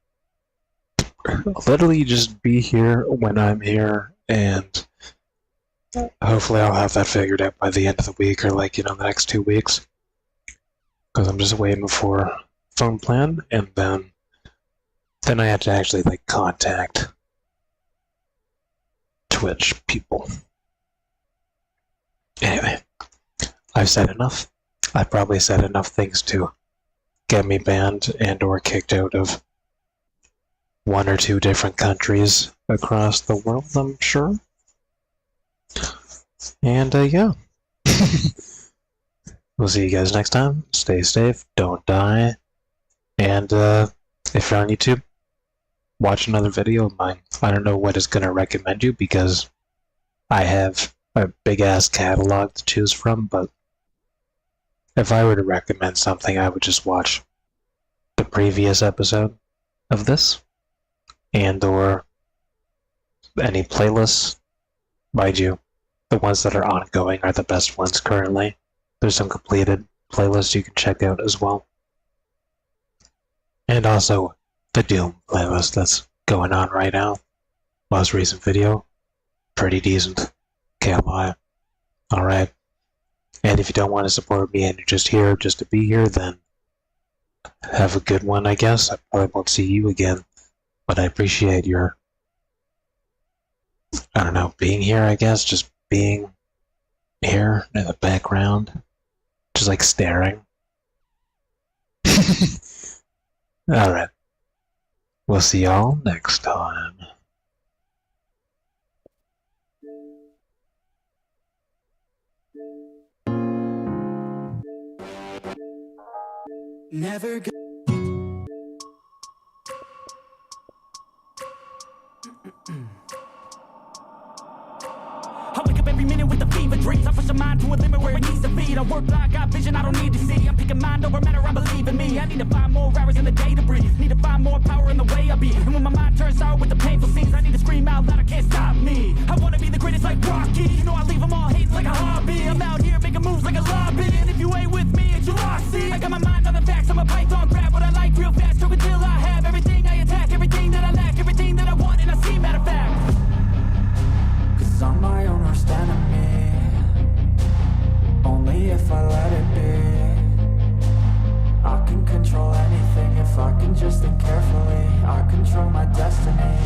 literally just be here when I'm here, and hopefully I'll have that figured out by the end of the week, or like, you know, the next 2 weeks. Because I'm just waiting for phone plan, and then I have to actually like contact Twitch people. Anyway, I've said enough. I've probably said enough things to get me banned and or kicked out of 1 or 2 different countries across the world, I'm sure. And yeah. We'll see you guys next time. Stay safe, don't die. And if you're on YouTube, watch another video of mine. I don't know what is going to recommend you because I have a big ass catalog to choose from, but if I were to recommend something, I would just watch the previous episode of this and or any playlists. Mind you, the ones that are ongoing are the best ones currently. There's some completed playlists you can check out as well. And also the Doom playlist that's going on right now. Most recent video, pretty decent. Can't lie. Alright. And if you don't want to support me and you're just here just to be here, then have a good one, I guess. I probably won't see you again, but I appreciate your, I don't know, being here, I guess. Just being here in the background. Just like staring. Alright. We'll see y'all next time. Never go. I wake up every minute with the fever dreams. I push my mind to a limit where it needs to be. I work like I got vision I don't need to see. I'm picking mind over matter, I believe in me. I need to find more hours in the day to breathe. Need to find more power in the way I be. And when my mind turns sour with the painful scenes, I need to scream out loud, I can't stop me. I wanna be the greatest like Rocky. You know I leave them all hating like a hobby. I'm out here making moves like a lobby. And if you ain't with me, it's your loss. See, I got my mind on the facts. I'm a python, grab what I like real fast. Choke until I have everything I attack. Everything that I lack, everything that I want. And I see, matter of fact, 'Cause I'm my own worst enemy. Only if I let it be. I can control anything if I can just think carefully. I control my destiny.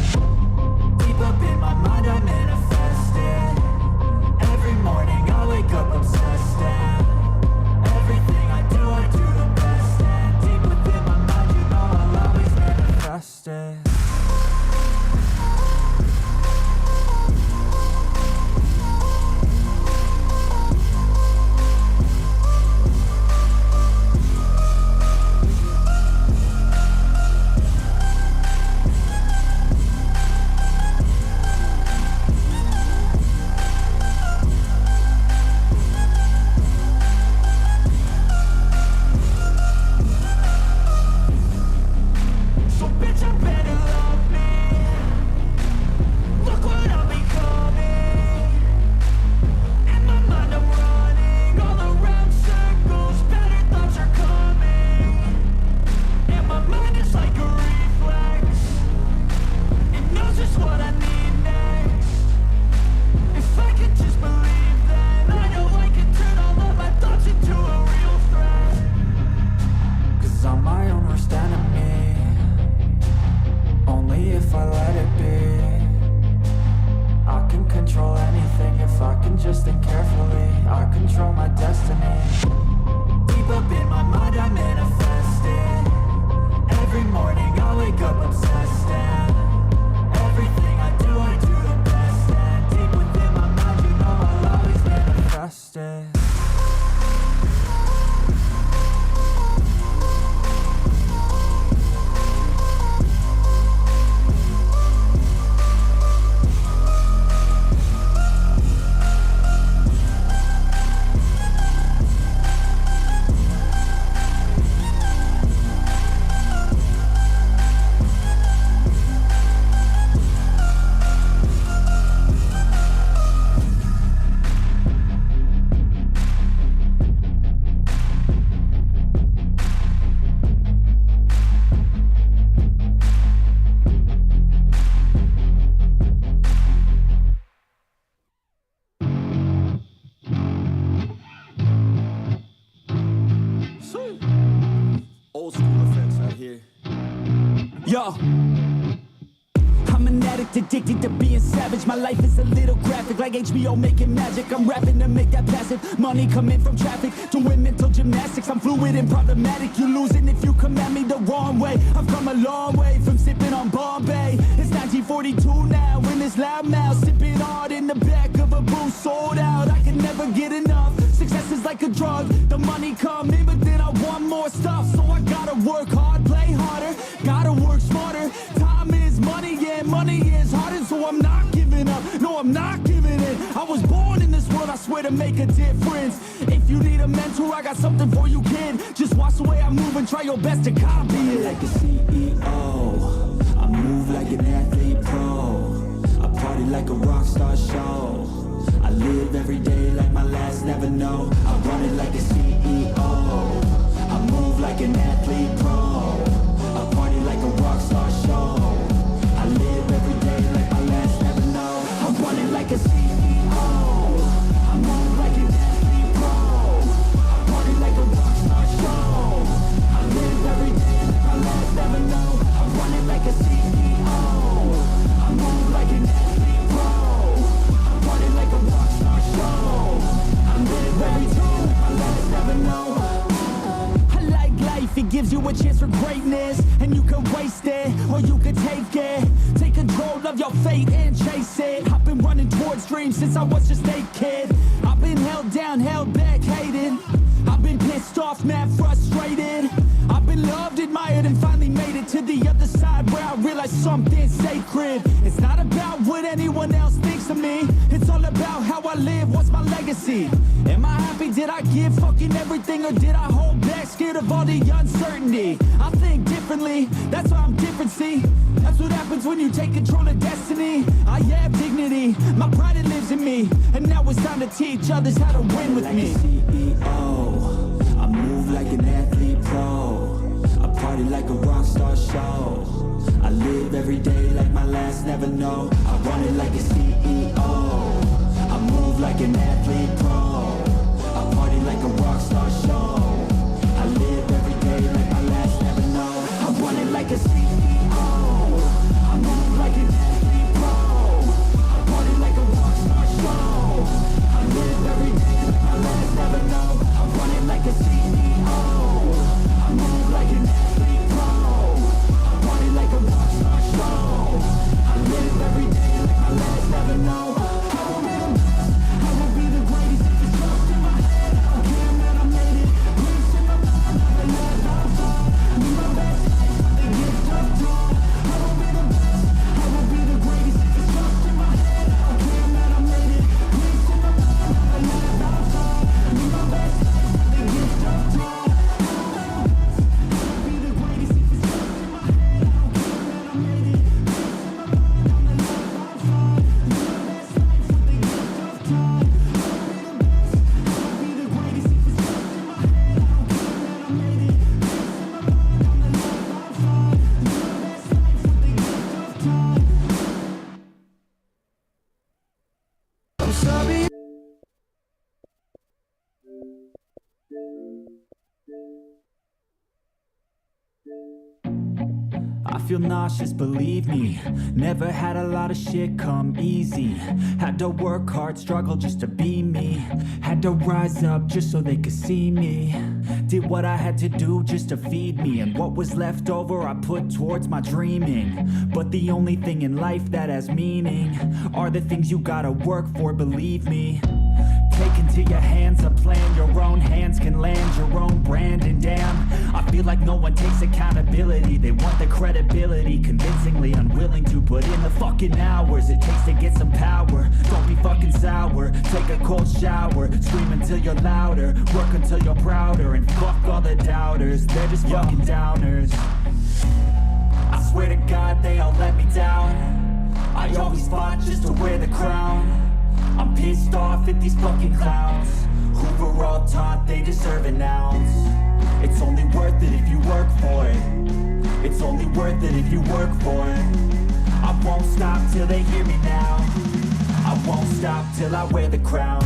Deep up in my mind I manifest it. Every morning I wake up obsessed, and everything I do the best. And deep within my mind, you know I'll always manifest it. Old school effects out here. Yo, I'm an addict addicted to being savage. My life is a little graphic, like HBO making magic. I'm rapping to make that passive money coming from traffic, doing mental gymnastics. I'm fluid and problematic. You losing if you come at me the wrong way. I've come a long way from sipping on Bombay. It's 1942 now, in this loud mouth, sipping hard in the back of a booth, sold out. I can never get enough. Success is like a drug. The money come in, but then I want more stuff. So I gotta work hard, play harder, gotta work smarter. Time is money, yeah, money is harder. So I'm not giving up, no, I'm not giving in. I was born in this world, I swear, to make a difference. If you need a mentor, I got something for you, kid. Just watch the way I move and try your best to copy it. Like a CEO, I move like an athlete pro. I party like a rock star show. I live every day like my last, never know. I run it like a CEO. I move like an athlete pro. I party like a rock star show. I live every day like my last, never know. I run it like a CEO. I move like an athlete pro. I party like a rock star show. I live every day like my last, never know. I run it like a CEO. I move like an athlete pro. I party like a rock star show. I live every day like my last, never know. I like life, it gives you a chance for greatness. And you can waste it, or you can take it. Take control of your fate and chase it. I've been running towards dreams since I was just a kid. I've been held down, held back, hated. I've been pissed off, mad, frustrated. I've been loved, admired, and finally made it to the other side, where I realized something sacred. It's not about what anyone else thinks of me. It's all about how I live, what's my legacy. Am I happy, did I give fucking everything, or did I hold back, scared of all the uncertainty? I think differently, that's why I'm different, see. That's what happens when you take control of destiny. I have dignity, my pride, it lives in me. And now it's time to teach others how to win with me. CEO, I move like an athlete pro. I party like a rock star show. I live every day like my last, never know. I run it like a CEO. I move like an athlete pro. I party like a rock star show. I live every day like my last, never know. I run it like a CEO. I move like an athlete pro. I party like a rock star show. I live every day like my last, never know. I run it like a CEO. I move like an athlete pro. I party like a rock star show. I live every day like my last, never know. I will be the best, I will be the greatest. If it's just in my head, I don't care, man, I made it. Peace in my mind, never let that fall. I need my best life with the gift of time. I will be the best, I will be the greatest. If it's just in my head, I don't care, man, I made it. Peace in my mind, never let that fall. I need my best life with the gift of time. I will be the greatest. If it's just in my head, I don't care, man, I made it. Peace in my mind, never let that fall. I need my best life with the gift of time. I will be the greatest. If it's just in my head, I don't care, man, I made it. Peace in my mind, never let that fall. I need my best life with the gift of time. I'm sorry. I feel nauseous, believe me. Never had a lot of shit come easy. Had to work hard, struggle just to be me. Had to rise up just so they could see me. Did what I had to do just to feed me. And what was left over I put towards my dreaming. But the only thing in life that has meaning are the things you gotta work for, believe me. Take into your hands a plan, your own hands can land your own brand. And damn, I feel like no one takes accountability. They want the credibility, convincingly unwilling to put in the fucking hours it takes to get some power. Don't be fucking sour, take a cold shower. Scream until you're louder, work until you're prouder. And fuck all the doubters, they're just fucking downers. I swear to God they all let me down. I always fought just to wear the crown. I'm pissed off at these fucking clowns who were all taught they deserve an ounce. It's only worth it if you work for it. It's only worth it if you work for it. I won't stop till they hear me now. I won't stop till I wear the crown.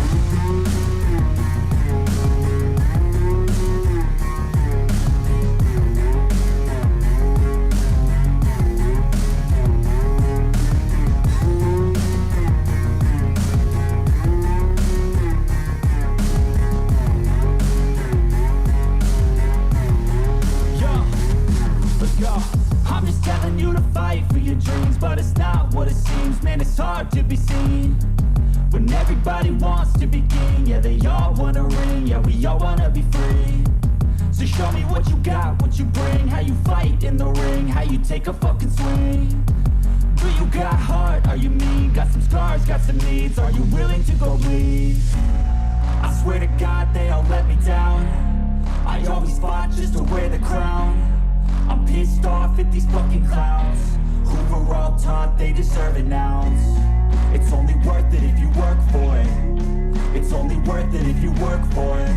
Yo, I'm just telling you to fight for your dreams, but it's not what it seems. Man, it's hard to be seen when everybody wants to be king. Yeah, they all wanna ring, yeah, we all wanna be free. So show me what you got, what you bring, how you fight in the ring, how you take a fucking swing. Do you got heart, are you mean? Got some scars, got some needs, are you willing to go bleed? I swear to God they all let me down. I always fought just to wear the crown. I'm pissed off at these fucking clowns who were all taught they deserve an ounce. It's only worth it if you work for it. It's only worth it if you work for it.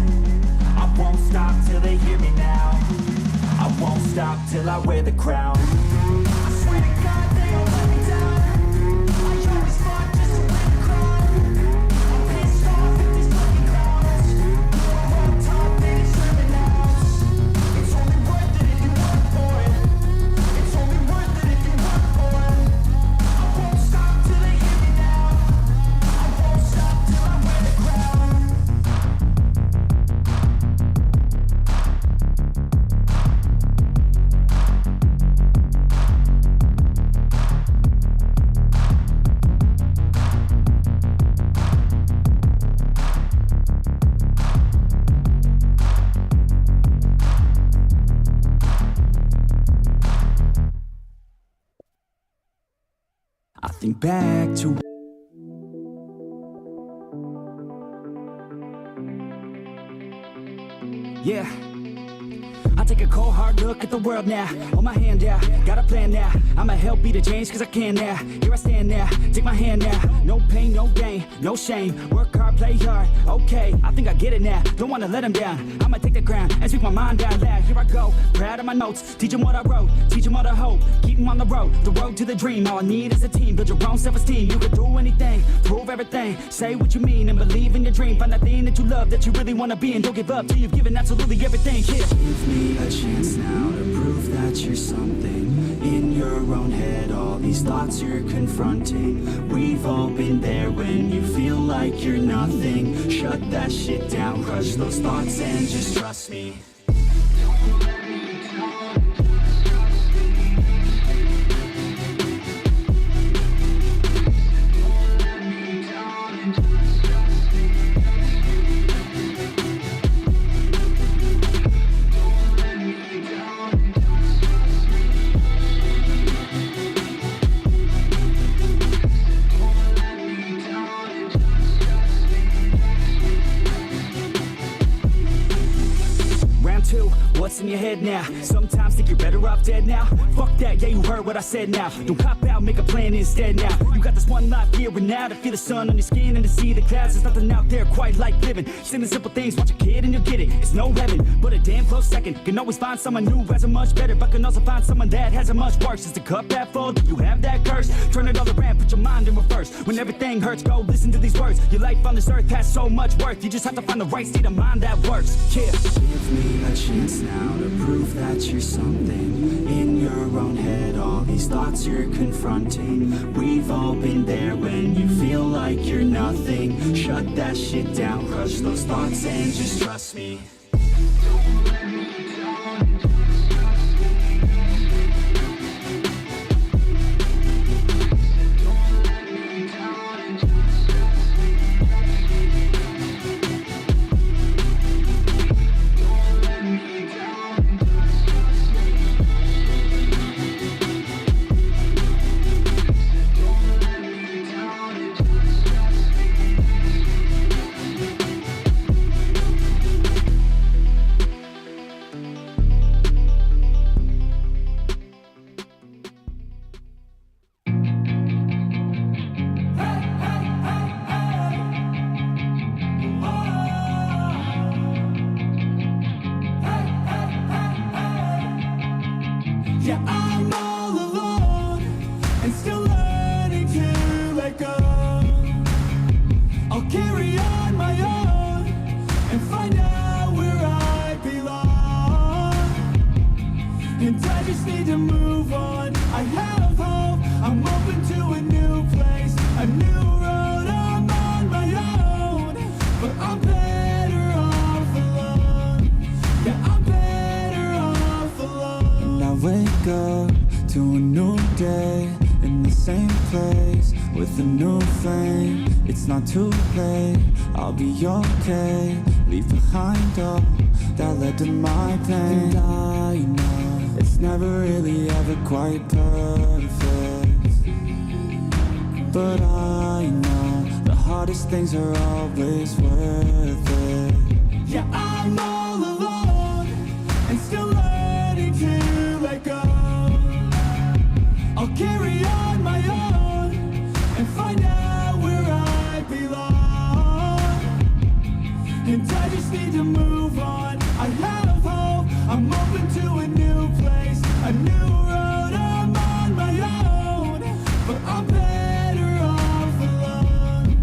I won't stop till they hear me now. I won't stop till I wear the crown. I swear to God they all let me down. I always fought just to wear the crown. I'm pissed off at these fucking clowns who are all taught they deserve an ounce. It's only worth it if you work for it. It's only worth it if you work for it. I won't stop till they hear me now. I won't stop till I wear the crown. I think back to yeah. I take a cold hard look at the world now. Hold my hand out, got a plan now. I'ma help be the change cause I can now. Here I stand now, take my hand now. No pain, no gain, no shame. Work hard, play hard, okay. I think I get it now, don't wanna let them down. I'ma take the ground and speak my mind out loud. Here I go, proud of my notes. Teach them what I wrote, teach them all the hope. Keep them on the road to the dream. All I need is a team, build your own self-esteem. You can do anything, prove everything. Say what you mean and believe in your dream. Find that thing that you love, that you really wanna be. And don't give up till you've given absolutely everything. Yeah. Give me a chance now to prove that you're something. In your own head, all these thoughts you're confronting. We've all been there when you feel like you're nothing. Shut that shit down, crush those thoughts and just trust me. What's in your head now? Sometimes think you're better off dead now. Fuck that, yeah, you heard what I said now. Don't cop out, make a plan instead now. You got this one life here and now to feel the sun on your skin and to see the clouds. There's nothing out there quite like living. Simple, simple things, watch a kid and you'll get it. It's no heaven, but a damn close second. Can always find someone new who has it much better, but can also find someone that has it much worse. Is the cup that full? Do you have that curse? Turn it all around, put your mind in reverse. When everything hurts, go listen to these words. Your life on this earth has so much worth. You just have to find the right state of mind that works. Yeah. Give me a chance now to prove that you're something. In your own head, all these thoughts you're confronting. We've all been there when you feel like you're nothing. Shut that shit down, crush those thoughts and just trust me. Yeah, I'm all alone and still learning to let go. I'll carry on my own and find out where I belong. And I just need to move on. I have hope, I'm open to a new place, a new road. I'm on my own, but I'm better off alone. Yeah, I'm better off alone. Now wait wake up to a new day in the same place with a new flame. It's not too late, I'll be okay. Leave behind all that led to my pain. And I know it's never really ever quite perfect, but I know the hardest things are always worth it. Yeah, I'm all alone and still learning to let go. I'll carry on my own and find out where I belong. And I just need to move on. I have hope, I'm open to a new place, a new road. I'm on my own, but I'm better off alone.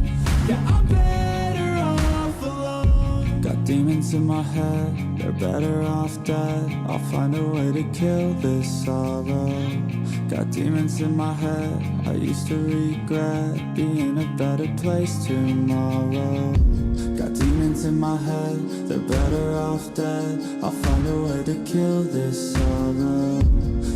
Yeah, I'm better off alone. Got demons in my head, they're better off dead. I'll find a way to kill this sorrow. Got demons in my head, I used to regret being in a better place tomorrow. Got demons in my head, they're better off dead. I'll find a way to kill this sorrow.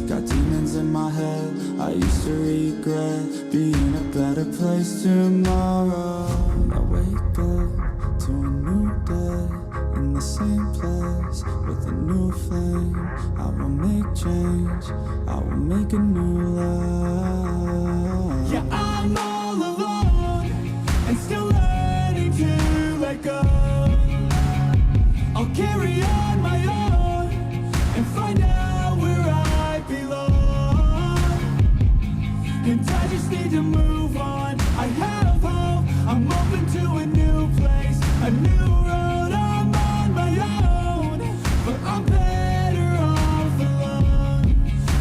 Got demons in my head, I used to regret being in a better place tomorrow. I wake up to a new day in the same place with a new flame. I will make change, I will make a new life. Yeah, I'm all alone and still learning to let go. I'll carry on my own and find out where I belong. And I just need to move on. I have hope, I'm open to a new place, a new road. I'm on my own, but I'm better off alone.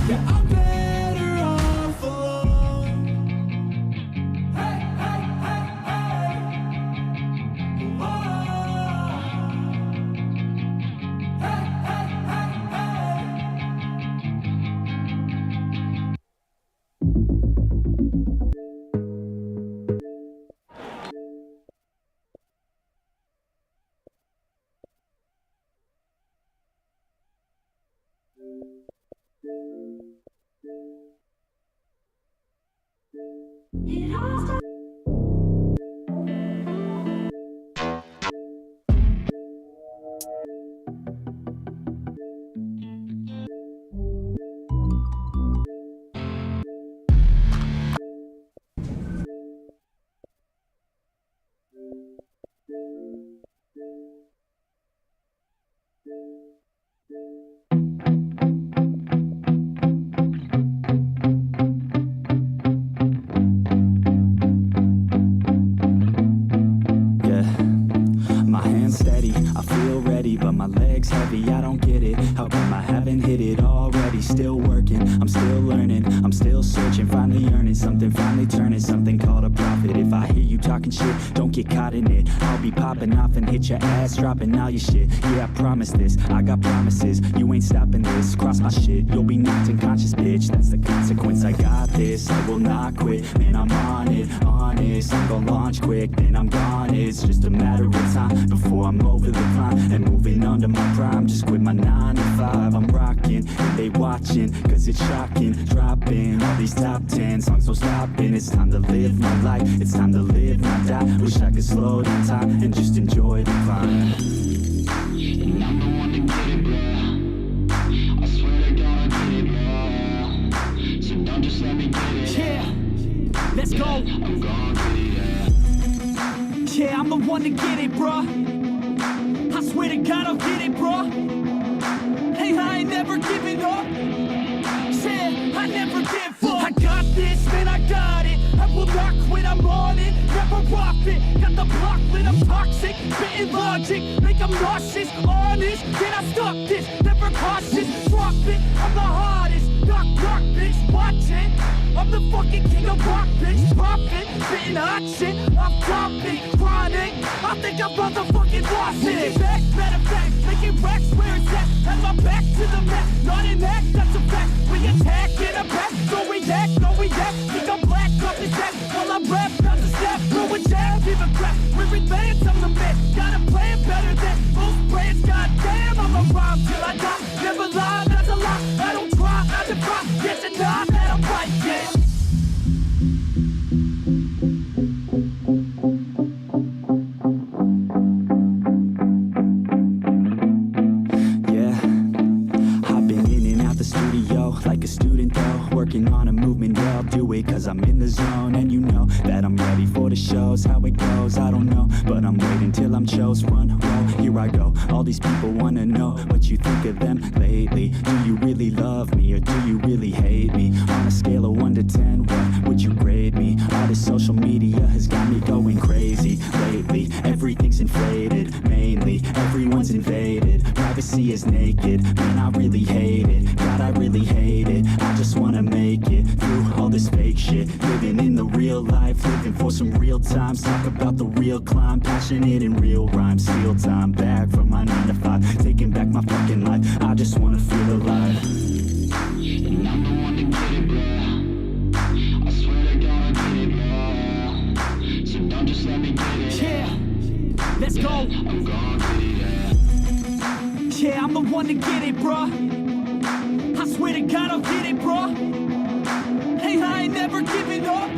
Yeah, I'm better off alone. Hey, hey, hey, hey. Whoa. Hey, hey, hey, hey. But my legs heavy, I don't get it. How come I haven't hit it already? Still working, I'm still learning, I'm still searching. Finally earning something, finally turning something called a profit. If I hear you talking shit, don't get caught in it. I'll be popping off and hit your ass, dropping all your shit. Yeah, I promise this, I got promises. You ain't stopping this, cross my shit, you'll be knocked unconscious, bitch. That's the consequence, I got this, I will not quit. Man, I'm on it, honest. I'm gonna launch quick, then I'm gone. It's just a matter of time before I'm over the climb and moving under my prime. Just quit my 9 to 5, I'm rocking and they watching, cause it's shocking. Dropping all these top 10 songs, so stopping. It's time to live my life, it's time to live, not die. Wish I could slow down time and just enjoy the climb. And I'm the one to get it, bro. I swear to God I get it, bro. So don't just let me get it. Yeah, let's go. I'm gonna get it, yeah. Yeah, I'm the one to get it, bro. I swear to God I'll get it, bro. Hey, I ain't never giving up. Yeah, I never give up. I got this, man, I got it. I will not quit, I'm on it. Never off it. Got the block lit, I'm toxic. Spitting logic, make them nauseous. Honest, can I stop this? Never cautious, drop it. I'm the hardest. Knock, knock, bitch, watch it. I'm the fucking king of rock, bitch. Poppin', spitting hot shit. I'm topic, chronic. I think I'm motherfucking lost it. Making back, matter of fact, making racks where it's at. Have my back to the mat, not an act, that's a fact. We attack in a back, no react, no react. Think I'm black, off his back, while I rap, not the snap. Throw a jab, give a crap. We're advanced, I'm the man. Got a plan better than most brands. Goddamn, I'm a rhyme till I die. Never lie, that's a lie. I don't try, I defy. like a student though, working on a movement, yeah, I'll do it cause I'm in the zone. And you know that I'm ready for the shows, how it goes, I don't know, but I'm waiting till I'm chose. Front row, here I go, all these people wanna know what you think of them lately. Do you really love me, or do you really hate me? On a scale of 1 to 10, what would you grade me? All this social media has got me going crazy lately. Everything's inflated, mainly, everyone's invaded. Privacy is naked, man, I really hate it. God, I really hate it. I just wanna make it through all this fake shit. Living in the real life, living for some real times. Talk about the real climb, passionate in real rhymes. Steal time back from my 9 to 5, taking back my fucking life. I just wanna feel alive. And I'm the one to get it, bro. I swear to God I'll get it, bro. So don't just let me get it. Yeah, let's go. I'm gonna get it, yeah. Yeah, I'm the one to get it, bruh. I swear to God I'll get it, bruh. Hey, I ain't never giving up.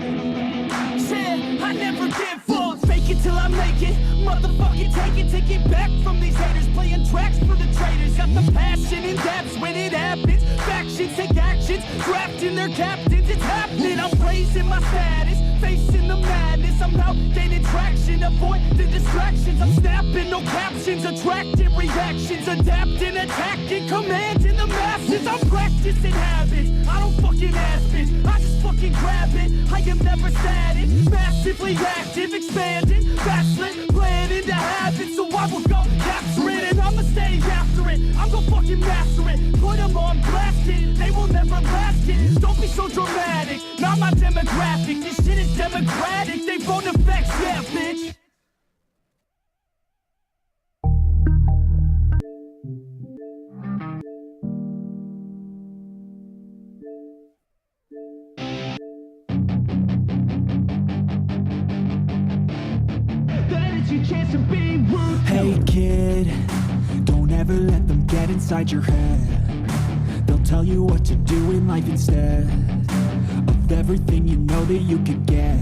Yeah, I never give up. Fake it till I make it. Motherfucking take it back from these haters. Playing tracks for the traitors. Got the passion in depths when it happens. Factions take actions, drafting their captains. It's happening, I'm raising my status. Facing the madness, I'm out gaining traction. Avoid the distractions, I'm snapping, no captions. Attracting reactions, adapting, attacking, commanding the masses. I'm practicing habits, I don't fucking ask bitch, I just fucking grab it. I am never static, massively active, expanding, backslid, planning to have it. So I will go capture it, and I'ma stay after it. I'm gonna fucking master it, put them on blast it. They will never last it, don't be so dramatic. Not my demographic, this shit is democratic. They vote effects, yeah, bitch. Hey kid, don't ever let them get inside your head. They'll tell you what to do in life instead of everything you know that you could get.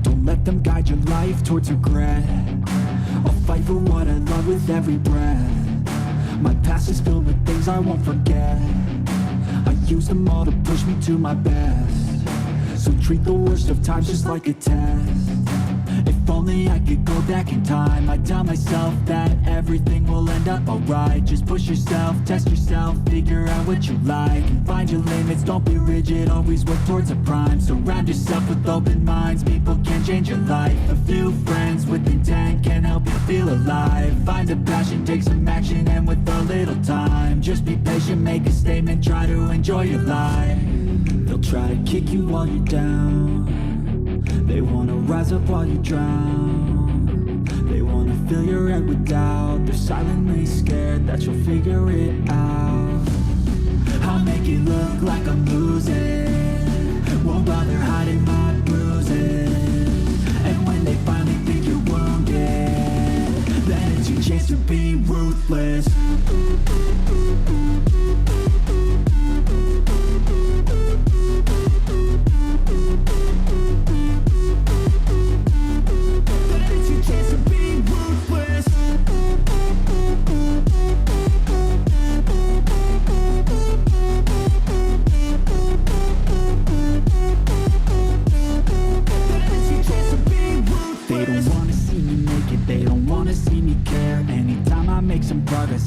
Don't let them guide your life towards regret. I'll fight for what I love with every breath. My past is filled with things I won't forget. I use them all to push me to my best. So treat the worst of times just like a test. If only I could go back in time, I'd tell myself that everything will end up alright. Just push yourself, test yourself, figure out what you like, and find your limits, don't be rigid, always work towards a prime. Surround yourself with open minds, people can change your life. A few friends with intent can help you feel alive. Find a passion, take some action, and with a little time, just be patient, make a statement, try to enjoy your life. They'll try to kick you while you're down. They wanna rise up while you drown. They wanna fill your head with doubt. They're silently scared that you'll figure it out. I'll make it look like I'm losing, won't bother hiding my bruises. And when they finally think you're wounded, then it's your chance to be ruthless.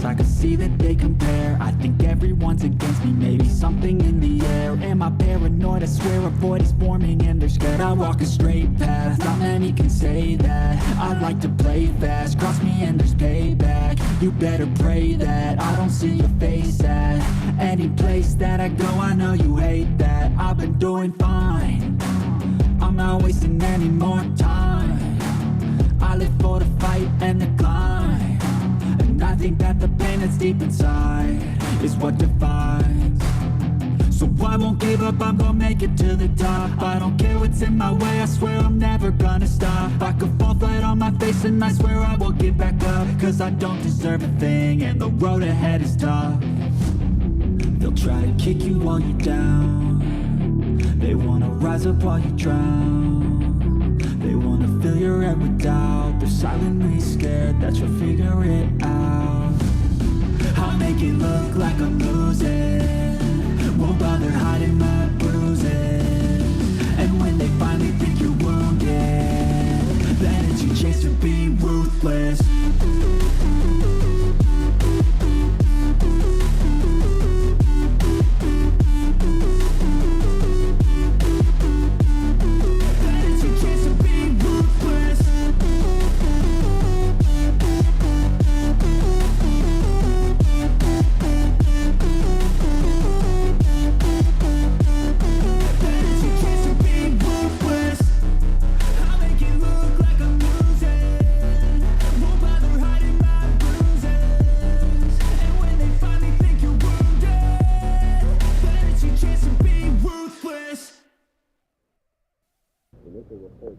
I can see that they compare. I think everyone's against me, maybe something in the air. Am I paranoid? I swear a void is forming and they're scared. I walk a straight path, not many can say that. I like to play fast, cross me and there's payback. You better pray that I don't see your face at any place that I go. I know you hate that. I've been doing fine, I'm not wasting any more time. I live for the fight and the climb. I think that the pain that's deep inside is what defines. So I won't give up, I'm gonna make it to the top. I don't care what's in my way, I swear I'm never gonna stop. I could fall flat on my face and I swear I will get back up. Cause I don't deserve a thing and the road ahead is tough. They'll try to kick you while you're down. They wanna rise up while you drown. They wanna fill your head with doubt. They're silently scared that you'll figure it out. I'll make it look like I'm losing, won't Step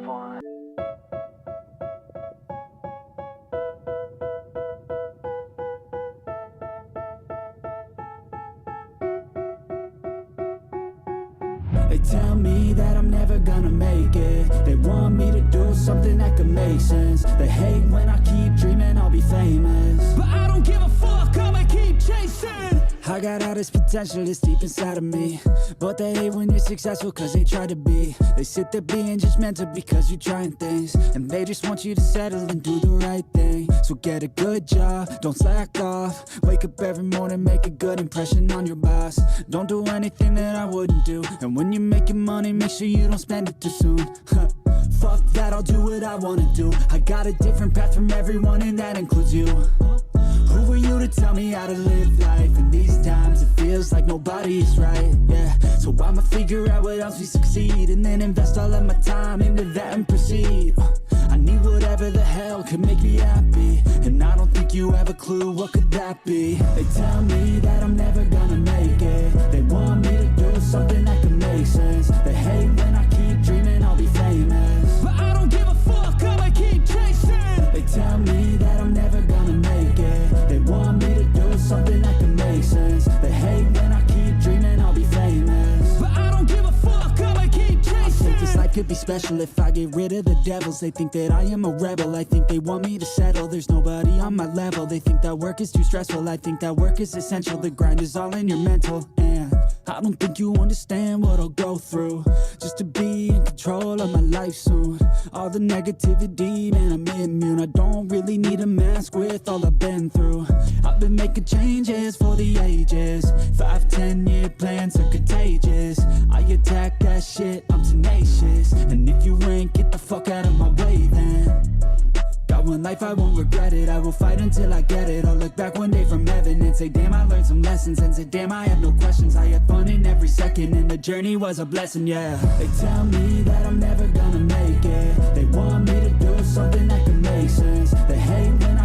one. They tell me that I'm never gonna make it. They want me to do something that could make sense. They hate when I keep dreaming I'll be famous, but I don't give a fuck, I'ma keep chasing. I got all this potential that's deep inside of me, but they hate when you're successful cause they try to be. They sit there being judgmental because you're trying things, and they just want you to settle and do the right thing. So get a good job, don't slack off. Wake up every morning, make a good impression on your boss. Don't do anything that I wouldn't do, and when you're making money, make sure you don't spend it too soon. Fuck that, I'll do what I wanna do. I got a different path from everyone, and that includes you. Who are you to tell me how to live life? In these times it feels like nobody's right, yeah. So I'ma figure out what else we succeed, and then invest all of my time into that and proceed. I need whatever the hell could make me happy, and I don't think you have a clue what could that be. They tell me that I'm never gonna make it. They want me to do something that can make sense. They hate when I keep dreaming I'll be famous, but I don't give a fuck, I'ma keep chasing. They tell me that I'm never gonna make it. They want me to do something that can make sense. They hate when I keep dreaming I'll be famous, but I don't give a fuck, I'ma keep chasing. I think this life could be special if I get rid of the devils. They think that I am a rebel, I think they want me to settle. There's nobody on my level, they think that work is too stressful. I think that work is essential, the grind is all in your mental. And I don't think you understand what I'll go through just to be in control of my life soon. All the negativity, man, I'm immune. I don't really need a mask with all I've been through. I've been making changes for the ages. 5-10 year plans are contagious. I attack that shit, I'm tenacious. And if you ain't, get the fuck out of my way then. Got one life, I won't regret it. I will fight until I get it. I'll look back one day from heaven and say, damn, I learned some lessons. And say, damn, I have no questions. I had fun in every second, and the journey was a blessing, yeah. They tell me that I'm never gonna make it. They want me to do something that can make sense. They hate when I